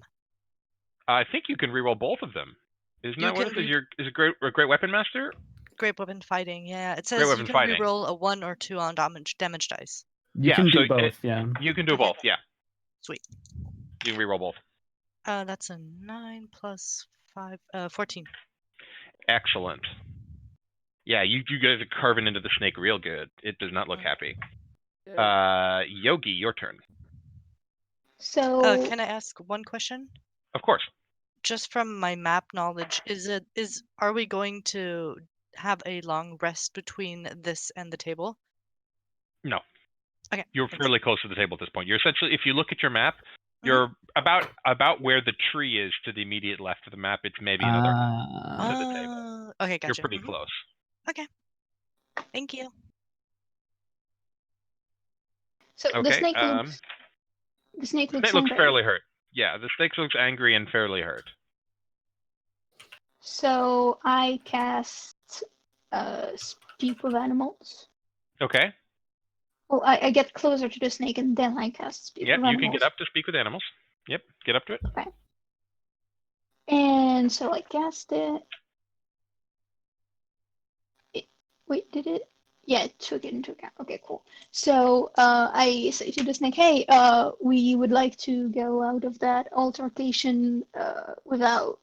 I think you can re-roll both of them. Isn't You that what can it is? Is a great weapon master? Great weapon fighting. Yeah, it Great says you weapon can fighting. re-roll a 1 or 2 on damage dice. you Yeah, can do so both, yeah. You can do Okay. both. Yeah, Sweet. you can re-roll both. That's a 9 plus 5, 14. Excellent. Yeah, you guys are carving into the snake real good. It does not look happy. Yogi, your turn. So Can I ask one question? Of course. Just from my map knowledge, are we going to have a long rest between this and the table? No. Okay. You're thanks. fairly close to the table at this point. You're essentially, if you look at your map, you're about where the tree is to the immediate left of the map. It's maybe another to the table. Okay, gotcha. You're pretty close. Okay. Thank you. so Okay. the snake looks Snake looks angry. fairly hurt. Yeah, the snake looks angry and fairly hurt. So I cast Speak with Animals. Okay. Well, I get closer to the snake and then I cast Speak Yep, with you Animals. can get up to speak with animals. Yep, get up to it. Okay. And so I cast it. Wait, did it? Yeah, it took it into account. Okay, cool. So I say to the snake, hey, we would like to go out of that altercation without,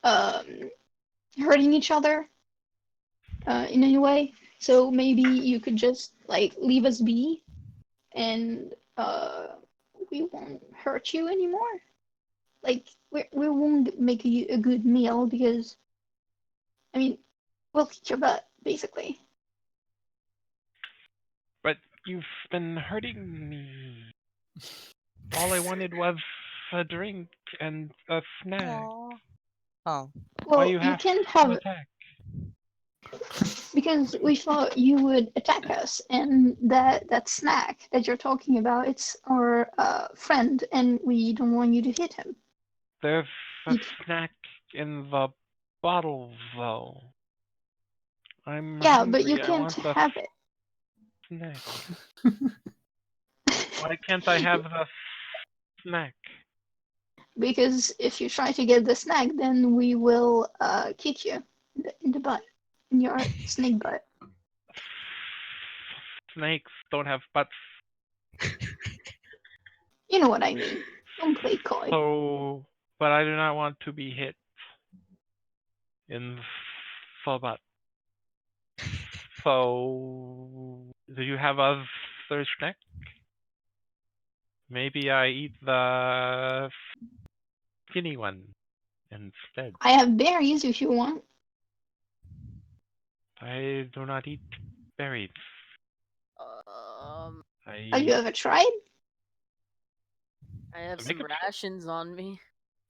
hurting each other in any way. So maybe you could just like leave us be and we won't hurt you anymore. Like we won't make a good meal because I mean we'll kick your butt basically. But you've been hurting me. All I wanted was a drink and a snack. Aww. Oh. Well, you have can't to have attack? because we thought you would attack us, and that snack that you're talking about, it's our friend, and we don't want you to hit him. There's a You- snack in the bottle, though. I'm Yeah, hungry. but you I can't want the have it. snack. Why can't I have the snack? Because if you try to get the snack, then we will kick you in the butt, in your snake butt. Snakes don't have butts. You know what I mean. Don't play coy. So, but I do not want to be hit in the butt. So, do you have other snack? Maybe I eat the skinny one instead. I have berries if you want. I do not eat berries. Have you ever tried? I have Make some rations on me.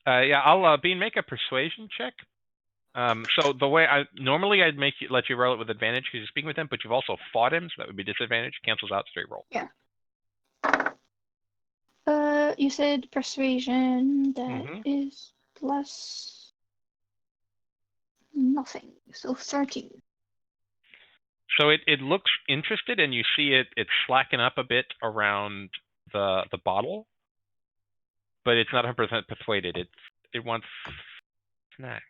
Yeah, I'll Bean, make a persuasion check. So the way normally I'd let you roll it with advantage because you're speaking with him, but you've also fought him, so that would be disadvantage. Cancels out straight roll. Yeah. You said persuasion. That is plus nothing. So 13. So it looks interested, and you see it's slacking up a bit around the bottle, but it's not 100% persuaded. It wants snack.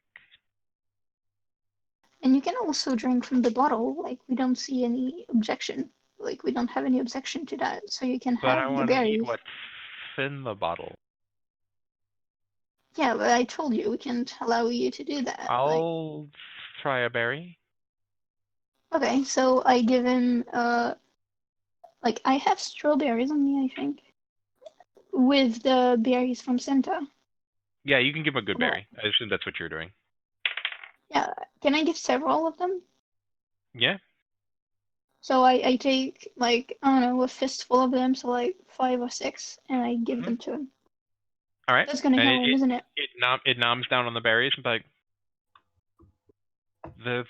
And you can also drink from the bottle. Like, we don't see any objection. Like, we don't have any objection to that. So you can But I have the want to eat berries. what's in the bottle. Yeah, but I told you we can't allow you to do that. I'll try a berry. Okay, so I give him like I have strawberries on me, I think, with the berries from Santa. Yeah, you can give him a good Well, berry. I assume that's what you're doing. yeah, can I give several of them? Yeah. So I take like I don't know a fistful of them, so like 5 or 6, and I give Mhm. them to him. All right. That's gonna And heal him, isn't it? it noms down on the berries and like there's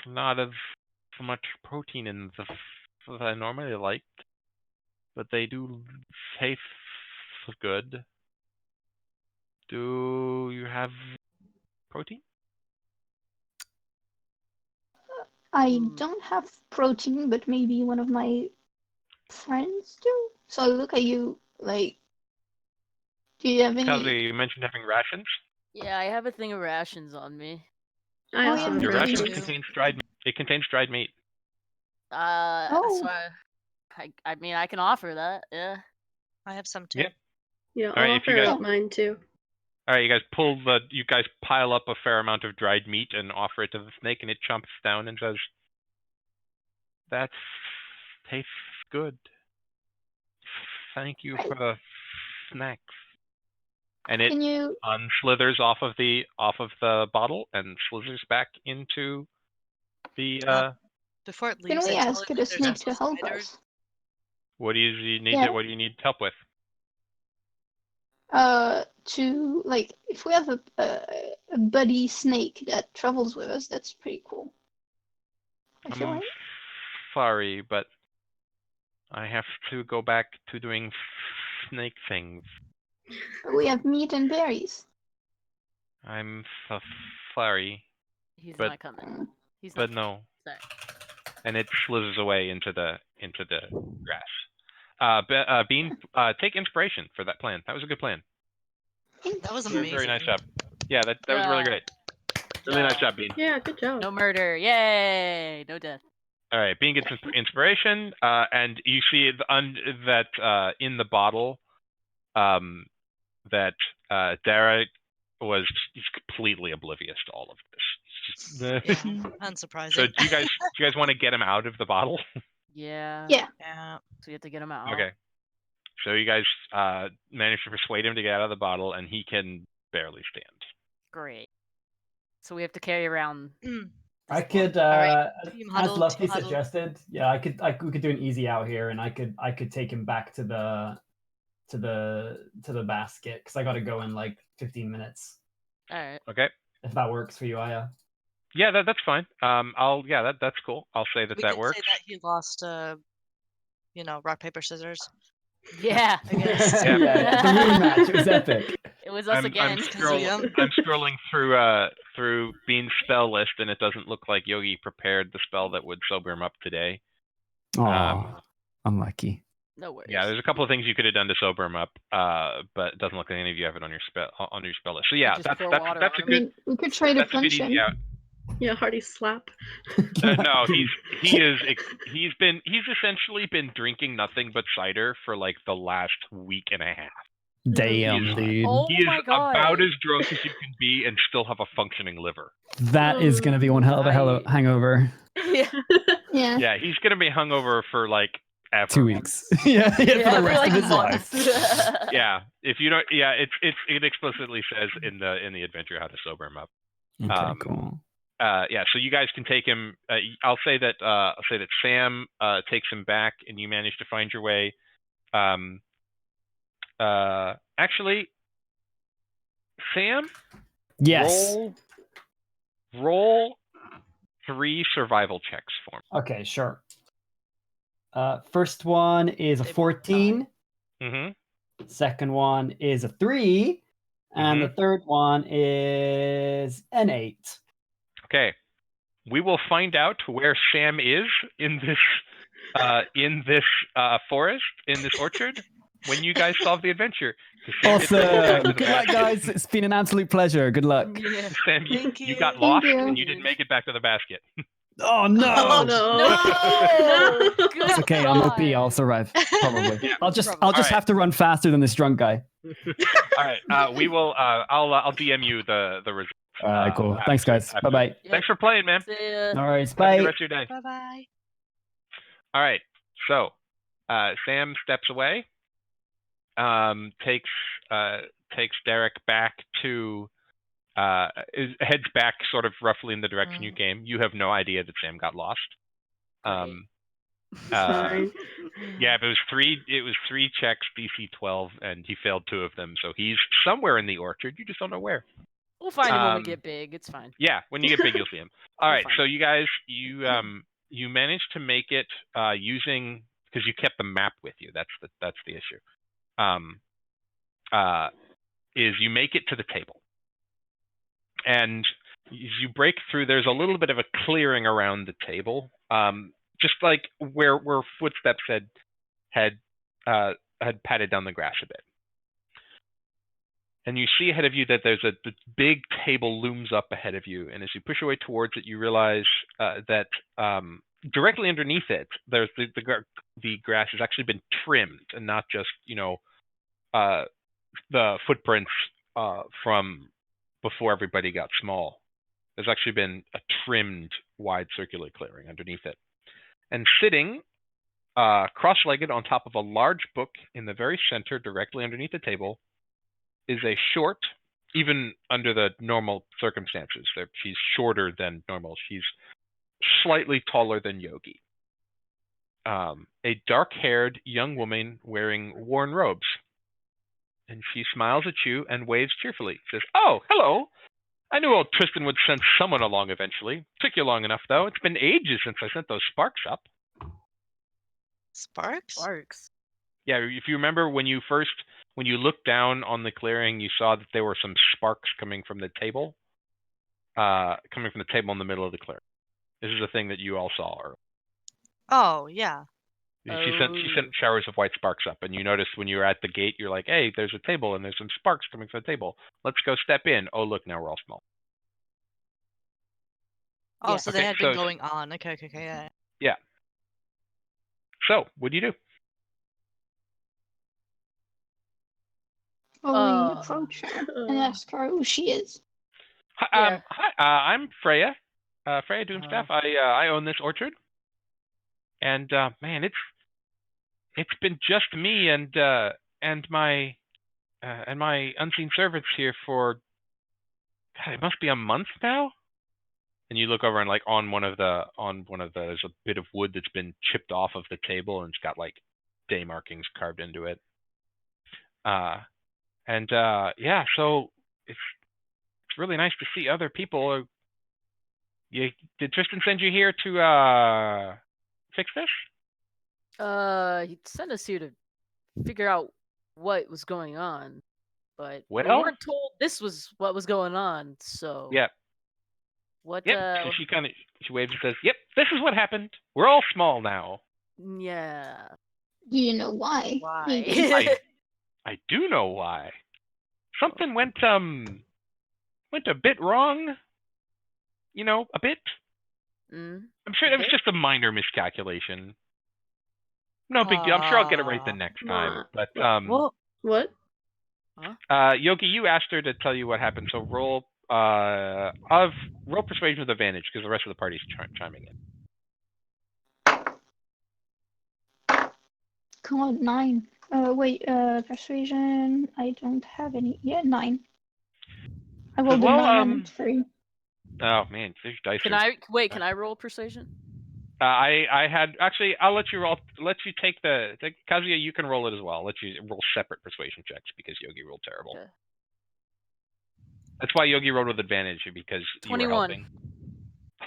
not as much protein in the as I normally like, but they do taste good. Do you have protein? I don't have protein, but maybe one of my friends do. So I look at you like, do you have any? Kazi, you mentioned having rations. Yeah, I have a thing of rations on me. I Oh, also yeah, have Your me rations too. rations. contains dried. It contains dried meat. Oh. So I mean, I can offer that. Yeah. I have some too. Yeah. Yeah, All I'll right, if you offer guys- up mine too. All right, you guys pile up a fair amount of dried meat and offer it to the snake, and it chomps down and says, "That tastes good. Thank you for the snacks." And it Can you? unslithers off of the bottle and slithers back into the. Before it Can leaves, we I tell ask it the that there's snake also to help spiders. us? What do you need? Yeah. What do you need help with? To like, if we have a buddy snake that travels with us, that's pretty cool. I feel I'm like. sorry, but I have to go back to doing snake things. But we have meat and berries. I'm so sorry, He's But- not coming. Mm. He's not but no. Sorry. And it slithers away into the grass. Bean, take inspiration for that plan. That was a good plan. That was Very, amazing. very nice job. Yeah, that was really great. Really nice job, Bean. Yeah, good job. No murder. Yay! No death. All right, Bean gets inspiration, and you see that in the bottle, that Derek he's completely oblivious to all of this. Yeah, So unsurprising. do you guys want to get him out of the bottle? Yeah. Yeah. Yeah. So we have to get him out. Okay. So you guys manage to persuade him to get out of the bottle, and he can barely stand. Great. So we have to carry around. I could, Alright, team as huddle, Lucky team huddle. suggested, yeah, we could do an easy out here, and I could take him back to the basket because I got to go in like 15 minutes. All right. Okay. If that works for you, Aaya. Yeah, that's fine. That's cool. I'll say that We that can works. say that he lost, rock, paper, scissors. Yeah. I guess. Yeah. Yeah, the rematch. It was epic. It was us again. I'm scrolling through Bean's spell list, and it doesn't look like Yogi prepared the spell that would sober him up today. Oh, unlucky. No worries. Yeah, there's a couple of things you could have done to sober him up, but it doesn't look like any of you have it on your spell list. So yeah, Just that's pour that's water that's on a him. good We could try to that's a good punch easy him. out. Yeah, hearty slap. No, he's essentially been drinking nothing but cider for like the last week and a half. Damn, He's- dude. Oh He is my god. about as drunk as you can be and still have a functioning liver. That is going to be one hell of a I- hangover. Yeah. Yeah. Yeah, he's gonna be hungover for like ever. 2 weeks. yeah, for the rest of his life. months. Yeah, if you don't, yeah, it explicitly says in the adventure how to sober him up. Okay, cool. Yeah, so you guys can take him. I'll say that Sam takes him back, and you manage to find your way. Actually, Sam, Yes. roll 3 survival checks for me. Okay, sure. First one is a They both 14. Mm-hmm. Second one is a 3. And the third one is an 8. Okay. We will find out where Sam is in this forest, in this orchard, when you guys solve the adventure. Sam gets to go back to Awesome. the Good luck, basket. guys. It's been an absolute pleasure. Good luck. Yeah. Sam, Thank you got you. lost you. and you didn't make it back to the basket. Oh no! Oh no! No! No! Good It's okay. I'm OP. I'll God. survive. Probably. Yeah. I'll just Alright. have to run faster than this drunk guy. All right. We will. I'll DM you the results. All right, cool. after- Thanks, guys. after. Bye bye. Thanks for playing, man. See ya. All right, Have a bye. good rest of your day. Bye bye. All right. So, Sam steps away. Takes Derek back to. Heads back sort of roughly in the direction you came. You have no idea that Sam got lost. Fine. Yeah, but it was three checks, DC 12, and he failed 2 of them. So he's somewhere in the orchard. You just don't know where. We'll find him when we get big. It's fine. Yeah, when you get big, you'll see him. All right, find so you guys, you managed to make it using, because you kept the map with you. That's the issue. Is you make it to the table, and as you break through, there's a little bit of a clearing around the table, just like where footsteps had patted down the grass a bit. And you see ahead of you that there's this big table looms up ahead of you, and as you push your way towards it, you realize that directly underneath it, there's the grass has actually been trimmed, and not just the footprints from before everybody got small. There's actually been a trimmed, wide circular clearing underneath it. And sitting cross-legged on top of a large book in the very center, directly underneath the table, is a short, even under the normal circumstances. She's shorter than normal. She's slightly taller than Yogi. A dark-haired young woman wearing worn robes. And she smiles at you and waves cheerfully. She says, "Oh, hello. I knew old Tristan would send someone along eventually. Took you long enough, though. It's been ages since I sent those sparks up." Sparks? Sparks. Yeah, if you remember when you looked down on the clearing, you saw that there were some sparks coming from the table. Coming from the table in the middle of the clearing. This is a thing that you all saw earlier. Oh, yeah. She sent showers of white sparks up, and you noticed when you were at the gate, you're like, "Hey, there's a table, and there's some sparks coming from the table. Let's go step in." Oh, look, now we're all small. Oh, Yeah. so Okay, they had been so- going on. Okay, yeah. Yeah. So, what do you do? Well, we approach her and ask her who she is. Hi, I'm Freya. Freya Doomstaff. I own this orchard, and man, it's been just me and my unseen servants here for, God, it must be a month now. And you look over and on one of the there's a bit of wood that's been chipped off of the table, and it's got like day markings carved into it. Yeah, so it's really nice to see other people. Did Tristan send you here to fix this? He sent us here to figure out what was going on, but we Well- weren't told this was what was going on. So Yep. what? Yep. So she waves and says, "Yep, this is what happened. We're all small now." Yeah. Do you know why? Why? Maybe. I do know why. Something went a bit wrong. A bit. Mm. I'm sure it was just a minor miscalculation. No big deal. I'm sure I'll get it right the next time. But What? Yogi, you asked her to tell you what happened, so roll persuasion with advantage because the rest of the party's chiming in. Come on, 9. Persuasion. I don't have any. Yeah, 9. I rolled a 9 and a 3. Oh man, these dice. Can I roll persuasion? I had actually. I'll let you roll. Let you take Kazuya. You can roll it as well. I'll let you roll separate persuasion checks because Yogi rolled terrible. Okay. That's why Yogi rolled with advantage because you were 21. helping.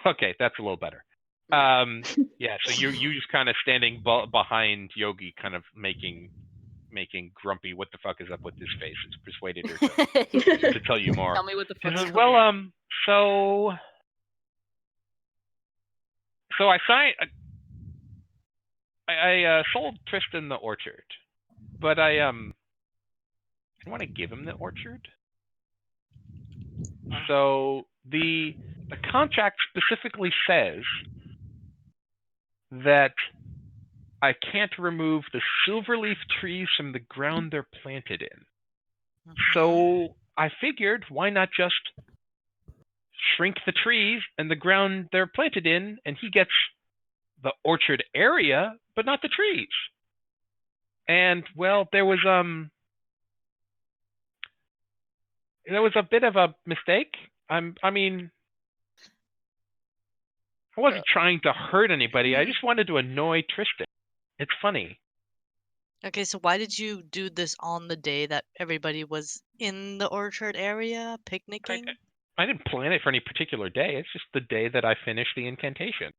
Okay, that's a little better. Yeah. So you just kind of standing behind Yogi, kind of making grumpy. What the fuck is up with this face? It's persuaded her to tell you more. Tell me what the She fuck. says, "Well, so So I sold Tristan the orchard, but I want to give him the orchard. So the contract specifically says that I can't remove the silverleaf trees from the ground they're planted in. So I figured, why not just shrink the trees and the ground they're planted in, and he gets the orchard area, but not the trees. And well, there was a bit of a mistake. I mean, I wasn't trying to hurt anybody. I just wanted to annoy Tristan. It's funny. Okay, so why did you do this on the day that everybody was in the orchard area picnicking? I didn't plan it for any particular day. It's just the day that I finished the incantation.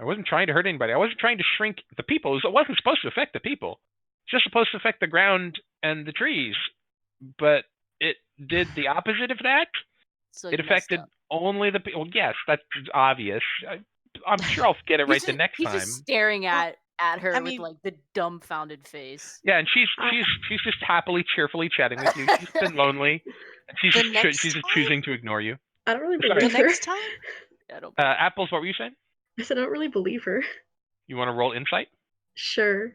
I wasn't trying to hurt anybody. I wasn't trying to shrink the people. It wasn't supposed to affect the people. It's just supposed to affect the ground and the trees. But it did the opposite of that. So It you messed affected up. only the people. Yes, that's obvious. I'm sure I'll get it right the next He's time. just staring at her I with mean- like the dumbfounded face. Yeah, and she's just happily, cheerfully chatting with you. She's been lonely, and she's The just next she's just time? choosing to ignore you. I don't really Sorry. believe The her. next time? I don't. Apples, what were you saying? I said I don't really believe her. You want to roll insight? Sure.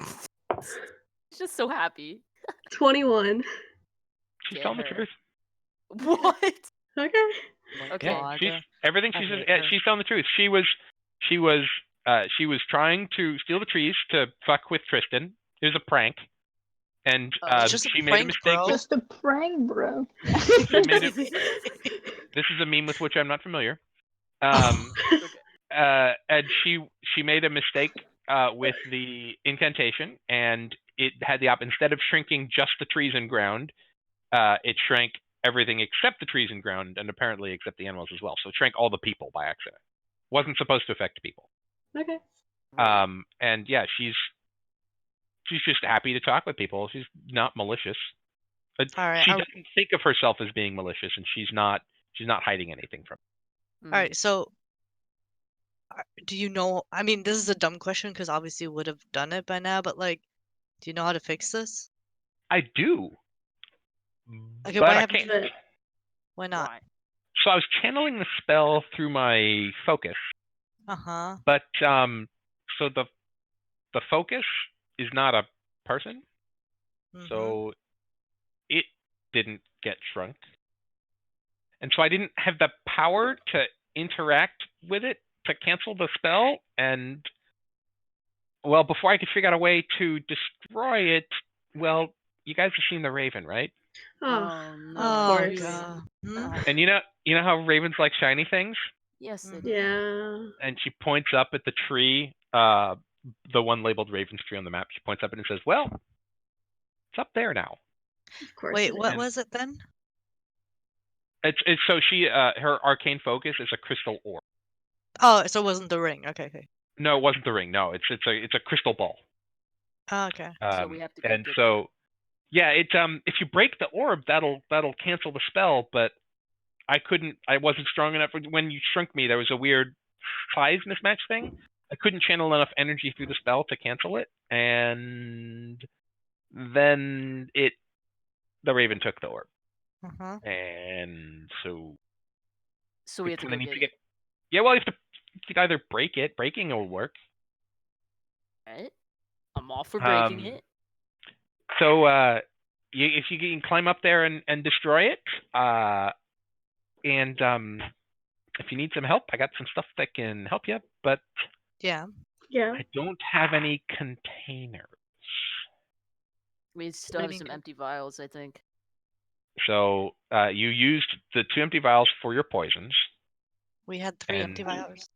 She's just so happy. 21. She's Get telling the her. truth. What? Okay. Okay. Yeah, everything I she says. hate her. She's telling the truth. She was trying to steal the trees to fuck with Tristan. It was a prank, and It's just a she made a prank, mistake. bro. Just a prank, bro. She made it. This is a meme with which I'm not familiar. And she made a mistake with the incantation, and it had instead of shrinking just the trees and ground, it shrank everything except the trees and ground, and apparently except the animals as well. So it shrank all the people by accident. Wasn't supposed to affect people. Okay. And yeah, she's just happy to talk with people. She's not malicious. All right. She doesn't think of herself as being malicious, and she's not hiding anything from Mm. All right. So, do you know? I mean, this is a dumb question because obviously would have done it by now. But like, do you know how to fix this? I do. Okay, but why I haven't can't. you? Why not? Why? So I was channeling the spell through my focus, Uh-huh. but so the focus is not a person, Mhm. so it didn't get shrunk, and so I didn't have the power to interact with it to cancel the spell. And well, before I could figure out a way to destroy it, well, you guys have seen the Raven, right? Oh, no. Oh course. god. Hmm? And you know how ravens like shiny things? Yes, they Mhm. do. yeah. And she points up at the tree, the one labeled Raven's tree on the map. She points up and it says, "Well, it's up there now." Of course. Wait, it what is. was it then? It's so she her arcane focus is a crystal orb. Oh, so it wasn't the ring. Okay. No, it wasn't the ring. No, it's a crystal ball. Oh, okay. So we have to go and get so yeah, it if you break the orb, that'll cancel the spell. But I wasn't strong enough. When you shrunk me, there was a weird size mismatch thing. I couldn't channel enough energy through the spell to cancel it, and then the Raven took the orb, Uh-huh. and so So we have to go I need get to get. it. Yeah, well, you could either break it. Breaking will work. Right? I'm all for breaking Um, it. So if you can climb up there and destroy it, and if you need some help, I got some stuff that can help you, but Yeah. Yeah. I don't have any containers. We still What have do you some mean? empty vials, I think. So you used the 2 empty vials for your poisons. We had 3 empty And- vials.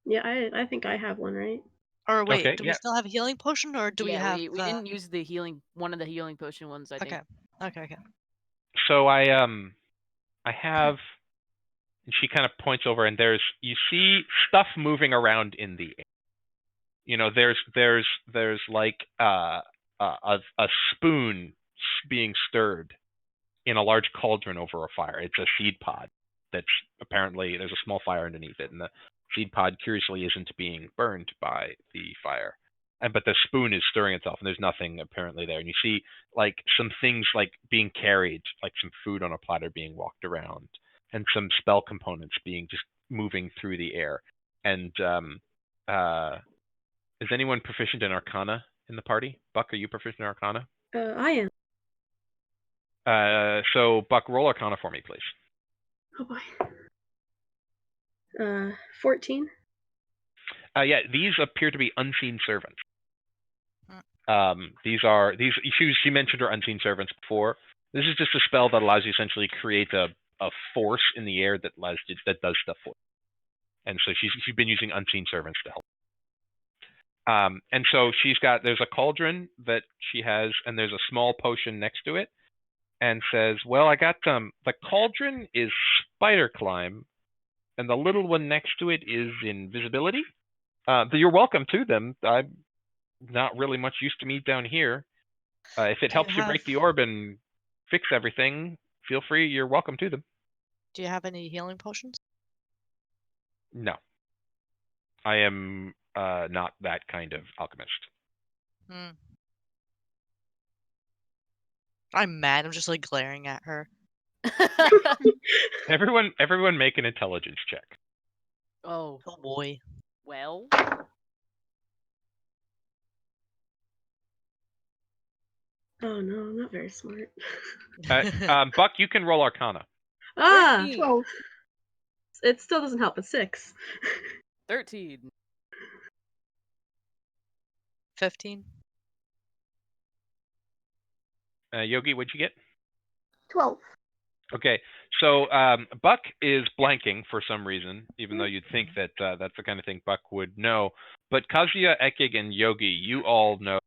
Yeah, I think I have one, right? Or wait, Okay, do yeah. we still have a healing potion, or do we have we didn't use the healing one of the healing potion ones, I Okay. think. Okay. So I have, and she kind of points over, and you see stuff moving around in the air. You know, there's like a spoon being stirred in a large cauldron over a fire. It's a seed pod that's apparently there's a small fire underneath it, and the seed pod curiously isn't being burned by the fire. But the spoon is stirring itself, and there's nothing apparently there. And you see like some things like being carried, like some food on a platter being walked around, and some spell components being just moving through the air. And is anyone proficient in Arcana in the party? Buck, are you proficient in Arcana? I am. So Buck, roll Arcana for me, please. Oh boy. 14. Yeah, these appear to be unseen servants. She mentioned her unseen servants before. This is just a spell that allows you essentially create a force in the air that does stuff for you. And so she's been using unseen servants to help. And so there's a cauldron that she has, and there's a small potion next to it, and says, well, I got the cauldron is spider climb, and the little one next to it is invisibility. But you're welcome to them. I'm not really much use to me down here. If it helps you break the orb and fix everything, feel free. You're welcome to them. Do you have any healing potions? No. I am not that kind of alchemist. I'm mad. I'm just like glaring at her. Everyone make an intelligence check. Oh boy. Well. Oh no, I'm not very smart. Buck, you can roll Arcana. 12. It still doesn't help. It's 6. 13. 15. Yogi, what'd you get? 12. Okay, so Buck is blanking for some reason, even though you'd think that that's the kind of thing Buck would know. But Kazuya, Ekig, and Yogi, you all know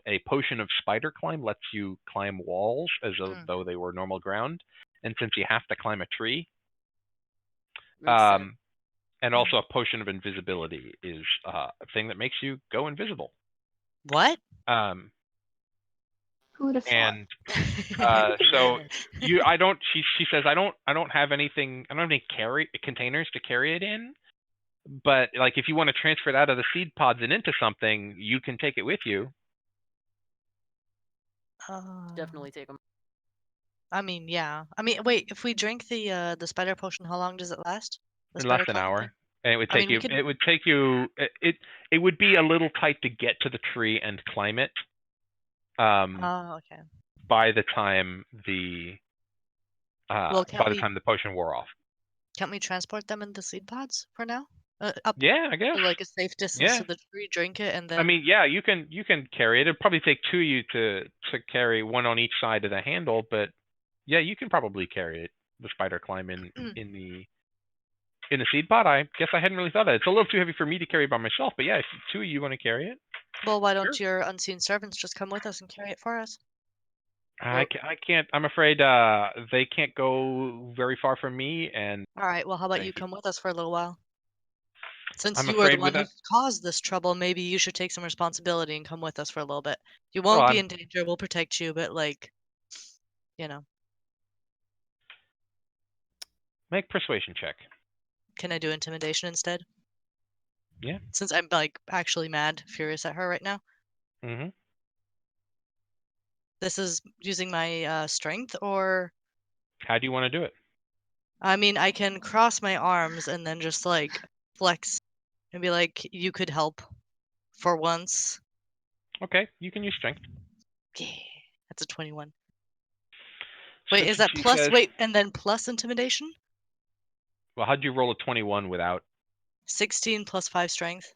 a potion of spider climb lets you climb walls as though they were normal ground. And since you have to climb a tree, and also a potion of invisibility is a thing that makes you go invisible. What? Who would have thought? And so she says I don't have anything, I don't have any containers to carry it in, but like if you want to transfer it out of the seed pods and into something, you can take it with you. Definitely take them. I mean, yeah. I mean, wait. If we drink the spider potion, how long does it last? In less than an hour. And it would take you. It would take you. It would be a little tight to get to the tree and climb it. Oh, okay. By the time the potion wore off. Can't we transport them in the seed pods for now? Yeah, I guess. To like a safe distance to the tree, drink it, and then. I mean, yeah, you can carry it. It'd probably take two of you to carry one on each side of the handle, but yeah, you can probably carry it. The spider climb in the seed pod. I guess I hadn't really thought of it. It's a little too heavy for me to carry by myself, but yeah, if two of you want to carry it. Well, why don't your unseen servants just come with us and carry it for us? I can't. I'm afraid they can't go very far from me. And all right. Well, how about you come with us for a little while? Since you were the one who caused this trouble, maybe you should take some responsibility and come with us for a little bit. You won't be in danger. We'll protect you, but like, you know. Make persuasion check. Can I do intimidation instead? Yeah. Since I'm like actually mad, furious at her right now. Mm-hmm. This is using my strength, or how do you want to do it? I mean, I can cross my arms and then just like flex and be like, you could help for once. Okay, you can use strength. Yeah, that's a 21. Wait, is that plus? Wait, and then plus intimidation? Well, how'd you roll a 21 without? 16 plus 5 strength.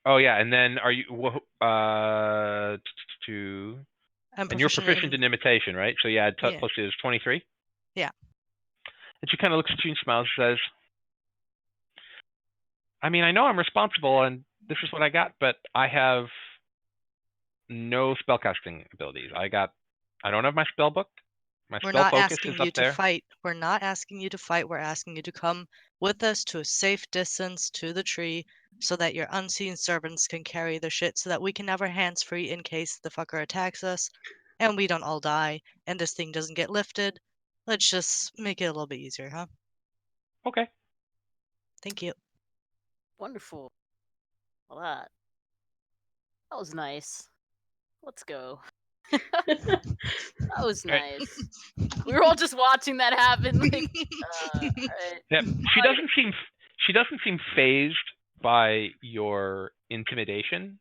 Oh yeah, and then are you and you're proficient in imitation, right? So yeah, plus is 23. Yeah. And she kind of looks at you and smiles and says, I mean, I know I'm responsible and this is what I got, but I have no spellcasting abilities. I don't have my spell book. My spell focus is up there. We're not asking you to fight. We're asking you to come with us to a safe distance to the tree so that your unseen servants can carry their shit so that we can have our hands free in case the fucker attacks us and we don't all die and this thing doesn't get lifted. Let's just make it a little bit easier, huh? Okay. Thank you. Wonderful. Well, that was nice. Let's go. That was Right. nice. We were all just watching that happen. Like, all right. Yep. She doesn't seem phased by your intimidation,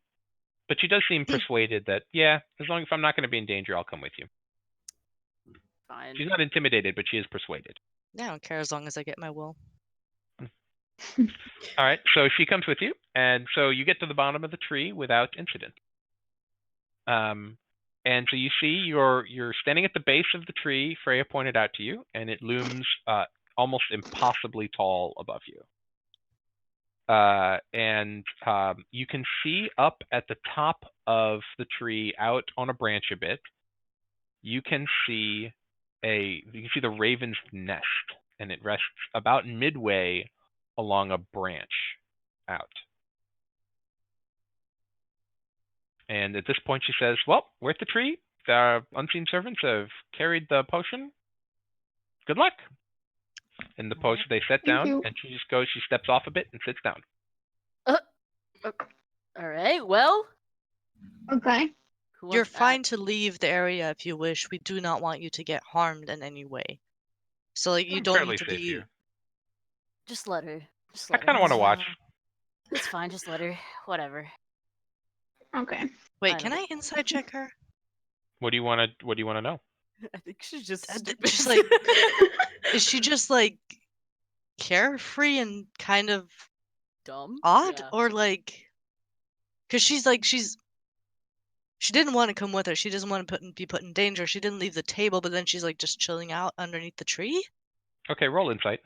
but she does seem persuaded that, yeah, as long as I'm not going to be in danger, I'll come with you. Fine. She's not intimidated, but she is persuaded. I don't care as long as I get my will. All right, so she comes with you, and so you get to the bottom of the tree without incident. And so you see you're standing at the base of the tree Freya pointed out to you, and it looms almost impossibly tall above you. And you can see up at the top of the tree, out on a branch a bit, you can see the raven's nest, and it rests about midway along a branch out. And at this point she says, well, we're at the tree. The unseen servants have carried the potion. Good luck. And the potion, they sit down, you. and she just goes, she steps off a bit and sits down. All right. Well, Okay. who You're wants fine to leave the area if you wish. We do not want you to get harmed in any way. So, like, you I'm don't fairly need to safe be. here. Just let her. Just I let her. kind of want to watch. It's fine. Just let her. Whatever. Okay. Wait, I can know. I inside check her? What do you want to know? I think she's just Just like, is she just like carefree and kind of dumb. odd, Yeah. or like, because she didn't want to come with her. She doesn't want to be put in danger. She didn't leave the table, but then she's like just chilling out underneath the tree. Okay, roll insight.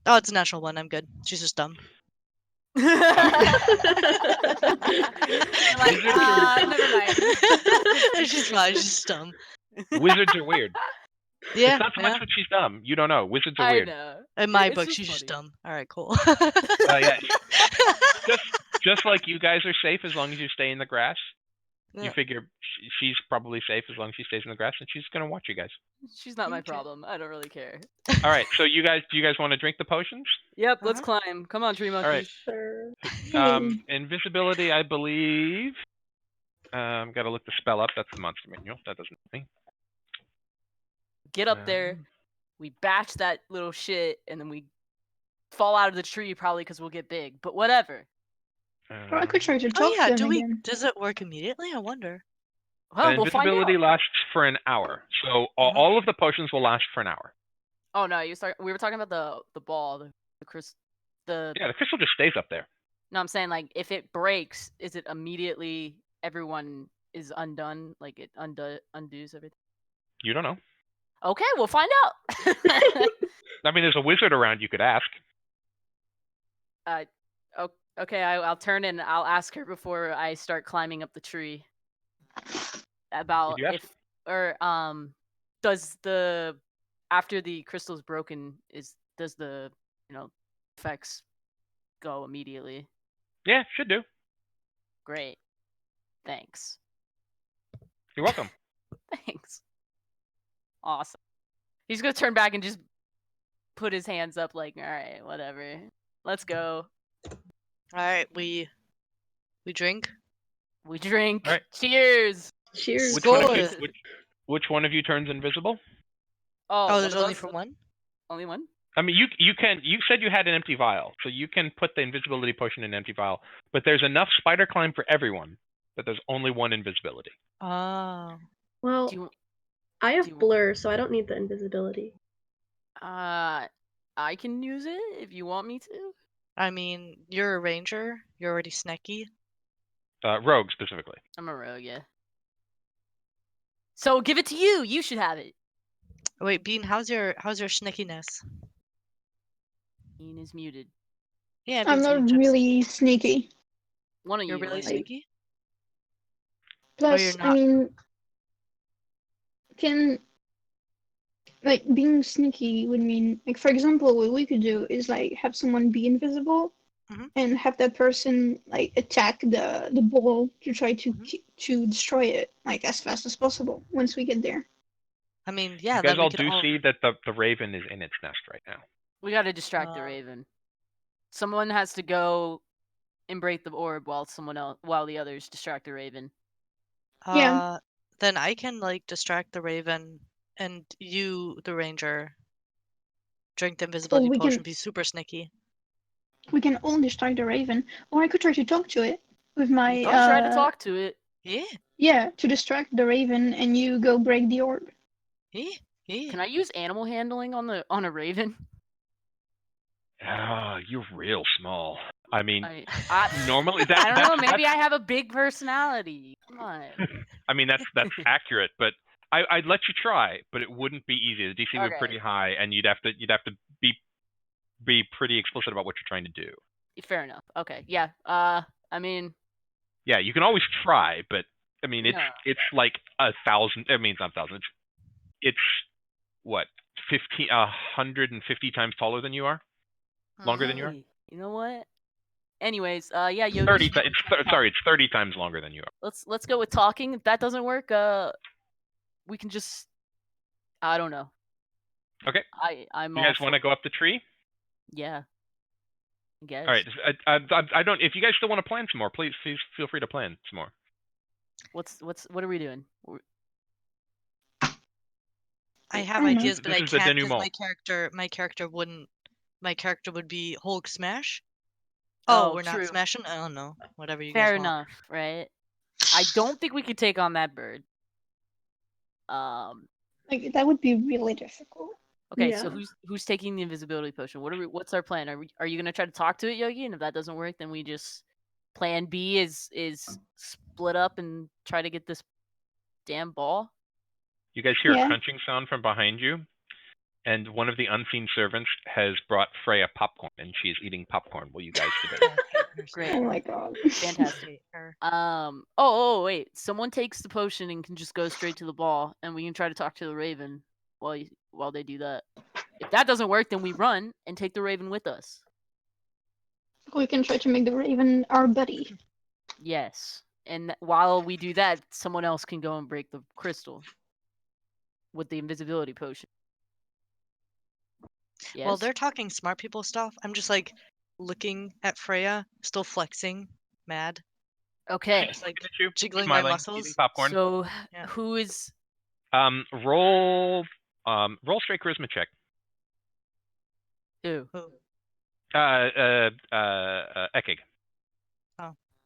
Oh, it's a natural one. I'm good. She's just dumb. You're like, never mind. She's fine. She's just dumb. Wizards are weird. Yeah, It's not so much that she's dumb. You don't know. Wizards are I weird. know. In my It's book, just she's just funny. dumb. All right, cool. Yeah. Just like you guys are safe as long as you stay in the grass. You Yeah. figure she's probably safe as long as she stays in the grass, and she's gonna watch you guys. She's not my Okay. problem. I don't really care. All right. So do you guys want to drink the potions? Yep, let's climb. Come on, tree monkeys. right. Hey. Invisibility, I believe. Got to look the spell up. That's the monster manual. That doesn't help me. Get up there. We bash that little shit, and then we fall out of the tree probably because we'll get big. But whatever. Or I could try to talk Oh yeah, to them again. does it work immediately? I wonder. Well, we'll find invisibility out. lasts for an hour. So all of the potions will last for an hour. Oh no, we were talking about the ball, the crystal. Yeah, the crystal just stays up there. No, I'm saying like if it breaks, is it immediately everyone is undone? Like it undoes everything? You don't know. Okay, we'll find out. I mean, there's a wizard around you could ask. Okay, I'll turn and I'll ask her before I start climbing up the tree. About Did you ask? does the after the crystal's broken does the effects go immediately? Yeah, should do. Great. Thanks. You're welcome. Thanks. Awesome. He's gonna turn back and just put his hands up like, all right, whatever. Let's go. All right, we drink. We drink. All right. Cheers. Cheers. Which one of you turns invisible? Oh, There's only for one? Only one? I mean, you said you had an empty vial, so you can put the invisibility potion in an empty vial. But there's enough spider climb for everyone, but there's only one invisibility. Oh. Well, I have blur, so I don't need the invisibility. I can use it if you want me to. I mean, you're a ranger. You're already snacky. Rogue specifically. I'm a rogue, yeah. So give it to you. You should have it. Wait, Bean, how's your snackiness? Bean is muted. Yeah, I'm Bean's not muted. really sneaky. One of You're you really is. sneaky? Plus, you're I not. mean, being sneaky would mean, like, for example, what we could do is, like, have someone be invisible and have that person like attack the ball to try to to destroy it like as fast as possible once we get there. I mean, yeah. You guys then we all could do all... see that the raven is in its nest right now. We gotta distract the raven. Someone has to go and break the orb while the others distract the raven. Yeah. Then I can like distract the raven, and you, the ranger, drink the invisibility we potion. can- Be super sneaky. We can all distract the raven, or I could try to talk to it with my. Don't try to talk to it. Yeah. Yeah, to distract the raven, and you go break the orb. Yeah. Can I use animal handling on a raven? Ah, you're real small. I mean, I normally that. I don't know. Maybe I have a big personality. Come on. I mean, that's accurate, but I'd let you try, but it wouldn't be easy. The DC would be Okay. pretty high, and you'd have to be pretty explicit about what you're trying to do. Fair enough. Okay. Yeah. I mean, Yeah, you can always try, but I mean, No. it's like 1,000. I mean, it's not 1,000. It's what 150 times taller than you are, longer than you are. hey, you know what? Anyways, yeah, Yogi. 30. It's 30 times longer than you are. Let's go with talking. If that doesn't work, we can just. I don't know. Okay. I'm. You guys want to go up the tree? Yeah. I guess. All right. I don't. If you guys still want to plan some more, please feel free to plan some more. What are we doing? I have I know. ideas, but This I is the can't because denouement. my character would be Hulk smash. Oh, we're true. not smashing. I don't know. Whatever you Fair guys want. enough, right? I don't think we could take on that bird. Like that would be really difficult. Okay, Yeah. so who's taking the invisibility potion? What's our plan? Are you gonna try to talk to it, Yogi? And if that doesn't work, then we just plan B is split up and try to get this damn ball. You guys hear Yeah. a crunching sound from behind you, and one of the unseen servants has brought Freya popcorn, and she is eating popcorn while you guys debate. Great. Oh my god. Fantastic. Oh wait. Someone takes the potion and can just go straight to the ball, and we can try to talk to the raven while they do that. If that doesn't work, then we run and take the raven with us. We can try to make the raven our buddy. Yes. And while we do that, someone else can go and break the crystal with the invisibility potion. Yes. Well, they're talking smart people stuff. I'm just like looking at Freya, still flexing, mad. Okay. Just like Look at you, jiggling smiling, my eating muscles. popcorn. So Yeah. who is Roll straight charisma check. who? Ekig.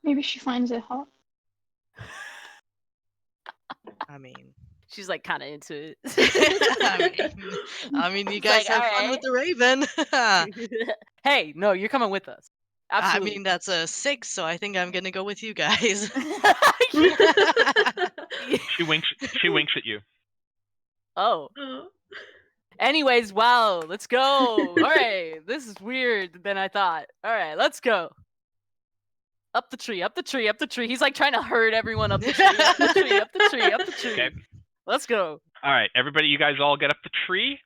Maybe she finds it hot. I mean, She's like kind of into it. I mean, you It's guys like, have fun alright. with the raven. Hey, no, you're coming with us. Absolutely. I mean, that's a 6, so I think I'm gonna go with you guys. She winks at you. Oh. Oh. Anyways, wow, let's go. All right, this is weird than I thought. All right, let's go. Up the tree, up the tree, up the tree. He's like trying to herd everyone up the tree, up the tree, up the tree, up the tree. Okay. Let's go. All right, everybody, you guys all get up the tree.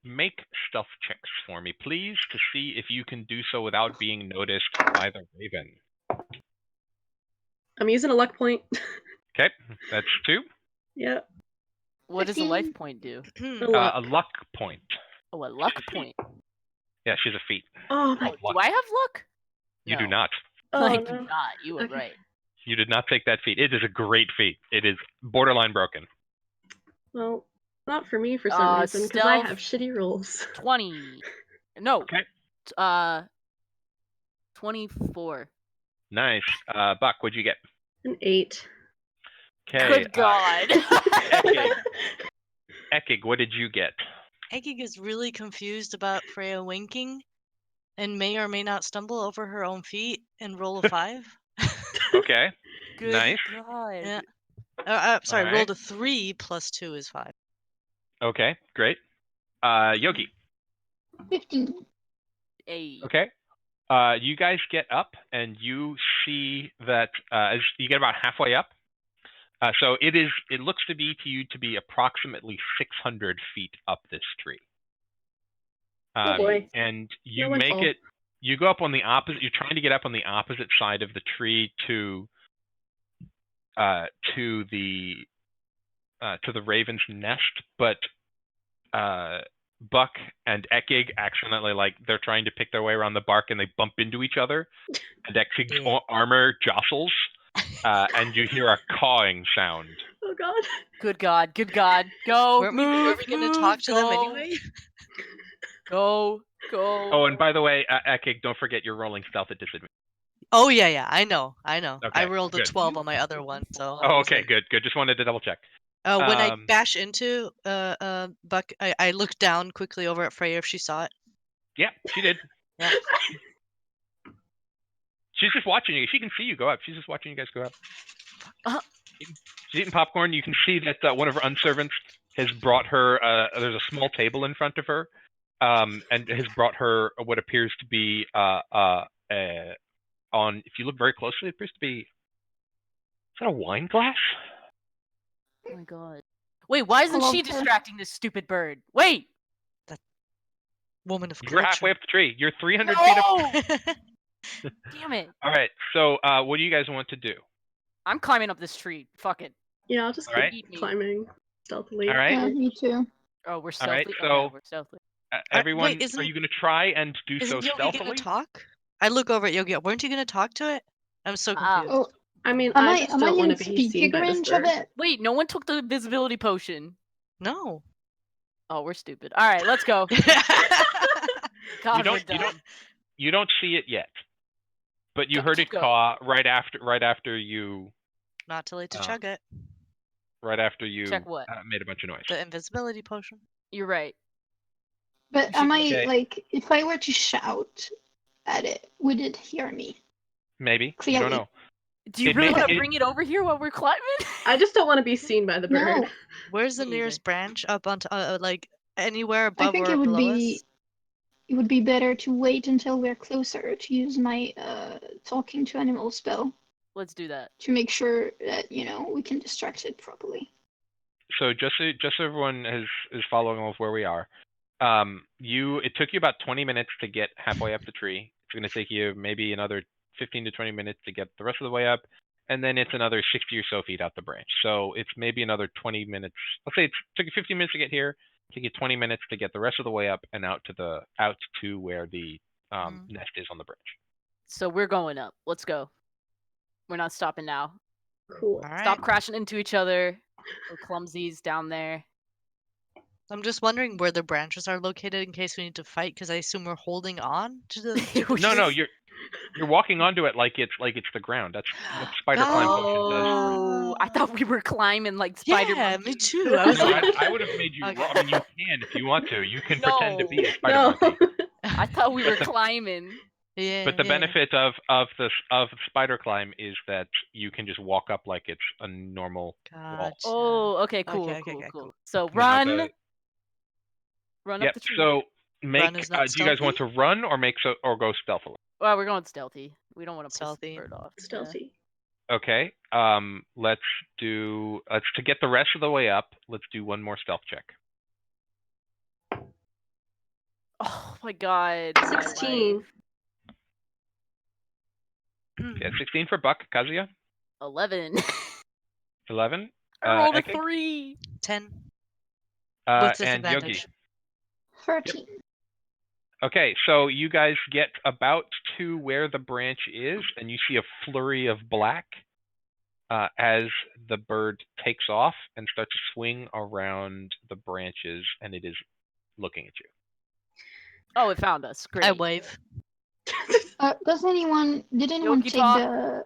Make stealth checks for me, please, to see if you can do so without being noticed by the raven. I'm using a luck point. Okay, that's 2. Yeah. What does a 15. life point do? A luck point. Oh, a luck point. Yeah, she's a feat. Oh Oh, my. Luck. do I have luck? You do No. not. Oh I do no. not. You were Okay. right. You did not take that feat. It is a great feat. It is borderline broken. Well, not for me for some reason because I stealth. have shitty rolls. 20. No. Okay. 24. Nice. Buck, what'd you get? An 8. Okay. Good God. Ekig, what did you get? Ekig is really confused about Freya winking and may or may not stumble over her own feet and roll a 5. Okay. Good Nice. God. Yeah. Sorry, Alright. rolled a 3 plus 2 is 5. Okay, great. Yogi. 15. Hey. Okay. You guys get up and you see that as you get about halfway up. So it looks to you to be approximately 600 feet up this tree. Oh boy. And you No one make fall. it you go up on the opposite. You're trying to get up on the opposite side of the tree to the raven's nest, but Buck and Ekig accidentally, like, they're trying to pick their way around the bark and they bump into each other, and Ekig's armor jostles, and you hear a cawing sound. Oh god. Good God. Good God. Go. Were we going to move, talk to them go, anyway? Go. Oh, and by the way, Ekig, don't forget you're rolling stealth at disadvantage. Oh yeah, I know. I Okay, rolled a good. 12 on my other one, so. Oh, okay, good. Just wanted to double check. When I bash into Buck, I looked down quickly over at Freya if she saw it. Yeah, she did. Yeah. She's just watching you. She can see you go up. She's just watching you guys go up. She's eating popcorn. You can see that one of her unservants has brought her. There's a small table in front of her, and has brought her what appears to be on. If you look very closely, it appears to be. Is that a wine glass? Oh my God. Wait, why isn't Hello, she sir. distracting this stupid bird? Wait! Woman of You're culture. halfway up the tree. You're 300 feet up. Damn it. All right. So, what do you guys want to do? I'm climbing up this tree. Fuck it. Yeah, I'll just Alright. keep climbing stealthily. All right. Yeah, me too. Oh, we're All stealthy? right, Okay, so- we're stealthy. Everyone, wait, are you going to try and do so Isn't Yogi stealthily? gonna talk? I look over at Yogi. Weren't you gonna talk to it? I'm so confused. Oh, I mean, am I I just am I don't want in to be seen speaking by this range of bird. it? Wait, no one took the invisibility potion. No. Oh, we're stupid. All right, let's go. God, don't- we're you done. You don't see it yet, but you Go- heard keep it going. caw right after you Not too late to Oh. chug it. Check what? made a bunch of noise. The invisibility potion. You're right. But You am should- I Okay. like if I were to shout at it, would it hear me? Maybe. You Clearly. don't know. Do you It really may- want to it- bring it over here while we're climbing? I just don't want to be seen by the bird. No, Where's the Me nearest either. branch? Up onto like anywhere I above think or it would below be us? it would be better to wait until we're closer to use my talking to animal spell Let's do that. to make sure that we can distract it properly. So just so everyone is following along with where we are. It took you about 20 minutes to get halfway up the tree. It's going to take you maybe another 15 to 20 minutes to get the rest of the way up, and then it's another 60 or so feet out the branch. So it's maybe another 20 minutes. Let's say it took you 15 minutes to get here. Take you 20 minutes to get the rest of the way up and out to where the nest is on the branch. So we're going up. Let's go. We're not stopping now. Cool. All right. Stop crashing into each other. We're clumsies down there. I'm just wondering where the branches are located in case we need to fight, because I assume we're holding on to the. We No, just- you're walking onto it like it's the ground. That's what spider climb potion does. Oh, I thought we were climbing like spider Yeah, monkey. me too. I was No, like, I would have made you. Okay. I mean, you can if you want to. You can pretend to be a spider No. monkey. I thought we were But the- climbing. yeah. But the yeah. benefit of spider climb is that you can just walk up like it's a normal wall. Gotcha. Oh, okay, cool, Okay, cool, okay, cool. cool. So You know, run, the- run Yep. up the tree. So make. Run is not Do you guys want to run or go stealthily? Well, we're going stealthy. We don't want to piss the Stealthy. bird off. Yeah. Stealthy. Okay. Let's to get the rest of the way up. Let's do one more stealth check. Oh my god. my 16. life. Yeah, 16 for Buck. Kazuya. 11. 11. I rolled a Ekig, 3. 10 with and disadvantage. Yogi. 13. Okay, so you guys get about to where the branch is, and you see a flurry of black as the bird takes off and starts to swing around the branches, and it is looking at you. Oh, it found us. Great. I wave. Did anyone Yogi take talk. the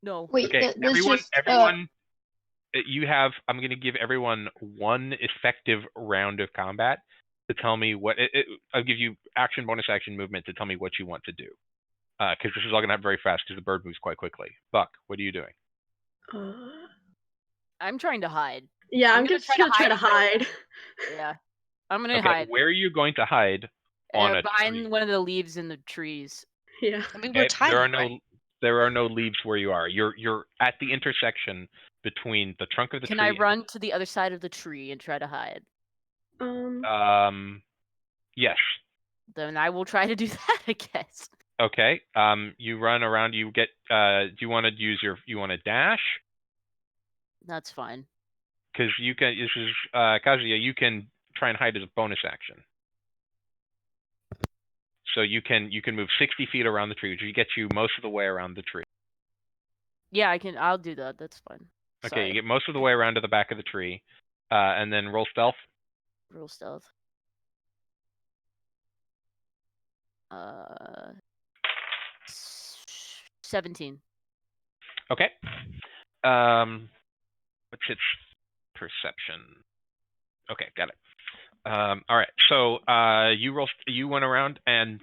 No. wait? Okay, There's everyone, just you have. I'm going to give everyone one effective round of combat to tell me what. I'll give you action, bonus action, movement to tell me what you want to do. Because this is all going to happen very fast because the bird moves quite quickly. Buck, what are you doing? I'm trying to hide. Yeah, I'm I'm gonna just try to gonna try to hide. hide. Yeah. I'm gonna Okay, hide. where are you going to hide? On a behind tree. one of the leaves in the trees. Yeah. I mean, Okay, we're tiny, there are no leaves where you are. You're at the intersection between the trunk of the Can tree. I and run to the other side of the tree and try to hide? Um. Yes. Then I will try to do that, I guess. Okay. You run around. You get. Do you want to use your? You want to dash? That's fine. Because you can. This is Kazuya. You can try and hide as a bonus action. So you can move 60 feet around the tree, which gets you most of the way around the tree. Yeah, I'll do that. That's fine. Okay, Sorry. you get most of the way around to the back of the tree, and then roll stealth. Roll stealth. 17. Okay. What's its perception? Okay, got it. All right. So you went around and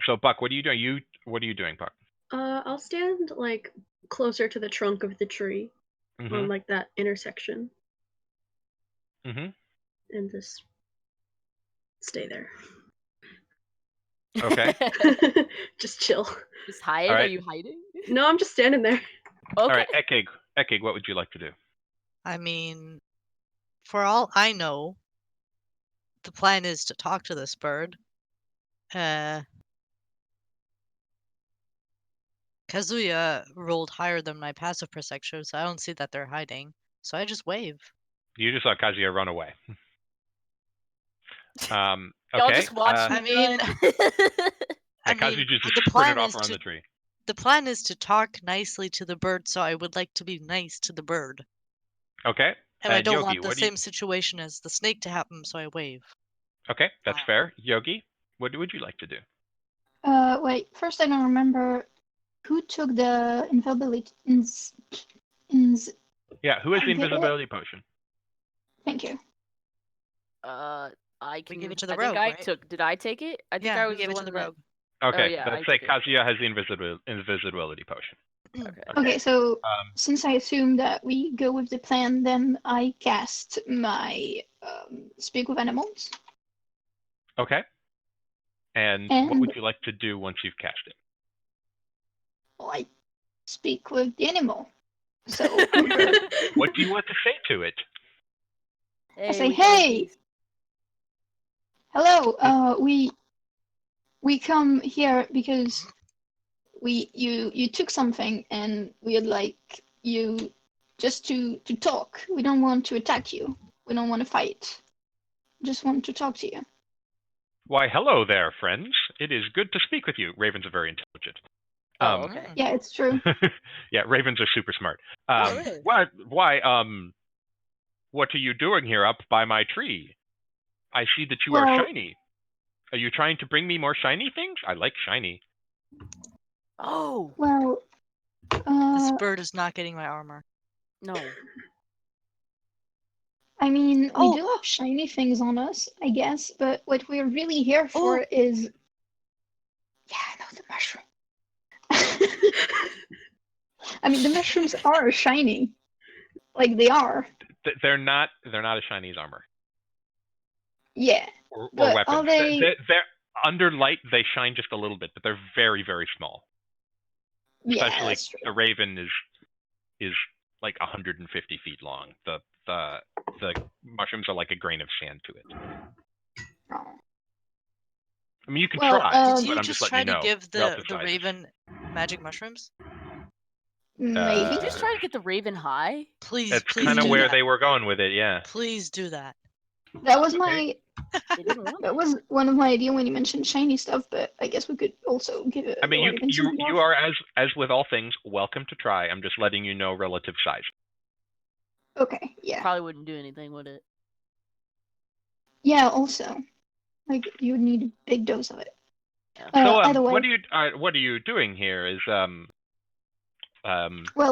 so Buck, what are you doing? What are you doing, Buck? I'll stand like closer to the trunk of the tree on like that intersection. And just stay there. Okay. Just chill. Just hide? All right. Are you hiding? No, I'm just standing there. Okay. All right, Ekig, what would you like to do? I mean, for all I know, the plan is to talk to this bird. Kazuya rolled higher than my passive perception, so I don't see that they're hiding. So I just wave. You just saw Kazuya run away. Okay. Y'all just watch me I mean, Kazuya just the sprinted plan off is around the tree. the plan is to talk nicely to the bird, so I would like to be nice to the bird. Okay. And I don't Yogi, want the same situation as the snake to happen, so I wave. Okay, that's fair. Yogi, what would you like to do? Wait. First, I don't remember who took the invisibility. Yeah, who has the I get it. invisibility potion? Thank you. I can. We gave it to the I rogue, think I right? took. Did I take it? I think Yeah, I we was gave the it to one the that. rogue. Okay, yeah, let's I say took it. Kazuya has the invisibility potion. Okay, so since I assume that we go with the plan, then I cast my Speak with Animals. Okay. And what would you like to do once you've cast it? I speak with the animal. So What do you want to say to it? Hey, I say, we found "Hey, peace." hello. We come here because you took something, and we would like you just to talk. We don't want to attack you. We don't want to fight. Just want to talk to you." Why, hello there, friends. It is good to speak with you. Ravens are very intelligent. Oh, okay. Yeah, it's true. Yeah, ravens are super smart. Really? What are you doing here up by my tree? I see that you Well- are shiny. Are you trying to bring me more shiny things? I like shiny. Oh Well, This bird is not getting my armor. no. I mean, Oh. we do have shiny things on us, I guess, but what we're really here for is... Yeah, I know, the mushroom. I mean, the mushrooms are shiny. Like, they are. They're not a shiny's armor Yeah. or But weapons. are they... They're under light. They shine just a little bit, but they're very, very small. Yeah, Especially that's true. the raven is like 150 feet long. The mushrooms are like a grain of sand to it. Oh. I mean, you can Well, try, Did but you I'm just just try letting you to know. give relative the sizes. raven magic mushrooms? Maybe. You just trying to get the raven high? Please, That's please kind of do where that. they were going with it, yeah. Please do that. That was my... They didn't want That was one of my ideas when you mentioned shiny stuff, but I guess we could also give it. I mean, the Raven some you love. are as with all things welcome to try. I'm just letting you know relative size. Okay, yeah. Probably wouldn't do anything, would it? Yeah, also. Like, you would need a big dose of it. Yeah. So Either way, what are you doing here? Is well,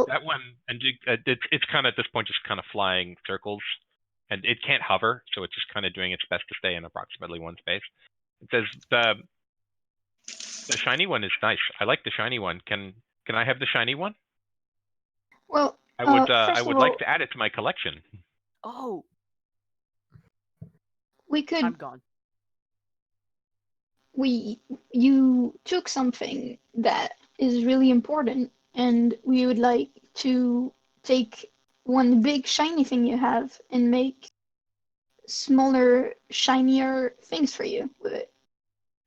that one, and it's kind of at this point just kind of flying circles, and it can't hover, so it's just kind of doing its best to stay in approximately one space. It says the shiny one is nice. I like the shiny one. Can I have the shiny one? well, I would first I of would all, like to add it to my collection. Oh, we could, I'm gone. you took something that is really important, and we would like to take one big shiny thing you have and make smaller, shinier things for you with it.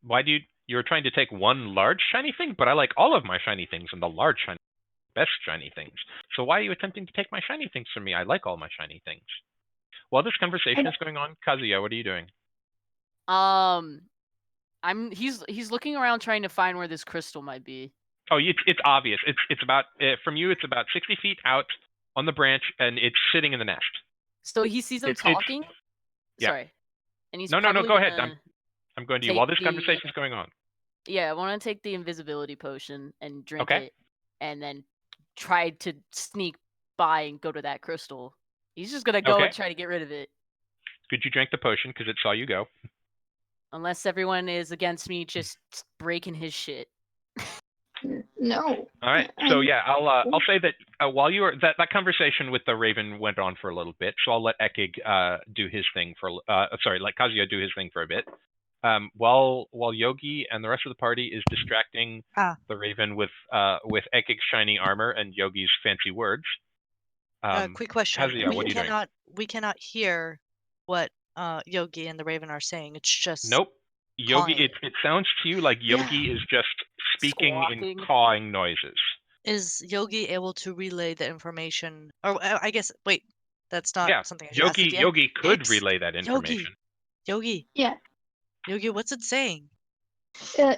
Why do you're trying to take one large shiny thing? But I like all of my shiny things, and the large shiny, best shiny things. So why are you attempting to take my shiny things from me? I like all my shiny things. While this conversation is going on, Kazuya, what are you doing? He's looking around trying to find where this crystal might be. Oh, it's obvious. It's about from you. It's about 60 feet out on the branch, and it's sitting in the nest. So he sees them It's- talking. yeah. Sorry. And he's No. Go probably ahead. gonna I'm going to you take while this the- conversation is going on. Yeah, I want to take the invisibility potion and drink Okay. it, and then try to sneak by and go to that crystal. He's just gonna go Okay. and try to get rid of it. Good you drank the potion because it saw you go. Unless everyone is against me just breaking his shit. No. All right. So yeah, I'll say that while you were that conversation with the Raven went on for a little bit. So I'll let Ekig do his thing for let Kazuya do his thing for a bit. While Yogi and the rest of the party is distracting the Raven with Ekig's shiny armor and Yogi's fancy words. Quick question. Kazuya, what are you doing? We cannot hear what Yogi and the Raven are saying. It's just Nope. Yogi, cawing. it sounds to you like Yogi is just speaking Squawking. in cawing noises. Is Yogi able to relay the information? Or I guess wait, that's not Yeah, something I should ask at the end. Yogi could It's relay that information. Yogi, Yeah. what's it saying? So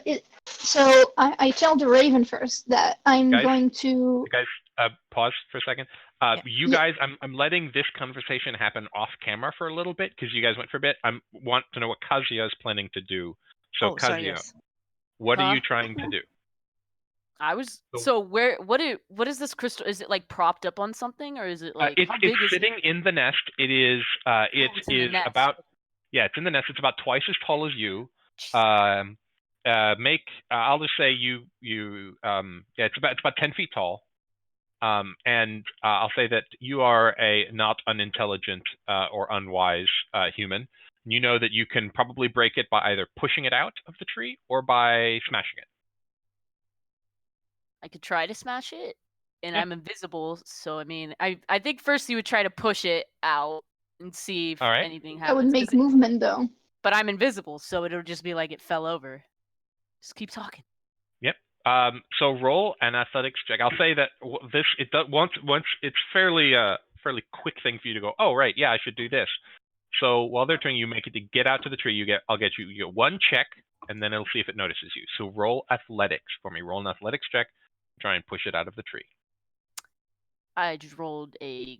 I tell the Raven first that I'm Guys? going to. Guys, pause for a second. You guys, I'm letting this conversation happen off camera for a little bit because you guys went for a bit. I want to know what Kazuya is planning to do. So Kazuya, Sorry, yes. what are you trying to do? I was what is this crystal? Is it like propped up on something, or is it like how big it's is sitting it? in the nest. It is It's in the nest. about it's in the nest. It's about twice as tall as you. I'll just say it's about 10 feet tall. And I'll say that you are a not unintelligent or unwise human. You know that you can probably break it by either pushing it out of the tree or by smashing it. I could try to smash it, and Yeah. I'm invisible. So I mean, I think first you would try to push it out and see if anything happens. That would make movement though. But I'm invisible, so it'll just be like it fell over. Just keep talking. Yep. So roll an athletics check. I'll say that once it's fairly quick thing for you to go. Oh right, yeah, I should do this. So while they're trying, you make it to get out to the tree. You get one check, and then it'll see if it notices you. So roll athletics for me. Roll an athletics check. Try and push it out of the tree. I just rolled a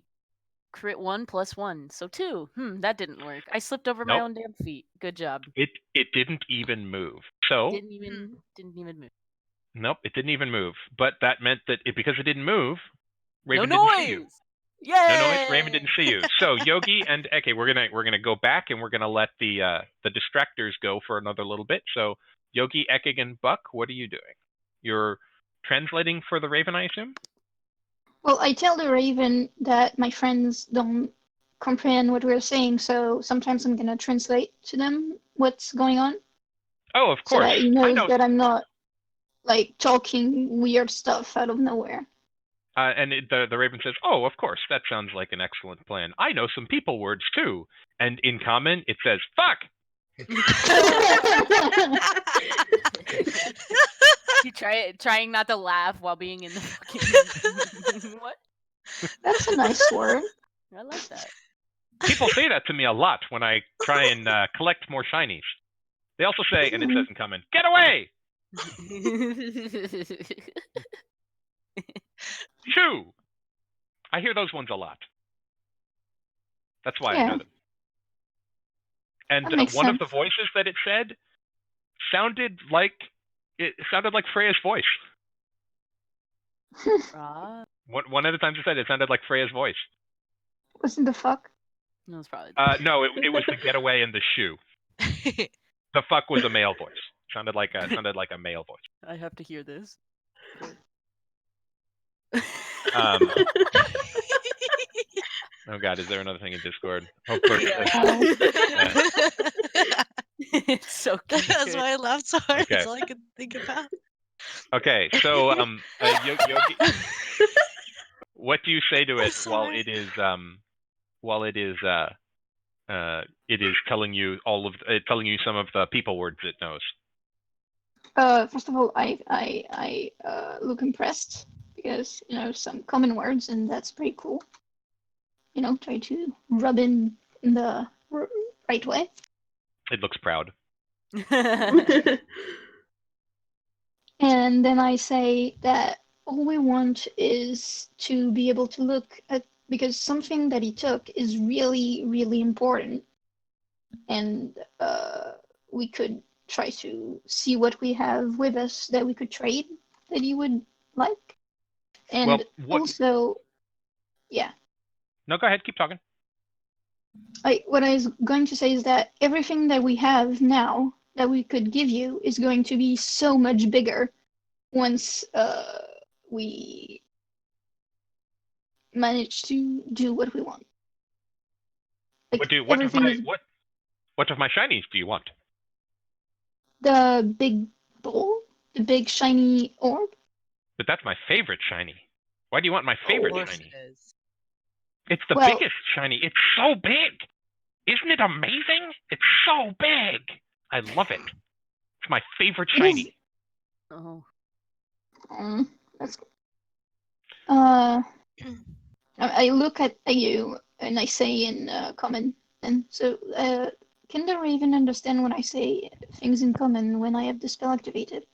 crit 1 + 1, so 2. That didn't work. I slipped over my own damn feet. Good job. It didn't even move. So didn't even move. Nope, it didn't even move. But that meant that because it didn't move, Raven no didn't see you. noise! Yay! No noise. Raven didn't see you. So Yogi and Eke, we're gonna go back and we're gonna let the distractors go for another little bit. So Yogi, Eke, and Buck, what are you doing? You're translating for the Raven, I assume? Well, I tell the Raven that my friends don't comprehend what we're saying, so sometimes I'm gonna translate to them what's going on. Oh, of course. So that he knows I know. that I'm not like talking weird stuff out of nowhere. And the Raven says, "Oh, of course. That sounds like an excellent plan. I know some people words too." And in common, it says, "Fuck." You trying not to laugh while being in the fucking what? That's a nice word. I like that. People say that to me a lot when I try and collect more shinies. They also say, and it says in common, "Get away!" Shoo! I hear those ones a lot. That's why I know them. And one of the voices that it said sounded like Freya's voice. One of the times it said it sounded like Freya's voice. Wasn't the fuck? No, it's probably. No, it was the getaway and the shoe. The fuck was a male voice. Sounded like a male voice. I have to hear this. Oh god, is there another thing in Discord? Oh, It's so cute. That's why I laughed so hard. Okay. That's all I could think about. Okay, so Yogi, what do you say to it while it is it is telling you some of the people words it knows. First of all, I look impressed because some common words, and that's pretty cool. Try to rub in the right way. It looks proud. And then I say that all we want is to be able to look at, because something that he took is really, really important. And we could try to see what we have with us that we could trade that you would like. And also, yeah. No, go ahead. Keep talking. What I was going to say is that everything that we have now that we could give you is going to be so much bigger once we manage to do what we want. Like, what of my shinies do you want? The big bowl, the big shiny orb. But that's my favorite shiny. Why do you want my favorite shiny? It's the Well, biggest shiny. It's so big. Isn't it amazing? It's so big. I love it. It's my favorite shiny. Oh. That's cool. I look at you and I say in common. And so, can the Raven understand when I say things in common when I have the spell activated?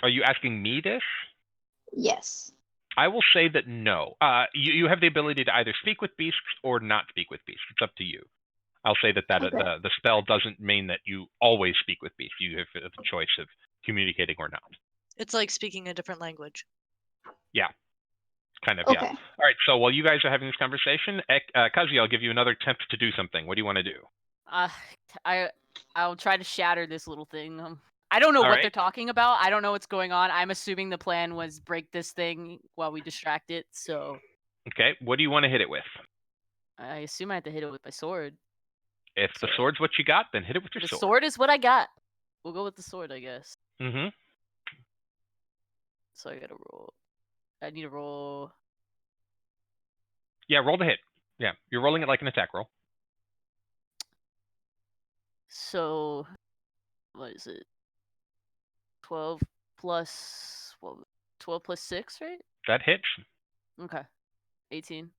Are you asking me this? Yes. I will say that no. You have the ability to either speak with beasts or not speak with beasts. It's up to you. I'll say that Okay. the spell doesn't mean that you always speak with beasts. You have the choice of communicating or not. It's like speaking a different language. Yeah. Kind of, Okay. yeah. All right, so while you guys are having this conversation, Kazi, I'll give you another attempt to do something. What do you want to do? I'll try to shatter this little thing. I don't know All what right. they're talking about. I don't know what's going on. I'm assuming the plan was break this thing while we distract it, so... Okay, what do you want to hit it with? I assume I have to hit it with my sword. If the sword's what you got, then hit it with your The sword. sword is what I got. We'll go with the sword, I guess. Mm-hmm. So I gotta roll. I need to roll... Yeah, roll the hit. Yeah, you're rolling it like an attack roll. So... What is it? 12 plus... What? 12 plus 6, right? That hits. Okay. 18.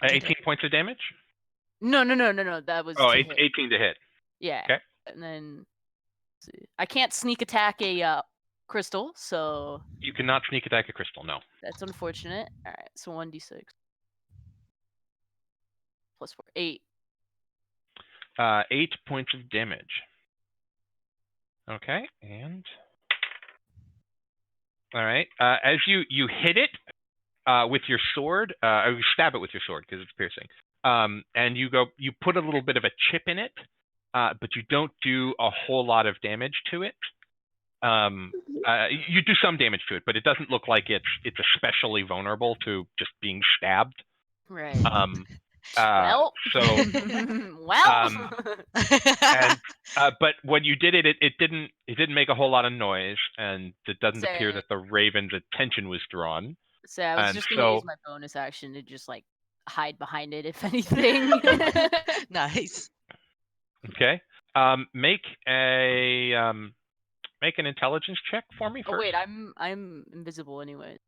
18 points of damage? No. That was Oh, to hit. 18 to hit. Yeah. Okay. And then... Let's see. I can't sneak attack a crystal, so... You cannot sneak attack a crystal, no. That's unfortunate. Alright, so 1d6. Plus 4. 8. 8 points of damage. Okay, and... All right. As you hit it with your sword, or you stab it with your sword because it's piercing, and you put a little bit of a chip in it, but you don't do a whole lot of damage to it. You do some damage to it, but it doesn't look like it's especially vulnerable to just being stabbed. Right. Well. So. Well. But when you did it, it didn't make a whole lot of noise, and it doesn't appear that the Raven's attention was drawn. So I was just gonna use my bonus action to just like hide behind it, if anything. Nice. Okay. Make an intelligence check for me first. Oh wait, I'm invisible anyway.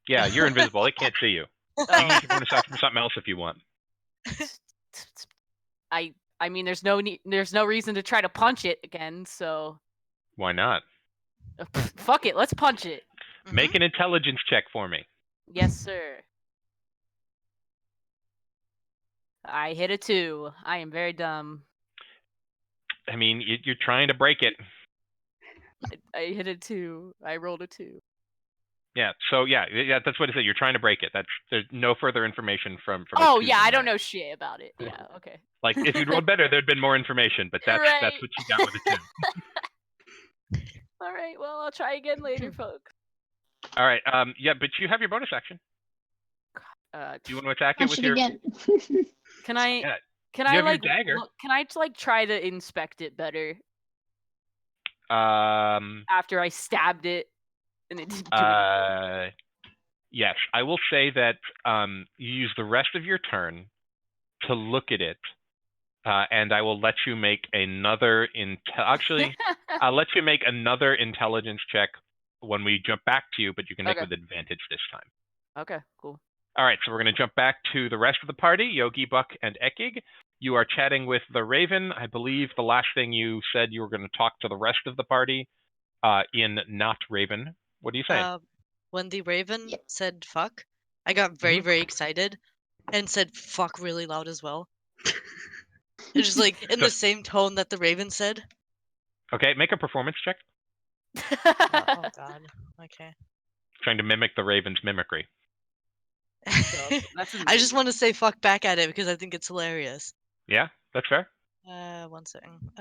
Yeah, you're invisible. They can't see you. You can use your bonus action for something else if you want. I mean, there's no reason to try to punch it again, so. Why not? Fuck it, let's punch it. Make an intelligence check for me. Yes, sir. I hit a 2. I am very dumb. I mean, you're trying to break it. I hit a 2. I rolled a 2. Yeah. So yeah, that's what it said. You're trying to break it. There's no further information from. Oh yeah, I don't know shit about it. Yeah. Okay. Like if you'd rolled better, there'd been more information. But that's what you got with a 2. All right. Well, I'll try again later, folks. All right. Yeah, but you have your bonus action. Do you want to attack it with your? Again. Can I? Yeah. Can You I have your like? dagger. Can I like try to inspect it better? After I stabbed it, and it didn't do anything. Yes, I will say that you use the rest of your turn to look at it, and I will let you make another actually, I'll let you make another intelligence check when we jump back to you, but you can make Okay. it with advantage this time. Okay, cool. All right, so we're going to jump back to the rest of the party, Yogi, Buck, and Ekig. You are chatting with the Raven. I believe the last thing you said you were going to talk to the rest of the party in not Raven. What do you say? When the Raven Yeah. said fuck, I got very, very excited and said fuck really loud as well. It's just like in the same tone that the Raven said. Okay, make a performance check. Oh god. Okay. Trying to mimic the Raven's mimicry. That's I just want to say fuck back at it because I think it's hilarious. Yeah, that's fair. 1 second.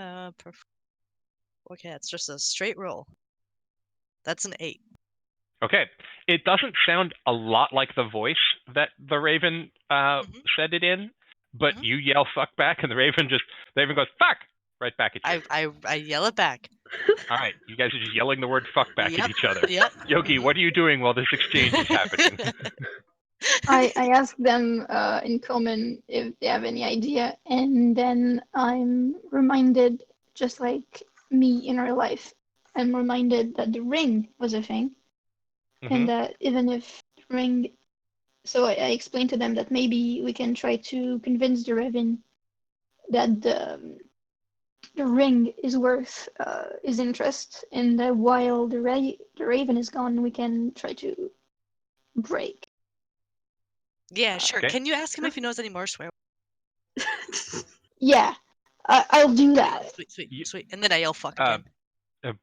Okay, it's just a straight roll. That's an 8. Okay, it doesn't sound a lot like the voice that the Raven said it in, but you yell fuck back, and the Raven goes fuck right back at you. I yell it back. All right, you guys are just yelling the word fuck back at each other. Yep. Yogi, what are you doing while this exchange is happening? I ask them in common if they have any idea, and then I'm reminded, just like me in real life, I'm reminded that the ring was a thing, and that even if the ring, so I explained to them that maybe we can try to convince the Raven that the ring is worth his interest, and that while the Raven is gone, we can try to break. Yeah, sure. Okay. Can you ask him if he knows any more swear? Yeah, I'll do that. Sweet. And then I yell fuck again.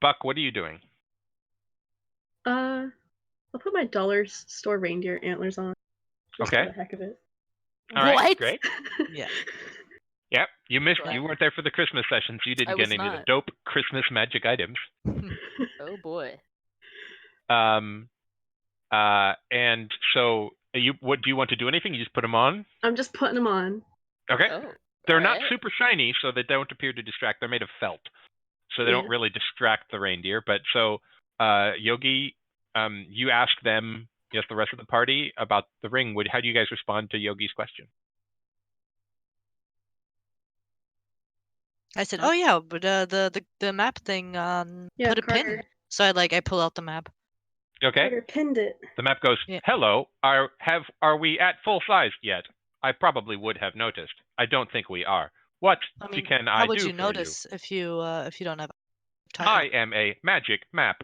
Buck, what are you doing? I'll put my dollar store reindeer antlers on. Just Okay. for the heck of it. All right, What? great. Yeah. Yep, you missed. What? You weren't there for the Christmas session, so you I didn't was get any of the not. dope Christmas magic items. Oh boy. And so what do you want to do? Anything? You just put them on? I'm just putting them on. Okay. Oh. They're not alright. super shiny, so they don't appear to distract. They're made of felt, so they don't Yeah. really distract the reindeer. But so, Yogi, you ask them, yes, the rest of the party about the ring. How do you guys respond to Yogi's question? I said, "Oh yeah, but the map thing Yeah, put a Carter. pin." So I pull out the map. Okay. Carter pinned it. The map goes, Yeah. hello, are we at full size yet? I probably would have noticed. I don't think we are. What I mean, can how I would do you for notice if you don't have I am a magic map.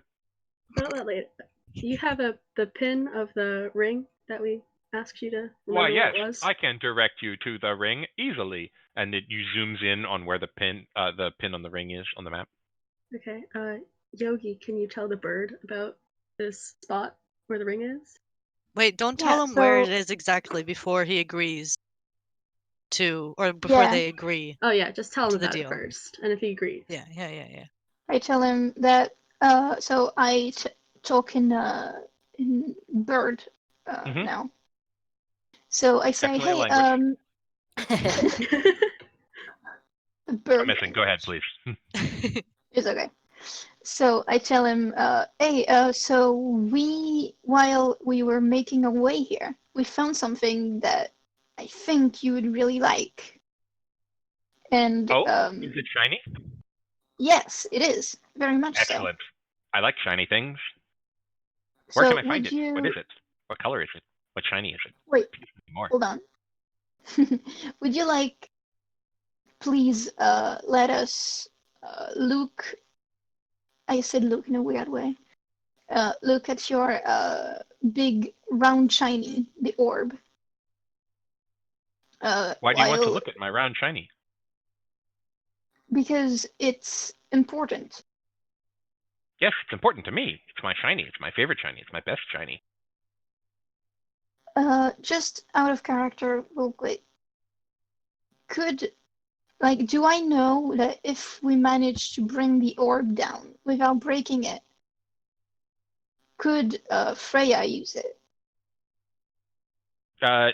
About that later. You have the pin of the ring that we asked you to Why, remember yes, what it was? I can direct you to the ring easily. And you zooms in on where the pin on the ring is on the map. Okay. Yogi, can you tell the bird about this spot where the ring is? Wait, don't Yeah, tell him where it so- is exactly before he agrees to, or before they agree. Oh yeah, just tell To him the about it deal. first, and if he agrees. Yeah. I tell him that. So I talk in bird now. So I say, Definitely hey, language. bird. I'm missing. Go ahead, please. It's okay. So I tell him, hey, so while we were making our way here, we found something that I think you would really like. And Is it shiny? yes, it is very much Excellent. I like shiny things. so. Where So can I find would it? you What is it? What color is it? What shiny is it? wait? More. Hold on. Would you like, please, let us look? I said look in a weird way. Look at your big round shiny, the orb. Why do you want to look at my round shiny? Because it's important. Yes, it's important to me. It's my shiny. It's my favorite shiny. It's my best shiny. Just out of character, real quick. Do I know that if we manage to bring the orb down without breaking it, could Freya use it?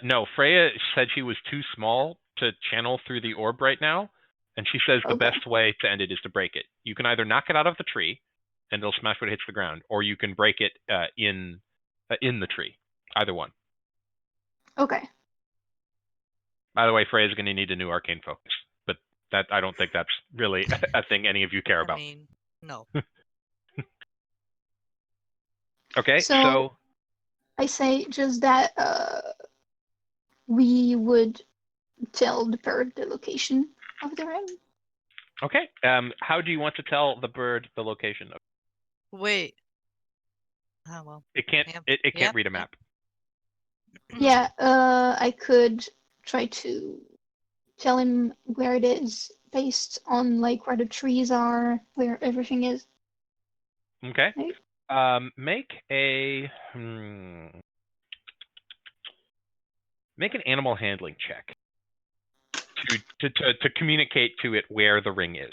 No, Freya said she was too small to channel through the orb right now, and she says the best way to end it is to break it. You can either knock it out of the tree, and it'll smash when it hits the ground, or you can break it in the tree. Either one. Okay. By the way, Freya's going to need a new arcane focus, but that I don't think that's really a thing any of you care I about. mean, no. Okay, So- so I say just that we would tell the bird the location of the ring. okay. How do you want to tell the bird the location of? Wait. Oh well. It can't. Yep, It can't yep, read a yep. map. Yeah, I could try to tell him where it is based on like where the trees are, where everything is. Okay. Right. Make an animal handling check to communicate to it where the ring is.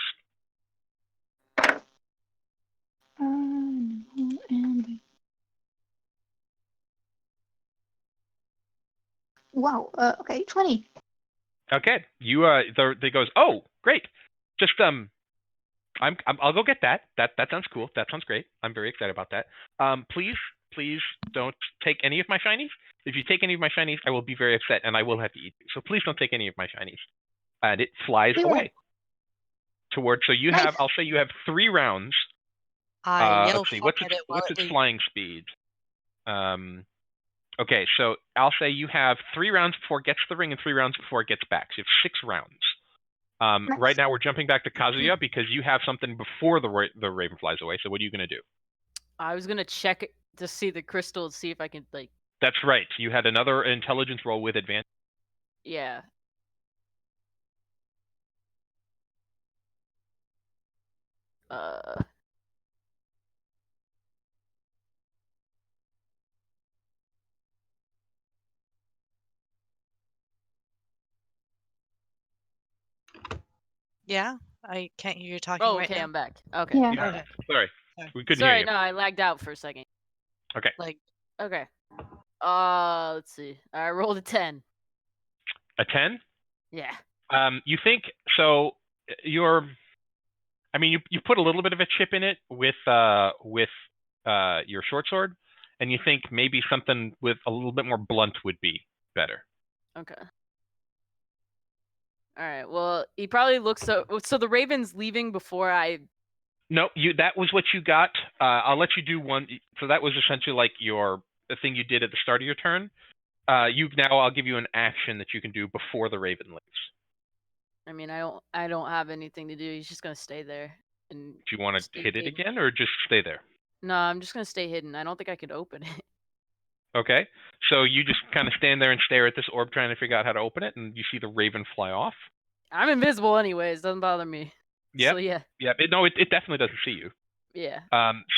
And wow. Okay, 20. Okay. You they goes, oh, great. Just I'll go get that. That sounds cool. That sounds great. I'm very excited about that. Please don't take any of my shinies. If you take any of my shinies, I will be very upset and I will have to eat you. So please don't take any of my shinies. And it flies Yeah. away. Towards, so you Nice. have, I'll say you have 3 rounds. I yell Let's see, fuck what's at it while its it leaves. flying speed? Okay, so I'll say you have 3 rounds before it gets the ring and 3 rounds before it gets back. So you have 6 rounds. Nice. Right now we're jumping back to Kazuya because you have something before the raven flies away. So what are you going to do? I was gonna check it to see the crystal and see if I can like. That's right. You had another intelligence roll with advantage. Yeah. Yeah, I can't hear you talking Oh, right okay, now. I'm back. Okay. Yeah. Yeah. Okay. Sorry, Sorry. we couldn't hear Sorry, you. no, I lagged out for a second. Okay. Like, Okay. Let's see. I rolled a 10. A 10? Yeah. You think so? I mean, you put a little bit of a chip in it with your short sword, and you think maybe something with a little bit more blunt would be better. Okay. All right. Well, he probably looks so. So the Raven's leaving before I. No, that was what you got. I'll let you do one. So that was essentially like the thing you did at the start of your turn. I'll give you an action that you can do before the raven leaves. I mean, I don't have anything to do. He's just gonna stay there. And Do you want to stay hit it hidden. again or just stay there? No, I'm just gonna stay hidden. I don't think I could open it. Okay. So you just kind of stand there and stare at this orb trying to figure out how to open it, and you see the raven fly off. I'm invisible anyways. Doesn't bother me. Yep. So yeah. Yep. It definitely doesn't see you. Yeah.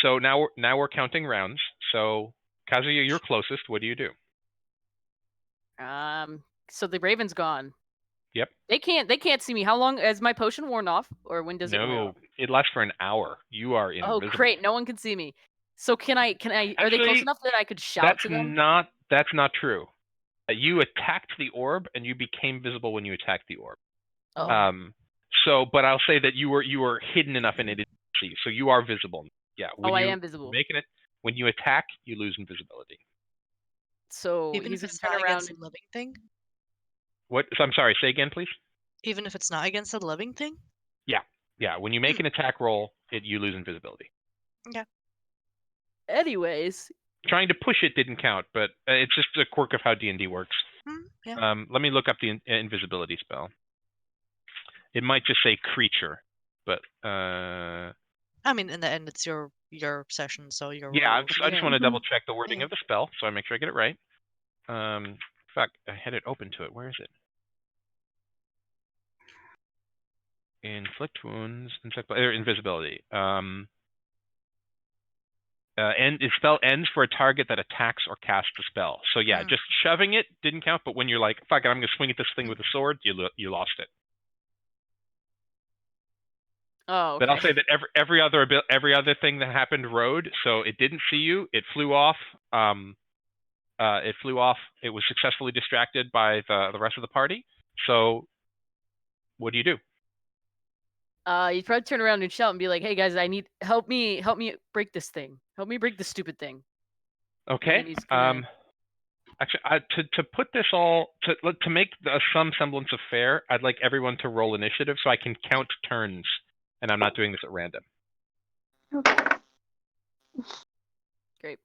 So now we're counting rounds. So Kazuya, you're closest. What do you do? So the Raven's gone. Yep. They can't see me. How long has my potion worn off, or when does it wear No, off? it lasts for an hour. You are Oh, invisible. great! No one can see me. So can I? Are they close Actually, enough that I could shout to them? That's not true. You attacked the orb, and you became visible when you attacked the orb. Oh. But I'll say that you were hidden enough and it didn't see you, so you are visible. Yeah. I am visible. When you attack, you lose invisibility. So even he's if it's gonna not turn around. against a living thing? What? So I'm sorry. Say again, please. Even if it's not against a living thing? Yeah. When you make an attack roll, you lose invisibility. Anyways. Trying to push it didn't count, but it's just a quirk of how D&D works. Yeah. Let me look up the invisibility spell. It might just say creature, but I mean, in the end, it's your session, so your yeah. role. I just want to Mhm. double check the wording Yeah. of the spell, so I make sure I get it right. Fuck, I had it open to it. Where is it? Inflict wounds, invisibility. And the spell ends for a target that attacks or casts a spell. So yeah, just shoving it didn't count, but when you're like, fuck it, I'm gonna swing at this thing with a sword, you lost it. Oh. Okay. But I'll say that every other thing that happened rode, so it didn't see you, it flew off. It was successfully distracted by the rest of the party. So what do? You'd probably turn around and shout and be like, "Hey guys, I need help me break this thing. Help me break this stupid thing." Okay. He's gonna... Actually, to put this all to make some semblance of fair, I'd like everyone to roll initiative so I can count turns, and I'm not doing this at random. Okay. Great.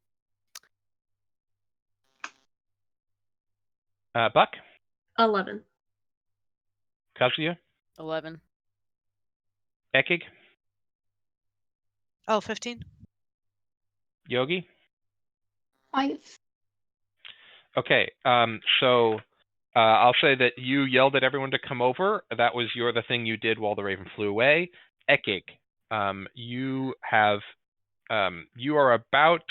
Buck, 11. Kazuya, 11. Ekig, Oh, 15. Yogi. 5. Okay. So I'll say that you yelled at everyone to come over. That was the thing you did while the raven flew away. Ekig, you are about,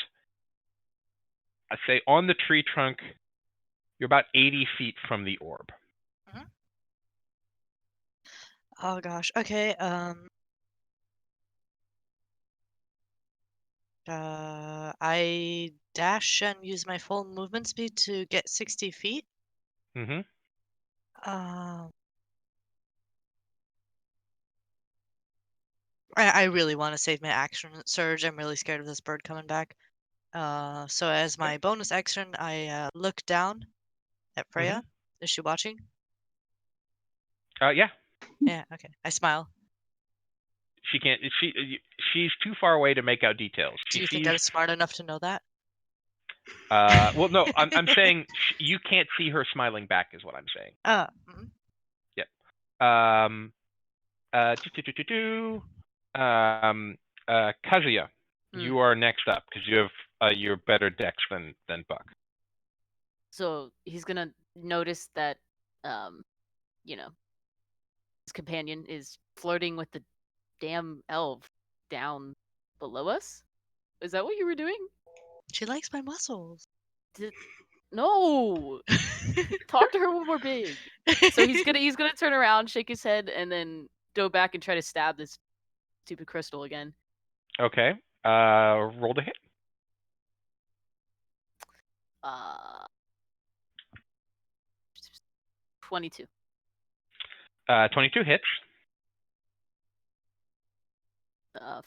I'd say, on the tree trunk. You're about 80 feet from the orb. Oh gosh. Okay. I dash and use my full movement speed to get 60 feet. Mm-hmm. I really want to save my action surge. I'm really scared of this bird coming back. So as my bonus action, I look down at Freya. Is she watching? Yeah. Yeah. Okay. I smile. She can't. She's too far away to make out details. Do you She think sees. I'm smart enough to know that? Well, no. I'm saying you can't see her smiling back. Is what I'm saying. Mhm. Yep. Kazuya, you are next up because you have your better dex than Buck. So he's gonna notice that, you know, his companion is flirting with the damn elf down below us. Is that what you were doing? She likes my muscles. No. Talk to her when we're big. So he's gonna turn around, shake his head, and then go back and try to stab this stupid crystal again. Okay. Roll to hit. 22. 22 hits.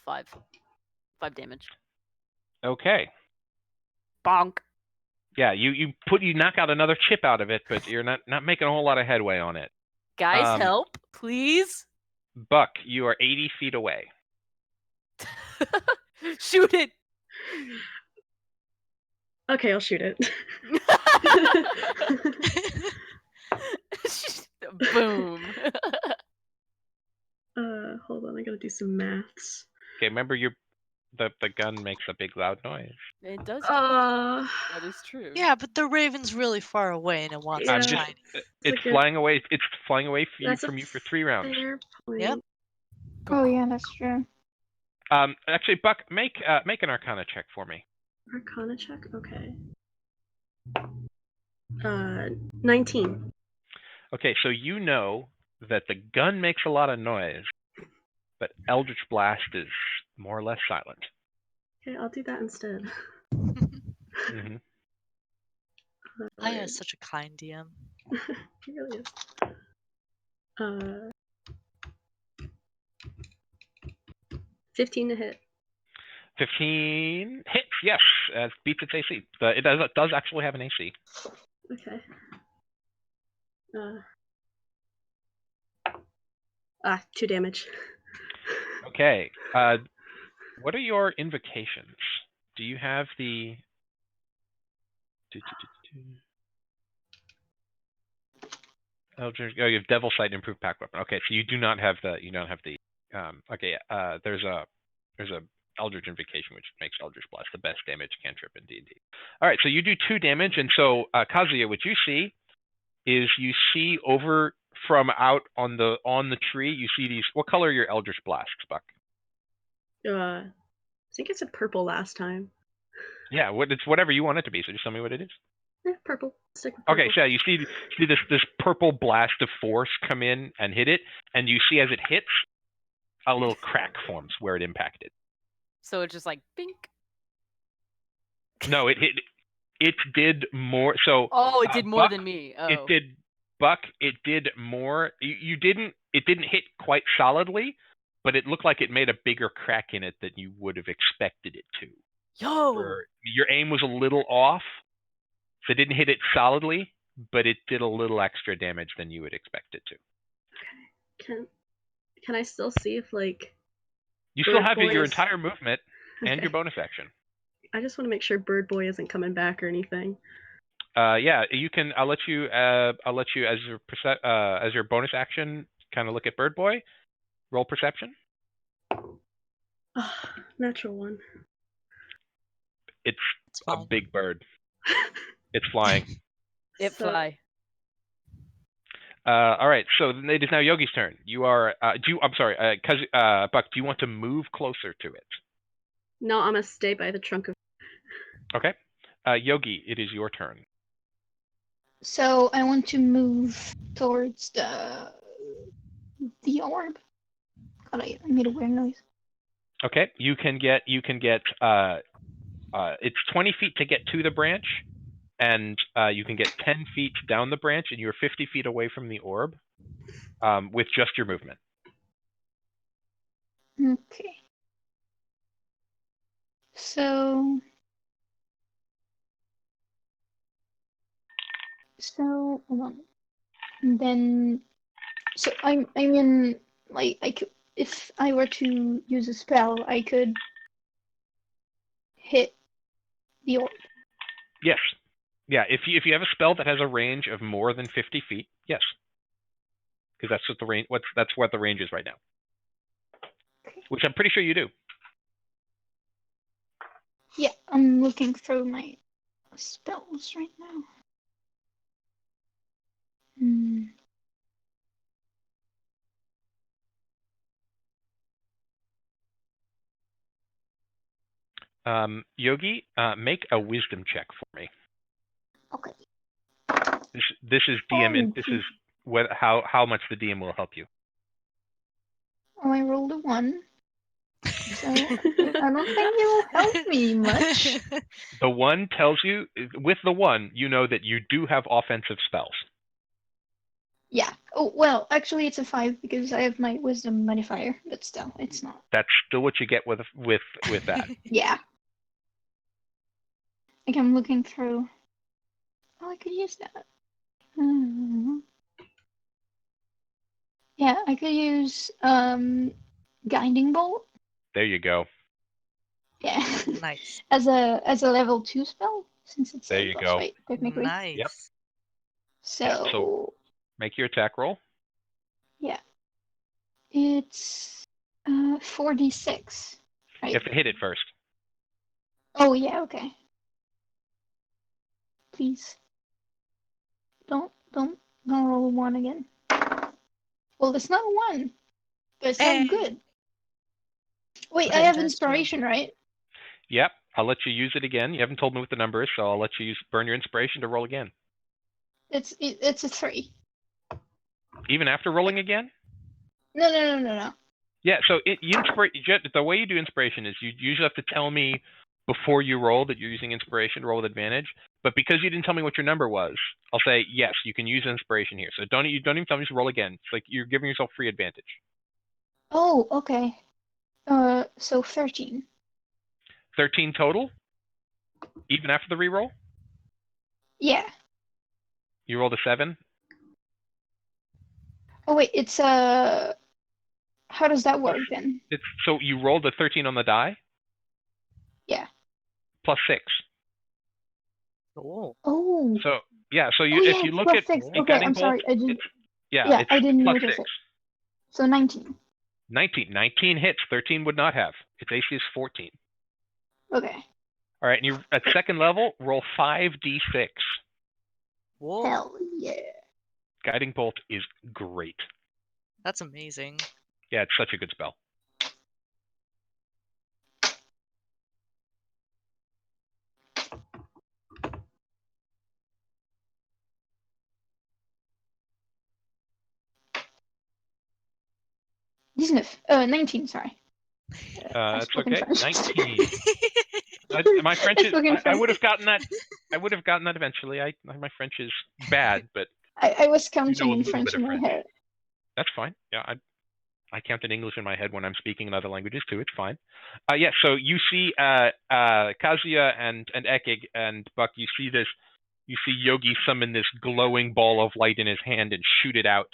5 damage. Okay. Bonk. Yeah, you knock out another chip out of it, but you're not making a whole lot of headway on it. Guys, help, please. Buck, you are 80 feet away. Shoot it. Okay, I'll shoot it. Boom. Hold on, I gotta do some maths. Okay, remember the gun makes a big loud noise. It does. That is true. Yeah, but the raven's really far away and it wants Yeah. its shiny. It's flying away. It's flying away from you for 3 rounds. Fair point. Yep. Oh yeah, that's true. Actually, Buck, make an Arcana check for me. Arcana check? Okay. 19. Okay, so you know that the gun makes a lot of noise, but Eldritch Blast is more or less silent. Okay, I'll do that instead. Mm-hmm. Aaya is such a kind DM. He really is. 15 to hit. 15 hits, yes. Beats its AC. It does actually have an AC. Okay. 2 damage. Okay. What are your invocations? Do you have the... Eldritch... Oh, you have Devil Sight and Improved Pack Weapon. Okay, so you do not have the... there's a Eldritch Invocation, which makes Eldritch Blast the best damage cantrip in D&D. All right, so you do 2 damage, and so Kazuya, what you see over from out on the tree, you see these. What color are your Eldritch Blasts, Buck? I think it's a purple last time. Yeah, it's whatever you want it to be. So just tell me what it is. Yeah, purple. Stick with purple. Okay, so yeah, you see this purple blast of force come in and hit it, and you see as it hits, a little crack forms where it impacted. So it's just like bink. No, it did more. So it did more Buck, than me. Oh. It did, Buck. It did more. You didn't. It didn't hit quite solidly, but it looked like it made a bigger crack in it than you would have expected it to. Yo. Your aim was a little off, So it didn't hit it solidly, but it did a little extra damage than you would expect it to. Can I still see if like You still Bird have Boy your is- entire movement and Okay. your bonus action. I just want to make sure Bird Boy isn't coming back or anything. Yeah, you can. I'll let you as your bonus action, kind of look at Bird Boy. Roll perception. Natural one. It's It's a fine. big bird. It's flying. It So- fly. All right, so it is now Yogi's turn. You are. I'm sorry, Buck. Do you want to move closer to it? No, I'm gonna stay by the trunk of. Okay. Yogi, it is your turn. So I want to move towards the orb. God, I made a weird noise. Okay. You can get. It's 20 feet to get to the branch, and you can get 10 feet down the branch, and you're 50 feet away from the orb, with just your movement. Okay. So hold on. And then I mean, like, I could, if I were to use a spell, I could hit the orb. Yes. Yeah. If you have a spell that has a range of more than 50 feet, yes. Because that's what the range. That's what the range is right now. Okay. Which I'm pretty sure you do. Yeah, I'm looking through my spells right now. Yogi, make a wisdom check for me. Okay. This is DM, and this is how much the DM will help you. Oh, I rolled a 1. So I don't think it will help me much. The 1 tells you, with the 1, you know that you do have offensive spells. Yeah. Oh, well, actually it's a 5 because I have my wisdom modifier, but still, it's not. That's still what you get with that. Yeah. Like, I'm looking through. Oh, I could use that. Yeah, I could use guiding bolt. There you go. Yeah. Nice. as a level 2 spell, since it's There a you boss go. fight, technically. Nice. Yep. So Make your attack roll. yeah. It's 4d6. Right? You have to hit it first. Oh yeah, okay. Please. Don't roll a 1 again. Well, it's not a 1, but it's Hey. not good. Wait, Put I it have into his channel. inspiration, right? Yep. I'll let you use it again. You haven't told me what the number is, so I'll let you burn your inspiration to roll again. It's a 3. Even after rolling again? No. Yeah, so the way you do inspiration is you usually have to tell me before you roll that you're using inspiration to roll with advantage. But because you didn't tell me what your number was, I'll say, yes, you can use inspiration here. So you don't even tell me to roll again. It's like you're giving yourself free advantage. Oh, okay. So 13. 13 total? Even after the reroll? Yeah. You rolled a 7? Oh wait, it's how does that work then? So you rolled a 13 on the die? Yeah. Plus 6. Oh. Oh. So yeah, so Oh, if yeah, you it's look plus at 6. in Okay, Guiding I'm sorry. Bolt, it's I didn't plus notice 6. it. So 19. 19 hits. 13 would not have. Its AC is 14. Okay. All right, and you at second level roll 5d6. Whoa. Hell yeah. Guiding Bolt is great. That's amazing. Yeah, it's such a good spell. Disney. 19, sorry. I That's spoke in okay. French. 19. My French is. I would have gotten that. I would have gotten that eventually. My French is bad, but I was you know counting a in little French bit in of my French. head. That's fine. Yeah, I count in English in my head when I'm speaking in other languages too. It's fine. So you see Kazuya and Ekig and Buck. You see this you see Yogi summon this glowing ball of light in his hand and shoot it out,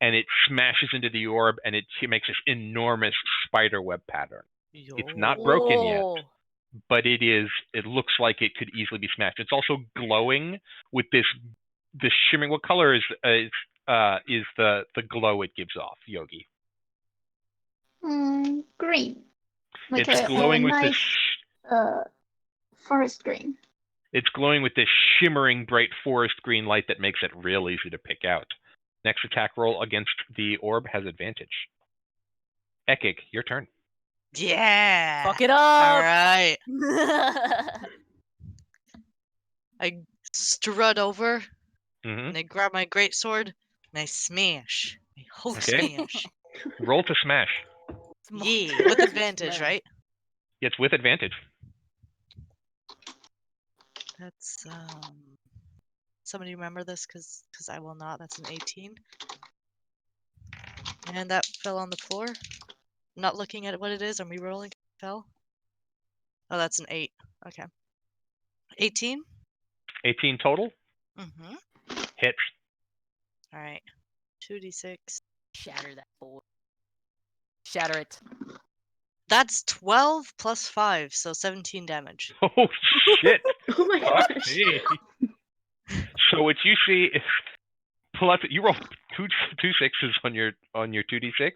and it smashes into the orb, and it makes this enormous spider web pattern. It's not broken yet, Whoa. but it looks like it could easily be smashed. It's also glowing with this shimmering. What color is the glow it gives off, Yogi? Green. Like It's glowing with nice, this. Forest green. It's glowing with this shimmering, bright forest green light that makes it real easy to pick out. Next attack roll against the orb has advantage. Ekig, your turn. Yeah. Fuck it up. All right. I strut over Mm-hmm. and I grab my greatsword and I smash. I Hulk smash. Roll to smash. Yeah, with advantage, right? It's with advantage. That's somebody remember this because I will not. That's an 18. And that fell on the floor. I'm not looking at what it is. I'm rerolling. Fell. Oh, that's an 8. Okay. 18. 18 total. Mm-hmm. Hits. All right. 2d6. Shatter that boy. Shatter it. That's 12 plus 5, so 17 damage. Oh shit! Oh my Fuck gosh. me. So what you see is plus you roll two sixes on your 2d6.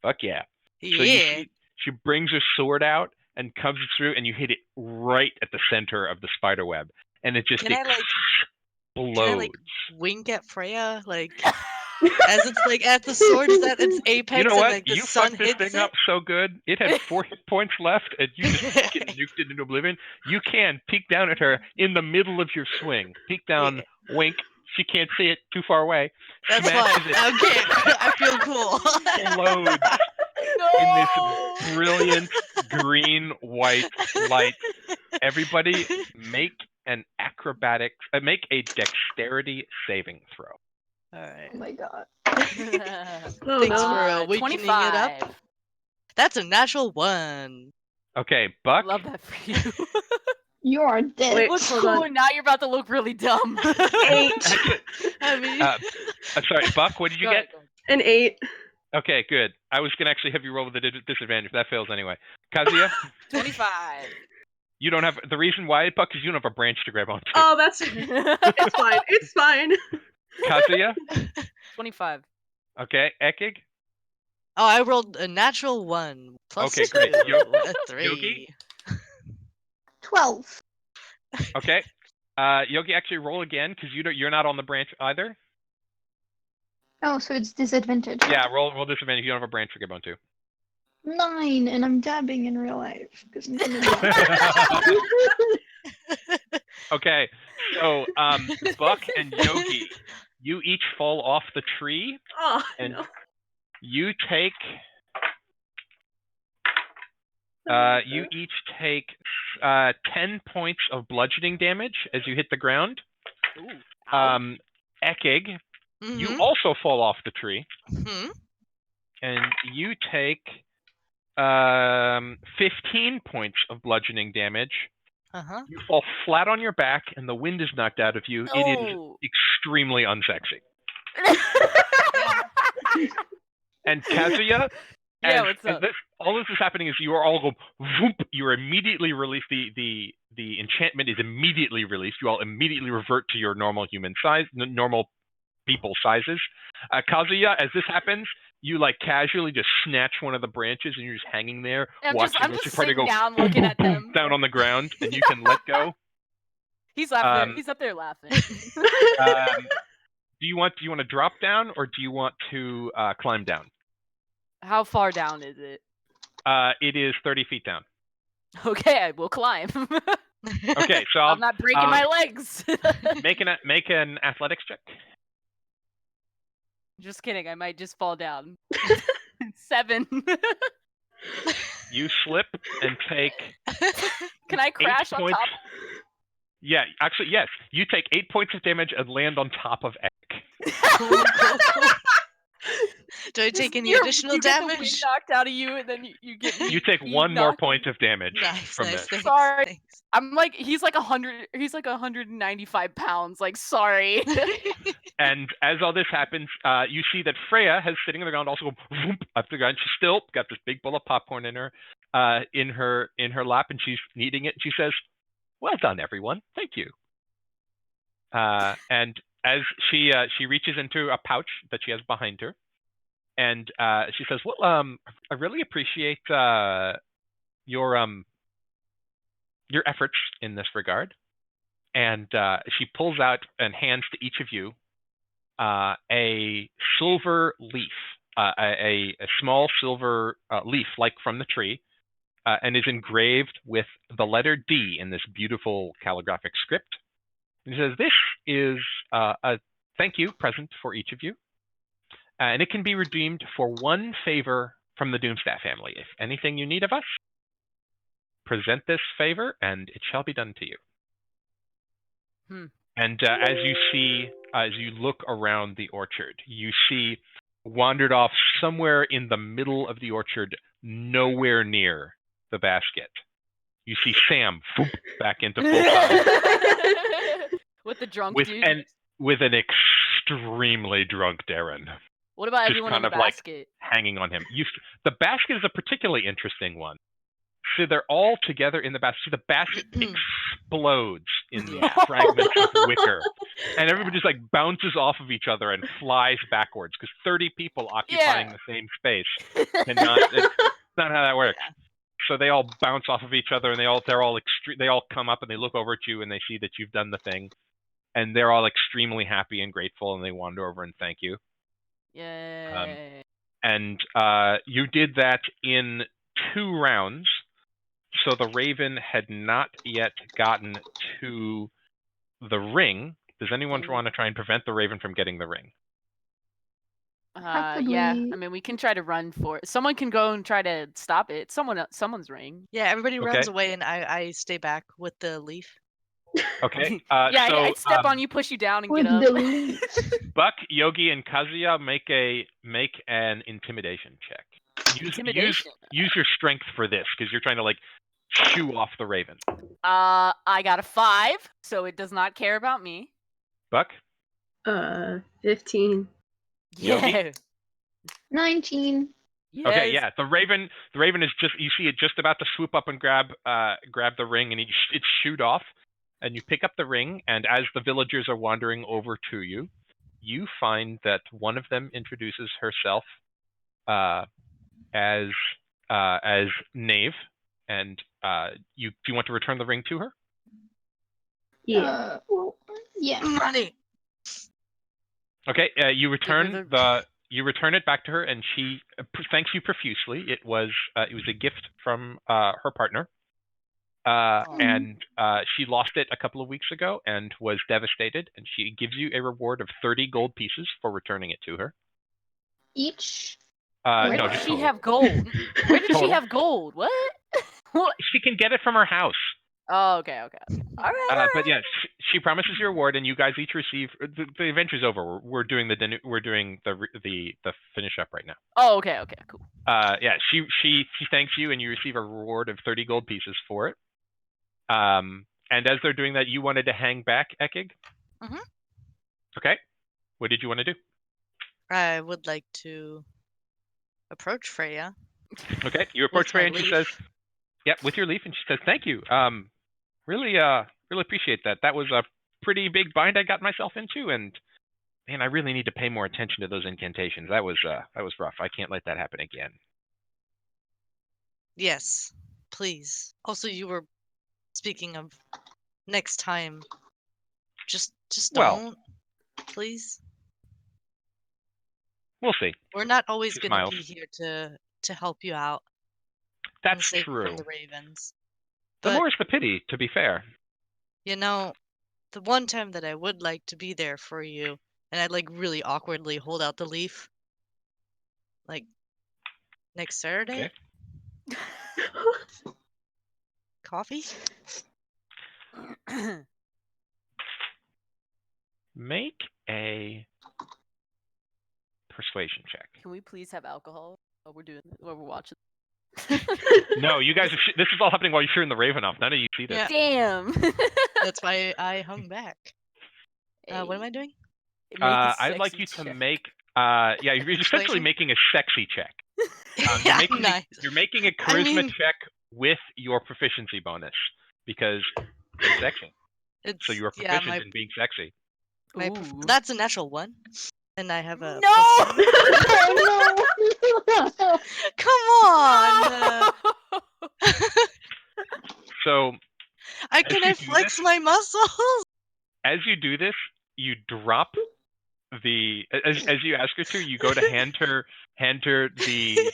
Fuck yeah. So you Yeah. see she brings her sword out and comes through, and you hit it right at the center of the spider web, and it just Can I explodes. wink at Freya as it's like at the sword is at its apex You know and what? like the You sun fucked this hits thing it? up so good. It had 4 hit points left, and you just fucking nuked it into oblivion. You can peek down at her in the middle of your swing. Peek down, wink. She can't see it, too far away. That's fine. Smashes it. Okay, I feel cool. Explodes in this brilliant green-white light. Everybody, make make a dexterity saving throw. All right. Oh my god. Oh Thanks no. for wakening 25. it up. That's a natural 1. Okay, Buck. Love that for you. You are dead. Wait, Looks hold cool, on. and now you're about to look really dumb. 8. I mean, Sorry, Buck, what did you Go get? ahead, go An ahead. 8. Okay, good. I was gonna actually have you roll with a disadvantage, but that fails anyway. Kazuya, 25. you don't have the reason why, Buck, is you don't have a branch to grab onto. Oh, that's it's fine. It's fine. Kazuya, 25. okay, Ekig, oh, I rolled a natural 1 plus Okay, great. 2, a 3. Yogi? 12. okay. Yogi, actually roll again because you're not on the branch either. Oh, so it's disadvantage. Yeah, roll disadvantage. You don't have a branch to grab onto. 9, and I'm dabbing in real life. 'Cause I'm Okay, so Buck and Yogi, you each fall off the tree, Oh, and no. you take. You each take 10 points of bludgeoning damage as you hit the ground. Ooh. Ow. Ekig, you Mhm. also fall off the tree, Mhm. and you take 15 points of bludgeoning damage. Uh-huh. You fall flat on your back, and the wind is knocked out of you. It is Oh. extremely unsexy. And Kazuya, Yeah, what's up? all this is happening is you are all go whoop. You are immediately released. The enchantment is immediately released. You all immediately revert to your normal human size, normal people sizes. Kazuya, as this happens, you like casually just snatch one of the branches and you're just hanging there, I'm watching just your party sitting go down boom, looking boom, at boom, them. down on the ground, and you can let go. He's laughing. He's up there laughing. Do you want to drop down, or do you want to climb down? How far down is it? It is 30 feet down. Okay, I will climb. Okay, so I'm not breaking my legs. make an athletics check. Just kidding. I might just fall down. 7. You slip and take. Can I crash on points. top? Yeah, actually, yes. You take 8 points of damage and land on top of Ek. Cool. Do I take any You additional get the wind damage? knocked out of you, and then you get You take me one more knocked. point of damage Nice, from nice. this. Thanks. Sorry. Thanks. I'm like, he's like 100. He's like 195 pounds. Like, sorry. And as all this happens, you see that Freya has sitting on the ground, also go whoop, up the ground. She's still got this big bowl of popcorn in her lap, and she's eating it. She says, "Well done, everyone. Thank you." And as she reaches into a pouch that she has behind her, and she says, "Well, I really appreciate your efforts in this regard." And she pulls out and hands to each of you a silver leaf, a small silver leaf, like from the tree, and is engraved with the letter D in this beautiful calligraphic script. And he says, "This is a thank you present for each of you, and it can be redeemed for one favor from the Doomstaff family. If anything you need of us, present this favor, and it shall be done to you." And as you look around the orchard, you see wandered off somewhere in the middle of the orchard, nowhere near the basket. You see Sam back into full time With the drunk with dude. an extremely drunk Darren. What about just everyone in kind the of like basket? hanging on him. The basket is a particularly interesting one. So they're all together in the basket. So the basket explodes in these fragments of wicker, and everybody just like bounces off of each other and flies backwards because 30 people occupying the same space cannot. It's not how that works. So they all bounce off of each other, and they all come up and they look over at you and they see that you've done the thing, and they're all extremely happy and grateful, and they wander over and thank you. Yay! And you did that in 2 rounds. So the Raven had not yet gotten to the ring. Does anyone want to try and prevent the Raven from getting the ring? Yeah. I mean, we can try to run for it. Someone can go and try to stop it. Someone's ring. Yeah, everybody runs Okay. away, and I stay back with the leaf. Okay. Yeah, so, I'd step on you, push you down, and With get up. the leaf. Buck, Yogi, and Kazuya make an intimidation check. Intimidation. Use your strength for this because you're trying to like shoo off the Raven. I got a 5, so it does not care about me. Buck? 15. Yogi? Yeah. 19. Yes. Okay, yeah. The Raven is you see it just about to swoop up and grab the ring, and it shoot off, and you pick up the ring, and as the villagers are wandering over to you, you find that one of them introduces herself as Knave, and do you want to return the ring to her? Yeah. Well, yeah. Money. Okay, you return the- you return it back to her, and she thanks you profusely. It was a gift from her partner, and she lost it a couple of weeks ago and was devastated. And she gives you a reward of 30 gold pieces for returning it to her. Each. Where No, did just she total. have gold? Where did she Total. have gold? What? What? She can get it from her house. Oh, okay. All right. But yeah, she promises your reward, and you guys each receive. The adventure's over. We're doing the finish up right now. Oh, okay. Cool. Yeah, she thanks you, and you receive a reward of 30 gold pieces for it. And as they're doing that, you wanted to hang back, Ekig? Mhm. Okay. What did you want to do? I would like to approach Freya. Okay, you approach with my Freya, and she says, leaf. "Yep, with your leaf," and she says, "Thank you. Really appreciate that. That was a pretty big bind I got myself into, and man, I really need to pay more attention to those incantations. That was rough. I can't let that happen again." Yes, please. Also, you were speaking of next time. Just Well- don't, please. We'll see. We're not always She going to smiles. be here to help you out and That's save you true. from the ravens. The But more's the pity, to be fair. you know, the one time that I would like to be there for you, and I'd like really awkwardly hold out the leaf, like next Saturday. Okay. Coffee? Make a persuasion check. Can we please have alcohol while we're watching? No, you guys. This is all happening while you're shooting the raven off. None of you see this. Yeah. Damn. That's why I hung back. What am I doing? I'd like you to make. You're essentially Persuasion? making a sexy check. Yeah, You're nice. making a charisma check with your proficiency bonus because you're sexy. So you are proficient in being sexy. That's a natural 1, and I have a. No! No! Come on! So Can I flex my muscles? as you do this, you drop as you ask her to, you go to hand her the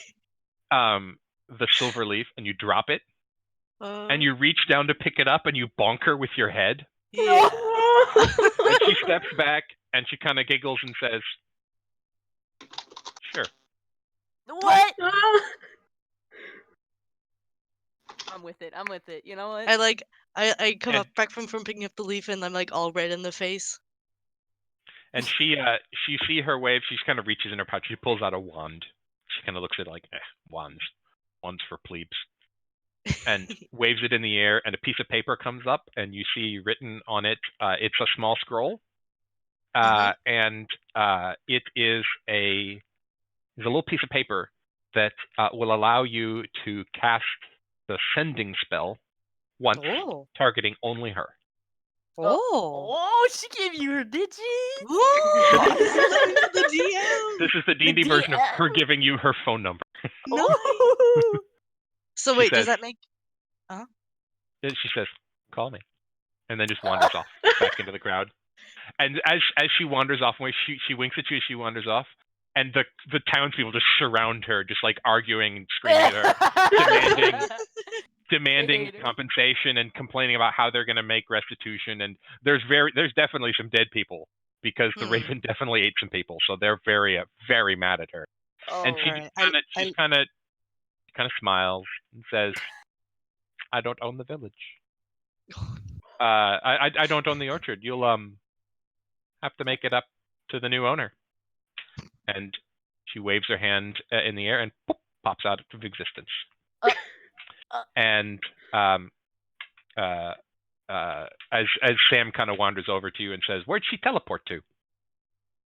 silver leaf, and you drop it, and you reach down to pick it up, and you bonk her with your head. Yeah. And she steps back, and she kind of giggles and says, "Sure." What? I'm with it. You know what? I come up back from picking up the leaf, and I'm like all red in the face. And she see her wave. She kind of reaches in her pouch. She pulls out a wand. She kind of looks at it like, wands for plebes, and waves it in the air. And a piece of paper comes up, and you see written on it. It's a small scroll, and it is a little piece of paper that will allow you to cast the sending spell once, targeting only her. Oh, she gave you her digits. The DM. This is the D&D version of her giving you her phone number. No. So wait, does that make? She says, "Call me," and then just wanders off back into the crowd. And as she wanders off, she winks at you as she wanders off, and the townspeople just surround her, just like arguing and screaming at her, demanding compensation and complaining about how they're going to make restitution. And there's definitely some dead people because the raven definitely ate some people, so they're very very mad at her. And she kind of smiles and says, "I don't own the village. I don't own the orchard. You'll have to make it up to the new owner." And she waves her hand in the air and poof, pops out of existence. And as Sam kind of wanders over to you and says, "Where'd she teleport to?"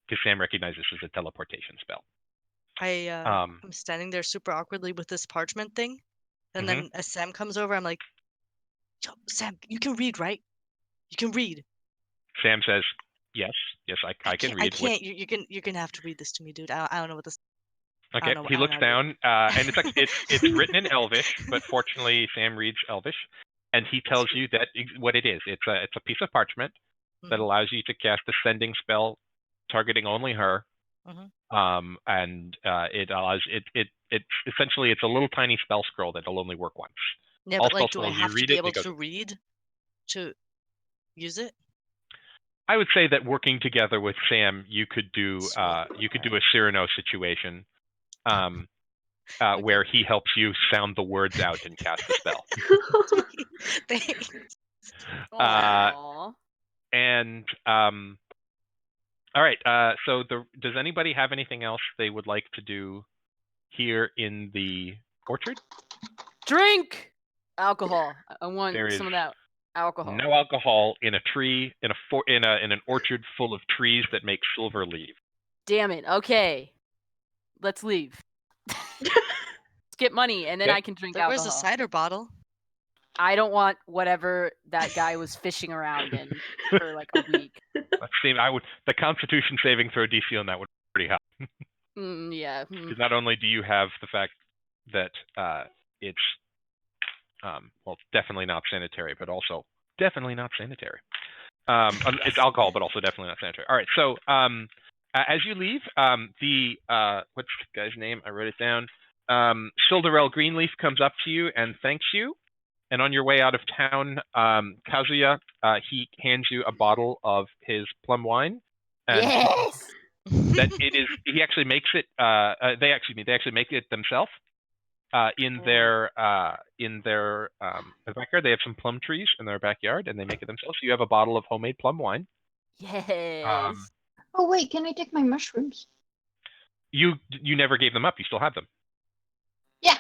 Because Sam recognizes this as a teleportation spell. I'm standing there super awkwardly with this parchment thing, and then as Sam comes over, I'm like, "Yo, Sam, you can read, right? You can read." Sam says, "Yes, I can read." I can't. You're gonna have to read this to me, dude. I don't know what this. Okay. He looks down, and it's written in Elvish, but fortunately Sam reads Elvish, and he tells you that what it is. It's a piece of parchment that allows you to cast a sending spell targeting only her. And it allows it's essentially it's a little tiny spell scroll that'll only work once. Yeah, but like, do I have to be able to read to use it? I would say that working together with Sam, you could do a Cyrano situation, where he helps you sound the words out and cast the spell. Thanks. And all right. So does anybody have anything else they would like to do here in the orchard? Drink alcohol. I want some of that alcohol. No alcohol in a tree in an orchard full of trees that make silver leaves. Damn it. Okay, let's leave. Let's get money, and then I can drink alcohol. Where's the cider bottle? I don't want whatever that guy was fishing around in for like a week. Let's see. The Constitution saving throw DC on that would be pretty high. Yeah. Because not only do you have the fact that it's definitely not sanitary, but also definitely not sanitary. It's alcohol, but also definitely not sanitary. All right. So as you leave, what's the guy's name? I wrote it down. Silderell Greenleaf comes up to you and thanks you. And on your way out of town, Kazuya, he hands you a bottle of his plum wine. And yes. That it is. He actually makes it. They actually make it themselves. In their backyard, they have some plum trees in their backyard, and they make it themselves. So you have a bottle of homemade plum wine. Yes. Oh wait, can I take my mushrooms? You never gave them up. You still have them. Yeah.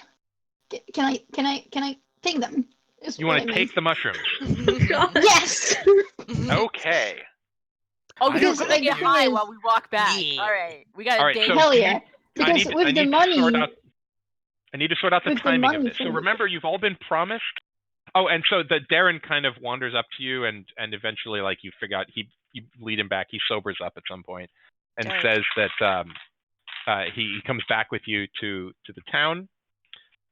Can I take them? You want to take the mushrooms? Yes. Okay. Oh, because Because, we're gonna like, get the thing high is- while we walk back. Yeah. All right, we gotta All right, date. so Hell do you- yeah. Because with I the need money, to sort out. I need to sort out the With the timing of money this. So thing. remember, you've all been promised. Oh, and so the Darren kind of wanders up to you, and eventually, like, you figure out you lead him back. He sobers up at some point, and Good. says that he comes back with you to the town,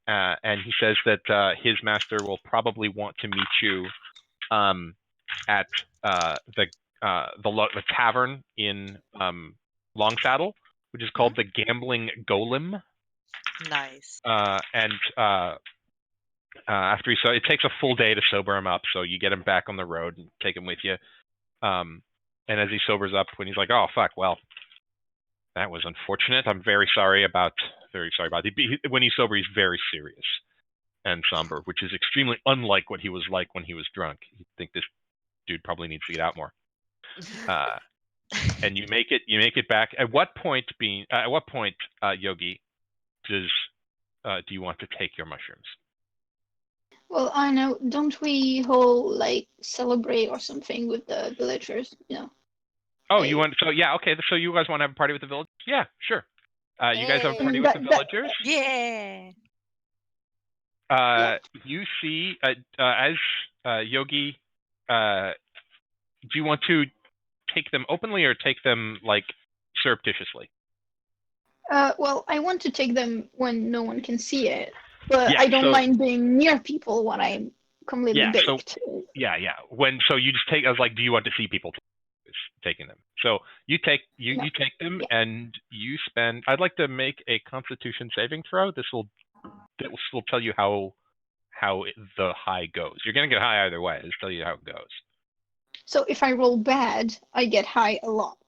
and he says that his master will probably want to meet you at the tavern in Longsaddle, which is called the Gambling Golem. Nice. And after it takes a full day to sober him up, so you get him back on the road and take him with you. And as he sobers up, when he's like, "Oh fuck, well, that was unfortunate. I'm very sorry about." When he's sober, he's very serious and somber, which is extremely unlike what he was like when he was drunk. You think this dude probably needs to get out more. And you make it back. At what point, Yogi, do you want to take your mushrooms? Well, I know. Don't we all like celebrate or something with the villagers? Oh, Like- you want? So yeah, okay. So you guys want to have a party with the villagers? Yeah, sure. You guys have a party Hey. with the villagers. Yeah. You see, as Yogi, do you want to take them openly or take them like surreptitiously? Well, I want to take them when no one can see it, but Yeah, I don't so- mind being near people when I'm completely Yeah, so- baked. Yeah. So you just take. I was like, do you want to see people taking them? So you take them, Yeah. and you spend. I'd like to make a Constitution saving throw. This will tell you how the high goes. You're gonna get high either way. Just tell you how it goes. So if I roll bad, I get high a lot.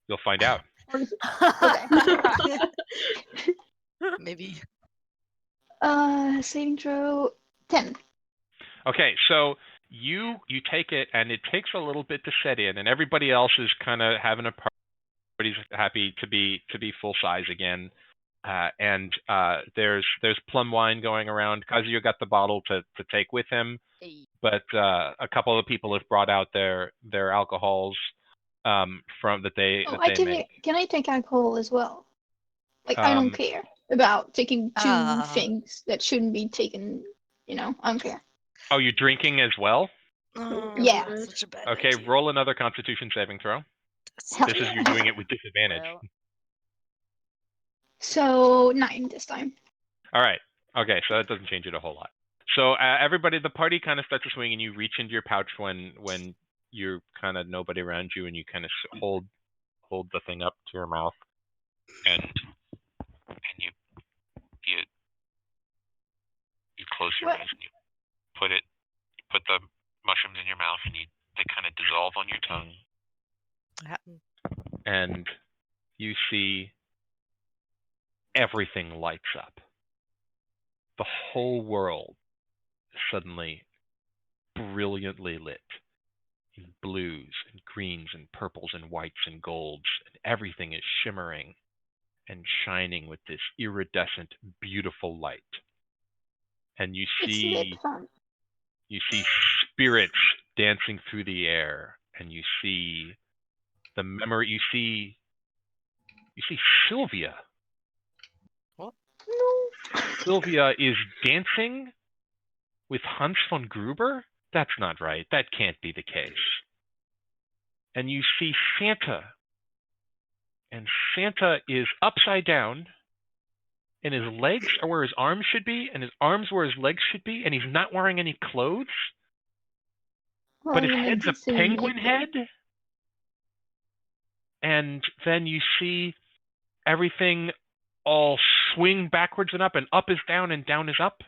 You'll find out. Or is it- Okay. Maybe. Saving throw 10. Okay, so you take it, and it takes a little bit to set in, and everybody else is kind of having a party. Everybody's happy to be full size again, and there's plum wine going around. Kazuya got the bottle to take with him, but a couple of people have brought out their alcohols from that they make. Can I take alcohol as well? Like, I don't care about taking two things that shouldn't be taken. I don't care. Oh, you're drinking as well? Oh, Yeah. that's such a bad Okay, idea. roll another Constitution saving throw. Hell This is yeah. you doing it with disadvantage. Well, So 9 this time. All right. Okay, so that doesn't change it a whole lot. So everybody, the party kind of starts to swing, and you reach into your pouch when you're kind of nobody around you, and you kind of hold the thing up to your mouth, and you close your eyes, and you put the mushrooms in your mouth, and they kind of dissolve on your tongue, What happened? and you see everything lights up. The whole world is suddenly brilliantly lit in blues and greens and purples and whites and golds, and everything is shimmering and shining with this iridescent, beautiful light. And you It's lit fun. see spirits dancing through the air, and you see the memory. You see Sylvia. No. Sylvia is dancing with Hans von Gruber? That's not right. That can't be the case. And you see Santa. And Santa is upside down, and his legs are where his arms should be, and his arms where his legs should be, and he's not wearing any clothes. Well, But his you need head's to a see penguin it. head. And then you see everything all swing backwards and up is down and down is up.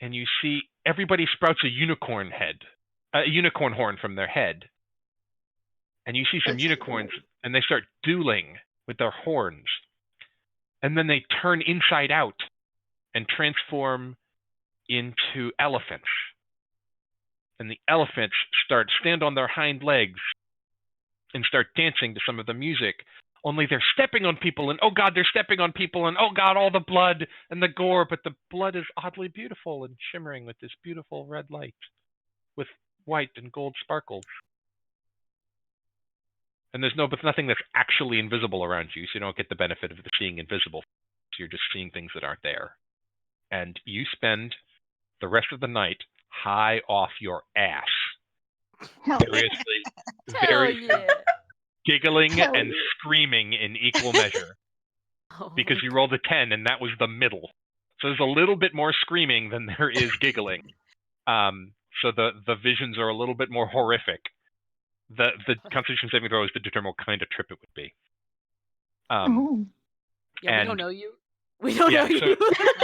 And you see everybody sprouts a unicorn horn from their head. And you see some That's unicorns, and they start dueling with their horns. And then they turn inside out and transform into elephants. And the elephants stand on their hind legs and start dancing to some of the music only they're stepping on people, and oh god, they're stepping on people, and oh god, all the blood and the gore, but the blood is oddly beautiful and shimmering with this beautiful red light with white and gold sparkles. And there's nothing that's actually invisible around you, so you don't get the benefit of the seeing invisible. So you're just seeing things that aren't there. And you spend the rest of the night high off your ass. Hell yeah. Seriously, Hell very yeah. giggling Hell and yeah. screaming in equal measure. Oh Because my you rolled a 10, and that was the middle. So there's a little bit more screaming than there is giggling. So the visions are a little bit more horrific. The Constitution saving throw is to determine what kind of trip it would be. Oh. Yeah, we and- don't know you. We don't Yeah, know so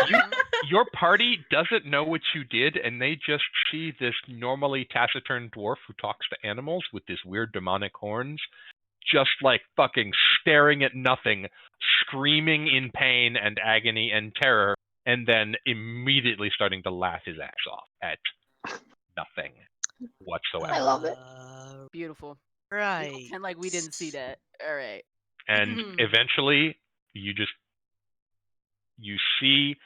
you. your party doesn't know what you did, and they just see this normally taciturn dwarf who talks to animals with this weird demonic horns, just like fucking staring at nothing, screaming in pain and agony and terror, and then immediately starting to laugh his ass off at nothing whatsoever. I love it. Beautiful. Right. Pretend like we didn't see that. All right. And eventually, you see,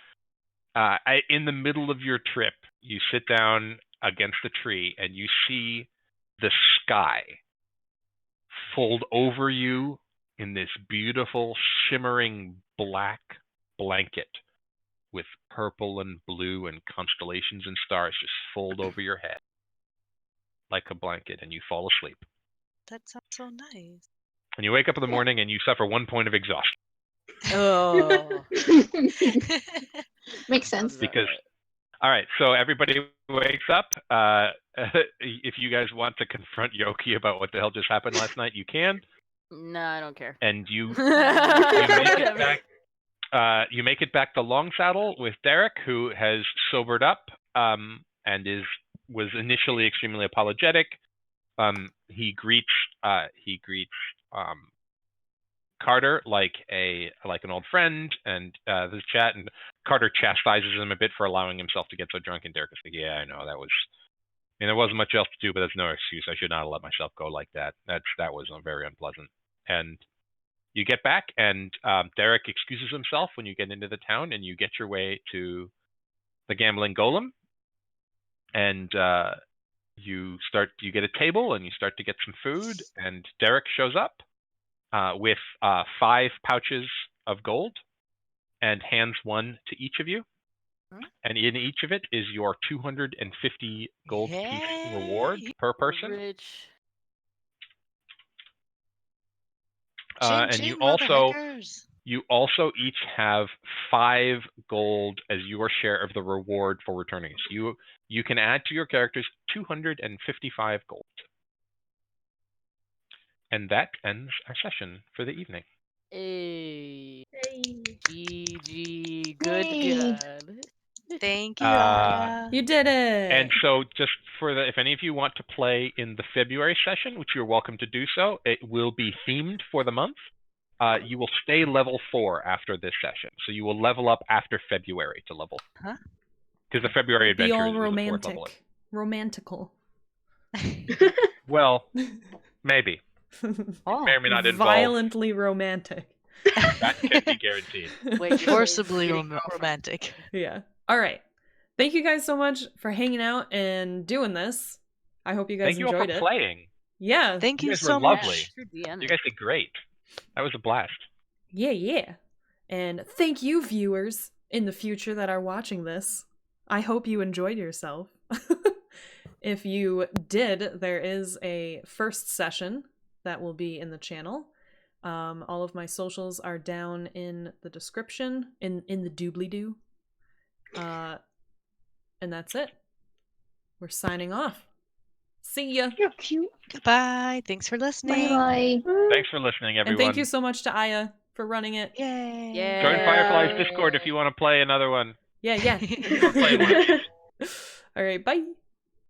in the middle of your trip, you sit down against a tree and you see the sky fold over you in this beautiful, shimmering black blanket with purple and blue and constellations and stars just fold over your head like a blanket, and you fall asleep. That sounds so nice. And you wake up in the morning and you suffer 1 point of exhaustion. Oh. Makes sense. Because, all right, so everybody wakes up. If you guys want to confront Yoki about what the hell just happened last night, you can. No, I don't care. And you make it back. You make it back to Long Saddle with Derek, who has sobered up and was initially extremely apologetic. He greets Carter like an old friend, and this chat, and Carter chastises him a bit for allowing himself to get so drunk, and Derek is like, yeah, I know, there wasn't much else to do, but that's no excuse. I should not have let myself go like that. That was very unpleasant. And you get back, and Derek excuses himself when you get into the town, and you get your way to the Gambling Golem, and you get a table, and you start to get some food, and Derek shows up with 5 pouches of gold and hands one to each of you. And in each of it is your 250 gold piece reward per person. Rich. And you also each have 5 gold as your share of the reward for returning. So you can add to your characters 255 gold. And that ends our session for the evening. Hey. Hey. GG. Good Yay. God. Thank you, Aaya. You did it. And so just if any of you want to play in the February session, which you're welcome to do so, it will be themed for the month. You will stay level 4 after this session. So you will level up after February to level. Huh? Because the February Be adventure all is the 4th level. romantical. Well, maybe. Oh, May or may not involve. Violently romantic. That can be guaranteed. Wait, forcibly getting girlfriend. romantic. Yeah. All right. Thank you guys so much for hanging out and doing this. I hope you guys Thank you all enjoyed for it. playing. Yeah. Thank You you guys so were much. lovely. Sure DM You it. guys did great. That was a blast. Yeah. And thank you, viewers, in the future that are watching this. I hope you enjoyed yourself. If you did, there is a first session that will be in the channel. All of my socials are down in the description, in the doobly-doo. And that's it. We're signing off. See ya. You're cute. Goodbye. Thanks for listening. Bye bye. Thanks for listening, everyone. And thank you so much to Aaya for running it. Yay. Yeah. Join Firefly's Discord if you want to play another one. Yeah. We're playing one. All right, bye.